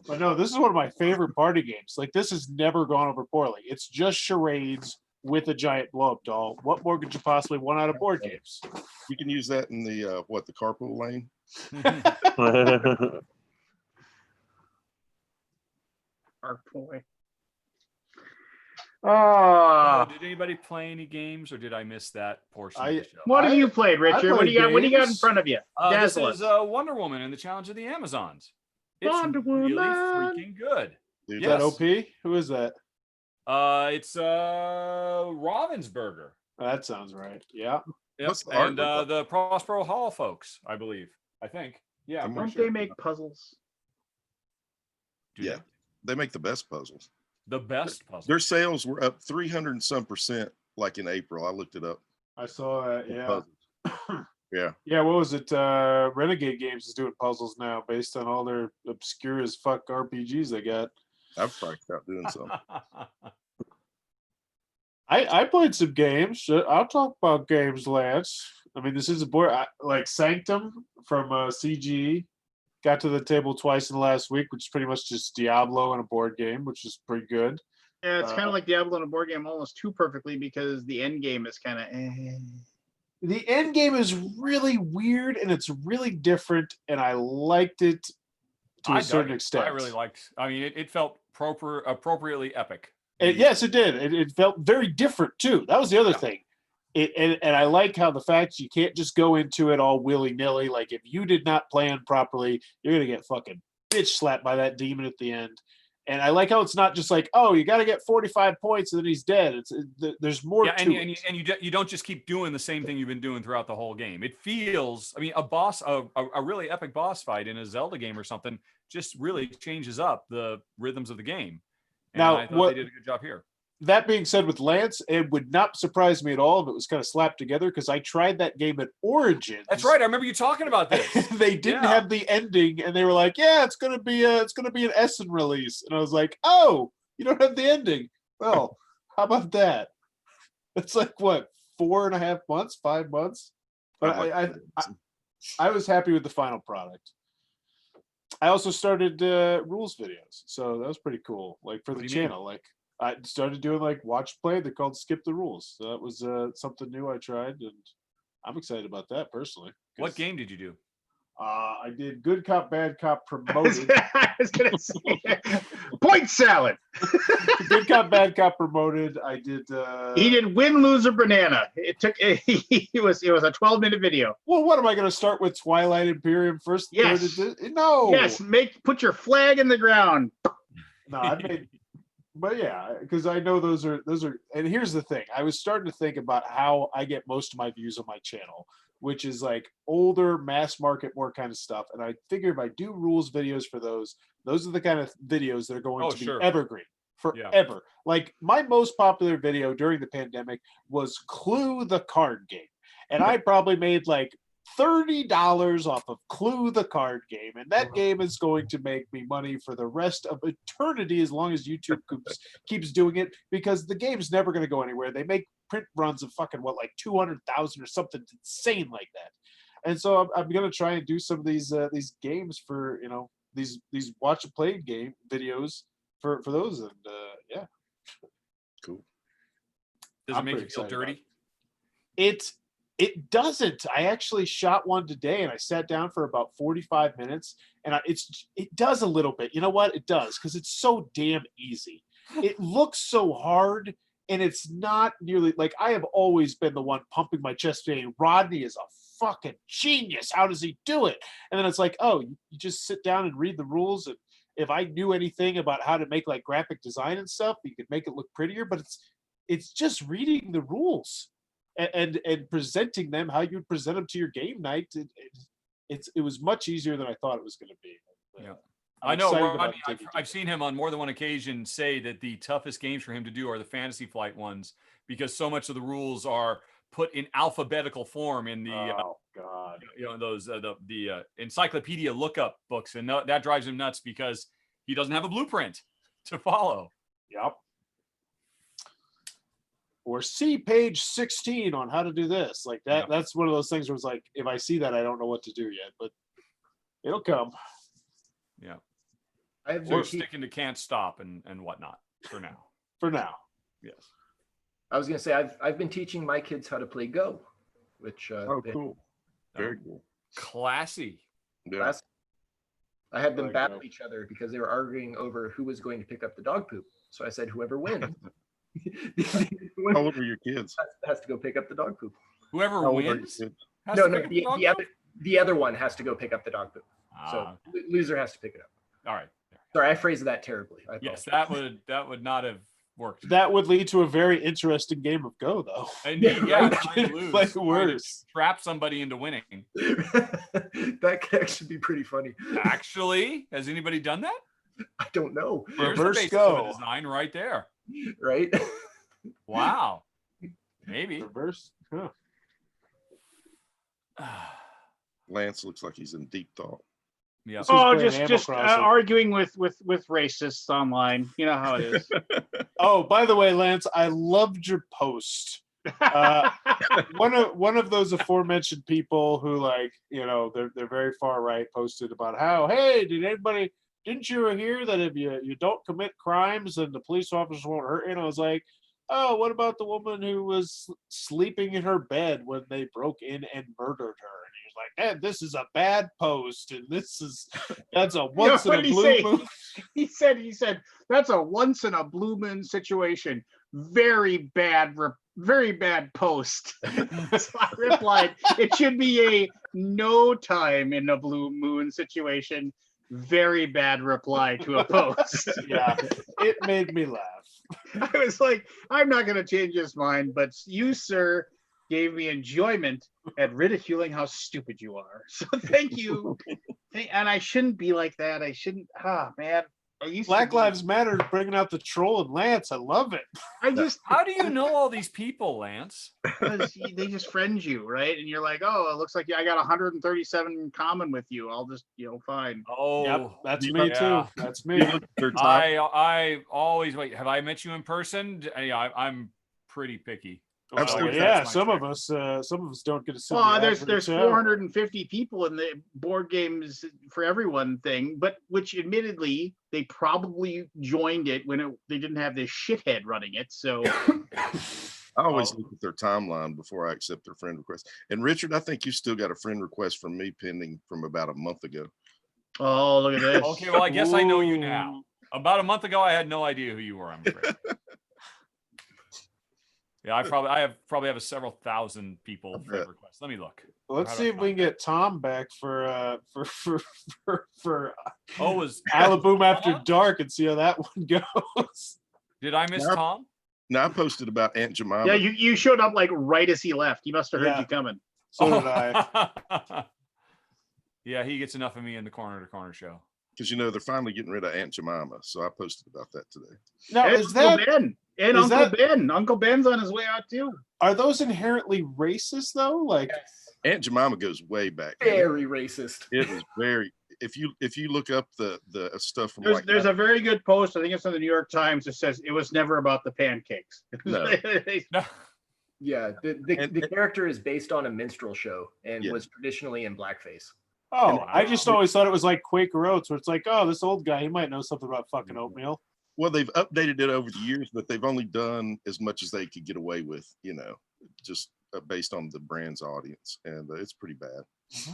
but no, this is one of my favorite party games. Like, this has never gone over poorly. It's just charades with a giant blow-up doll. What more could you possibly want out of board games? You can use that in the the carpool lane. Our boy. Did anybody play any games, or did I miss that portion of the show? What have you played, Richard? What do you got? What do you got in front of you? This Dazzle is us. Wonder Woman and the Challenge of the Amazons. It's Wonder really Woman. freaking good. Is that OP? Who is that? It's Ravensburger. That sounds right. Yeah. Yep. What's the And artwork the Prospero Hall folks, I believe. I think. Yeah. I'm Don't pretty sure. they make puzzles? Yeah. They make the best puzzles. The best puzzles. Their sales were up 300 and some % like in April. I looked it up. I saw that. Yeah. Yeah. Yeah. What was it? Renegade Games is doing puzzles now based on all their obscure as fuck RPGs they got. I've priced out doing some. I played some games. I'll talk about games, Lance. I mean, this is a board like Sanctum from CG. Got to the table twice in the last week, which is pretty much just Diablo and a board game, which is pretty good. Yeah, it's kind of like Diablo in a board game almost too perfectly because the end game is kind of. The end game is really weird and it's really different, and I liked it to a dug certain it. extent. I really liked. I mean, it felt appropriately epic. Yes, it did. It felt very different too. That was the other thing. And I like how the fact you can't just go into it all willy nilly. Like if you did not plan properly, you're gonna get fucking bitch slapped by that demon at the end. And I like how it's not just like, oh, you got to get 45 points and then he's dead. There's more to it. And you don't just keep doing the same thing you've been doing throughout the whole game. It feels, I mean, a really epic boss fight in a Zelda game or something just really changes up the rhythms of the game. And Now, I thought they did a good job here. That being said, with Lance, it would not surprise me at all if it was kind of slapped together because I tried that game at Origins. That's right. I remember you talking about this. They didn't have the ending, and they were like, "Yeah, it's gonna be an Essen release," and I was like, "Oh, you don't have the ending? Well, how about that?" It's like what 4.5 months, 5 months, but I was happy with the final product. I also started rules videos, so that was pretty cool. Like for the channel, like. I started doing like watch play. They're called Skip the Rules. So that was something new I tried, and I'm excited about that personally. What game did you do? I did Good Cop, Bad Cop Promoted. I was gonna say Point Salad. Good Cop, Bad Cop Promoted. I did. He did Win, Lose, or Banana. It took. It was a 12-minute video. Well, what am I going to start with? Twilight Imperium first? Yes. No. Yes. Put your flag in the ground. No, I made. But yeah, because I know those are, and here's the thing. I was starting to think about how I get most of my views on my channel, which is like older mass market, more kind of stuff. And I figure if I do rules videos for those are the kind of videos that are going to be evergreen forever. Yeah. Like my most popular video during the pandemic was Clue the card game. And I probably made like $30 off of Clue the card game, and that game is going to make me money for the rest of eternity as long as YouTube keeps doing it, because the game's never going to go anywhere. They make print runs of fucking what, like 200,000 or something insane like that. And so I'm going to try and do some of these games for, you know, these watch and play game videos for those, and yeah, cool. Does it make you feel dirty? It doesn't. I actually shot one today, and I sat down for about 45 minutes, and it does a little bit. You know what? It does, because it's so damn easy. It looks so hard, and it's not nearly like I have always been the one pumping my chest saying, Rodney is a fucking genius. How does he do it? And then it's like, oh, you just sit down and read the rules, and if I knew anything about how to make like graphic design and stuff, you could make it look prettier, but it's just reading the rules. And presenting them how you'd present them to your game night. It was much easier than I thought it was going to be. Yeah, I know. I've seen him on more than one occasion say that the toughest games for him to do are the Fantasy Flight ones, because so much of the rules are put in alphabetical form in the those the encyclopedia lookup books, and that drives him nuts because he doesn't have a blueprint to follow. Yep. Or see page 16 on how to do this. Like that. Yeah. That's one of those things where it's like, if I see that, I don't know what to do yet, but it'll come. Yeah. We're sticking to can't stop and whatnot for now. For now. Yes. I was going to say, I've been teaching my kids how to play Go, which, cool. Very cool. Classy. Yeah. Classy. I had them battle each other because they were arguing over who was going to pick up the dog poop. So I said, whoever wins. How old are your kids? Has to go pick up the dog poop. Whoever wins? No, the other one has to go pick up the dog poop. So loser has to pick it up. All right. Sorry, I phrased that terribly. Yes, that would not have worked. That would lead to a very interesting game of Go, though. And trying to lose, like worse. Trap somebody into winning. That could actually be pretty funny. Actually, has anybody done that? I don't know. There's the basis of a design right there. Right? Wow. Maybe. Reverse. Huh. Lance looks like he's in deep thought. Yeah. Oh, just arguing with racists online. You know how it is. Oh, by the way, Lance, I loved your post. One of those aforementioned people who, like, you know, they're very far right, posted about how, hey, did anybody didn't you hear that if you don't commit crimes, then the police officers won't hurt you? And I was like, oh, what about the woman who was sleeping in her bed when they broke in and murdered her? And he was like, this is a bad post, and that's a once in a blue moon. He said that's a once in a blue moon situation. Very bad post. So I replied, it should be a no time in a blue moon situation. Very bad reply to a post. Yeah, it made me laugh. I was like, I'm not going to change his mind, but you, sir, gave me enjoyment at ridiculing how stupid you are. So thank you. And I shouldn't be like that. I shouldn't. Man. Black Lives Matter bringing out the troll and Lance. I love it. How do you know all these people, Lance? Because they just friend you, right? And you're like, oh, it looks like I got 137 in common with you. I'll just, fine. Oh, yep, that's me too. That's me. I always wait. Have I met you in person? Yeah, I'm pretty picky. Yeah, some of us don't get to see. Well, there's 450 people in the board games for everyone thing, but which admittedly they probably joined it when they didn't have this shithead running it. So I always look at their timeline before I accept their friend request. And Richard, I think you still got a friend request from me pending from about a month ago. Oh, look at this. Okay, well, I guess I know you now. About a month ago, I had no idea who you were, I'm afraid. Yeah, I probably have a several thousand people friend requests. Let me look. Let's see if we can get Tom back for Alaboom After Dark and see how that one goes. Did I miss Tom? No, I posted about Aunt Jemima. Yeah, you showed up like right as he left. He must have heard you coming. So did I. Yeah, he gets enough of me in the corner to corner show. Because they're finally getting rid of Aunt Jemima, so I posted about that today. Now, is that Ben? And Uncle Ben. Uncle Ben's on his way out too. Are those inherently racist though? Like Aunt Jemima goes way back. Very racist. It was very. If you look up the stuff from there's a very good post. I think it's in the New York Times that says it was never about the pancakes. No. Yeah, the character is based on a minstrel show and was traditionally in blackface. Oh, I just always thought it was like Quaker Oats, where it's like, oh, this old guy, he might know something about fucking oatmeal. Well, they've updated it over the years, but they've only done as much as they could get away with, just based on the brand's audience, and it's pretty bad.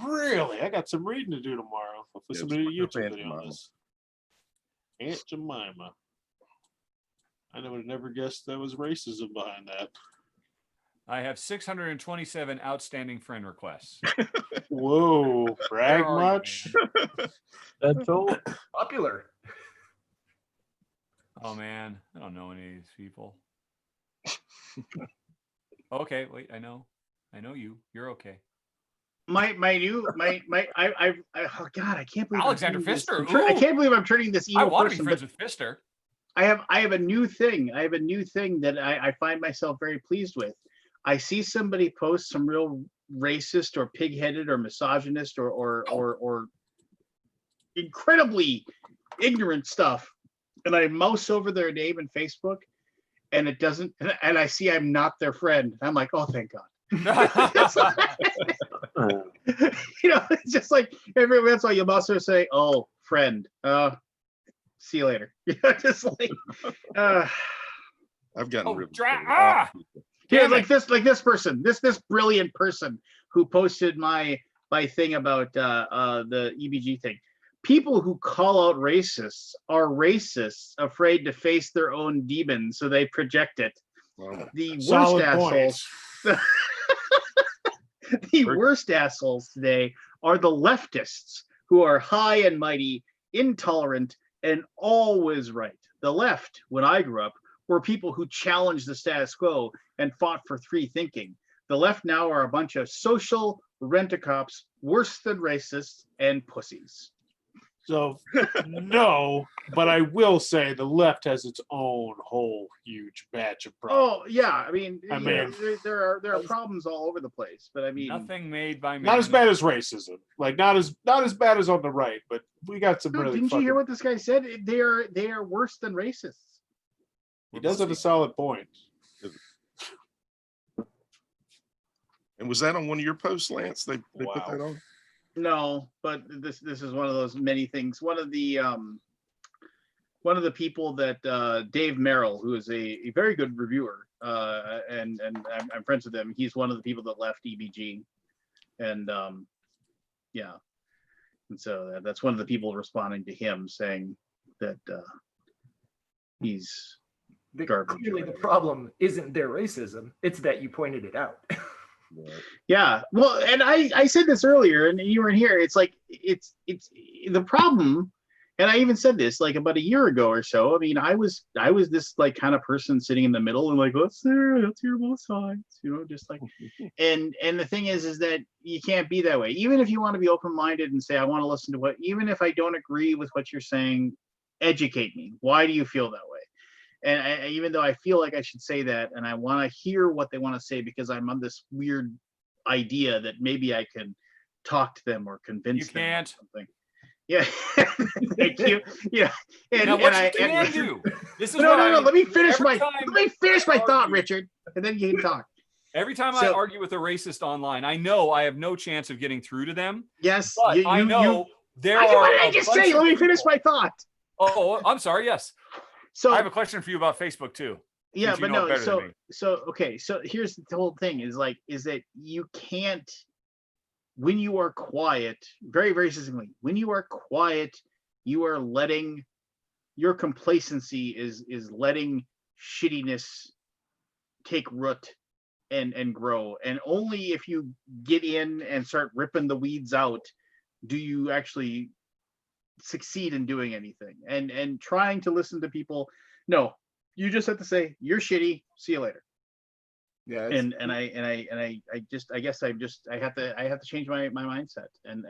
Really? I got some reading to do tomorrow. I'll put some YouTube video on this. Aunt Jemima. I would have never guessed there was racism behind that. I have 627 outstanding friend requests. Whoa, brag much? That's all. Popular. Oh man, I don't know any of these people. Okay, wait, I know you. You're okay. Oh God, I can't believe Alexander Pfister. I can't believe I'm turning this evil I want to person. be friends with Pfister. I have a new thing. I have a new thing that I find myself very pleased with. I see somebody post some real racist or pig-headed or misogynist or incredibly ignorant stuff, and I mouse over their name in Facebook, and it doesn't, and I see I'm not their friend. I'm like, oh, thank God. It's just like every once in a while you must sort of say, oh, friend, see you later. Just like I've gotten rid of yeah, like this person, this brilliant person who posted my thing about the EBG thing. People who call out racists are racists, afraid to face their own demons, so they project it. The worst assholes. The worst assholes today are the leftists, who are high and mighty, intolerant, and always right. The left, when I grew up, were people who challenged the status quo and fought for free thinking. The left now are a bunch of social rent-a-cops, worse than racists, and pussies. So, no, but I will say the left has its own whole huge batch of problems. Oh yeah, I mean there are problems all over the place, but I mean nothing made by man. Not as bad as racism, like not as bad as on the right, but we got some really. Didn't you hear what this guy said? They are worse than racists. He does have a solid point. And was that on one of your posts, Lance? They put that on? No, but this is one of those many things. One of the people that Dave Merrill, who is a very good reviewer, and I'm friends with him. He's one of the people that left EBG, and yeah, and so that's one of the people responding to him saying that he's garbage. Clearly, the problem isn't their racism; it's that you pointed it out. Yeah, well, and I said this earlier, and you weren't here. It's like it's the problem, and I even said this like about a year ago or so. I mean, I was this like kind of person sitting in the middle and like, let's hear both sides, you know, just like, and the thing is that you can't be that way. Even if you want to be open-minded and say, I want to listen to what, even if I don't agree with what you're saying, educate me. Why do you feel that way? And even though I feel like I should say that, and I want to hear what they want to say because I'm on this weird idea that maybe I can talk to them or convince them. You can't. Something. Yeah. Thank you. Yeah. And, now, what and you can do. This is no. what Let me finish every my thought, Richard, and then you can talk. Every time I argue with a racist online, I know I have no chance of getting through to them. Yes, but I know there are. What did I just say? Let me finish my thought. Oh, I'm sorry. Yes. So I have a question for you about Facebook too. Yeah, but no. So okay. So here's the whole thing: is that you can't, when you are quiet, very very succinctly, when you are quiet, you are letting your complacency is letting shittiness take root and grow. And only if you get in and start ripping the weeds out do you actually succeed in doing anything. And trying to listen to people, no, you just have to say you're shitty, see you later. Yeah. And I guess I have to change my mindset and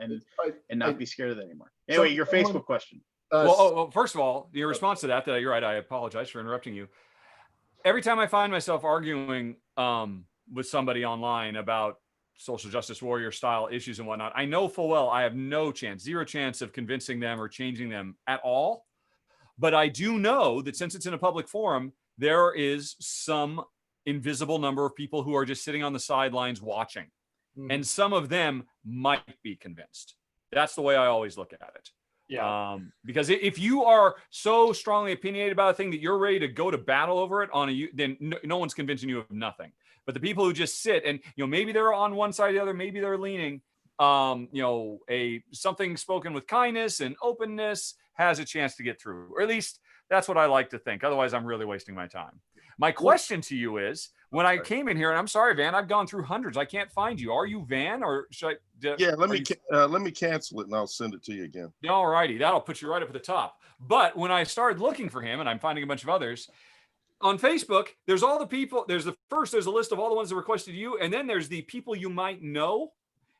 not be scared of that anymore. Anyway, your Facebook question. Well, first of all, your response to that you're right. I apologize for interrupting you. Every time I find myself arguing with somebody online about social justice warrior style issues and whatnot, I know full well I have zero chance of convincing them or changing them at all. But I do know that since it's in a public forum, there is some invisible number of people who are just sitting on the sidelines watching. Mm-hmm. And some of them might be convinced. That's the way I always look at it. Yeah. Because if you are so strongly opinionated about a thing that you're ready to go to battle over it then no one's convincing you of nothing. But the people who just sit and, maybe they're on one side or the other, maybe they're leaning, something spoken with kindness and openness has a chance to get through, or at least that's what I like to think. Otherwise, I'm really wasting my time. My question to you is, when I came in here, and I'm sorry, Van, I've gone through hundreds. I can't find you. Are you Van, or should I? Yeah, let me cancel it and I'll send it to you again. All righty, that'll put you right up at the top. But when I started looking for him, and I'm finding a bunch of others on Facebook, there's all the people. There's a list of all the ones that requested you, and then there's the people you might know.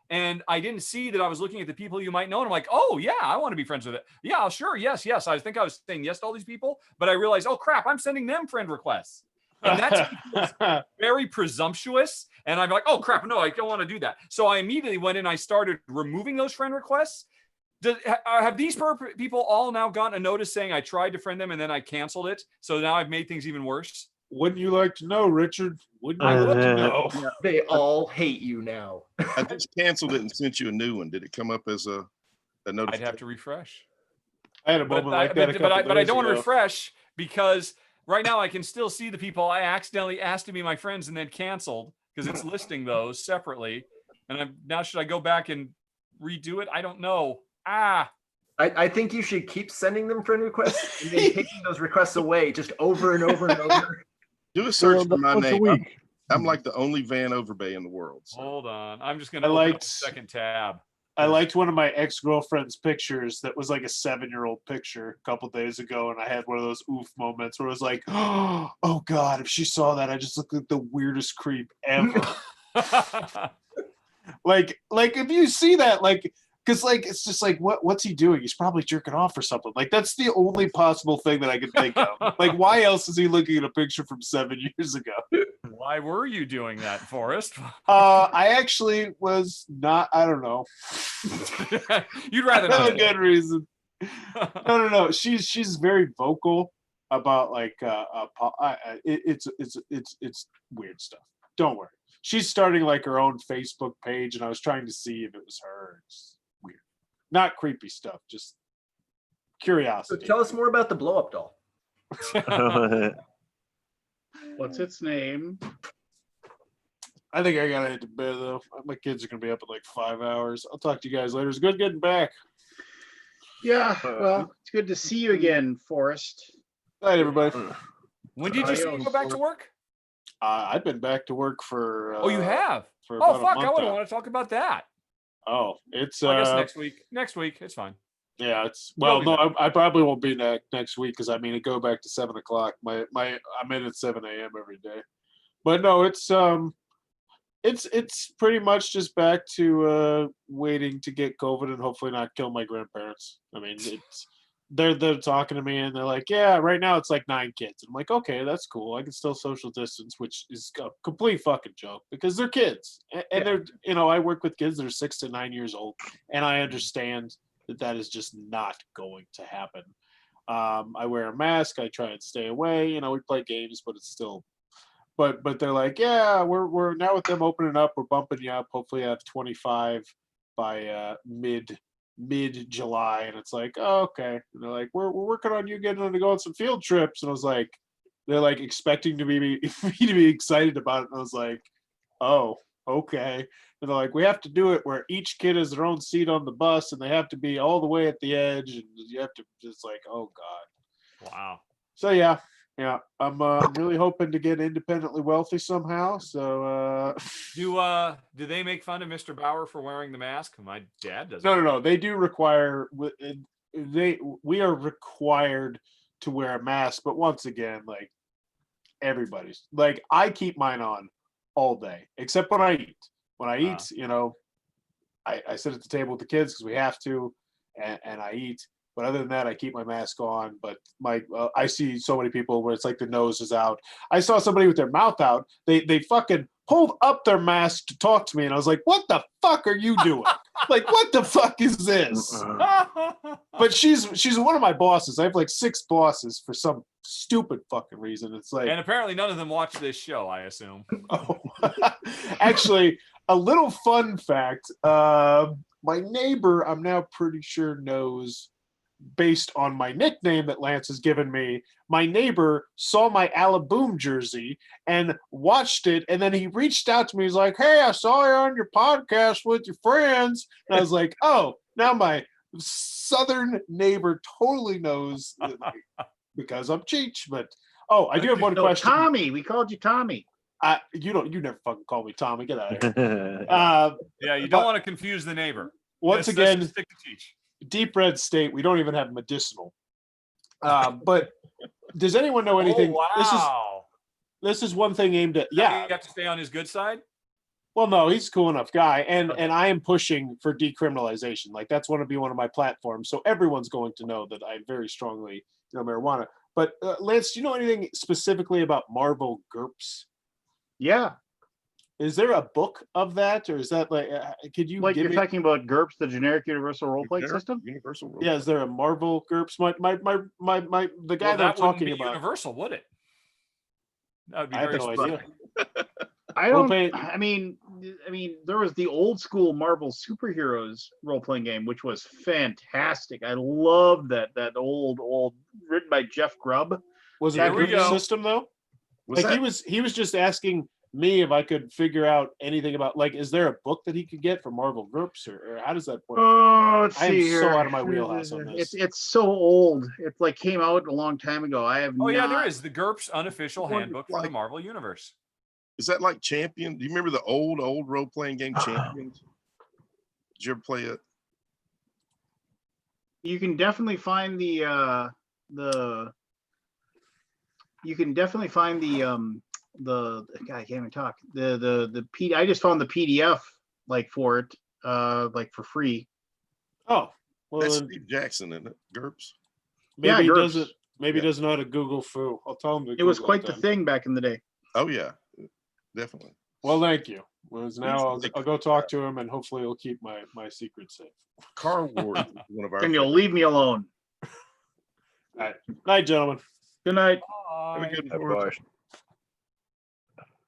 And I didn't see that I was looking at the people you might know. And I'm like, oh, yeah, I want to be friends with it. Yeah, sure. Yes. I think I was saying yes to all these people. But I realized, oh, crap, I'm sending them friend requests. And that's very presumptuous. And I'm like, oh, crap, no, I don't want to do that. So I immediately went in and I started removing those friend requests. Have these people all now gotten a notice saying I tried to friend them and then I canceled it? So now I've made things even worse. Wouldn't you like to know, Richard? Wouldn't you like to know? They all hate you now. I just canceled it and sent you a new one. Did it come up as a notification? I'd have to refresh. I had a moment like that. But I don't want to refresh because right now I can still see the people I accidentally asked to be my friends and then canceled because it's listing those separately. And now should I go back and redo it? I don't know. I think you should keep sending them friend requests and then taking those requests away just over and over and over. Do a search for my name. I'm like the only Van Overbay in the world. So. Hold on. I'm just going to open up the second tab. I liked one of my ex-girlfriend's pictures that was like a 7-year-old picture a couple days ago. And I had one of those oof moments where it was like, oh God, if she saw that, I just looked like the weirdest creep ever. like if you see that, because it's just like, what's he doing? He's probably jerking off or something. Like, that's the only possible thing that I can think of. Like, why else is he looking at a picture from 7 years ago? Why were you doing that, Forrest? I actually was not. I don't know. You'd rather not. No good reason. No. She's very vocal about it's weird stuff. Don't worry. She's starting like her own Facebook page, and I was trying to see if it was her. not creepy stuff, just So curiosity. tell us more about the blow up doll. What's its name? I think I gotta head to bed though. My kids are gonna be up in like 5 hours. I'll talk to you guys later. It's good getting back. Yeah, well, it's good to see you again, Forrest. Night, everybody. When did you say you go back to work? I've been back to work for. Oh, you have? For Oh, about a fuck. I month would now. want to talk about that. Oh, it's. I guess next week. Next week. It's fine. Yeah, it's You'll well. be No, back. I probably won't be next week because I mean, it go back to 7 o'clock. I'm in at 7 a.m. every day. But no, it's pretty much just back to waiting to get COVID and hopefully not kill my grandparents. I mean, they're talking to me and they're like, yeah, right now it's like 9 kids. I'm like, okay, that's cool. I can still social distance, which is a complete fucking joke because they're kids and they're I work with kids that are 6 to 9 years old, and I understand that is just not going to happen. I wear a mask. I try and stay away. We play games, but it's still. But they're like, yeah, we're now with them opening up. We're bumping you up. Hopefully, I have 25 by mid July, and it's like, oh, okay. And they're like, we're working on you getting to go on some field trips, and I was like, they're like expecting to be me to be excited about it, and I was like, oh, okay. And they're like, we have to do it where each kid has their own seat on the bus, and they have to be all the way at the edge, and you have to just like, oh god. Wow. So yeah, I'm really hoping to get independently wealthy somehow. So do they make fun of Mr. Bauer for wearing the mask? My dad doesn't. no. They do require we are required to wear a mask, but once again, like everybody's like I keep mine on all day except when I eat. When I eat, I sit at the table with the kids because we have to, and I eat. But other than that, I keep my mask on. But I see so many people where it's like the nose is out. I saw somebody with their mouth out. They fucking pulled up their mask to talk to me, and I was like, "What the fuck are you doing? Like, what the fuck is this?" But she's one of my bosses. I have like 6 bosses for some stupid fucking reason. It's like, And apparently none of them watch this show, I assume. oh. Actually, a little fun fact. My neighbor, I'm now pretty sure knows, based on my nickname that Lance has given me, my neighbor saw my Alaboom jersey and watched it, and then he reached out to me. He's like, hey, I saw you on your podcast with your friends. And I was like, oh, now my southern neighbor totally knows because I'm Cheech. But I do have one question. Tommy, we called you Tommy. You never fucking call me Tommy. Get out of here. Yeah, you don't want to confuse the neighbor. Once Let's again, just stick to Cheech. Deep red state, we don't even have medicinal. But does anyone know anything? Oh, wow. This is one thing aimed at You have to stay on his good side. Well, no, he's a cool enough guy, and I am pushing for decriminalization. Like that's going to be one of my platforms, so everyone's going to know that I very strongly marijuana. But Lance, do you know anything specifically about Marvel GURPS? Yeah. Is there a book of that, or is that like? Could you like give you're me... talking about GURPS, the generic universal role playing system? Universal role. Yeah, is there a Marvel GURPS? The guy that I'm talking about. Universal, would it? That would be I have very no specific. idea. I don't. I mean, there was the old school Marvel superheroes role playing game, which was fantastic. I loved that old written by Jeff Grubb. Was it a group system though? He was just asking me if I could figure out anything about, like, is there a book that he could get for Marvel GURPS, or how does that work? Oh, let's I am see so here. out of my wheelhouse on this. It's so old. It's like came out a long time ago. I have. Oh yeah, there not- is the GURPS unofficial handbook for the Marvel universe. Is that like Champion? Do you remember the old role playing game Champions? Did you ever play it? You can definitely find the. You can definitely find the God, I can't even talk. I just found the PDF like for it, like for free. Oh, well, That's Steve Jackson, isn't it? GURPS. Maybe he GURPS. doesn't. Maybe he doesn't know how to Google foo. I'll tell him to. It was Google quite the then. thing back in the day. Oh yeah, definitely. Well, thank you. Now I'll go talk to him, and hopefully he'll keep my secret safe. Car Wars is one of our. And you'll leave me alone. All right, night, gentlemen. Good night. Have a good Bye. Wars.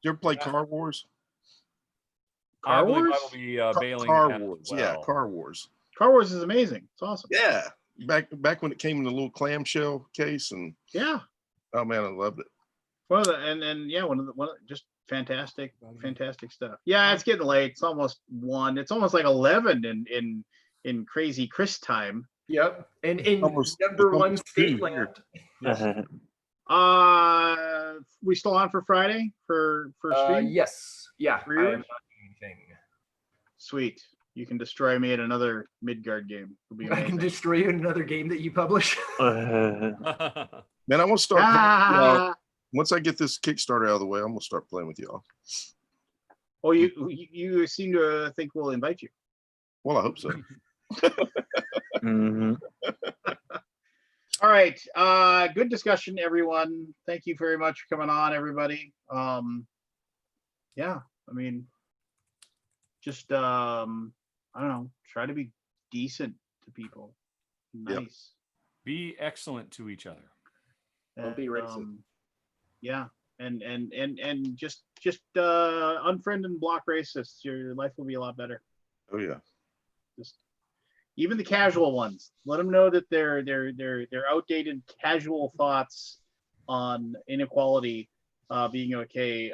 You ever play Car Wars? I believe I Wars? will be bailing. Car as Wars. well. Yeah, Car Wars. Car Wars is amazing. It's awesome. Yeah, back when it came in the little clamshell case, and Yeah. oh man, I loved it. One of the just fantastic stuff. Yeah, it's getting late. It's almost 1. It's almost like 11 in crazy Chris time. Yep. And in Almost- number it's one almost state 2 here. land. We still on for Friday for stream? Yes. Yeah. I am Rear? not doing anything. Sweet. You can destroy me at another Midgard game. It'll be I can amazing. destroy you in another game that you publish. Man, I want to start. Once I get this Kickstarter out of the way, I'm gonna start playing with y'all. Oh, you seem to think we'll invite you. Well, I hope so. Mhm. All right. Good discussion, everyone. Thank you very much for coming on, everybody. Yeah, I mean, just I don't know, try to be decent to people. Yep. Nice. Be excellent to each other. Don't be racist. Yeah. And just unfriend and block racists. Your life will be a lot better. Oh yeah. Just even the casual ones. Let them know that their outdated casual thoughts on inequality being okay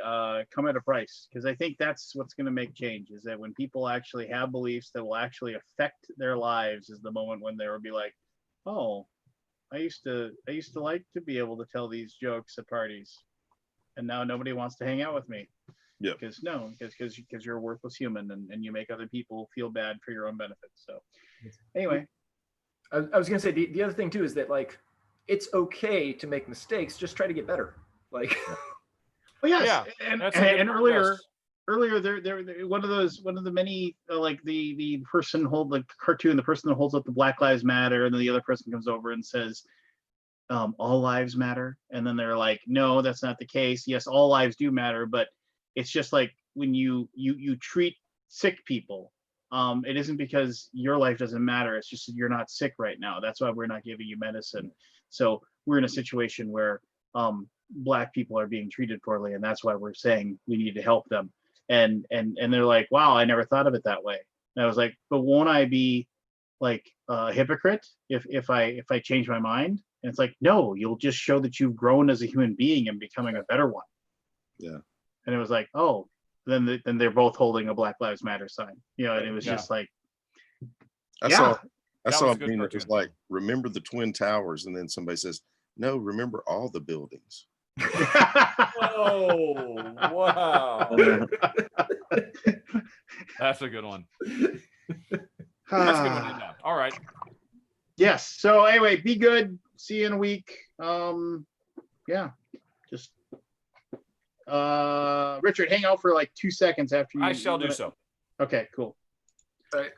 come at a price. Because I think that's what's going to make change. Is that when people actually have beliefs that will actually affect their lives, is the moment when they will be like, oh, I used to like to be able to tell these jokes at parties, and now nobody wants to hang out with me. Yeah. Because you're a worthless human, and you make other people feel bad for your own benefit. So anyway, I was gonna say the other thing too is that like it's okay to make mistakes. Just try to get better. Like, well, yes, Yeah, and that's a good point, earlier. yes. Earlier, there one of the many like the person the cartoon, the person that holds up the Black Lives Matter, and then the other person comes over and says, all lives matter, and then they're like, no, that's not the case. Yes, all lives do matter, but it's just like when you treat sick people, it isn't because your life doesn't matter. It's just that you're not sick right now. That's why we're not giving you medicine. So we're in a situation where Black people are being treated poorly, and that's why we're saying we need to help them. And they're like, wow, I never thought of it that way. And I was like, but won't I be like a hypocrite if I change my mind? And it's like, no, you'll just show that you've grown as a human being and becoming a better one. Yeah. And it was like, oh, then they're both holding a Black Lives Matter sign, and it was just like, I yeah. saw That a was a good meme that was cartoon. like, remember the Twin Towers, and then somebody says, no, remember all the buildings. Oh, wow. That's a good one. That's a good one to end on. All right. Yes. So anyway, be good. See you in a week. Yeah. Just Richard, hang out for like 2 seconds after you. I shall do so. Okay, cool. all right.